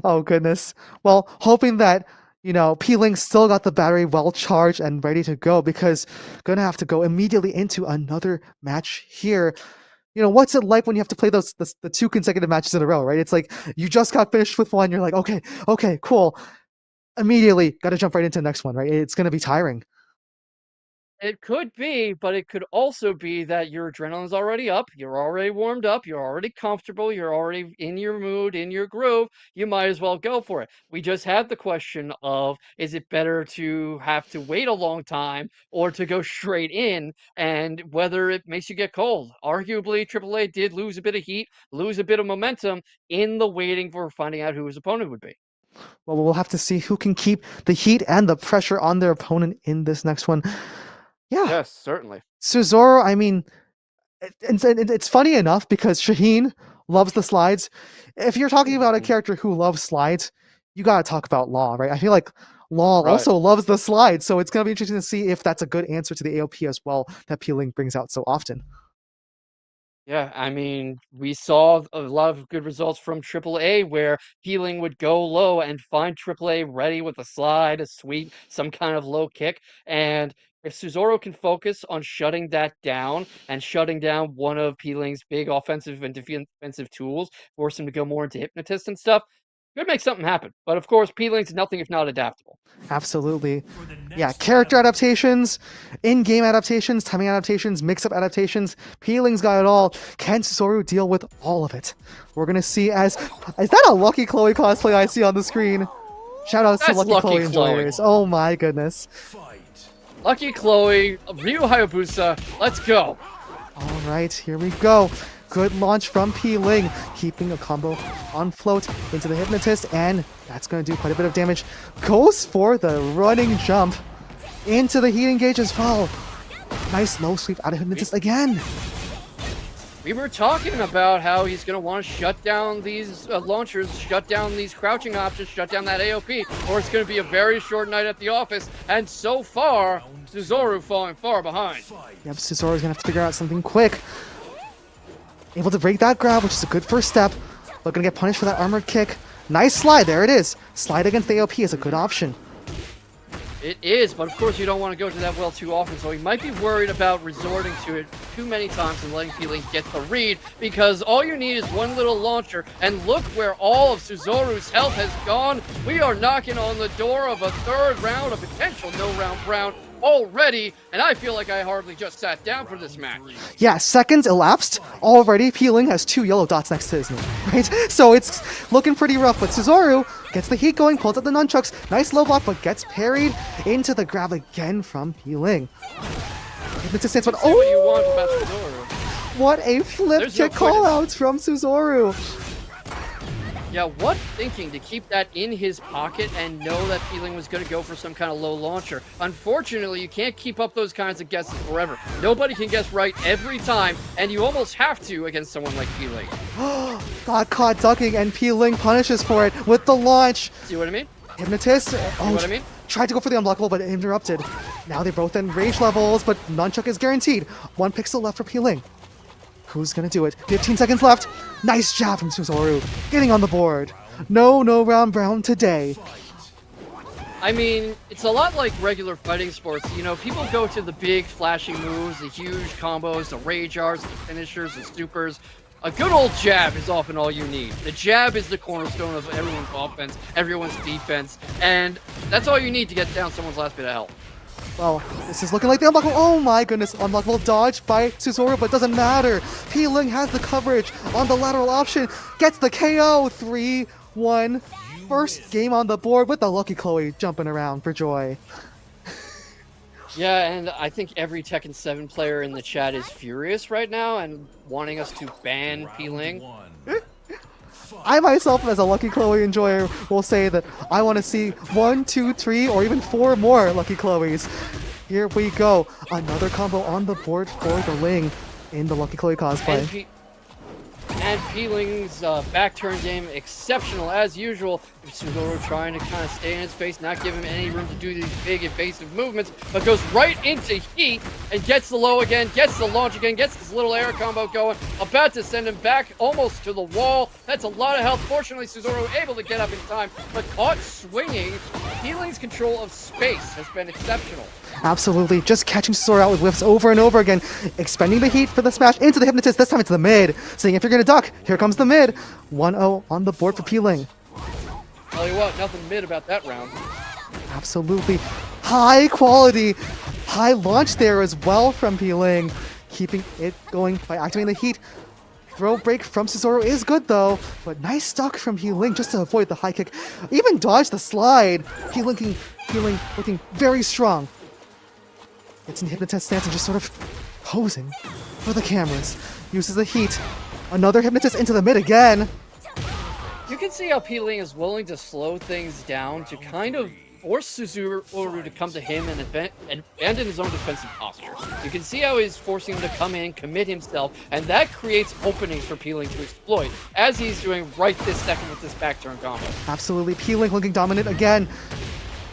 Oh, goodness. Well, hoping that, Peeling still got the battery well charged and ready to go, because going to have to go immediately into another match here. What's it like when you have to play the 2 consecutive matches in a row, right? It's like you just got finished with one. You're like, okay, cool. Immediately got to jump right into the next one, right? It's going to be tiring. It could be, but it could also be that your adrenaline's already up, you're already warmed up, you're already comfortable, you're already in your mood, in your groove. You might as well go for it. We just had the question of, is it better to have to wait a long time or to go straight in, and whether it makes you get cold. Arguably, AAA did lose a bit of heat, lose a bit of momentum in the waiting for finding out who his opponent would be. Well, we'll have to see who can keep the heat and the pressure on their opponent in this next one. Yeah. Yes, certainly. Suzoru, I mean, it's funny enough because Shaheen loves the slides. If you're talking about a character who loves slides, you got to talk about Law, right? I feel like Law also loves the slides, so it's going to be interesting to see if that's a good answer to the AOP as well that Peeling brings out so often. Yeah, I mean, we saw a lot of good results from AAA where Peeling would go low and find AAA ready with a slide, a sweep, some kind of low kick. And if Suzoru can focus on shutting that down and shutting down one of Peeling's big offensive and defensive tools, force him to go more into Hypnotist and stuff, could make something happen. But of course, Peeling's nothing if not adaptable. Absolutely. Yeah, character adaptations, in-game adaptations, timing adaptations, mix-up adaptations. Peeling's got it all. Can Suzoru deal with all of it? We're going to see as... Is that a Lucky Chloe cosplay I see on the screen? Shout out to Lucky Chloe enjoyers. Oh my goodness. Lucky Chloe, Ryu Hayabusa, let's go. All right, here we go. Good launch from Peeling, keeping a combo on float into the Hypnotist, and that's going to do quite a bit of damage. Goes for the running jump into the heat engage as well. Nice low sweep out of Hypnotist again. We were talking about how he's going to want to shut down these launchers, shut down these crouching options, shut down that AOP, or it's going to be a very short night at the office. And so far, Suzoru falling far behind. Yep, Suzoru's going to have to figure out something quick. Able to break that grab, which is a good first step. But going to get punished for that armored kick. Nice slide, there it is. Slide against the AOP is a good option. It is, but of course you don't want to go to that well too often, so he might be worried about resorting to it too many times and letting Peeling get the read, because all you need is one little launcher, and look where all of Suzoru's health has gone. We are knocking on the door of a third round, a potential no-round round already, and I feel like I hardly just sat down for this match. Yeah, seconds elapsed. Already, Peeling has 2 yellow dots next to his name, right? So it's looking pretty rough, but Suzoru gets the heat going, pulls out the nunchucks. Nice low block, but gets parried into the grab again from Peeling. It's a sense, but what you want about Suzoru. What a flip kick call out from Suzoru. Yeah, what thinking to keep that in his pocket and know that Peeling was going to go for some kind of low launcher. Unfortunately, you can't keep up those kinds of guesses forever. Nobody can guess right every time, and you almost have to against someone like Peeling. Got caught ducking, and Peeling punishes for it with the launch. See what I mean? Hypnotist. See what I mean? Tried to go for the unblockable, but interrupted. Now they're both in rage levels, but Nunchuck is guaranteed. 1 pixel left for Peeling. Who's gonna do it? 15 seconds left. Nice jab from Suzoru. Getting on the board. No round brown today. I mean, it's a lot like regular fighting sports. You know, people go to the big flashy moves, the huge combos, the rage arts, the finishers, the supers. A good old jab is often all you need. The jab is the cornerstone of everyone's offense, everyone's defense, and that's all you need to get down someone's last bit of health. Well, this is looking like the unblockable. Oh my goodness, unblockable dodge by Suzoru, but doesn't matter. Peeling has the coverage on the lateral option, gets the KO. 3-1. First game on the board with the lucky Chloe jumping around for joy. Yeah, and I think every Tekken 7 player in the chat is furious right now and wanting us to ban Peeling. I myself, as a Lucky Chloe enjoyer, will say that I want to see 1, 2, 3, or even 4 more Lucky Chloes. Here we go. Another combo on the board for the Ling in the Lucky Chloe cosplay. And Peeling's back turn game exceptional as usual. Suzoru trying to kind of stay in his face, not give him any room to do these big evasive movements, but goes right into heat and gets the low again, gets the launch again, gets this little air combo going, about to send him back almost to the wall. That's a lot of health. Fortunately, Suzoru able to get up in time, but caught swinging. Peeling's control of space has been exceptional. Absolutely, just catching Suzoru out with whiffs over and over again, expending the heat for the smash into the Hypnotist. This time it's the mid, saying if you're gonna duck, here comes the mid. 1-0 on the board for Peeling. Tell you what, nothing mid about that round. Absolutely. High quality, high launch there as well from Peeling. Keeping it going by activating the heat. Throw break from Suzoru is good though, but nice stuck from Peeling just to avoid the high kick. Even dodge the slide. Peeling looking very strong. It's in Hypnotist stance and just sort of posing for the cameras. Uses the heat. Another Hypnotist into the mid again. You can see how Peeling is willing to slow things down to kind of force Suzoru to come to him and abandon his own defensive posture. You can see how he's forcing him to come in, commit himself, and that creates openings for Peeling to exploit, as he's doing right this second with this back turn combo. Absolutely, Peeling looking dominant again.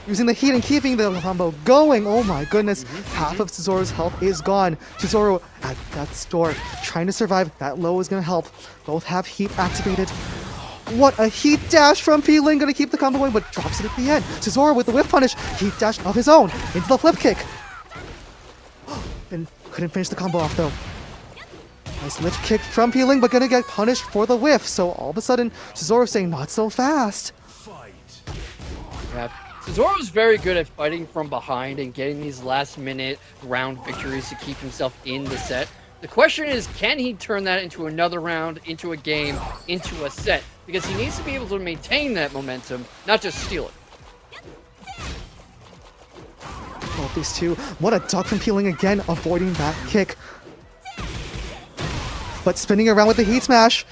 Using the heat and keeping the combo going. Oh my goodness. Half of Suzoru's health is gone. Suzoru at death's door, trying to survive. That low is going to help. Both have heat activated. What a heat dash from Peeling. Going to keep the combo going, but drops it at the end. Suzoru with the whiff punish. Heat dash of his own into the flip kick. And couldn't finish the combo off though. Nice lift kick from Peeling, but going to get punished for the whiff. So all of a sudden, Suzoru saying not so fast. Yeah. Suzoru's very good at fighting from behind and getting these last-minute round victories to keep himself in the set. The question is, can he turn that into another round, into a game, into a set? Because he needs to be able to maintain that momentum, not just steal it. Both these two. What a duck from Peeling again, avoiding that kick. But spinning around with the heat smash.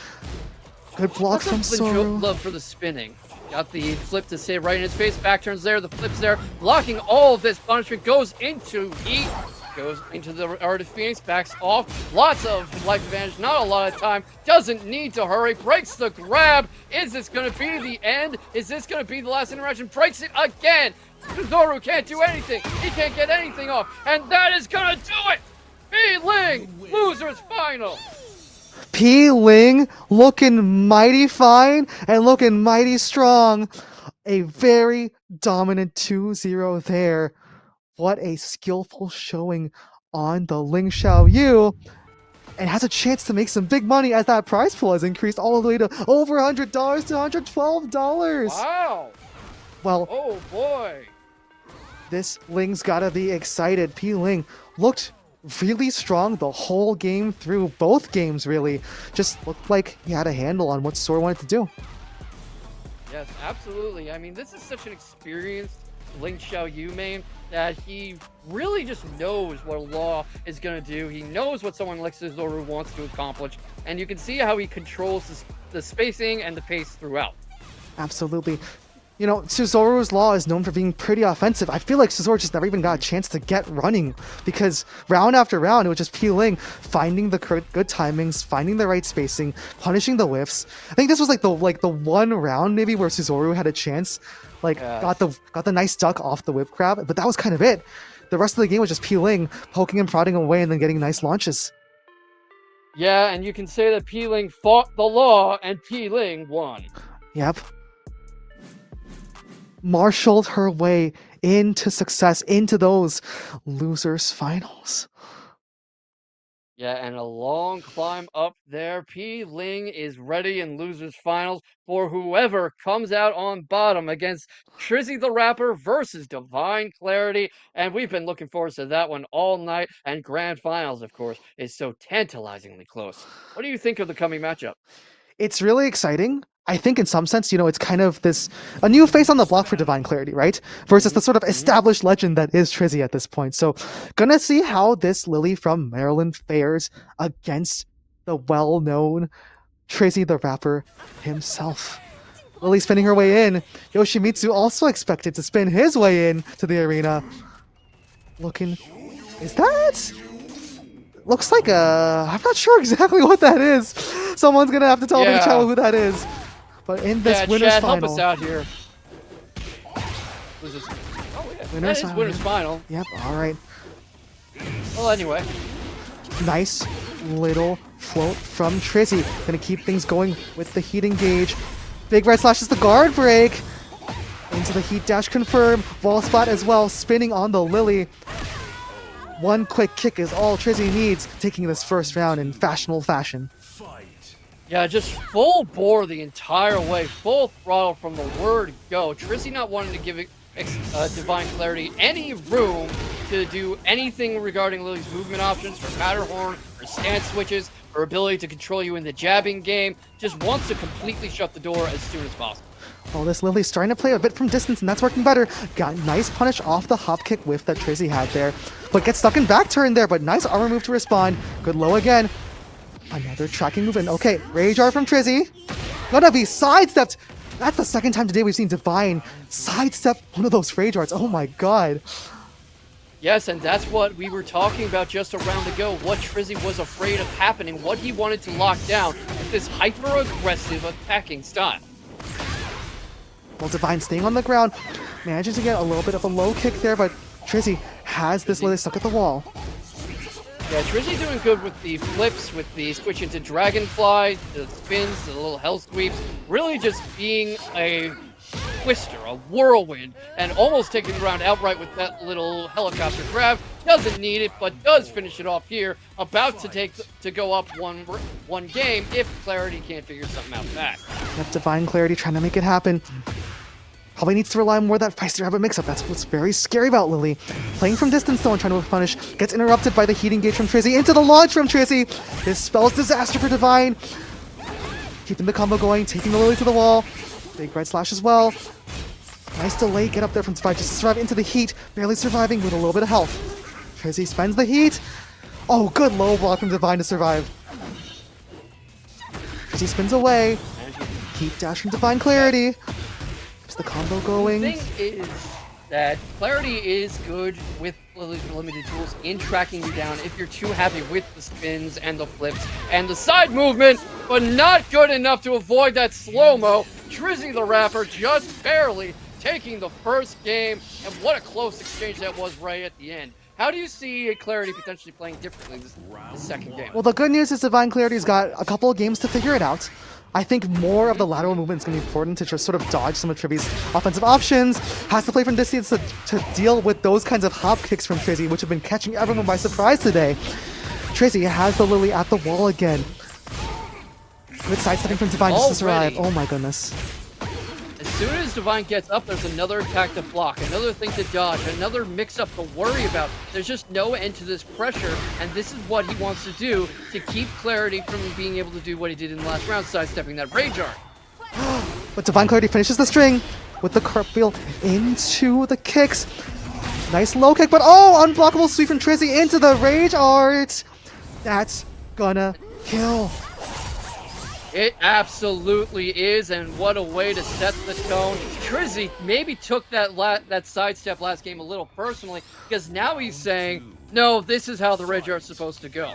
Good block from Suzoru. Love for the spinning. Got the flip to save right in his face. Back turns there. The flip's there. Blocking all of this punishment. Goes into heat. Goes into the Art of Phoenix. Backs off. Lots of life advantage. Not a lot of time. Doesn't need to hurry. Breaks the grab. Is this going to be the end? Is this going to be the last interaction? Breaks it again. Suzoru can't do anything. He can't get anything off. And that is going to do it. Peeling. Losers final. Peeling looking mighty fine and looking mighty strong. A very dominant 2-0 there. What a skillful showing on the Ling Xiaoyu. And has a chance to make some big money as that prize pool has increased all the way to over $100 to $112. Wow. Well, oh boy. This Ling's gotta be excited. Peeling looked really strong the whole game through. Both games really just looked like he had a handle on what Suzoru wanted to do. Yes, absolutely. I mean, this is such an experienced Ling Xiaoyu main that he really just knows what Law is going to do. He knows what someone like Cesaro wants to accomplish, and you can see how he controls the spacing and the pace throughout. Absolutely. You know, Cesaro's Law is known for being pretty offensive. I feel like Cesaro just never even got a chance to get running because round after round, it was just peeling, finding the good timings, finding the right spacing, punishing the whiffs. I think this was like the one round maybe where Cesaro had a chance, like got the nice duck off the whip grab, but that was kind of it. The rest of the game was just peeling, poking and prodding away, and then getting nice launches. Yeah, and you can say that Peeling fought the Law and Peeling won. Yep. Marshaled her way into success, into those losers finals. Yeah, and a long climb up there. P. Ling is ready in losers finals for whoever comes out on bottom against Trizzy the Rapper versus Divine Clarity. And we've been looking forward to that one all night. And grand finals, of course, is so tantalizingly close. What do you think of the coming matchup? It's really exciting. I think in some sense, you know, it's kind of a new face on the block for Divine Clarity, right? Versus the sort of established legend that is Trizzy at this point. So gonna see how this Lily from Maryland fares against the well-known Trizzy the Rapper himself. Lily spinning her way in. Yoshimitsu also expected to spin his way in to the arena. Looking, is that? Looks like I'm not sure exactly what that is. Someone's gonna have to tell me in the chat who that is. But in this winner's Chad, final, help us out here. Winner's final. Yep. All right. Well, anyway. Nice little float from Trizzy. Gonna keep things going with the heat engage. Big red slashes the guard break. Into the heat dash confirm. Wall spot as well. Spinning on the Lily. One quick kick is all Trizzy needs, taking this first round in fashionable fashion. Yeah, just full bore the entire way, full throttle from the word go. Trizzy not wanting to give Divine Clarity any room to do anything regarding Lily's movement options, her Matterhorn, her stance switches, her ability to control you in the jabbing game. Just wants to completely shut the door as soon as possible. Oh, this Lily's starting to play a bit from distance, and that's working better. Got nice punish off the hop kick whiff that Trizzy had there. But gets stuck in back turn there, but nice armor move to respond. Good low again. Another tracking move, and okay, Rage Art from Trizzy. Gonna be sidestepped. That's the second time today we've seen Divine sidestep one of those Rage Arts. Oh my god. Yes, and that's what we were talking about just a round ago, what Trizzy was afraid of happening, what he wanted to lock down with this hyper-aggressive attacking style. Well, Divine staying on the ground, managing to get a little bit of a low kick there, but Trizzy has this Lily stuck at the wall. Yeah, Trizzy doing good with the flips, with the switch into Dragonfly, the spins, the little hell sweeps. Really just being a twister, a whirlwind, and almost taking the round outright with that little helicopter grab. Doesn't need it, but does finish it off here. About to go up one game if Clarity can't figure something out fast. Yep, Divine Clarity trying to make it happen. Probably needs to rely more on that Feisty Rabbit mix-up. That's what's very scary about Lily. Playing from distance though and trying to punish. Gets interrupted by the heat engage from Trizzy. Into the launch from Trizzy. This spells disaster for Divine. Keeping the combo going. Taking the Lily to the wall. Big red slash as well. Nice delay. Get up there from Divine just to survive into the heat. Barely surviving with a little bit of health. Trizzy spends the heat. Oh, good low block from Divine to survive. Trizzy spins away. Heat dash from Divine Clarity. The combo going. The thing is that Clarity is good with Lily's limited tools in tracking you down if you're too happy with the spins and the flips and the side movement, but not good enough to avoid that slow-mo. Trizzy the Rapper just barely taking the first game, and what a close exchange that was right at the end. How do you see Clarity potentially playing differently this second game? Well, the good news is Divine Clarity's got a couple of games to figure it out. I think more of the lateral movement is going to be important to just sort of dodge some of Trizzy's offensive options. Has to play from distance to deal with those kinds of hop kicks from Trizzy, which have been catching everyone by surprise today. Trizzy has the Lily at the wall again. Good sidestepping from Divine just to survive. Oh my goodness. As soon as Divine gets up, there's another attack to block, another thing to dodge, another mix-up to worry about. There's just no end to this pressure, and this is what he wants to do to keep Clarity from being able to do what he did in the last round, sidestepping that Rage Art. But Divine Clarity finishes the string. with the cartwheel into the kicks. Nice low kick, but oh, unblockable sweep from Trizzy into the rage art. That's gonna kill. It absolutely is, and what a way to set the tone. Trizzy maybe took that sidestep last game a little personally, because now he's saying, no, this is how the rage art's supposed to go.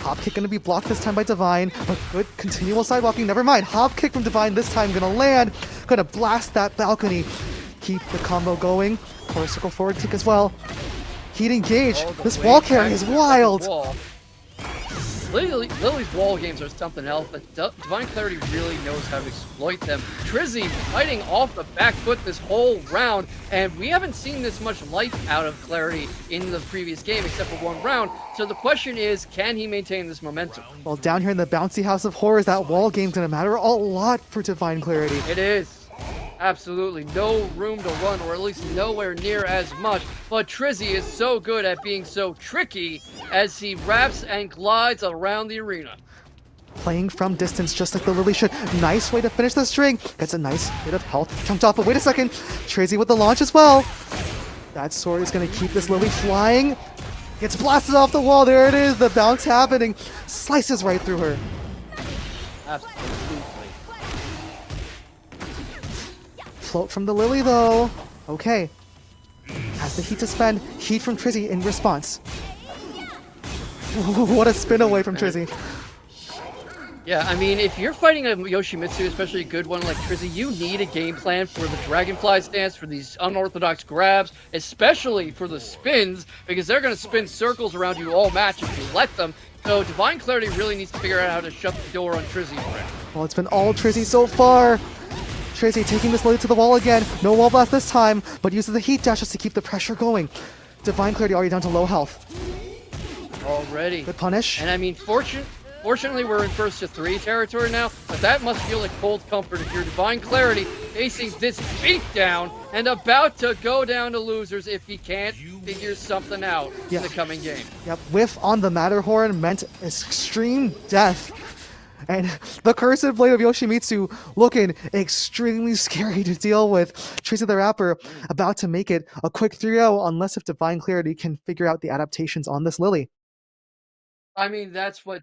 Hop kick gonna be blocked this time by Divine, but good continual sidewalking. Never mind, hop kick from Divine this time gonna land. Gonna blast that balcony. Keep the combo going. Core circle forward kick as well. Heat engage. Oh, This wall wave carry back is to the wild. wall. Lily's wall games are something else, but Divine Clarity really knows how to exploit them. Trizzy fighting off the back foot this whole round, and we haven't seen this much life out of Clarity in the previous game except for one round. So the question is, can he maintain this momentum? Well, down here in the bouncy house of horrors, that wall game's gonna matter a lot for Divine Clarity. It is. Absolutely no room to run, or at least nowhere near as much. But Trizzy is so good at being so tricky as he wraps and glides around the arena. Playing from distance just like the Lily should. Nice way to finish the string. Gets a nice bit of health. Jumped off, but wait a second. Trizzy with the launch as well. That sword is going to keep this Lily flying. Gets blasted off the wall. There it is. The bounce happening. Slices right through her. Absolutely. Float from the Lily though. Okay. Has the heat to spend. Heat from Trizzy in response. What a spin away from Trizzy. Yeah, I mean, if you're fighting a Yoshimitsu, especially a good one like Trizzy, you need a game plan for the Dragonfly stance, for these unorthodox grabs, especially for the spins, because they're going to spin circles around you all match if you let them. So Divine Clarity really needs to figure out how to shut the door on Trizzy for it. Well, it's been all Trizzy so far. Trizzy taking this Lily to the wall again. No wall blast this time, but uses the heat dash just to keep the pressure going. Divine Clarity already down to low health. Already. Good punish. And I mean, fortunately, we're in first to 3 territory now, but that must feel like cold comfort if you're Divine Clarity facing this beatdown and about to go down to losers if he can't figure something out in the coming game. Yep, whiff on the Matterhorn meant extreme death. And the Cursed Blade of Yoshimitsu looking extremely scary to deal with. Trizzy the Rapper about to make it a quick 3-0 unless if Divine Clarity can figure out the adaptations on this Lily. I mean, that's what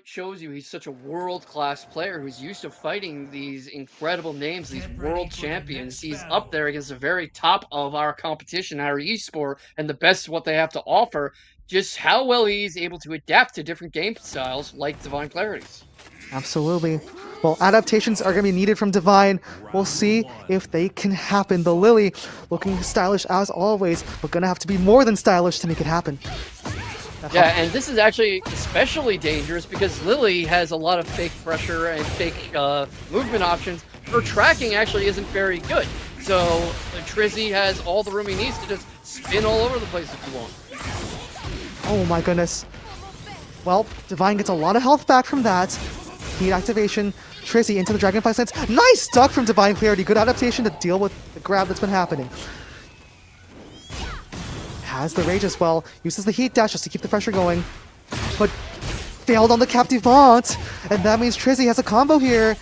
shows you he's such a world-class player who's used to fighting these incredible names, these world champions. He's up there against the very top of our competition, our esport, and the best of what they have to offer. Just how well he's able to adapt to different game styles like Divine Clarity's. Absolutely. Well, adaptations are going to be needed from Divine. We'll see if they can happen. The Lily looking stylish as always, but going to have to be more than stylish to make it happen. Yeah, and this is actually especially dangerous because Lily has a lot of fake pressure and fake movement options. Her tracking actually isn't very good. So Trizzy has all the room he needs to just spin all over the place if he wants. Oh my goodness. Well, Divine gets a lot of health back from that. Heat activation. Trizzy into the Dragonfly stance. Nice duck from Divine Clarity. Good adaptation to deal with the grab that's been happening. Has the rage as well. Uses the heat dash just to keep the pressure going. But failed on the Captivant. And that means Trizzy has a combo here.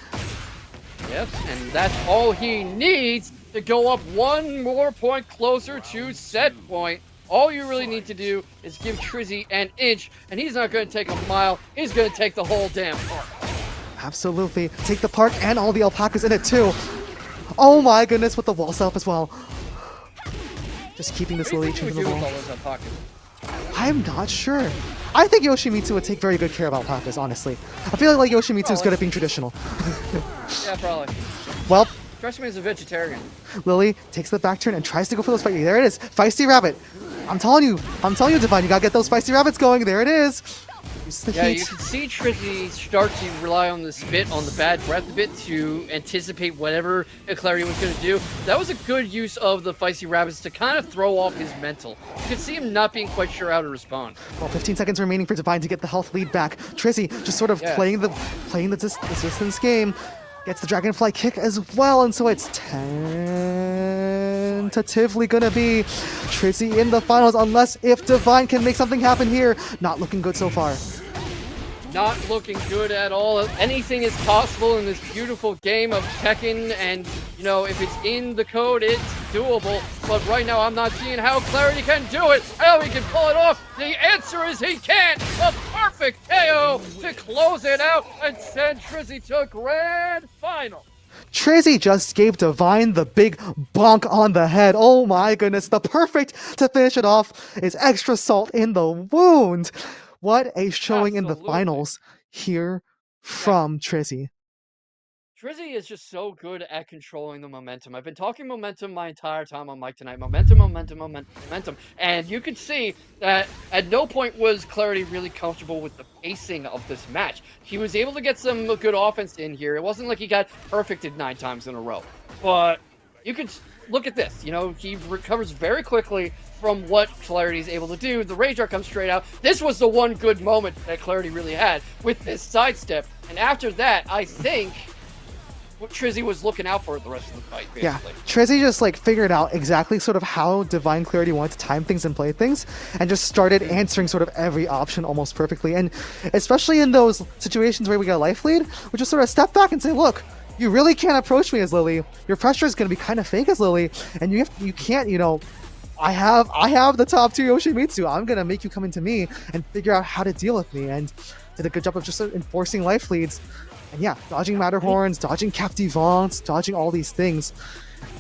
Yep, and that's all he needs to go up one more point closer to set point. All you really need to do is give Trizzy an inch, and he's not going to take a mile. He's going to take the whole damn park. Absolutely. Take the park and all the alpacas in it too. Oh my goodness, with the wall self as well. Just keeping this Lily to the wall. I'm not sure. I think Yoshimitsu would take very good care of alpacas, honestly. I feel like Yoshimitsu is good at being traditional. Yeah, probably. Well, Trust me, as a vegetarian. Lily takes the back turn and tries to go for those feisty. There it is. Feisty rabbit. I'm telling you, Divine, you gotta get those feisty rabbits going. There it is. Yeah, you can see Trizzy start to rely on the spit, on the bad breath a bit to anticipate whatever Clarity was going to do. That was a good use of the feisty rabbits to kind of throw off his mental. You could see him not being quite sure how to respond. Well, 15 seconds remaining for Divine to get the health lead back. Trizzy just sort of playing the distance game. Gets the Dragonfly kick as well, and so it's tentatively gonna be Trizzy in the finals, unless if Divine can make something happen here. Not looking good so far. not looking good at all. Anything is possible in this beautiful game of Tekken, and you know, if it's in the code, it's doable. But right now, I'm not seeing how Clarity can do it, how he can pull it off. The answer is he can't. A perfect KO to close it out and send Trizzy to grand final. Trizzy just gave Divine the big bonk on the head. Oh my goodness, the perfect to finish it off is extra salt in the wound. What a showing in the Absolutely. finals here from Trizzy. Trizzy is just so good at controlling the momentum. I've been talking momentum my entire time on mic tonight. Momentum, momentum, momentum, momentum. And you could see that at no point was Clarity really comfortable with the pacing of this match. He was able to get some good offense in here. It wasn't like he got perfected 9 times in a row. But you could look at this. You know, he recovers very quickly from what Clarity's able to do. The Rage Art comes straight out. This was the one good moment that Clarity really had with this sidestep. And after that, I think what Trizzy was looking out for the rest of the fight, basically. Yeah, Trizzy just like figured out exactly sort of how Divine Clarity wanted to time things and play things, and just started answering sort of every option almost perfectly. And especially in those situations where we get a life lead, we just sort of step back and say, look, you really can't approach me as Lily. Your pressure is going to be kind of fake as Lily, and you can't, you know, I have the top 2 Yoshimitsu. I'm going to make you come into me and figure out how to deal with me. And did a good job of just enforcing life leads. And yeah, dodging Matterhorns, dodging Captive Vaunts, dodging all these things.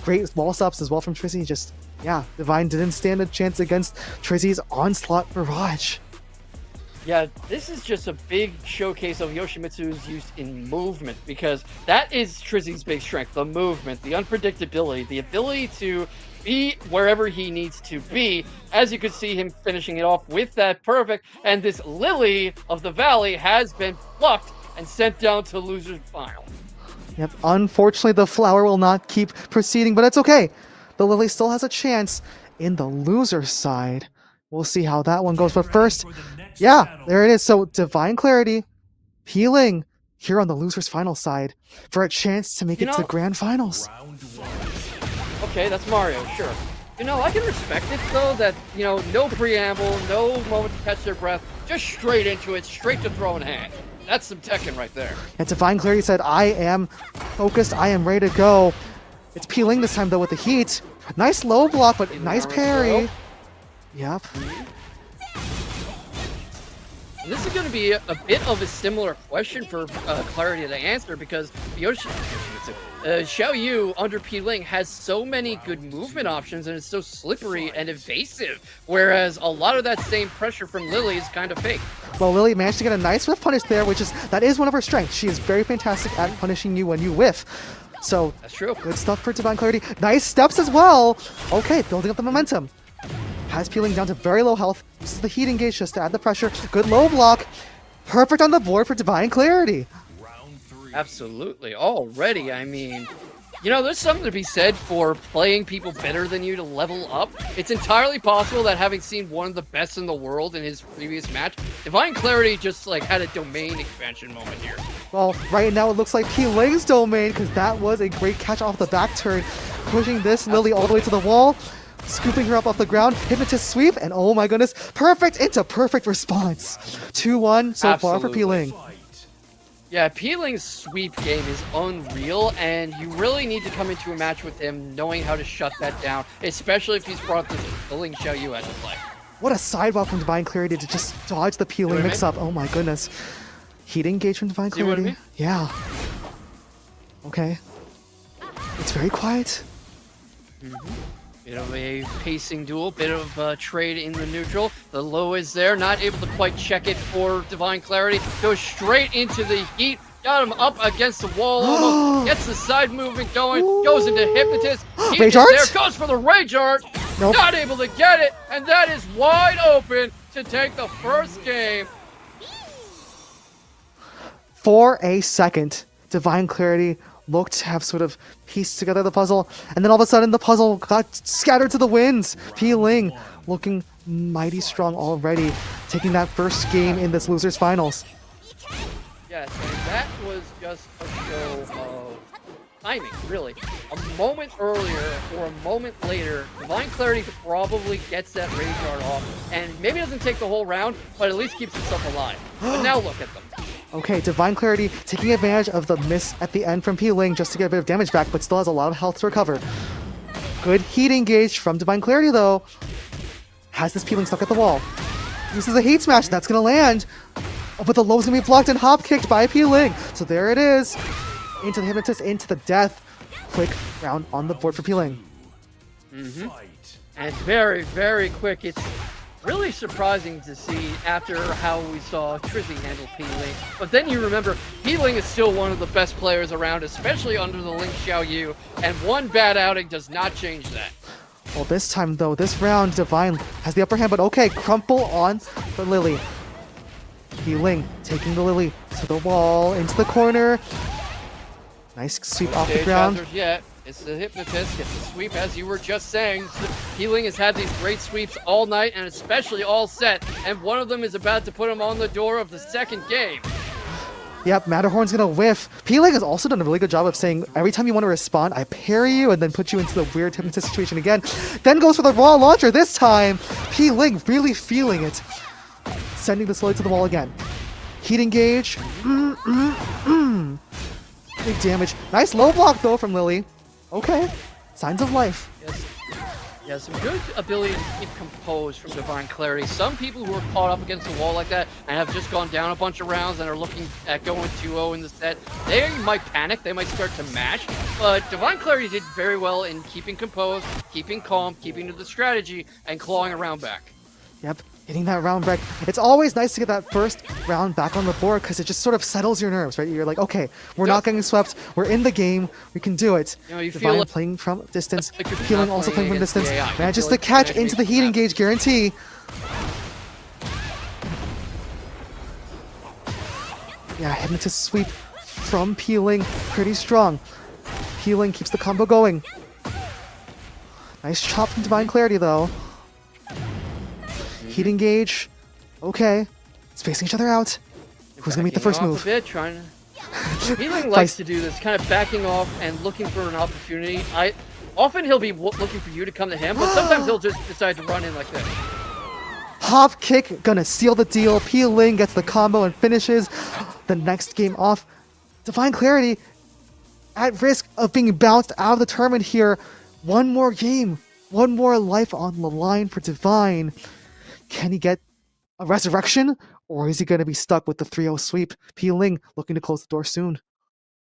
Great wall stops as well from Trizzy. Just, yeah, Divine didn't stand a chance against Trizzy's Onslaught Barrage. Yeah, this is just a big showcase of Yoshimitsu's use in movement, because that is Trizzy's big strength, the movement, the unpredictability, the ability to be wherever he needs to be. As you could see him finishing it off with that perfect, and this Lily of the Valley has been plucked and sent down to loser's final. Yep, unfortunately the flower will not keep proceeding, but it's okay. The Lily still has a chance in the loser side. We'll see how that one goes, but first, yeah, there it is. So Divine Clarity peeling here on the loser's final side for a chance to make it to the grand finals. Okay, that's Mario, sure. You know, I can respect it though, that, you know, no preamble, no moment to catch their breath, just straight into it, straight to throw in hand. That's some Tekken right there. And Divine Clarity said, I am focused, I am ready to go. It's peeling this time though with the heat. Nice low block, but nice parry. Yep. This is going to be a bit of a similar question for Clarity to answer, because Xiao Yu under P-Ling has so many good movement options and it's so slippery and evasive, whereas a lot of that same pressure from Lily is kind of fake. Well, Lily managed to get a nice whiff punish there, that is one of her strengths. She is very fantastic at punishing you when you whiff. So, that's true. Good stuff for Divine Clarity. Nice steps as well. Okay, building up the momentum. Has Peeling down to very low health. Uses the heat engage just to add the pressure. Good low block. Perfect on the board for Divine Clarity. Absolutely. Already, I mean, you know, there's something to be said for playing people better than you to level up. It's entirely possible that, having seen one of the best in the world in his previous match, Divine Clarity just like had a domain expansion moment here. Well, right now it looks like P-Ling's domain, because that was a great catch off the back turn, pushing this Lily all the way to the wall, scooping her up off the ground, Hypnotist sweep, and oh my goodness, perfect into perfect response. 2-1 so far for P-Ling. Yeah, P-Ling's sweep game is unreal, and you really need to come into a match with him knowing how to shut that down, especially if he's brought the Ling Xiaoyu out to play. What a sidewalk from Divine Clarity to just dodge the P-Ling mix-up. Oh my goodness. Heat engage from Divine Clarity. What I mean? Yeah. Okay. It's very quiet. Bit of a pacing duel, bit of trade in the neutral. The low is there, not able to quite check it for Divine Clarity. Goes straight into the heat, got him up against the wall almost, gets the side movement going, goes into Hypnotist. Heat Rage is Art? there, goes for the Rage Art. Nope. Not able to get it, and that is wide open to take the first game. For a second, Divine Clarity looked to have sort of pieced together the puzzle, and then all of a sudden the puzzle got scattered to the winds. P-Ling looking mighty strong already, taking that first game in this loser's finals. Yes, and that was just a show of timing, really. A moment earlier or a moment later, Divine Clarity probably gets that Rage Art off, and maybe doesn't take the whole round, but at least keeps himself alive. But now look at them. Okay, Divine Clarity taking advantage of the miss at the end from Peeling just to get a bit of damage back, but still has a lot of health to recover. Good heat engage from Divine Clarity though. Has this Peeling stuck at the wall. This is a heat smash, that's gonna land. Oh, but the low's gonna be blocked and hop kicked by Peeling. So there it is. Into the Hypnotist, into the death. Quick round on the board for Peeling. And very, very quick. It's really surprising to see after how we saw Trizzy handle Peeling. But then you remember, Peeling is still one of the best players around, especially under the Link Xiaoyu, and one bad outing does not change that. Well, this time though, this round, Divine has the upper hand, but okay, crumple on the Lily. Peeling taking the Lily to the wall, into the corner. Nice sweep off the Stage ground. hazard yet. It's the Hypnotist, gets the sweep as you were just saying. Peeling has had these great sweeps all night and especially all set, and one of them is about to put him on the door of the second game. Yep, Matterhorn's gonna whiff. Peeling has also done a really good job of saying, every time you want to respond, I parry you and then put you into the weird Hypnotist situation again. Then goes for the raw launcher this time. Peeling really feeling it. Sending the Lily to the wall again. Heat engage. Big damage. Nice low block though from Lily. Okay, signs of life. Yes, some good ability to keep composed from Divine Clarity. Some people who are caught up against the wall like that and have just gone down a bunch of rounds and are looking at going 2-0 in the set, they might panic, they might start to mash, but Divine Clarity did very well in keeping composed, keeping calm, keeping to the strategy, and clawing a round back. Yep, getting that round back. It's always nice to get that first round back on the board because it just sort of settles your nerves, right? You're like, okay, we're not getting swept. We're in the game. We can do it. You know, you Divine feel like, playing from distance. like you're Peeling not also playing playing from against the distance. AI. Manages You to feel catch like into the heat engage guarantee. Yeah, Hypnotist sweep from Peeling. Pretty strong. Peeling keeps the combo going. Nice chop from Divine Clarity though. Heat engage. Okay. Spacing each other out. Who's gonna make the first Backing move? off a bit, trying to... Peeling likes to do this, kind of backing off and looking for an opportunity. Often he'll be looking for you to come to him, but sometimes he'll just decide to run in like this. Hop kick gonna seal the deal. Peeling gets the combo and finishes the next game off. Divine Clarity at risk of being bounced out of the tournament here. One more game. One more life on the line for Divine. Can he get a resurrection? Or is he going to be stuck with the 3-0 sweep? Peeling looking to close the door soon.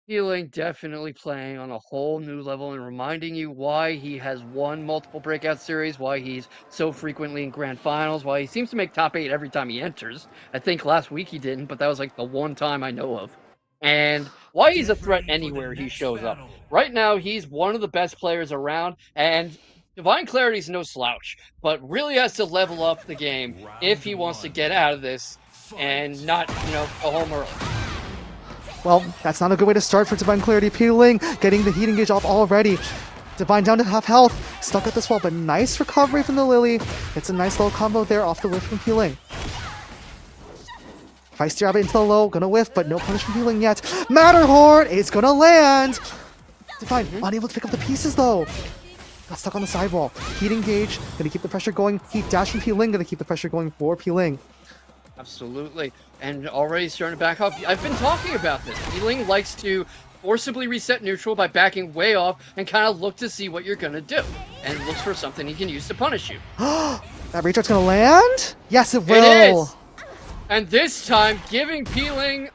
Peeling definitely playing on a whole new level and reminding you why he has won multiple breakout series, why he's so frequently in grand finals, why he seems to make top 8 every time he enters. I think last week he didn't, but that was like the one time I know of. And why he's a threat anywhere he shows up. Right now, he's one of the best players around, and Divine Clarity's no slouch, but really has to level up the game if he wants to get out of this and not, go home early. Well, that's not a good way to start for Divine Clarity. Peeling, getting the heat engage off already. Divine down to half health, stuck at this wall, but nice recovery from the Lily. It's a nice little combo there off the whiff from Peeling. Feisty Rabbit into the low, gonna whiff, but no punish from Peeling yet. Matterhorn is gonna land! Divine, unable to pick up the pieces though. Got stuck on the sidewall. Heat engage, gonna keep the pressure going. Heat dash from Peeling, gonna keep the pressure going for Peeling. Absolutely. And already starting to back up. I've been talking about this. Peeling likes to forcibly reset neutral by backing way off and kind of look to see what you're going to do. And looks for something he can use to punish you. That recharge's gonna land? Yes, it will. It is! And this time, giving Clarity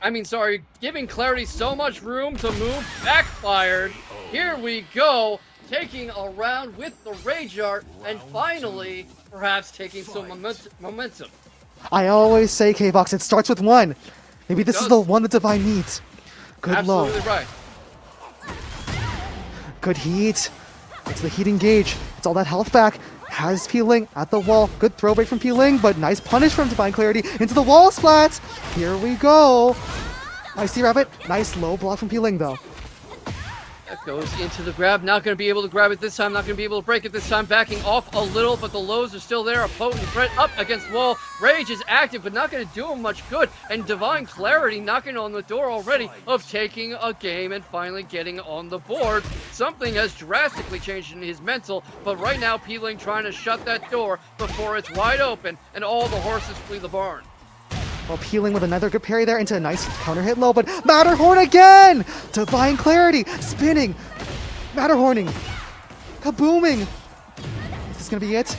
so much room to move backfired. Here we go. Taking a round with the Rage Art and finally, perhaps taking some momentum. I always say, K-Box, it starts with one. Maybe this is the one that Divine needs. Good Absolutely low. right. Good heat. It's the heat engage. It's all that health back. Has Peeling at the wall. Good throw break from Peeling, but nice punish from Divine Clarity into the wall splat. Here we go. Nice Rabbit. Nice low block from Peeling, though. That goes into the grab. Not going to be able to grab it this time. Not going to be able to break it this time. Backing off a little, but the lows are still there. A potent threat up against wall. Rage is active, but not going to do him much good. And Divine Clarity knocking on the door already of taking a game and finally getting on the board. Something has drastically changed in his mental, but right now Peeling trying to shut that door before it's wide open and all the horses flee the barn. While peeling with another good parry there into a nice counter hit low, but Matterhorn again! Divine Clarity, spinning, Matterhorning, kabooming. Is this gonna be it?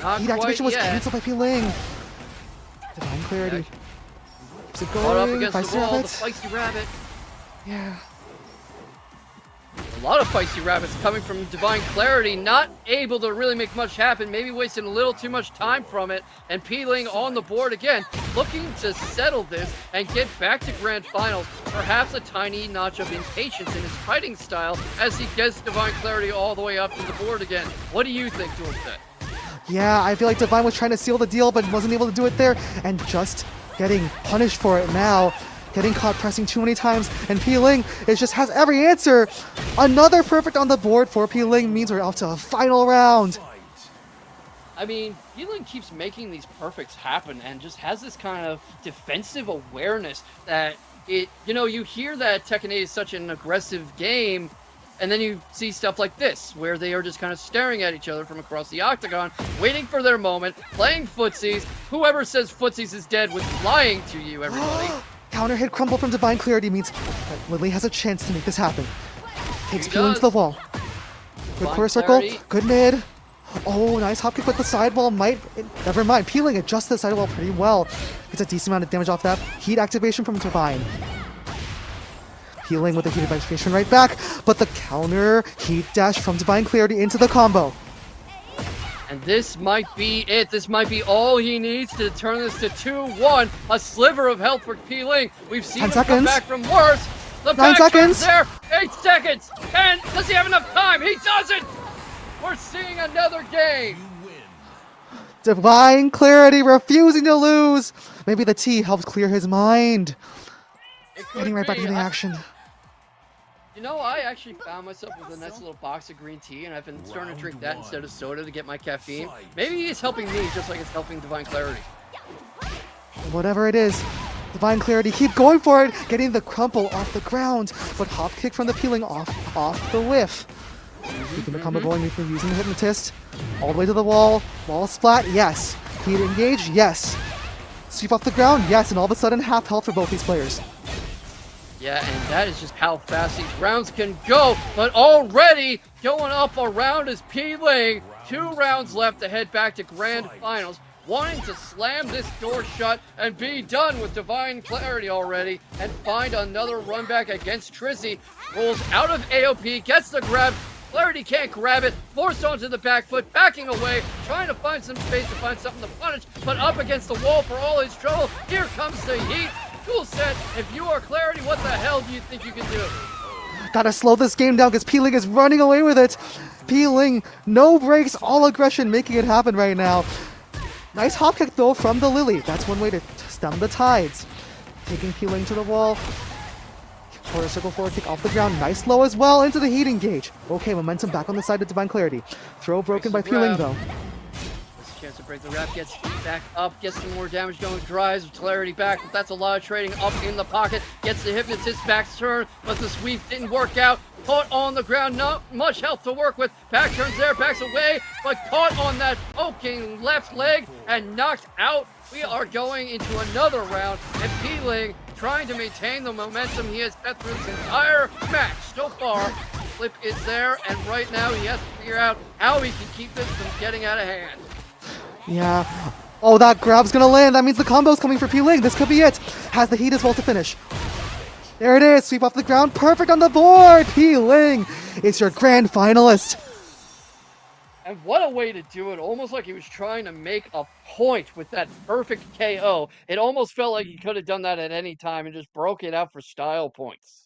Not Heat quite activation was yet. cancelled by peeling. Divine Clarity. Is it Caught up going? against the wall, the Rabbit? Feisty Rabbit. Yeah. A lot of Feisty Rabbits coming from Divine Clarity, not able to really make much happen, maybe wasting a little too much time from it, and peeling on the board again, looking to settle this and get back to Grand Finals. Perhaps a tiny notch of impatience in his fighting style as he gets Divine Clarity all the way up to the board again. What do you think, Doomset? Yeah, I feel like Divine was trying to seal the deal, but wasn't able to do it there, and just getting punished for it now. Getting caught pressing too many times, and Peeling, it just has every answer. Another perfect on the board for Peeling means we're off to a final round. I mean, Peeling keeps making these perfects happen and just has this kind of defensive awareness that you hear that Tekken 8 is such an aggressive game, and then you see stuff like this, where they are just kind of staring at each other from across the octagon, waiting for their moment, playing footsies. Whoever says footsies is dead was lying to you, everybody. Counter hit crumble from Divine Clarity means that Lily has a chance to make this happen. Takes He Peeling to does. the wall. Good Divine quarter circle, Clarity. good mid. Oh, nice hop kick with the sidewall. Never mind. Peeling adjusts the sidewall pretty well. Gets a decent amount of damage off that. Heat activation from Divine. Peeling with the heat activation right back, but the counter heat dash from Divine Clarity into the combo. And this might be it. This might be all he needs to turn this to 2-1. A sliver of health for Peeling. We've seen 10 him come seconds. back from worse. The 9 back seconds. turn's there. 8 seconds. 10. Does he have enough time? He doesn't. We're seeing another game. Divine Clarity refusing to lose. Maybe the tea helps clear his mind. It could Getting right back be. into the action. I actually found myself with a nice little box of green tea, and I've been starting to drink that instead of soda to get my caffeine. Maybe it's helping me just like it's helping Divine Clarity. Whatever it is, Divine Clarity, keep going for it. Getting the crumple off the ground, but hop kick from the Peeling off the whiff. Keeping the combo going, using the Hypnotist. All the way to the wall. Wall splat, yes. Heat engage, yes. Sweep off the ground, yes. And all of a sudden, half health for both these players. Yeah, and that is just how fast these rounds can go. But already going up a round is Peeling. 2 rounds left to head back to Grand Finals. Wanting to slam this door shut and be done with Divine Clarity already and find another run back against Trizzy. Rolls out of AOP, gets the grab. Clarity can't grab it, forced onto the back foot, backing away, trying to find some space to find something to punish, but up against the wall for all his trouble. Here comes the heat. Cool set. If you are Clarity, what the hell do you think you can do? Gotta slow this game down because Peeling is running away with it. Peeling, no breaks, all aggression, making it happen right now. Nice hop kick though from the Lily. That's one way to stem the tides. Taking Peeling to the wall. Quarter circle forward kick off the ground. Nice low as well into the heat engage. Okay, momentum back on the side of Divine Clarity. Throw broken by Peeling though. This chance to break the wrap, gets back up, gets some more damage going, drives Clarity back, but that's a lot of trading up in the pocket. Gets the Hypnotist back turn, but the sweep didn't work out. Caught on the ground, not much health to work with. Back turns there, backs away, but caught on that poking left leg and knocked out. We are going into another round, and Peeling trying to maintain the momentum he has set through this entire match so far. Flip is there, and right now he has to figure out how he can keep this from getting out of hand. Yeah. Oh, that grab's gonna land. That means the combo's coming for Peeling. This could be it. Has the heat as well to finish. There it is. Sweep off the ground. Perfect on the board. Peeling is your grand finalist. And what a way to do it. Almost like he was trying to make a point with that perfect KO. It almost felt like he could have done that at any time and just broke it out for style points.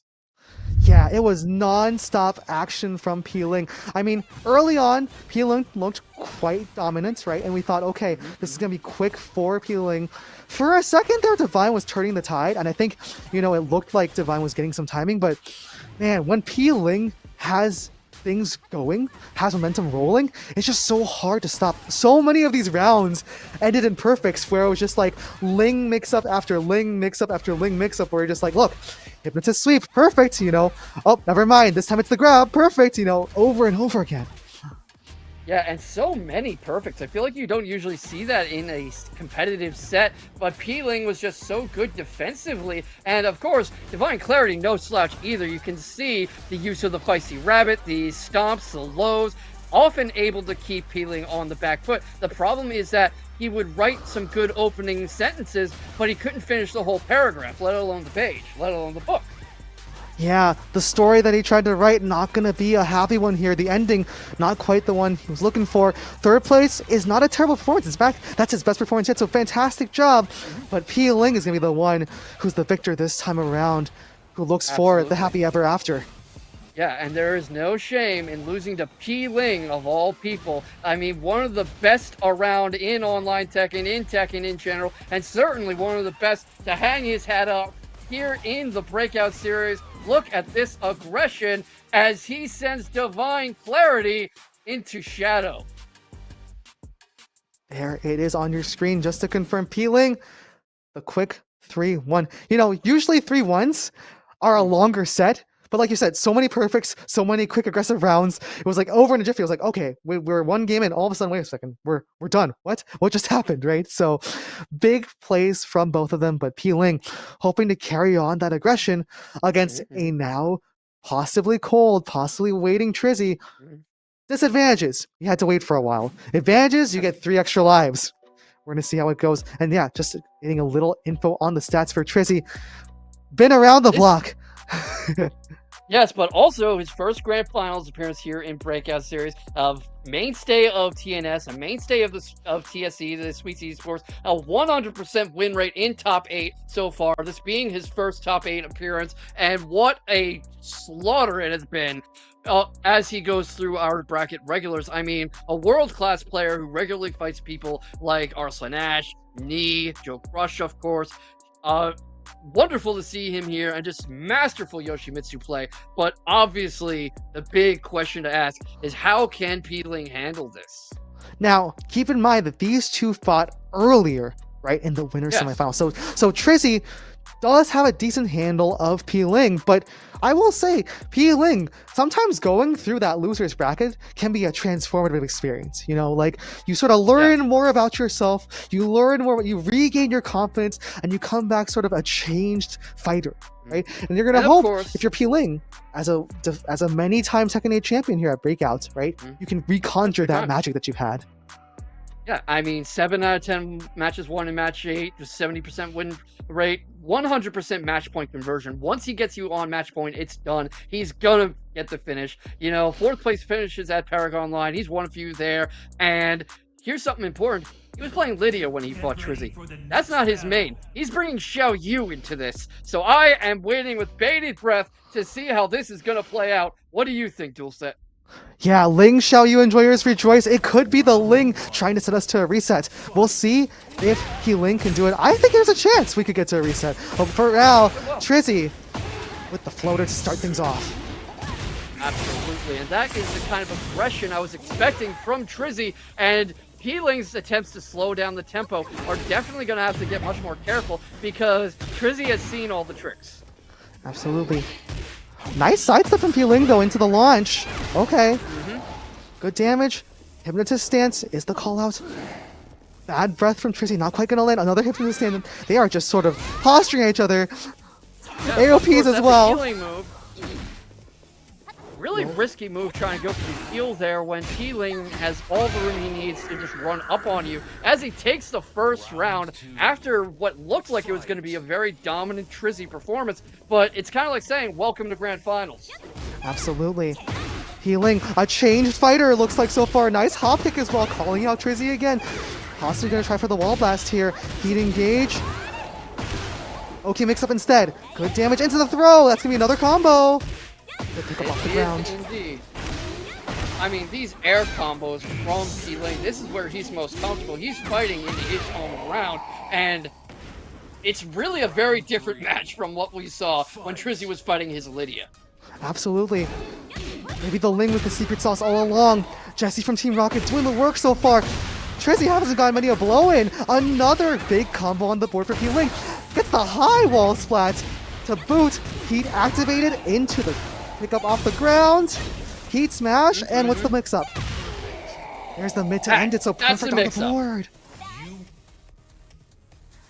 Yeah, it was non-stop action from Peeling. I mean, early on, Peeling looked quite dominant, right? And we thought, okay, this is going to be quick for Peeling. For a second there, Divine was turning the tide, and I think, it looked like Divine was getting some timing, but man, when Peeling has things going, has momentum rolling, it's just so hard to stop. So many of these rounds ended in perfects where it was just like Ling mix-up after Ling mix-up after Ling mix-up, where you're just like, look, Hypnotist sweep, perfect, oh, never mind, this time it's the grab, perfect, over and over again. Yeah, and so many perfects. I feel like you don't usually see that in a competitive set, but Peeling was just so good defensively. And of course, Divine Clarity, no slouch either. You can see the use of the Feisty Rabbit, the stomps, the lows, often able to keep Peeling on the back foot. The problem is that he would write some good opening sentences, but he couldn't finish the whole paragraph, let alone the page, let alone the book. Yeah, the story that he tried to write, not going to be a happy one here. The ending, not quite the one he was looking for. Third place is not a terrible performance. In fact, that's his best performance yet, so fantastic job. But Peeling is going to be the one who's the victor this time around, who looks for the happy ever after. Yeah, and there is no shame in losing to Peeling of all people. I mean, one of the best around in online Tekken, in general, and certainly one of the best to hang his hat up here in the Breakout series. Look at this aggression as he sends Divine Clarity into shadow. There it is on your screen just to confirm. Peeling, the quick 3-1. You know, usually 3-1s are a longer set, but like you said, so many perfects, so many quick aggressive rounds. It was like over in a jiffy. It was like, okay, we're one game in. All of a sudden, wait a second, we're done. What just happened, right? So big plays from both of them, but Peeling hoping to carry on that aggression against a now possibly cold, possibly waiting Trizzy. Disadvantages, you had to wait for a while. Advantages, you get 3 extra lives. We're going to see how it goes. And yeah, just getting a little info on the stats for Trizzy. Been around the block. Yes, but also his first Grand Finals appearance here in Breakout Series, of mainstay of TNS, a mainstay of TSE, the Sweet Esports, a 100% win rate in top 8 so far, this being his first top 8 appearance, and what a slaughter it has been as he goes through our bracket regulars. I mean, a world-class player who regularly fights people like Arslan Ash, Nee, Joe Crush, of course. Wonderful to see him here, and just masterful Yoshimitsu play. But obviously, the big question to ask is, how can Peeling handle this? Now, keep in mind that these two fought earlier, right, in the winner's semifinal. So Trizzy does have a decent handle of Peeling, but I will say, Peeling, sometimes going through that loser's bracket can be a transformative experience. You know, like, you sort of learn more about yourself, you learn more, you regain your confidence, and you come back sort of a changed fighter, right? And you're gonna hope, if you're Peeling, as a many-time Tekken 8 champion here at Breakout, right, you can reconjure that magic that you've had. Yeah, I mean, 7 out of 10 matches won in match 8, just 70% win rate, 100% match point conversion. Once he gets you on match point, it's done. He's gonna get the finish. You know, 4th place finishes at Paragon Line. He's one of few there. And here's something important. He was playing Lydia when he fought Trizzy. That's not his main. He's bringing Xiao Yu into this. So I am waiting with bated breath to see how this is gonna play out. What do you think, Duelset? Yeah, Ling, shall you enjoyers rejoice? It could be the Ling trying to set us to a reset. We'll see if Ling can do it. I think there's a chance we could get to a reset. But for now, Trizzy with the floater to start things off. Absolutely, and that is the kind of aggression I was expecting from Trizzy, and Peeling's attempts to slow down the tempo are definitely going to have to get much more careful, because Trizzy has seen all the tricks. Absolutely. Nice sidestep from Peeling, though, into the launch. Okay. Good damage. Hypnotist stance is the call out. Bad breath from Trizzy, not quite going to land. Another hypnotist stance. They are just sort of posturing at each other. Yeah, AOPs as well. Move. Really risky move trying to go for the heal there when Peeling has all the room he needs to just run up on you. As he takes the first round after what looked like it was going to be a very dominant Trizzy performance, but it's kind of like saying, welcome to Grand Finals. Absolutely. Peeling, a changed fighter, looks like so far. Nice hop kick as well, calling out Trizzy again. Possibly going to try for the wall blast here. Heat engage. Okay, mix up instead. Good damage into the throw. That's going to be another combo. Good pick up off the ground. Indeed. I mean, these air combos from Peeling, this is where he's most comfortable. He's fighting in his own round, and it's really a very different match from what we saw when Trizzy was fighting his Lydia. Absolutely. Maybe the Ling with the secret sauce all along. Jesse from Team Rocket doing the work so far. Trizzy hasn't gotten many a blow in. Another big combo on the board for Peeling. Gets the high wall splat to boot. Heat activated into the pick up off the ground. Heat smash, and what's the mix up? There's the mid to end it so That's perfect the on the mix-up. board.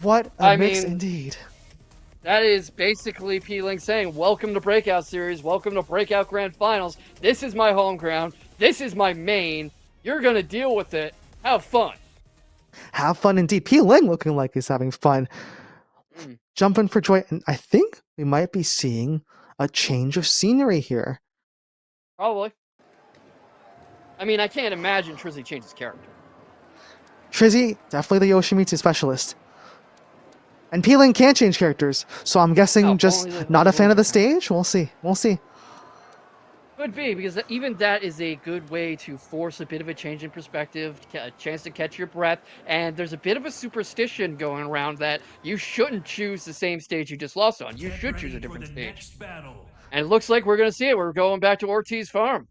What a mix indeed. That is basically P-Link saying, welcome to Breakout Series, welcome to Breakout Grand Finals. This is my home ground. This is my main. You're going to deal with it. Have fun. Have fun indeed. P-Ling looking like he's having fun. Jumping for joy. And I think we might be seeing a change of scenery here. Probably. I mean, I can't imagine Trizzy changes character. Trizzy, definitely the Yoshimitsu specialist. And P-Ling can't change characters, so I'm guessing just not a fan of the stage? We'll see. We'll see. Could be, because even that is a good way to force a bit of a change in perspective, a chance to catch your breath, and there's a bit of a superstition going around that you shouldn't choose the same stage you just lost on. You should choose a different stage. And it looks like we're going to see it. We're going back to Ortiz Farm.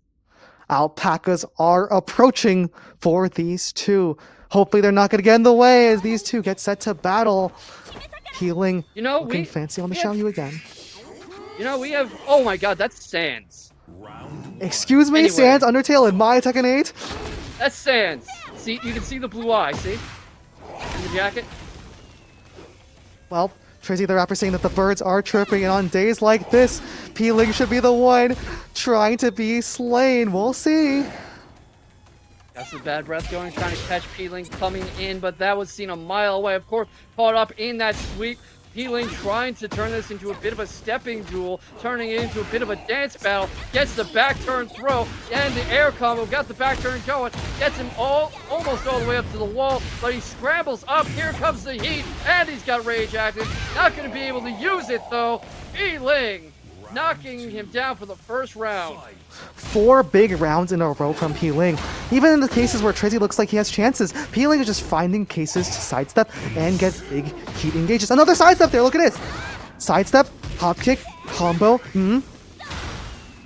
Alpacas are approaching for these two. Hopefully they're not going to get in the way as these two get set to battle. Healing, looking fancy on the Xiaoyu again. You know, we have... Oh my god, that's Sans. Excuse me, Anyway. Sans Undertale in my Tekken 8? That's Sans. See, you can see the blue eye, see? In the jacket. Well, Trizzy the rapper saying that the birds are chirping, and on days like this, P-Ling should be the one trying to be slain. We'll see. That's the bad breath going, trying to catch P-Link coming in, but that was seen a mile away. Of course, caught up in that sweep. P-Link trying to turn this into a bit of a stepping duel, turning it into a bit of a dance battle, gets the back turn throw, and the air combo, got the back turn going, gets him almost all the way up to the wall, but he scrambles up, here comes the heat, and he's got rage active, not going to be able to use it though. P-Ling knocking him down for the first round. 4 big rounds in a row from P-Ling. Even in the cases where Trizzy looks like he has chances, P-Ling is just finding cases to sidestep and get big heat engages. Another sidestep there, look at this! Sidestep, hop kick, combo,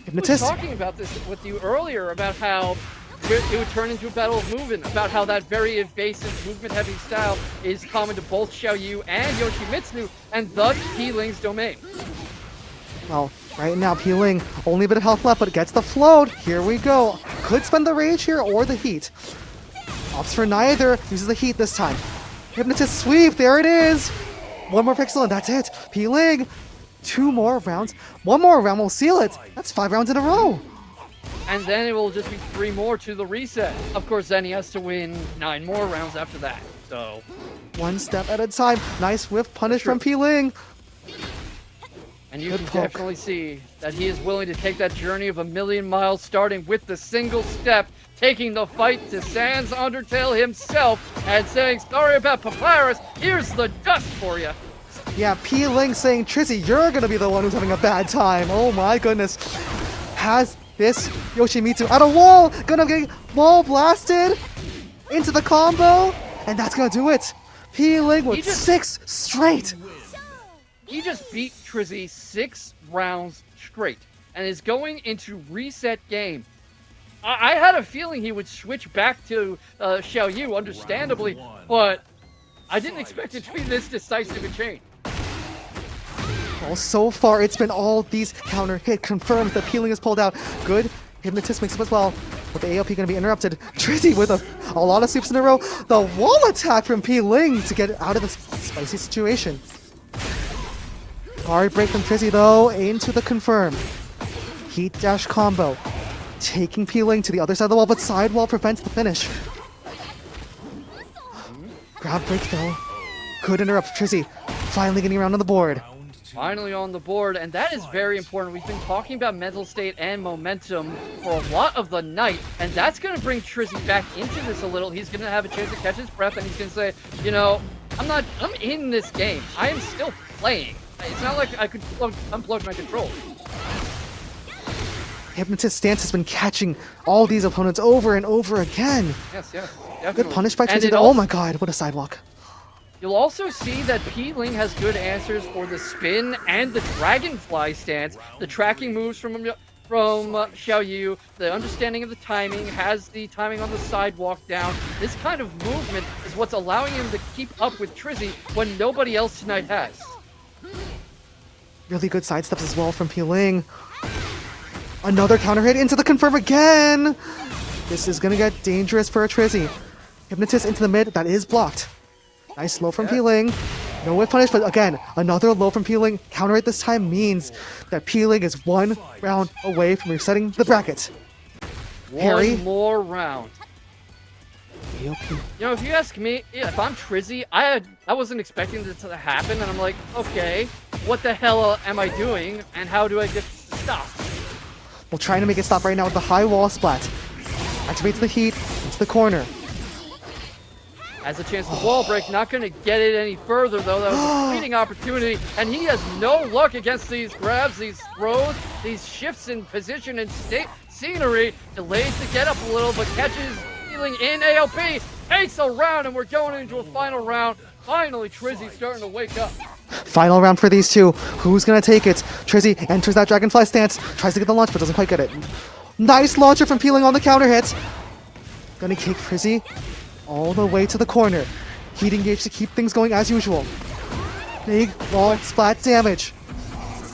Hypnotist. I was talking about this with you earlier, about how it would turn into a battle of movement, about how that very evasive, movement-heavy style is common to both Xiaoyu and Yoshimitsu, and thus P-Ling's domain. Well, right now, P-Ling, only a bit of health left, but gets the float. Here we go. Could spend the rage here or the heat. Opts for neither. Uses the heat this time. Hypnotist sweep. There it is. One more pixel and that's it. P-Ling. 2 more rounds. 1 more round will seal it. That's 5 rounds in a row. And then it will just be 3 more to the reset. Of course, then he has to win 9 more rounds after that. So, 1 step at a time. Nice whiff punish from P-Ling. And you can definitely see that he is willing to take that journey of 1,000,000 miles, starting with the single step, taking the fight to Sans Undertale himself, and saying, sorry about Papyrus, here's the dust for you. Yeah, P-Ling saying, Trizzy, you're gonna be the one who's having a bad time. Oh my goodness. Has this Yoshimitsu at a wall, gonna get wall blasted into the combo, and that's gonna do it. P-Ling with 6 straight. He just beat Trizzy 6 rounds straight and is going into reset game. I had a feeling he would switch back to Xiaoyu, understandably, but I didn't expect it to be this decisive a change. Well, so far it's been all these counter hit confirmed that P-Ling is pulled out. Good Hypnotist mix up as well. With the AOP going to be interrupted. Trizzy with a lot of sweeps in a row. The wall attack from P-Ling to get out of this spicy situation. Hard break from Trizzy though, into the confirm. Heat dash combo. Taking P-Ling to the other side of the wall, but sidewall prevents the finish. Grab break though. Could interrupt Trizzy. Finally getting around on the board. Finally on the board, and that is very important. We've been talking about mental state and momentum for a lot of the night, and that's going to bring Trizzy back into this a little. He's going to have a chance to catch his breath, and he's going to say, you know, I'm in this game. I am still playing. It's not like I could unplug my controller. Hypnotist stance has been catching all these opponents over and over again. Yes, definitely. Good punish by Trizzy. Oh my god, what a sidewalk. You'll also see that P-Ling has good answers for the spin and the dragonfly stance. The tracking moves from Xiaoyu, the understanding of the timing, has the timing on the sidewalk down. This kind of movement is what's allowing him to keep up with Trizzy when nobody else tonight has. Really good sidesteps as well from P-Ling. Another counter hit into the confirm again. This is gonna get dangerous for a Trizzy. Hypnotist into the mid, that is blocked. Nice low from Peeling. No whip punish, but again, another low from Peeling. Counter it this time means that Peeling is 1 round away from resetting the bracket. Harry. One more round. You know, if you ask me, if I'm Trizzy, I wasn't expecting this to happen, and I'm like, okay, what the hell am I doing, and how do I get this to stop? We're trying to make it stop right now with the high wall splat. Activates the heat, into the corner. Has a chance to wall break, not going to get it any further, though. That was a fleeting opportunity, and he has no luck against these grabs, these throws, these shifts in position and scenery. Delays to get up a little, but catches Peeling in ALP. Takes a round, and we're going into a final round. Finally, Trizzy's starting to wake up. Final round for these two. Who's gonna take it? Trizzy enters that Dragonfly stance, tries to get the launch, but doesn't quite get it. Nice launcher from Peeling on the counter hit. Gonna kick Trizzy all the way to the corner. Heat engage to keep things going as usual. Big, long splat damage.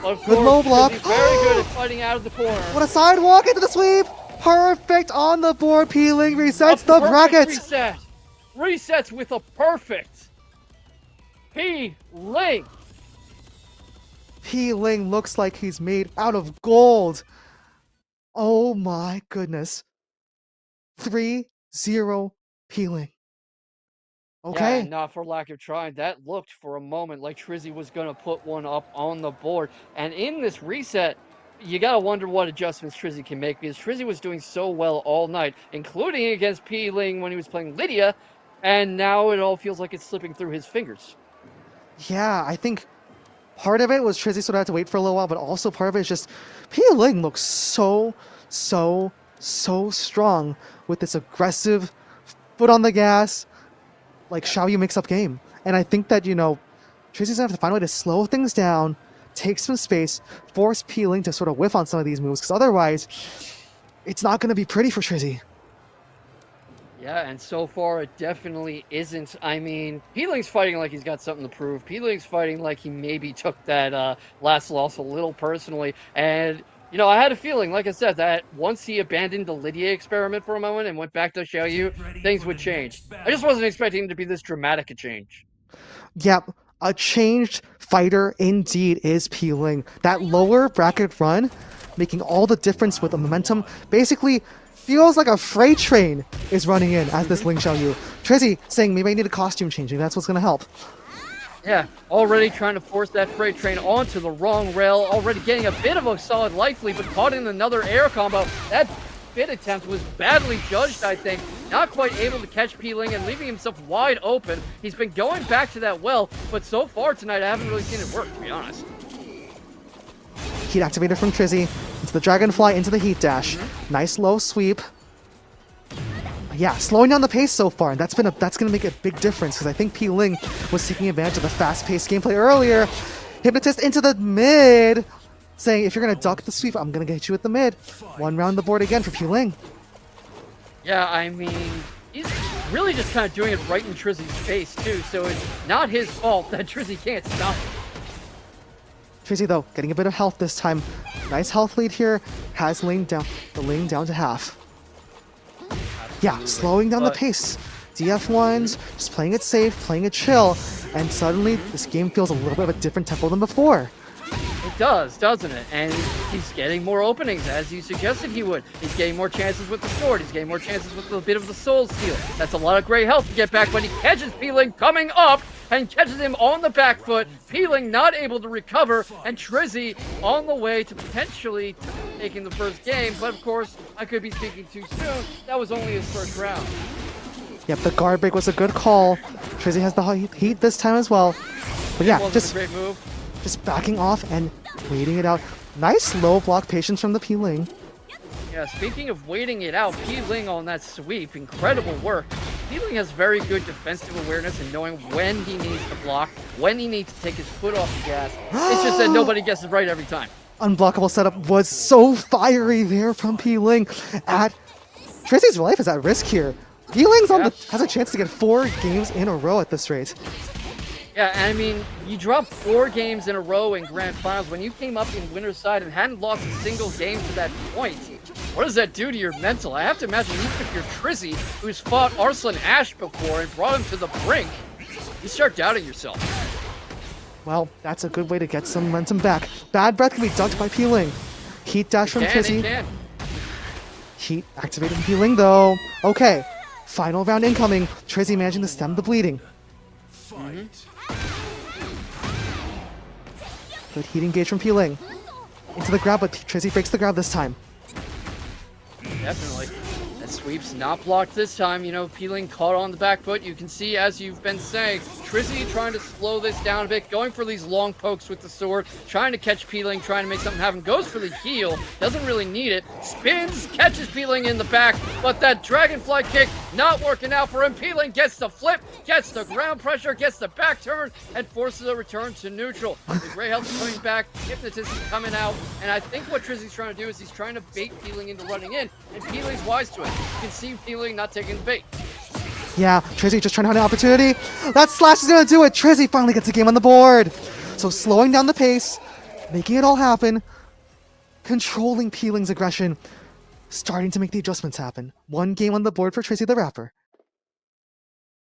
Good low block. Very good at fighting out of the corner. What a sidewalk into the sweep! Perfect on the board. Peeling resets the bracket. Reset. Resets with a perfect. Peeling. Peeling looks like he's made out of gold. Oh my goodness. 3-0 Peeling. Okay. Yeah, not for lack of trying. That looked for a moment like Trizzy was going to put one up on the board. And in this reset, you got to wonder what adjustments Trizzy can make, because Trizzy was doing so well all night, including against Peeling when he was playing Lydia, and now it all feels like it's slipping through his fingers. Yeah, I think part of it was Trizzy sort of had to wait for a little while, but also part of it is just Peeling looks so strong with this aggressive foot on the gas, like Xiaoyu mix-up game. And I think that, Trizzy's gonna have to find a way to slow things down, take some space, force Peeling to sort of whiff on some of these moves, because otherwise, it's not gonna be pretty for Trizzy. Yeah, and so far it definitely isn't. I mean, Peeling's fighting like he's got something to prove. Peeling's fighting like he maybe took that last loss a little personally. And, I had a feeling, like I said, that once he abandoned the Lydia experiment for a moment and went back to Xiaoyu, things would change. I just wasn't expecting it to be this dramatic a change. Yep, a changed fighter indeed is Peeling. That lower bracket run, making all the difference with the momentum, basically feels like a freight train is running in as this Ling Xiaoyu. Trizzy saying maybe I need a costume changing, that's what's gonna help. Yeah, already trying to force that freight train onto the wrong rail, already getting a bit of a solid life lead, but caught in another air combo. That bit attempt was badly judged, I think. Not quite able to catch Peeling and leaving himself wide open. He's been going back to that well, but so far tonight I haven't really seen it work, to be honest. Heat activator from Trizzy into the Dragonfly, into the Heat Dash. Nice low sweep. Yeah, slowing down the pace so far, and that's gonna make a big difference, because I think Peeling was taking advantage of the fast-paced gameplay earlier. Hypnotist into the mid, saying if you're gonna duck the sweep, I'm gonna get you at the mid. 1 round the board again for Peeling. Yeah, I mean, he's really just kind of doing it right in Trizzy's face too, so it's not his fault that Trizzy can't stop him. Trizzy though, getting a bit of health this time. Nice health lead here, has the lane down to half. Yeah, slowing down the pace. DF1s, just playing it safe, playing it chill, and suddenly this game feels a little bit of a different tempo than before. It does, doesn't it? And he's getting more openings, as you suggested he would. He's getting more chances with the sword. He's getting more chances with a bit of the soul steal. That's a lot of great health to get back, but he catches Peeling coming up and catches him on the back foot. Peeling not able to recover, and Trizzy on the way to potentially taking the first game. But of course, I could be speaking too soon. That was only his first round. Yep, the guard break was a good call. Trizzy has the heat this time as well. But yeah, just a great move. Just backing off and waiting it out. Nice low block patience from the Peeling. Yeah, speaking of waiting it out, Peeling on that sweep, incredible work. Peeling has very good defensive awareness and knowing when he needs to block, when he needs to take his foot off the gas. It's just that nobody gets it right every time. Unblockable setup was so fiery there from Peeling. Trizzy's life is at risk here. Peeling's has a chance to get 4 games in a row at this rate. Yeah, I mean, you dropped 4 games in a row in Grand Finals when you came up in winner's side and hadn't lost a single game to that point. What does that do to your mental? I have to imagine even if you're Trizzy, who's fought Arslan Ash before and brought him to the brink, you start doubting yourself. Well, that's a good way to get some momentum back. Bad breath can be ducked by Peeling. Heat dash from Trizzy. Heat activated from Peeling though. Okay, final round incoming. Trizzy managing to stem the bleeding. Good heat engage from Peeling. Into the grab, but Trizzy breaks the grab this time. Definitely. That sweep's not blocked this time. You know, Peeling caught on the back foot. You can see, as you've been saying, Trizzy trying to slow this down a bit, going for these long pokes with the sword, trying to catch Peeling, trying to make something happen. Goes for the heel, doesn't really need it. Spins, catches Peeling in the back, but that dragonfly kick not working out for him. Peeling gets the flip, gets the ground pressure, gets the back turn, and forces a return to neutral. The Grey Health's coming back, Hypnotist is coming out, and I think what Trizzy's trying to do is he's trying to bait Peeling into running in, and Peeling's wise to it. You can see Peeling not taking the bait. Yeah, Trizzy just trying to find an opportunity. That slash is gonna do it. Trizzy finally gets a game on the board. So slowing down the pace, making it all happen, controlling Peeling's aggression, starting to make the adjustments happen. One game on the board for Trizzy the Rapper.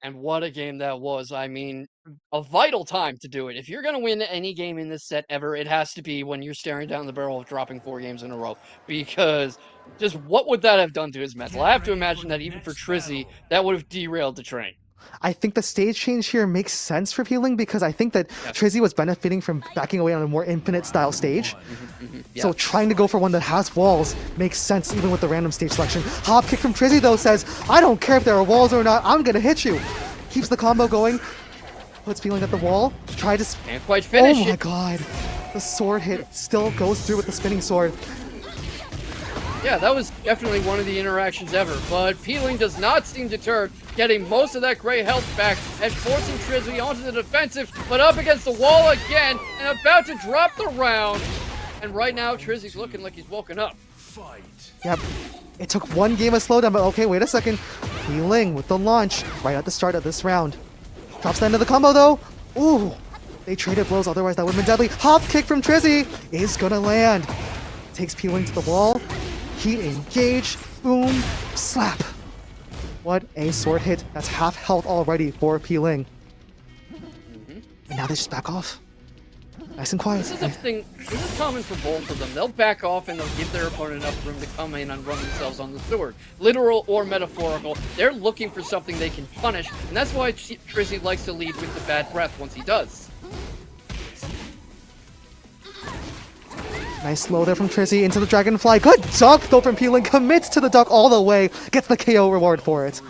And what a game that was. I mean, a vital time to do it. If you're going to win any game in this set ever, it has to be when you're staring down the barrel of dropping 4 games in a row. Because just what would that have done to his mental? I have to imagine that even for Trizzy, that would have derailed the train. I think the stage change here makes sense for Peeling because I think that Trizzy was benefiting from backing away on a more infinite style stage. So trying to go for one that has walls makes sense even with the random stage selection. Hop kick from Trizzy though says, I don't care if there are walls or not, I'm gonna hit you. Keeps the combo going, puts Peeling at the wall, try to... Can't quite finish it. Oh my god. The sword hit still goes through with the spinning sword. Yeah, that was definitely one of the interactions ever, but Peeling does not seem deterred, getting most of that Grey Health back and forcing Trizzy onto the defensive, but up against the wall again and about to drop the round. And right now, Trizzy's looking like he's woken up. Yep. It took one game of slowdown, but okay, wait a second. Peeling with the launch right at the start of this round. Drops the end of the combo though. Ooh, they traded blows, otherwise that would have been deadly. Hop kick from Trizzy is gonna land. Takes Peeling to the wall. Heat engage, boom, slap. What a sword hit. That's half health already for Peeling. And now they just back off. Nice and quiet. This is the thing. This is common for both of them. They'll back off and they'll give their opponent enough room to come in and run themselves on the sword. Literal or metaphorical. They're looking for something they can punish, and that's why Trizzy likes to lead with the bad breath once he does. Nice slow there from Trizzy into the Dragonfly. Good duck though from Peeling. Commits to the duck all the way. Gets the KO reward for it.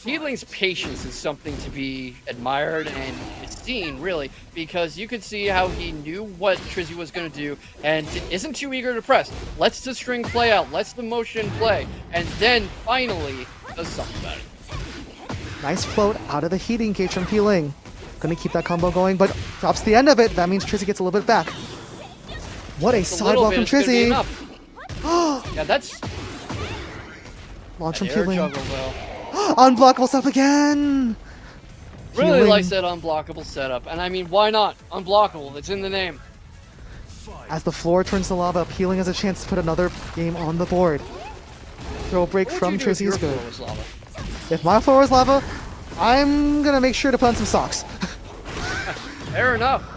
Peeling's patience is something to be admired and seen, really, because you could see how he knew what Trizzy was going to do and isn't too eager to press. Lets the string play out, lets the motion play, and then finally does something about it. Nice float out of the heat engage from Peeling. Gonna keep that combo going, but drops the end of it. That means Trizzy gets a little bit back. What a sidewalk from Trizzy! Yeah, that's... Launch from air Peeling. juggle, though. Unblockable stuff again! Really Peeling. likes that unblockable setup, and I mean, why not? Unblockable, it's in the name. As the floor turns to lava, Peeling has a chance to put another game on the board. Throw break What from would you do if Trizzy your is good. floor was lava? If my floor is lava, I'm gonna make sure to put on some socks. Fair enough.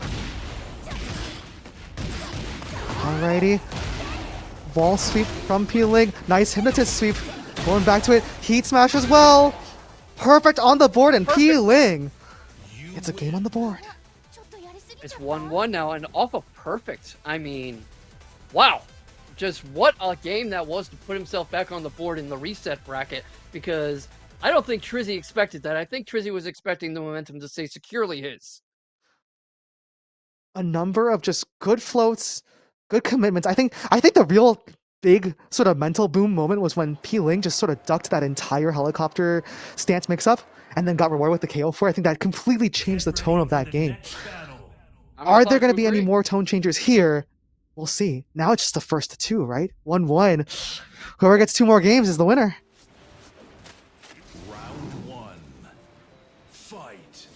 Alrighty. Wall sweep from Peeling. Nice hypnotist sweep. Going back to it. Heat smash as well. Perfect on the board and Peeling. It's a game on the board. It's 1-1 now, and off of perfect. I mean, wow. Just what a game that was to put himself back on the board in the reset bracket, because I don't think Trizzy expected that. I think Trizzy was expecting the momentum to stay securely his. A number of just good floats, good commitments. I think the real big sort of mental boom moment was when Peeling just sort of ducked that entire helicopter stance mix-up and then got rewarded with the KO for it. I think that completely changed the tone of that game. Are there going to be any more tone changers here? We'll see. Now it's just the first 2, right? 1-1. Whoever gets 2 more games is the winner. Round 1. Fight.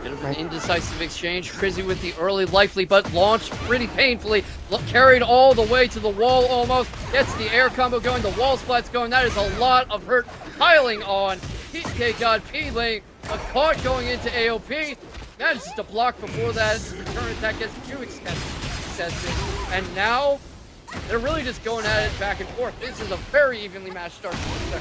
Bit of Right. Indecisive exchange. Trizzy with the early likely, but launched pretty painfully. Carried all the way to the wall almost. Gets the air combo going. The wall splats going. That is a lot of hurt piling on TK God P-Lane. A caught going into AOP. That is just a block before that. Return attack gets too excessive. And now they're really just going at it back and forth. This is a very evenly matched start to the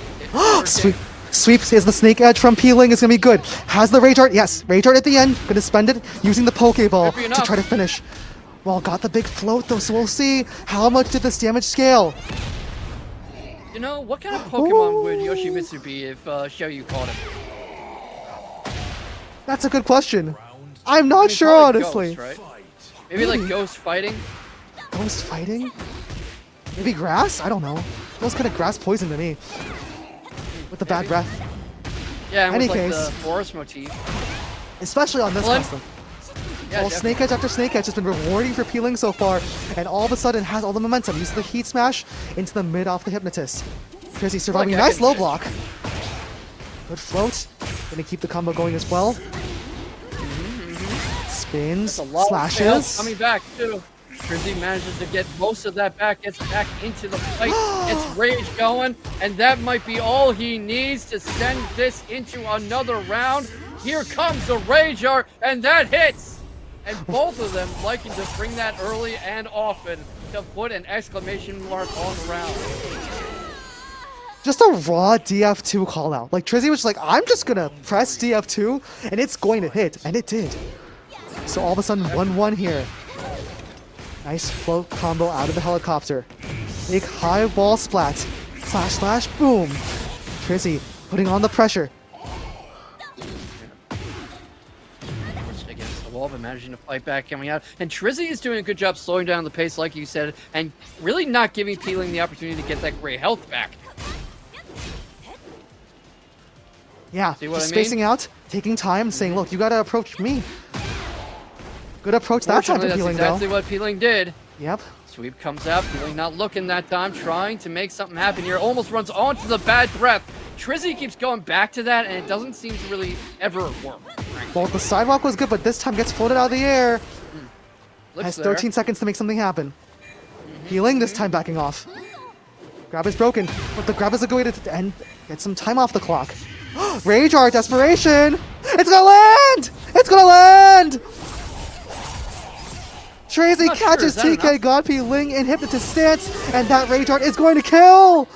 second game. Sweeps is the snake edge from Peeling is gonna be good. Has the Rage Art, yes, Rage Art at the end. Gonna spend it using the Pokeball to try to finish. Well, got the big float though, so we'll see how much did this damage scale. You know, what kind of Pokemon would Yoshimitsu be if Xiaoyu caught him? That's a good question. I'm not I mean, sure, probably honestly. Ghost, right? Maybe like Ghost fighting? Ghost fighting? Maybe grass? I don't know. Feels kind of grass poison to me. With the bad breath. Yeah, and Any with like case. the forest motif. Especially on this Well, custom. Yeah, Well, Snake Edge after Snake Edge has been rewarding for Peeling so far, and all of a sudden has all the momentum. Uses the Heat Smash into the mid off the Hypnotist. Because he's surviving. Like Nice low Tekken. block. Good float. Gonna keep the combo going as well. Spins, That's a lot of health slashes. coming back too. Trizzy manages to get most of that back, gets back into the fight, gets rage going, and that might be all he needs to send this into another round. Here comes the Rage Art, and that hits! And both of them liking to bring that early and often to put an exclamation mark on the round. Just a raw DF2 call out. Like Trizzy was like, I'm just gonna press DF2 and it's going to hit, and it did. So all of a sudden 1-1 here. Nice float combo out of the helicopter. Big high wall splat. Slash slash boom. Trizzy putting on the pressure. Against the wall, but managing to fight back, coming out. And Trizzy is doing a good job slowing down the pace, like you said, and really not giving Peeling the opportunity to get that great health back. Yeah, See what just I mean? spacing out, taking time, saying, look, you gotta approach me. Good approach that time for Fortunately, Peeling, that's exactly though. what Peeling did. Yep. Sweep comes out, Peeling not looking that time, trying to make something happen here. Almost runs onto the bad breath. Trizzy keeps going back to that, and it doesn't seem to really ever work. Well, the sidewalk was good, but this time gets floated out of the air. Flips Has there. 13 seconds to make something happen. Peeling this time backing off. Grab is broken, but the grab is a good way to end, get some time off the clock. Rage Art, Desperation! It's gonna land! It's gonna land! Trizzy Not sure, catches is that TK enough? Godpie Ling in Hypnotist stance, and that Rage Art is going to kill!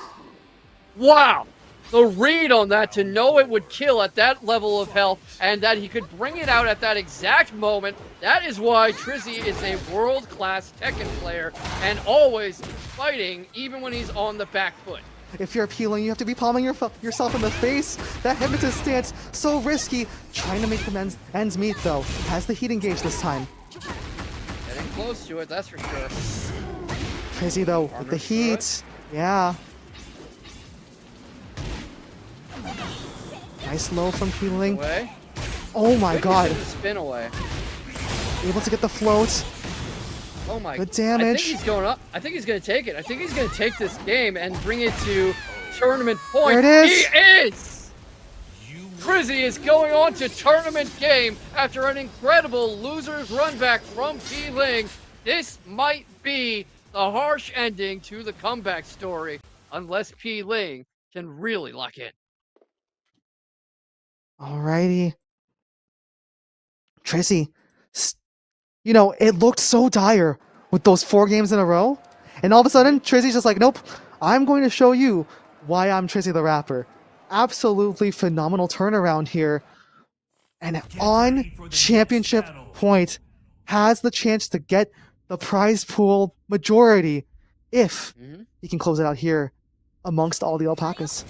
Wow! The read on that to know it would kill at that level of health and that he could bring it out at that exact moment. That is why Trizzy is a world-class Tekken player and always fighting even when he's on the back foot. If you're Peeling, you have to be palming yourself in the face. That Hypnotist stance, so risky. Trying to make the ends meet, though. Has the heat engage this time. Getting close to it, that's for sure. Trizzy, though, with the heat. Yeah. Nice low from Peeling. Away. Oh my Maybe god. send the spin away. Able to get the float. Oh my. Good I damage. think he's going up. I think he's going to take it. I think he's going to take this game and bring it to tournament point. There it is. He is! Trizzy is going on to tournament game after an incredible loser's run back from P-Ling. This might be the harsh ending to the comeback story, unless P-Ling can really lock in. Alrighty. Trizzy, you know, it looked so dire with those 4 games in a row. And all of a sudden, Trizzy's just like, nope, I'm going to show you why I'm Trizzy the Rapper. Absolutely phenomenal turnaround here. And on championship point, has the chance to get the prize pool majority if he can close it out here amongst all the alpacas.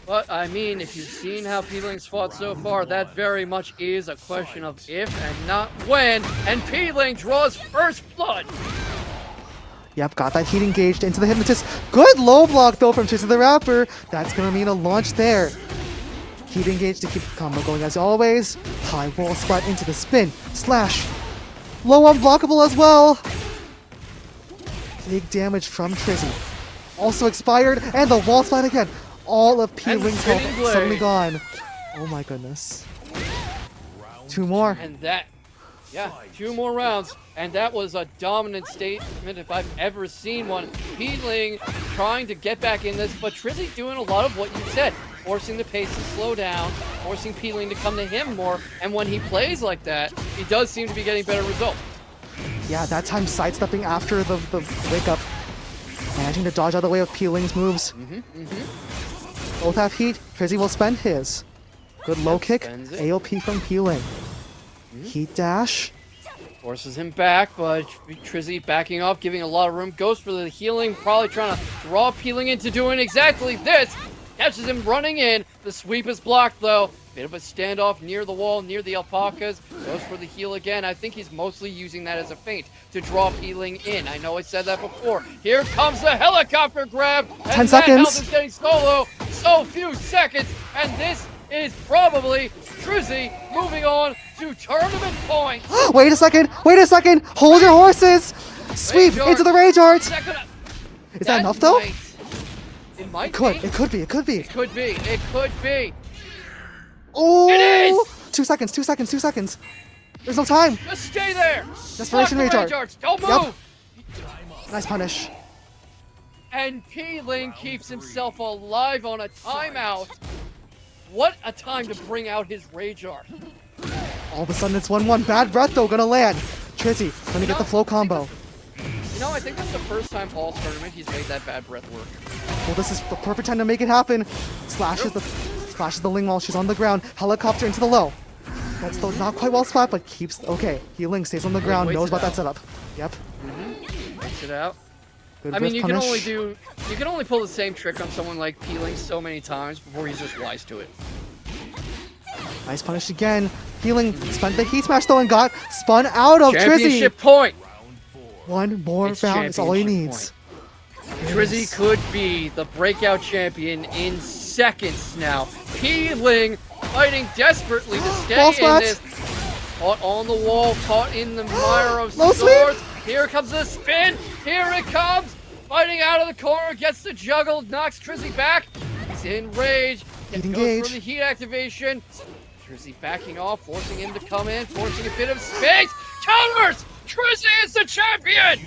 But, I mean, if you've seen how P-Ling's fought so far, that very much is a question of if and not when. And P-Ling draws first blood. Yep, got that heat engaged into the Hypnotist. Good low block, though, from Trizzy the Rapper. That's going to mean a launch there. Heat engaged to keep the combo going as always. High wall spot into the spin. Slash. Low unblockable as well. Big damage from Trizzy. Also expired, and the wall spot again. All of P-Ling's health spinning blade. suddenly gone. Oh my goodness. 2 more. And that, yeah, 2 more rounds. And that was a dominant statement if I've ever seen one. Peeling trying to get back in this, but Trizzy doing a lot of what you said. Forcing the pace to slow down, forcing Peeling to come to him more. And when he plays like that, he does seem to be getting better results. Yeah, that time sidestepping after the wake up. Managing to dodge out of the way of Peeling's moves. Both have heat. Trizzy will spend his. Good low kick. AOP from Peeling. Heat dash. Forces him back, but Trizzy backing off, giving a lot of room. Goes for the healing, probably trying to draw Peeling into doing exactly this. Catches him running in. The sweep is blocked, though. Bit of a standoff near the wall, near the alpacas. Goes for the heal again. I think he's mostly using that as a feint to draw Peeling in. I know I said that before. Here comes the helicopter grab. And 10 seconds. health is getting solo. So few seconds. And this is probably Trizzy moving on to tournament points. Wait a second. Hold your horses. Sweep into the Rage Art. Is that enough, though? It might It be. could be. It could be. Oh! It is! 2 seconds. There's no time. Just stay there. Desperation Block Rage the Art. Don't move. Nice punish. And Peeling keeps himself alive on a timeout. What a time to bring out his Rage Art. All of a sudden, it's 1-1. Bad breath, though, gonna land. Trizzy, gonna get the flow combo. I think that's the first time all tournament he's made that bad breath work. Well, this is the perfect time to make it happen. Slashes the Ling while she's on the ground. Helicopter into the low. That's still not quite well splat, but keeps... Okay, Healing stays on the ground, knows about that setup. Yep. Takes it out. Good I mean, you punish. can only pull the same trick on someone like Peeling so many times before he's just wise to it. Nice punish again. Healing spent the heat smash though and got spun out of Trizzy. Championship point. One more round is all he needs. Trizzy could be the breakout champion in seconds now. Peeling fighting desperately to stay in this. Caught on the wall, caught in the mire of swords. Here comes the spin. Here it comes. Fighting out of the corner, gets the juggle, knocks Trizzy back. He's in rage. Goes for the heat activation. Trizzy backing off, forcing him to come in, forcing a bit of space. Counters! Trizzy is the champion!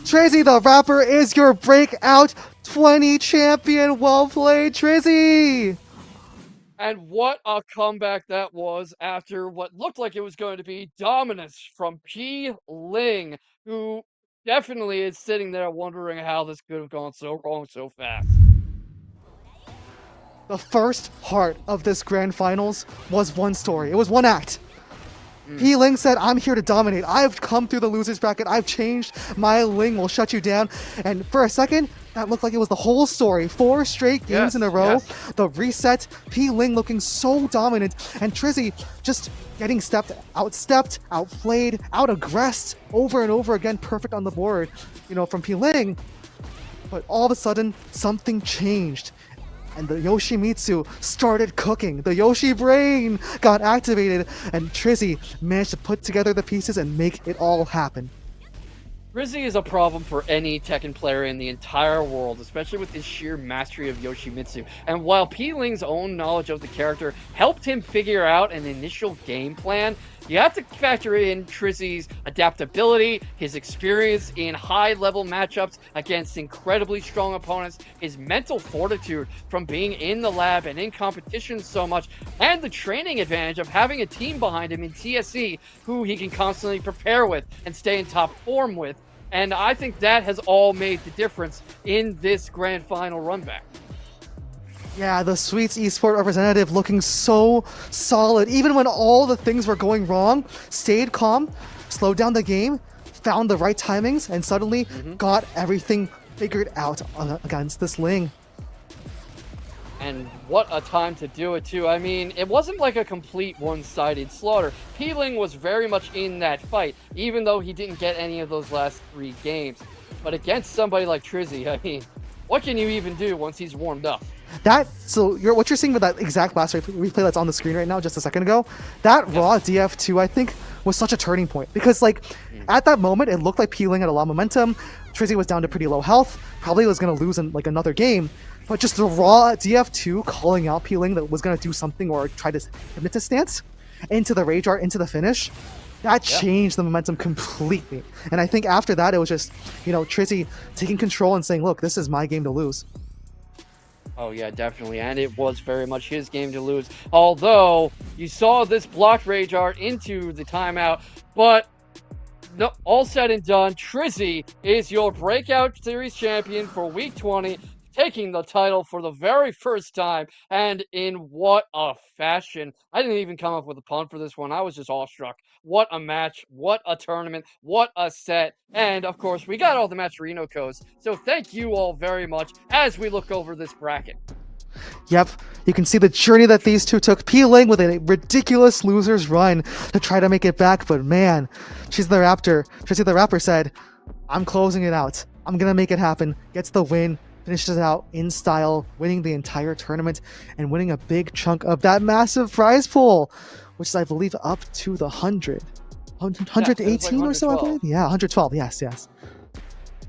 Trizzy the Rapper is your Breakout 20 champion. Well played, Trizzy! And what a comeback that was after what looked like it was going to be dominance from Peeling, who definitely is sitting there wondering how this could have gone so wrong so fast. The first part of this grand finals was one story. It was one act. Peeling said, I'm here to dominate. I've come through the loser's bracket. I've changed. My Ling will shut you down. And for a second, that looked like it was the whole story. 4 straight games in a row. The reset. Peeling looking so dominant. And Trizzy just getting outstepped, outplayed, out-aggressed over and over again. Perfect on the board, from Peeling. But all of a sudden, something changed. And the Yoshimitsu started cooking. The Yoshi brain got activated, and Trizzy managed to put together the pieces and make it all happen. Trizzy is a problem for any Tekken player in the entire world, especially with his sheer mastery of Yoshimitsu. And while Peeling's own knowledge of the character helped him figure out an initial game plan, you have to factor in Trizzy's adaptability, his experience in high-level matchups against incredibly strong opponents, his mental fortitude from being in the lab and in competition so much, and the training advantage of having a team behind him in TSE who he can constantly prepare with and stay in top form with. And I think that has all made the difference in this grand final run back. Yeah, the Sweets eSport representative looking so solid. Even when all the things were going wrong, stayed calm, slowed down the game, found the right timings, and suddenly got everything figured out against this Ling. And what a time to do it, too. I mean, it wasn't like a complete one-sided slaughter. Peeling was very much in that fight, even though he didn't get any of those last 3 games. But against somebody like Trizzy, I mean, what can you even do once he's warmed up? What you're seeing with that exact last replay that's on the screen right now, just a second ago, that raw DF2, I think, was such a turning point because like at that moment it looked like Peeling had a lot of momentum. Trizzy was down to pretty low health, probably was going to lose in like another game, but just the raw DF2 calling out Peeling that was going to do something or try to hypnotist stance into the rage art, into the finish, that changed the momentum completely. And I think after that it was just, you know, Trizzy taking control and saying, look, this is my game to lose. Oh yeah, definitely, and it was very much his game to lose. Although you saw this blocked rage art into the timeout, but no, all said and done, Trizzy is your Breakout Series champion for Week 20, taking the title for the very first time, and in what a fashion. I didn't even come up with a pun for this one. I was just awestruck. What a match, what a tournament, what a set, and of course, we got all the Matcherino codes, so thank you all very much as we look over this bracket. Yep, you can see the journey that these two took, Peeling with a ridiculous loser's run to try to make it back, but man, Trizzy the Rapper said, I'm closing it out. I'm gonna make it happen. Gets the win, finishes it out in style, winning the entire tournament and winning a big chunk of that massive prize pool, which is, I believe, up to the 118 or so, I believe? Yeah, 112, yes.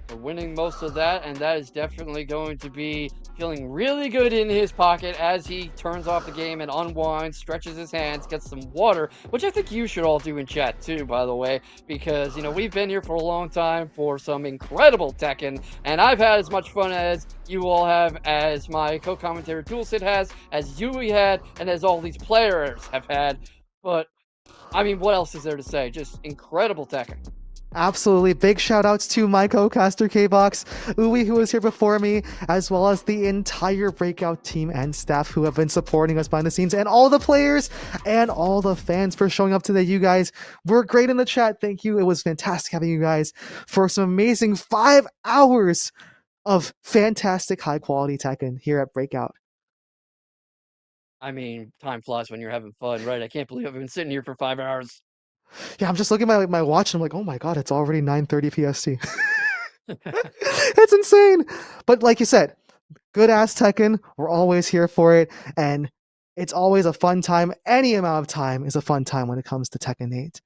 For winning most of that, and that is definitely going to be feeling really good in his pocket as he turns off the game and unwinds, stretches his hands, gets some water, which I think you should all do in chat too, by the way, because, you know, we've been here for a long time for some incredible Tekken, and I've had as much fun as you all have, as my co-commentator Toolsit has, as Yui had, and as all these players have had. But, I mean, what else is there to say? Just incredible Tekken. Absolutely. Big shout outs to my co-caster K-Box, Uwe, who was here before me, as well as the entire Breakout team and staff who have been supporting us behind the scenes, and all the players and all the fans for showing up today. You guys were great in the chat. Thank you. It was fantastic having you guys for some amazing 5 hours of fantastic high quality Tekken here at Breakout. I mean, time flies when you're having fun, right? I can't believe I've been sitting here for 5 hours. Yeah, I'm just looking at my watch and I'm like, oh my god, it's already 9:30 PST. It's insane. But like you said, good ass Tekken, we're always here for it, and it's always a fun time. Any amount of time is a fun time when it comes to Tekken 8.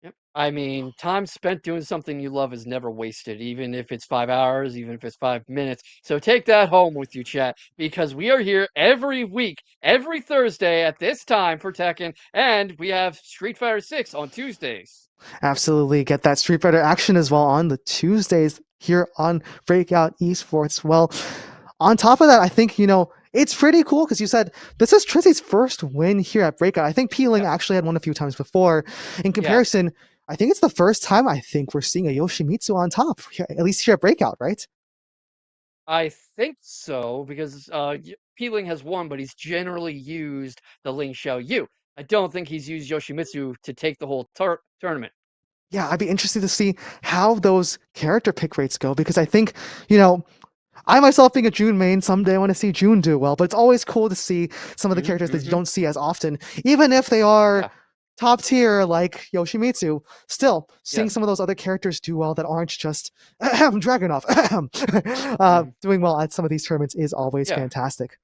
Yep. I mean, time spent doing something you love is never wasted, even if it's 5 hours, even if it's 5 minutes. So take that home with you, chat, because we are here every week, every Thursday at this time for Tekken, and we have Street Fighter 6 on Tuesdays. Absolutely. Get that Street Fighter action as well on the Tuesdays here on Breakout Esports. Well, on top of that, I think, you know, it's pretty cool because you said this is Trizzy's first win here at Breakout. I think Peeling actually had won a few times before. In comparison, I think it's the first time I think we're seeing a Yoshimitsu on top, at least here at Breakout, right? I think so, because Peeling has won, but he's generally used the Ling Xiaoyu. I don't think he's used Yoshimitsu to take the whole tournament. Yeah, I'd be interested to see how those character pick rates go because I think, you know, I myself being a June main, someday I want to see June do well, but it's always cool to see some of the characters that you don't see as often, even if they are top tier like Yoshimitsu. Still, seeing some of those other characters do well that aren't just Dragunov doing well at some of these tournaments is always fantastic.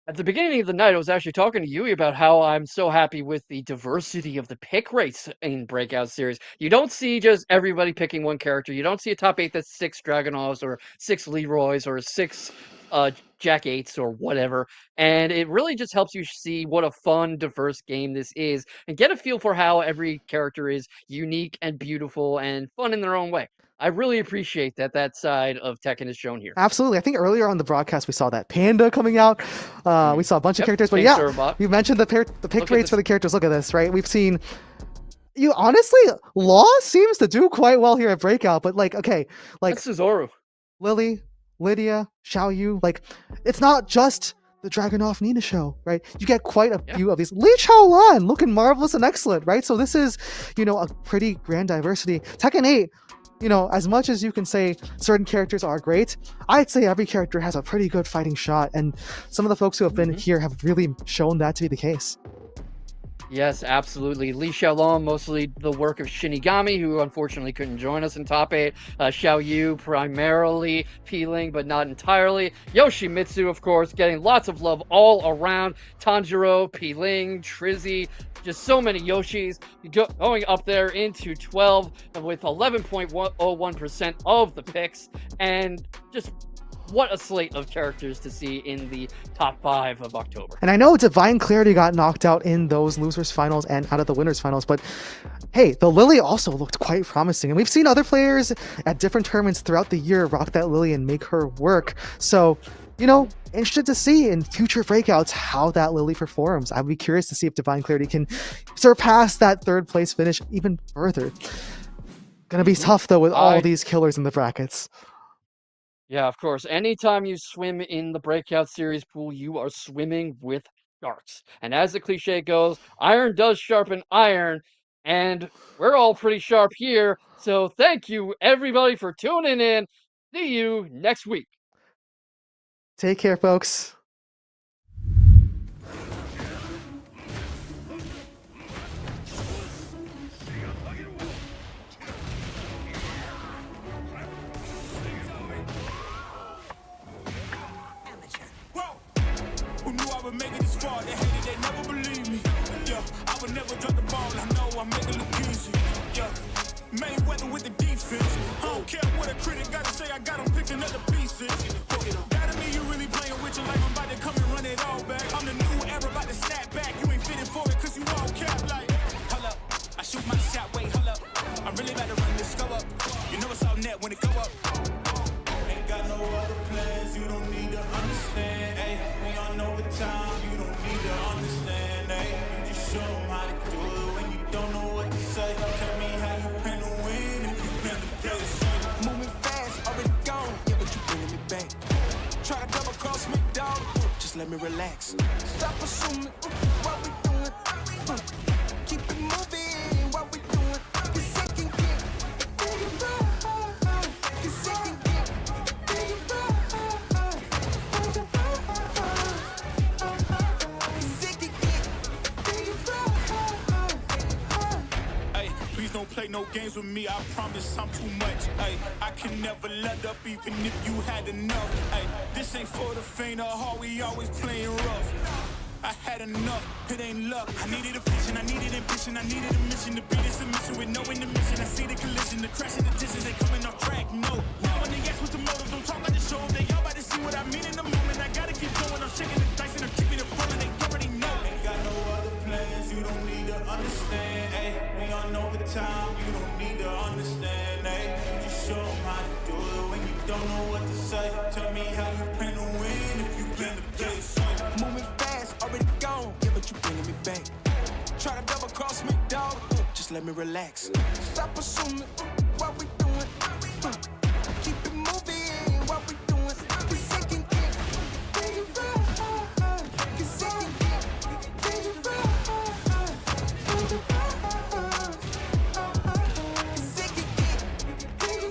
At the beginning of the night, I was actually talking to Yui about how I'm so happy with the diversity of the pick rates in Breakout Series. You don't see just everybody picking one character. You don't see a top 8 that's 6 Dragunovs or 6 Leroys or 6 Jack 8s or whatever. And it really just helps you see what a fun, diverse game this is and get a feel for how every character is unique and beautiful and fun in their own way. I really appreciate that side of Tekken is shown here. Absolutely. I think earlier on the broadcast we saw that Panda coming out. We saw a bunch of characters, but you mentioned the pick rates for the characters. Look at this, right? We've seen honestly, Law seems to do quite well here at Breakout, but like that's Cesaro. Lily, Lydia, Xiaoyu, like it's not just the Dragunov Nina show, right? You get quite a few of these. Li Chaolan looking marvelous and excellent, right? So this is, a pretty grand diversity. Tekken 8, as much as you can say certain characters are great, I'd say every character has a pretty good fighting shot, and some of the folks who have been here have really shown that to be the case. Yes, absolutely. Li Xiaolong, mostly the work of Shinigami, who unfortunately couldn't join us in top 8. Xiao Yu, primarily peeling, but not entirely. Yoshimitsu, of course, getting lots of love all around. Tanjiro, peeling, Trizzy, just so many Yoshis going up there into 12 with 11.101% of the picks. And just what a slate of characters to see in the top 5 of October. And I know Divine Clarity got knocked out in those losers finals and out of the winners finals, but hey, the Lily also looked quite promising. And we've seen other players at different tournaments throughout the year rock that Lily and make her work. So, you know, interested to see in future breakouts how that Lily performs. I'd be curious to see if Divine Clarity can surpass that third place finish even further. Gonna be tough though with all these killers in the brackets. Yeah, of course. Anytime you swim in the breakout series pool, you are swimming with sharks. And as the cliche goes, iron does sharpen iron, and we're all pretty sharp here. So thank you, everybody, for tuning in. See you next week. Take care, folks. Who knew I would make it this far? They hated, they never believed me. Yeah, I would never drop the ball. I know I make it look easy. Yeah, Mayweather with the defense. I don't care what a critic gotta say. I got 'em picking up the pieces. That mean you really playing with your life. I'm about to come and run it all back. I'm the new era, about to snap back. You ain't fitting for it 'cause you all cap like. Hold up, I shoot my shot. Wait, hold up. I'm really about to run this go up. You know it's all net when it go up. Ain't got no other plans. You don't need to understand. Ay, we on overtime. You don't need to understand. Ay, you just show 'em how to do it when you don't know what to say. Tell me how you plan to win if you plan to play the same. Moving fast, already gone. Yeah, but you bringing me back. Try to double cross me, dog. Just let me relax. Stop assuming what we doing. Keep it moving. What we doing? 'Cause I can get bigger. 'Cause I can get bigger. Hey, please don't play no games with me. I promise I'm too much. Hey, I can never let up even if you had enough. Hey, this ain't for the faint of heart. We always playing rough. I had enough, it ain't luck. I needed a vision, I needed ambition, I needed a mission to be this submission with no intermission. I see the collision, the crash and the distance, they coming off track. No, now when they ask what's the motive, don't talk like the show. They all about to see what I mean in the moment. I gotta keep going, I'm shaking the dice and I'm keeping it rolling. They already know. Ain't got no other plans, you don't need to understand. Ay, we on overtime, you don't need to understand. Ay, you just show 'em how to do it when you don't know what to say. Tell me how you plan to win if you plan to play the same. Moving fast, already gone. Yeah, but you bringing me back. Try to double cross me, dog. Just let me relax. Stop assuming what we doing. Keep it moving. What we doing? 'Cause I can get bigger. 'Cause I can get bigger. 'Cause I can get bigger.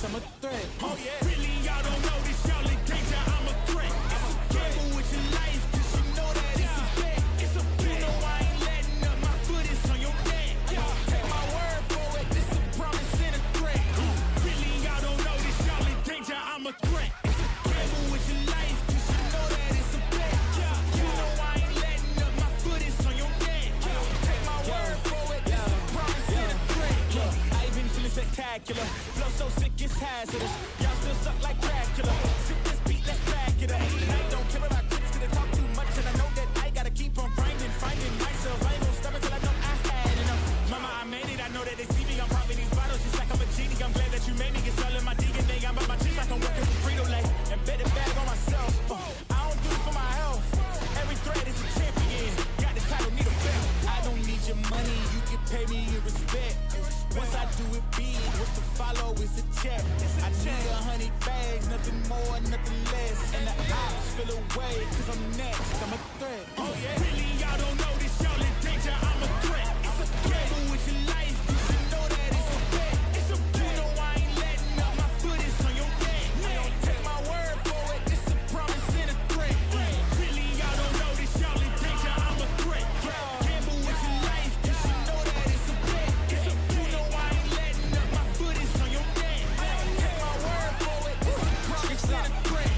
I'm a threat. Oh yeah. Really, y'all don't know this, y'all in danger. I'm a threat. It's a gamble with your life, 'cause you know that it's a bet. It's a bet. You know I ain't letting up. My foot is on your neck. Take my word for it. This a promise and a threat. Really, y'all don't know this, y'all in danger. I'm a threat. It's a gamble with your life, 'cause you know that it's a bet. You know I ain't letting up. My foot is on your neck. Take my word for it. This a promise and a threat. I ain't been feeling spectacular. Flow so sick it's hazardous. Y'all still suck like Dracula. Sit this beat, let's back it up. I don't care about critics, 'cause they talk too much, and I know that I gotta keep on grinding, finding myself. I ain't gonna stop until I know I had enough. Mama, I made it. I know that they see me. I'm popping these bottles just like I'm a genie. I'm glad that you made me. It's all in my DNA. I'm about my cheese like I'm working for Frito-Lay. And bet it bag on myself. I don't do it for my health. Every thread is a champion. Got the title, need a belt. I don't need your money. You can pay me in respect. Once I do it big, what's to follow is a check. I need 100 bags, nothing more, nothing less. And the ops feel away, 'cause I'm next. I'm a threat. Oh yeah. Really, y'all don't know this, y'all in danger. I'm a threat. It's a gamble with your life, 'cause you know that it's a bet. It's a you know I ain't letting up. My foot is on your neck. I don't take my word for it. It's a promise and a threat. Really, y'all don't know this, y'all in danger. I'm a threat. Gamble with your life, 'cause you know that it's a bet. It's a you know I ain't letting up. My foot is on your neck. I don't take my word for it. It's a promise and a threat.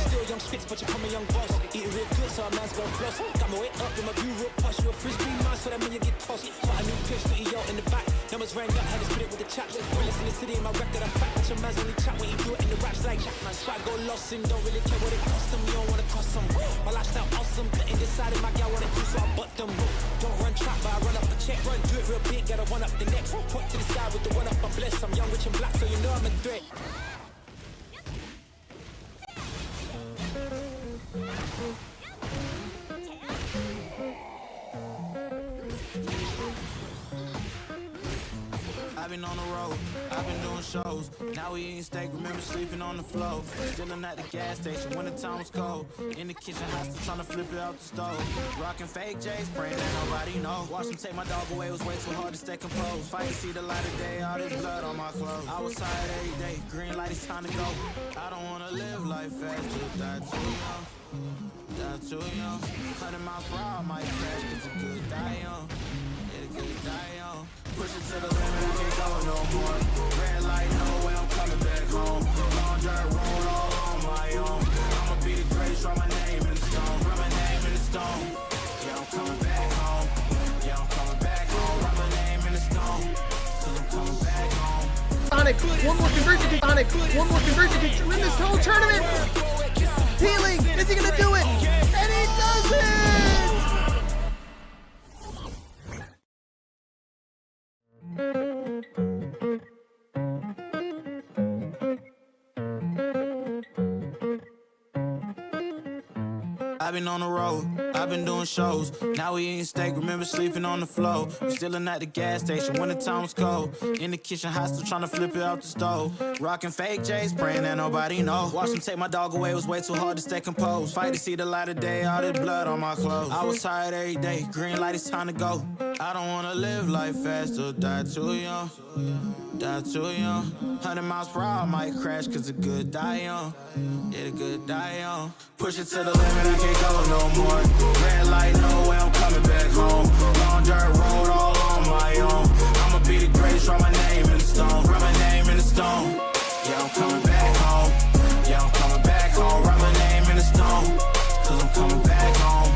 Still young spits, but you call me young boss. Eating real good, so a man's gon' floss. Got my weight up in my view real posh. You a frisbee man, so that mean you get tossed. Got a new pitch, to yo in the back. Numbers rang up, had to split it with the chaps. Realest in the city, in my record, I'm fat. But your man's only chat when you do it in the raps like that. Man, swag go lost and don't really care what it cost them. You don't wanna cost them. My lifestyle awesome, couldn't decide if my gal wanted to, so I butt them. Don't run trap, but I run up the check. Run, do it real big, gotta one up the next. Point to the side with the one up, I'm blessed. I'm young, rich and black, so you know I'm a threat. I've been on the road, I've been doing shows. Now we eating steak, remember sleeping on the floor. Chilling at the gas station when the time was cold. In the kitchen, hostile trying to flip it out the stove. Rocking fake J's, praying that nobody know. Watch them take my dog away, it was way too hard to stay composed. Fight to see the light of day, all this blood on my clothes. I was tired every day, green light, it's time to go. I don't wanna live life fast, just die too young. Die too young. 100 miles per hour, I might crash, 'cause a good die young. It a good die young. Push it to the limit, I can't go no more. Red light, no way, I'm coming back home. Long dirt road all on my own. I'ma be the greatest, write my name in the stone. Write my name in the stone. Yeah, I'm coming back home. Yeah, I'm coming back home. Write my name in the stone. 'Cause I'm coming back home. Sonic, one more conversion to Sonic, one more conversion to win this whole tournament. Healing, is he gonna do it? And he does it! I've been on the road, I've been doing shows. Now we eating steak, remember sleeping on the floor. We chilling at the gas station when the time was cold. In the kitchen, hostile trying to flip it out the stove. Rocking fake J's, praying that nobody know. Watch them take my dog away, it was way too hard to stay composed. Fight to see the light of day, all this blood on my clothes. I was tired every day, green light, it's time to go. I don't wanna live life fast or die too young. Die too young. 100 miles per hour, I might crash, 'cause a good die young. Yeah, the good die young. Push it to the limit, I can't go no more. Red light, no way, I'm coming back home. Long dirt road all on my own. I'ma be the greatest, write my name in the stone. Write my name in the stone. Yeah, I'm coming back home. Yeah, I'm coming back home. Write my name in the stone. 'Cause I'm coming back home.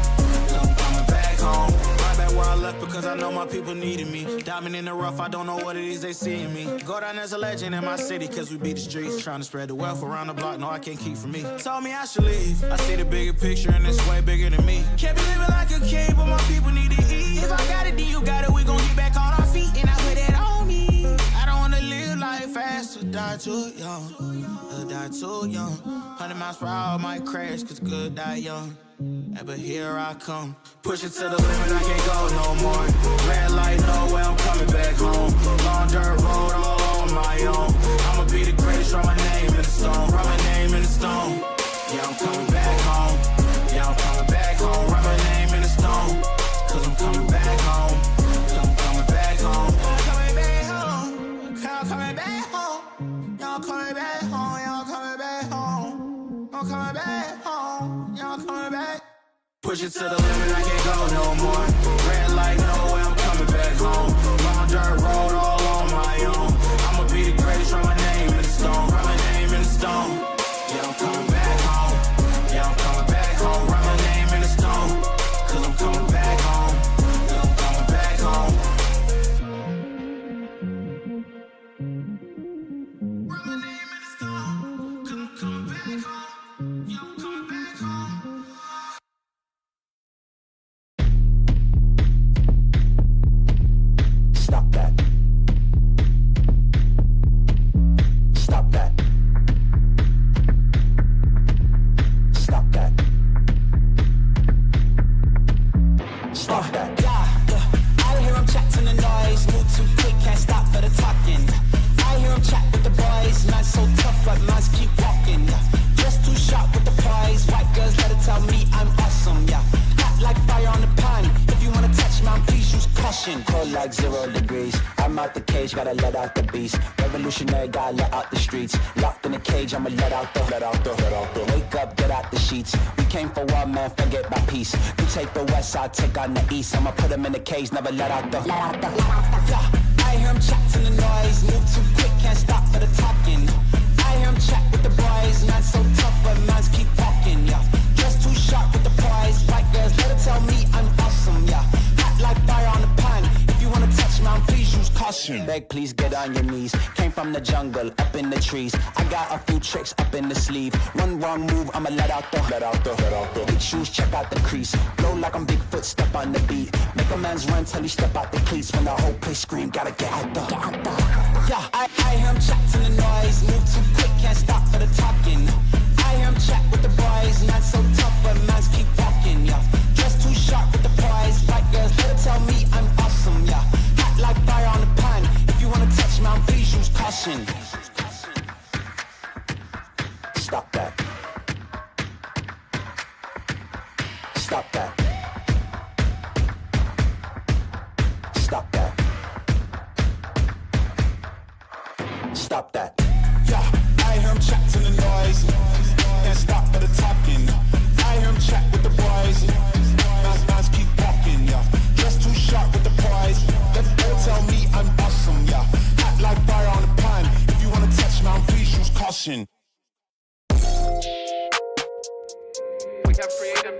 'Cause I'm coming back home. Right back where I left because I know my people needed me. Diamond in the rough, I don't know what it is they see in me. Go down as a legend in my city, 'cause we beat the streets. Trying to spread the wealth around the block, no, I can't keep from me. Told me I should leave. I see the bigger picture and it's way bigger than me. Can't be living like a king, but my people need to eat. If I got it, then you got it, we gon' get back on our feet. And I put it on me. I don't wanna live life fast or die too young. Or die too young. 100 miles per hour, might crash, 'cause good die young. Yeah, but here I come. Push it to the limit, I can't go no more. Red light, no way, I'm coming back home. Long dirt road all on my own. I'ma be the greatest, write my name in the stone. Write my name in the stone. Yeah, I'm coming back home. Yeah, I'm coming back home. Write my name in the stone. 'Cause I'm coming back home. 'Cause I'm coming back home. I'm coming back home. I'm coming back home. Y'all coming back home, yeah, I'm coming back home. I'm coming back home, yeah, I'm coming back. Push it to the limit, I can't go no more. Red light, no way, I'm coming back home. Long dirt road, all on my own. I'ma be the greatest, write my name in the stone. Write my name in the stone. Yeah, I'm coming back home. Yeah, I'm coming back home. Write my name in the stone. Cause I'm coming back home. Yeah, I'm coming back home. Write my name in the stone. Cause I'm coming back home. Yeah, I'm coming back home. Stop that. Stop that. Stop that. Stop that. I hear him chat to the noise. Move too quick, can't stop for the talking. I hear him chat with the boys. Man's so tough, but man's keep walking. Just too sharp with the prize. White girls let it tell me I'm awesome. Yeah, hot like fire on the pan. If you wanna touch man, please use caution. Cold like 0 degrees. I'm out the cage, gotta let out the beast. Revolutionary, gotta let out the streets. Locked in a cage, I'ma let out the. Wake up, get out the sheets. We came for war, man, forget my peace. You take the west, I'll take on the east. I'ma put him in the cage, never let out the. Yeah, I hear him chat to the noise. Move too quick, can't stop for the talking. I hear him chat with the boys. Man's so tough, but man's keep walking. Yeah, just too sharp with the prize. White girls, let it tell me I'm awesome. Yeah, hot like fire on the pan. If you wanna touch man, please use caution. Beg, please get on your knees. Came from the jungle, up in the trees. I got a few tricks up in the sleeve. One wrong move, I'ma let out the. Big shoes, check out the crease. Blow like I'm Bigfoot, step on the beat. Make a man's run till he step out the cleats. When the whole place scream, gotta get out the. Yeah, I hear him chat to the noise. Move too quick, can't stop for the talking. I hear him chat with the boys. Man's so tough, but man's keep walking. Yeah, just too sharp with the prize. White girls, let it tell me I'm awesome. Yeah, hot like fire on the pan. If you wanna touch man, please use caution. Stop that. Stop that. Stop that. Stop that. Yeah, I hear him chat to the noise. Can't stop for the talking. I hear him chat with the boys. Man's keep walking, yeah. Just too sharp with the prize. Let them tell me I'm awesome, yeah. Hot like fire on the pan. If you wanna touch man, please use caution. We have creative.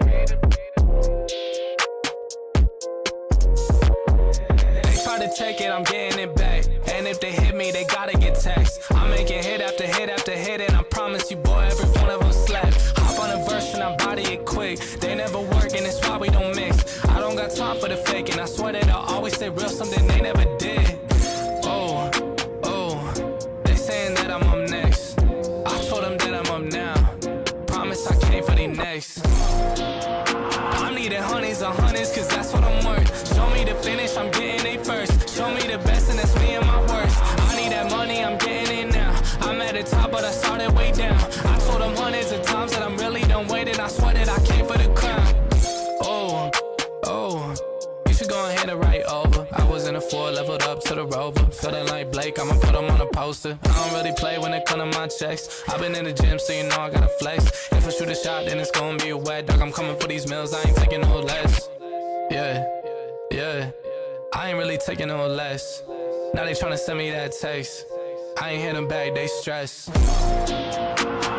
They try to take it, I'm getting it back. And if they hit me, they gotta get taxed. I'm making hit after hit after hit, and I promise you, boy, every one of them slap. Hop on a verse and I body it quick. They never work, and it's why we don't mix. I don't got time for the fake, and I swear that I'll always say real, something they never did. Oh, they saying that I'm up next. I told them that I'm up now. Promise I came for the next. I'm needing honeys on hundreds, cause that's what I'm worth. Show me the finish, I'm getting it first. Show me the best, and that's me and my worst. I need that money, I'm getting it now. I'm at the top, but I started way down. I told them hundreds of times that I'm really done waiting. I swear that I came for the crown. Oh, you should go ahead and write over. I was in a 4, leveled up to the Rover. Feeling like Blake, I'ma put him on a poster. I don't really play when it come to my checks. I've been in the gym, so you know I gotta flex. If I shoot a shot, then it's gonna be a wet dog. I'm coming for these meals, I ain't taking no less. Yeah, I ain't really taking no less. Now they tryna send me that text. I ain't hitting back, they stress.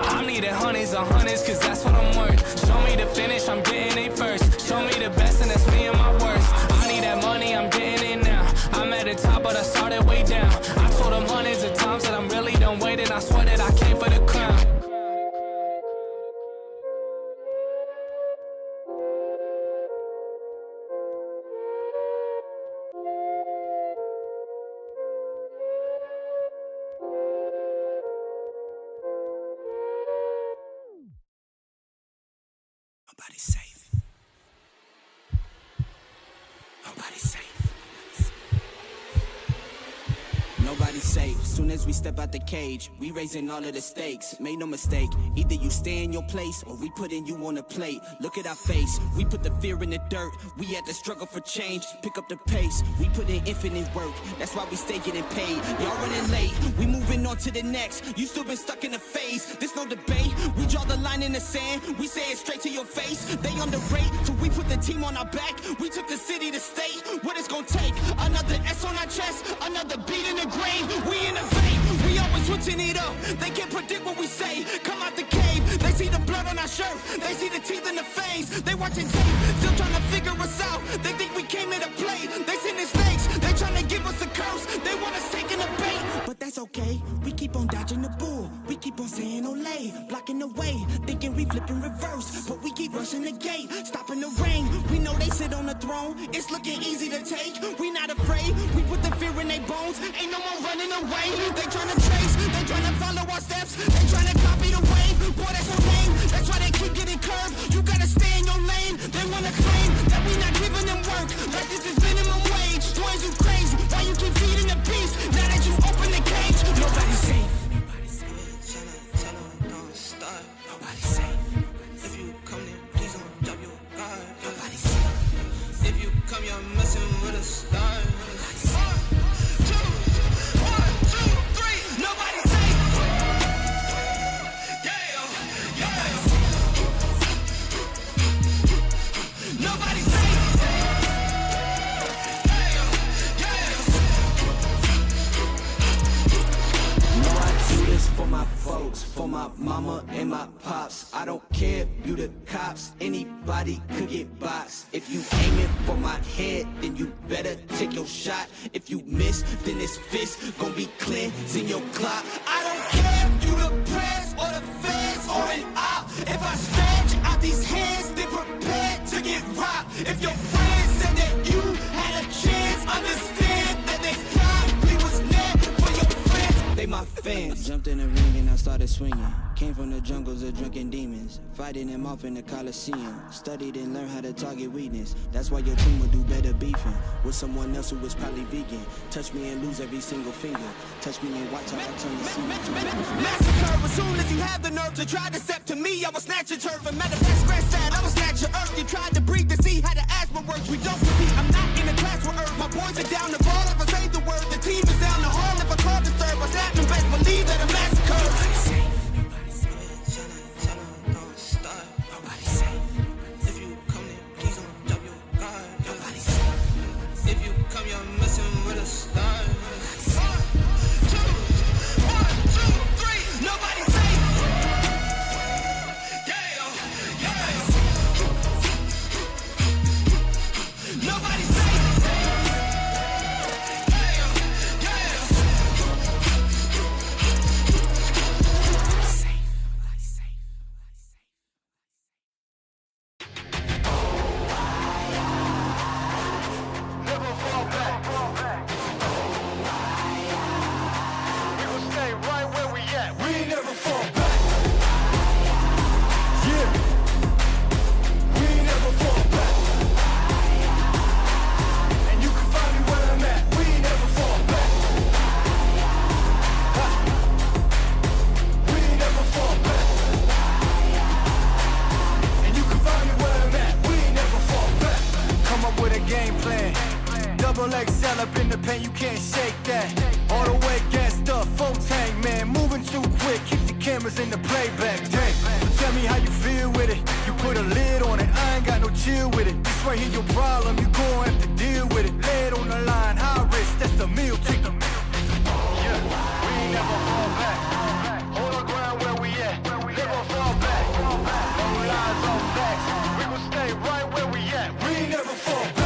I'm needing honeys on hundreds, cause that's what I'm worth. Show me the finish, I'm getting it first. Show me the best, and that's me and my worst. I need that money, I'm getting it now. I'm at the top, but I started way down. I told them hundreds of times that I'm really done waiting. I swear that I came for the crown. Nobody's safe. Nobody's safe. Nobody's safe. Soon as as we step out the cage, we raising all of the stakes. Make no mistake, either you stay in your place or we putting you on a plate. Look at our face, we put the fear in the dirt. We had to struggle for change, pick up the pace. We put in infinite work, that's why we stay getting paid. Y'all running late, we moving on to the next. You still been stuck in a phase, there's no debate. We draw the line in the sand, we say it straight to your face. They underrate, till we put the team on our back. We took the city to state, what it's gonna take. Another S on our chest, another beat in the grave. We innovate, we always switching it up. They can't predict what we say, come out the cave. They see the blood on our shirt, they see the teeth in the face. They watching tape, still trying to figure us out. They think we came here to play, they sending snakes. They trying to give us a curse, they want us taking a bait. But that's okay, we keep on dodging the bull. We keep on saying Olay, blocking the way. Thinking we flipping reverse, but we keep rushing the gate, stopping the rain. We know they sit on the throne, it's looking easy to take. We not afraid, we put the fear in their bones. Ain't no more running away. They trying to trace, they trying to follow our steps. They trying to copy the wave, boy that's no name. That's why they keep getting curved, you gotta stay in your lane. They wanna claim that we not giving them work, like this is minimum wage. Boys you crazy, why you keep feeding the beast? Now that you open the cage, nobody's safe. Nobody's safe. Nobody's safe. If you come then please don't drop your guard. Nobody's safe. If you come you're messing with a star. For my folks, for my mama and my pops. I don't care if you the cops, anybody could get boxed. If you aiming for my head, then you better take your shot. If you miss, then this fist gon' be cleansing your clock. I don't care if you the press or the feds or an op. If I stretch out these hands, they prepared to get rocked. If your friends said that you had a chance, understand that they probably was never for your friends. They my fans. I jumped in the ring and I started swinging. Came from the jungles of drunken demons, fighting them off in the Coliseum. Studied and learned how to target weakness. That's why your team would do better beefing with someone else who was probably vegan. Touch me and lose every single finger. Touch me and watch how I turn the scene. Massacre as soon as he had the nerve to try to step to me. I was snatching turf and matter of fact, scratch that. I was snatching earth. You tried to breathe to see how the asthma works. We don't compete. I'm not in a class with earth. My boys are down the ball if I say the word. The team is down the hall if I call the serve. I snap them best believe that a massacre. XL up in the paint, you can't shake that. All the way gassed up, full tank, man. Moving too quick, keep the cameras in the playback. Dang, so tell me how you feel with it. You put a lid on it, I ain't got no chill with it. This right here your problem, you gon' have to deal with it. Lay it on the line, high risk, that's the meal ticket. Yeah, we ain't never fall back. Hold our ground where we at. Never fall back. No lies on facts. We gon' stay right where we at. We ain't never fall back.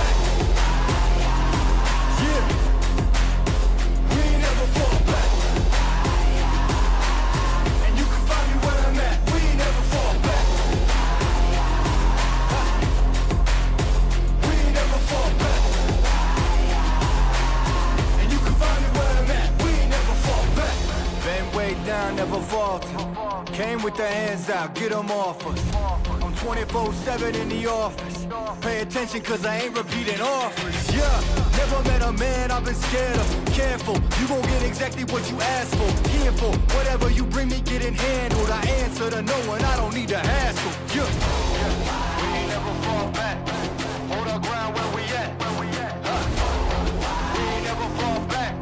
Down, never falter. Came with the hands out, get them off us. I'm 24/7 in the office. Pay attention cause I ain't repeating offers. Yeah, never met a man I've been scared of. Careful, you gon' get exactly what you asked for. Here for whatever you bring me, getting handled. I answer to no one, I don't need to hassle. Yeah, we ain't never fall back. Hold our ground where we at. We ain't never fall back.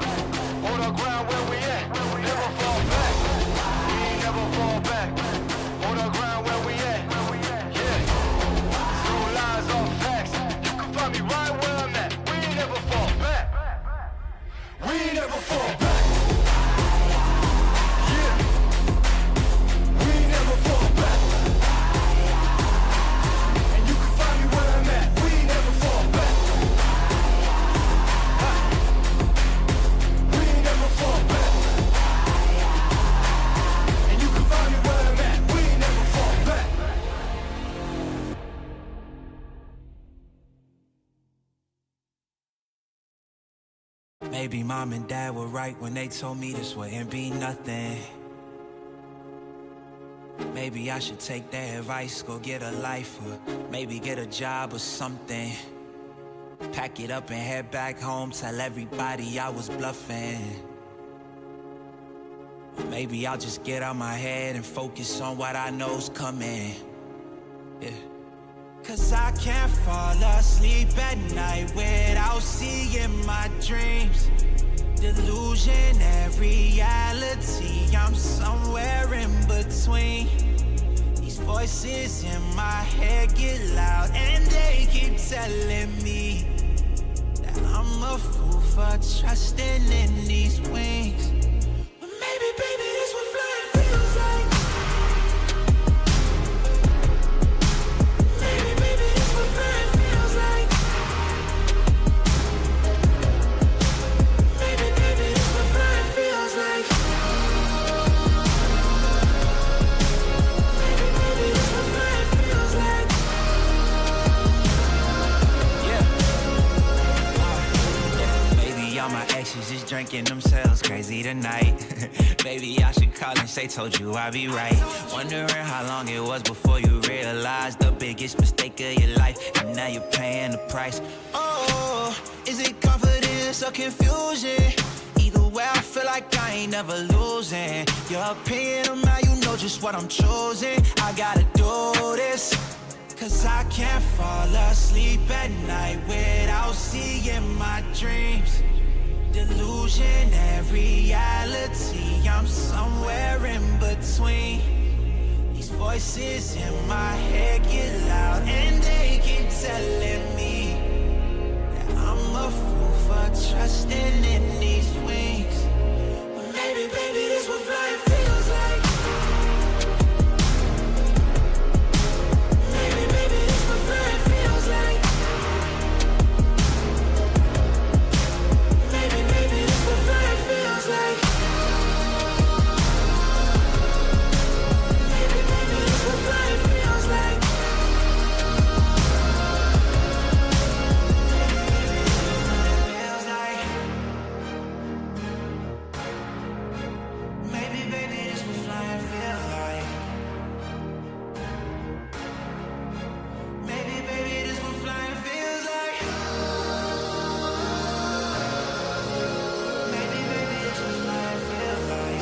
Hold our ground where we at. Never fall back. We ain't never fall back. Hold our ground where we at. Yeah. No lies or facts. You can find me right where I'm at. We ain't never fall back. We ain't never fall back. Yeah. We ain't never fall back. And you can find me where I'm at. We ain't never fall back. We ain't never fall back. And you can find me where I'm at. We ain't never fall back. Maybe mom and dad were right when they told me this wouldn't be nothing. Maybe I should take their advice, go get a life, or maybe get a job or something. Pack it up and head back home, tell everybody I was bluffing. Or maybe I'll just get out my head and focus on what I know's coming. Yeah. Cause I can't fall asleep at night without seeing my dreams. Delusion and reality, I'm somewhere in between. These voices in my head get loud and they keep telling me that I'm a fool for trusting in these wings. But maybe, baby, this what flying feels like. Maybe, baby, this what flying feels like. Maybe, baby, this what flying feels like. Maybe, baby, this what flying feels like. Maybe all my exes just drinking themselves crazy tonight. Maybe I should call and say, told you I'd be right. Wondering how long it was before you realized the biggest mistake of your life, and now you're paying the price. Oh, is it confidence or confusion? Either way, I feel like I ain't never losing. Your opinion of how you know just what I'm choosing. I gotta do this, cause I can't fall asleep at night without seeing my dreams. Delusion and reality, I'm somewhere in between. These voices in my head get loud and they keep telling me that I'm a fool for trusting in these wings. But maybe, baby, this what flying feels like. Maybe, baby, this what flying feels like. Maybe, baby, this what flying feels like. Maybe, baby, this what flying feels like. Feels like. Maybe, baby, this what flying feels like. Maybe, baby, this what flying feels like. Maybe, baby, this what flying feels like.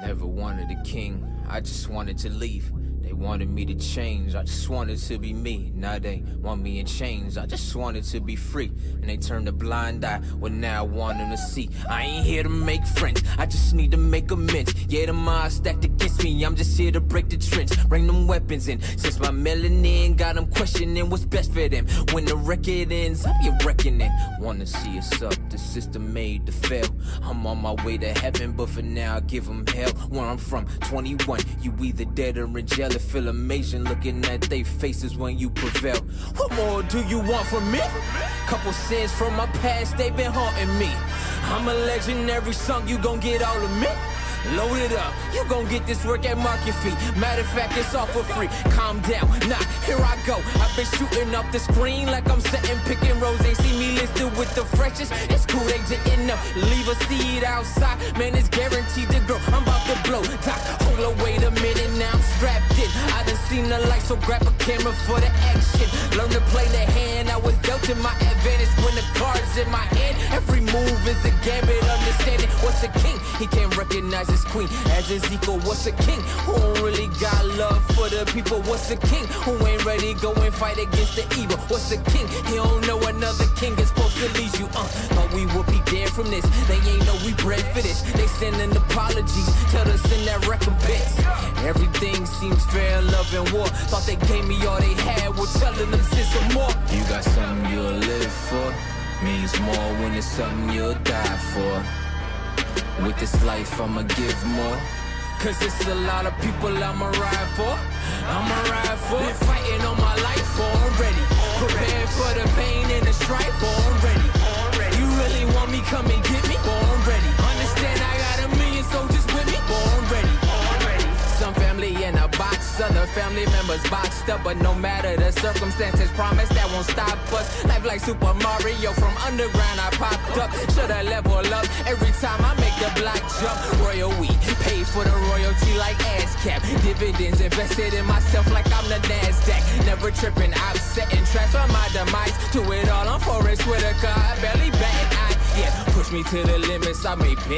Never wanted a king, I just wanted to leave. They wanted me to change, I just wanted to be me. Now they want me in chains, I just wanted to be free. And they turned a blind eye, well now I want them to see. I ain't here to make friends, I just need to make amends. Yeah, the odds stacked against me, I'm just here to break the trends. Bring them weapons in, since my melanin got them questioning what's best for them. When the record ends, I'll be reckoning. Wanna see us up, the system made to fail. I'm on my way to heaven, but for now I give them hell. Where I'm from, 21, you either dead or in jail. It feel amazing looking at they faces when you prevail. What more do you want from me? Couple sins from my past, they been haunting me. I'm a legendary song, you gon' get all of me. Load it up, you gon' get this work at market fee. Matter of fact, it's all for free. Calm down, nah, here I go. I've been shooting up the screen like I'm setting pick and rolls. They see me listed with the freshest. It's cool, they didn't know. Leave a seed outside, man, it's guaranteed to grow. I'm about to blow. Doc, hold on, wait a minute, now I'm strapped in. I done seen the light, so grab a camera for the action. Learn to play the hand, I was dealt in my advantage. When the cards in my hand, every move is a gambit. Understanding what's a king, he can't recognize his queen. As his equal, what's a king? Who don't really got love for the people? What's a king? Who ain't ready to go and fight against the evil? What's a king? He don't know another king is supposed to lead you. But we will be dead from this. They ain't know we bred for this. They sending apologies, tell us in that recompense. Everything seems fair, love and war. Thought they gave me all they had, we're telling them send some more. You got something you'll live for. Means more when it's something you'll die for. With this life I'ma give more, cause it's a lot of people I'ma ride for. Been fighting all my life for already. Prepared for the pain and the strife for already. You really want me, come and get me for already. Understand I got 1,000,000 soldiers with me for already. Some family in a box, other family members boxed up. But no matter the circumstances, promise that won't stop us. Life like Super Mario, from underground I popped up. Shoulda level up every time I make the block jump. Royal we paid for the royalty like ASCAP. Dividends invested in myself like I'm the NASDAQ. Never tripping, I'm setting traps for my demise. Do it all on Forrest Whitaker, I barely bat an eye. Yeah, push me to the limits, I made big.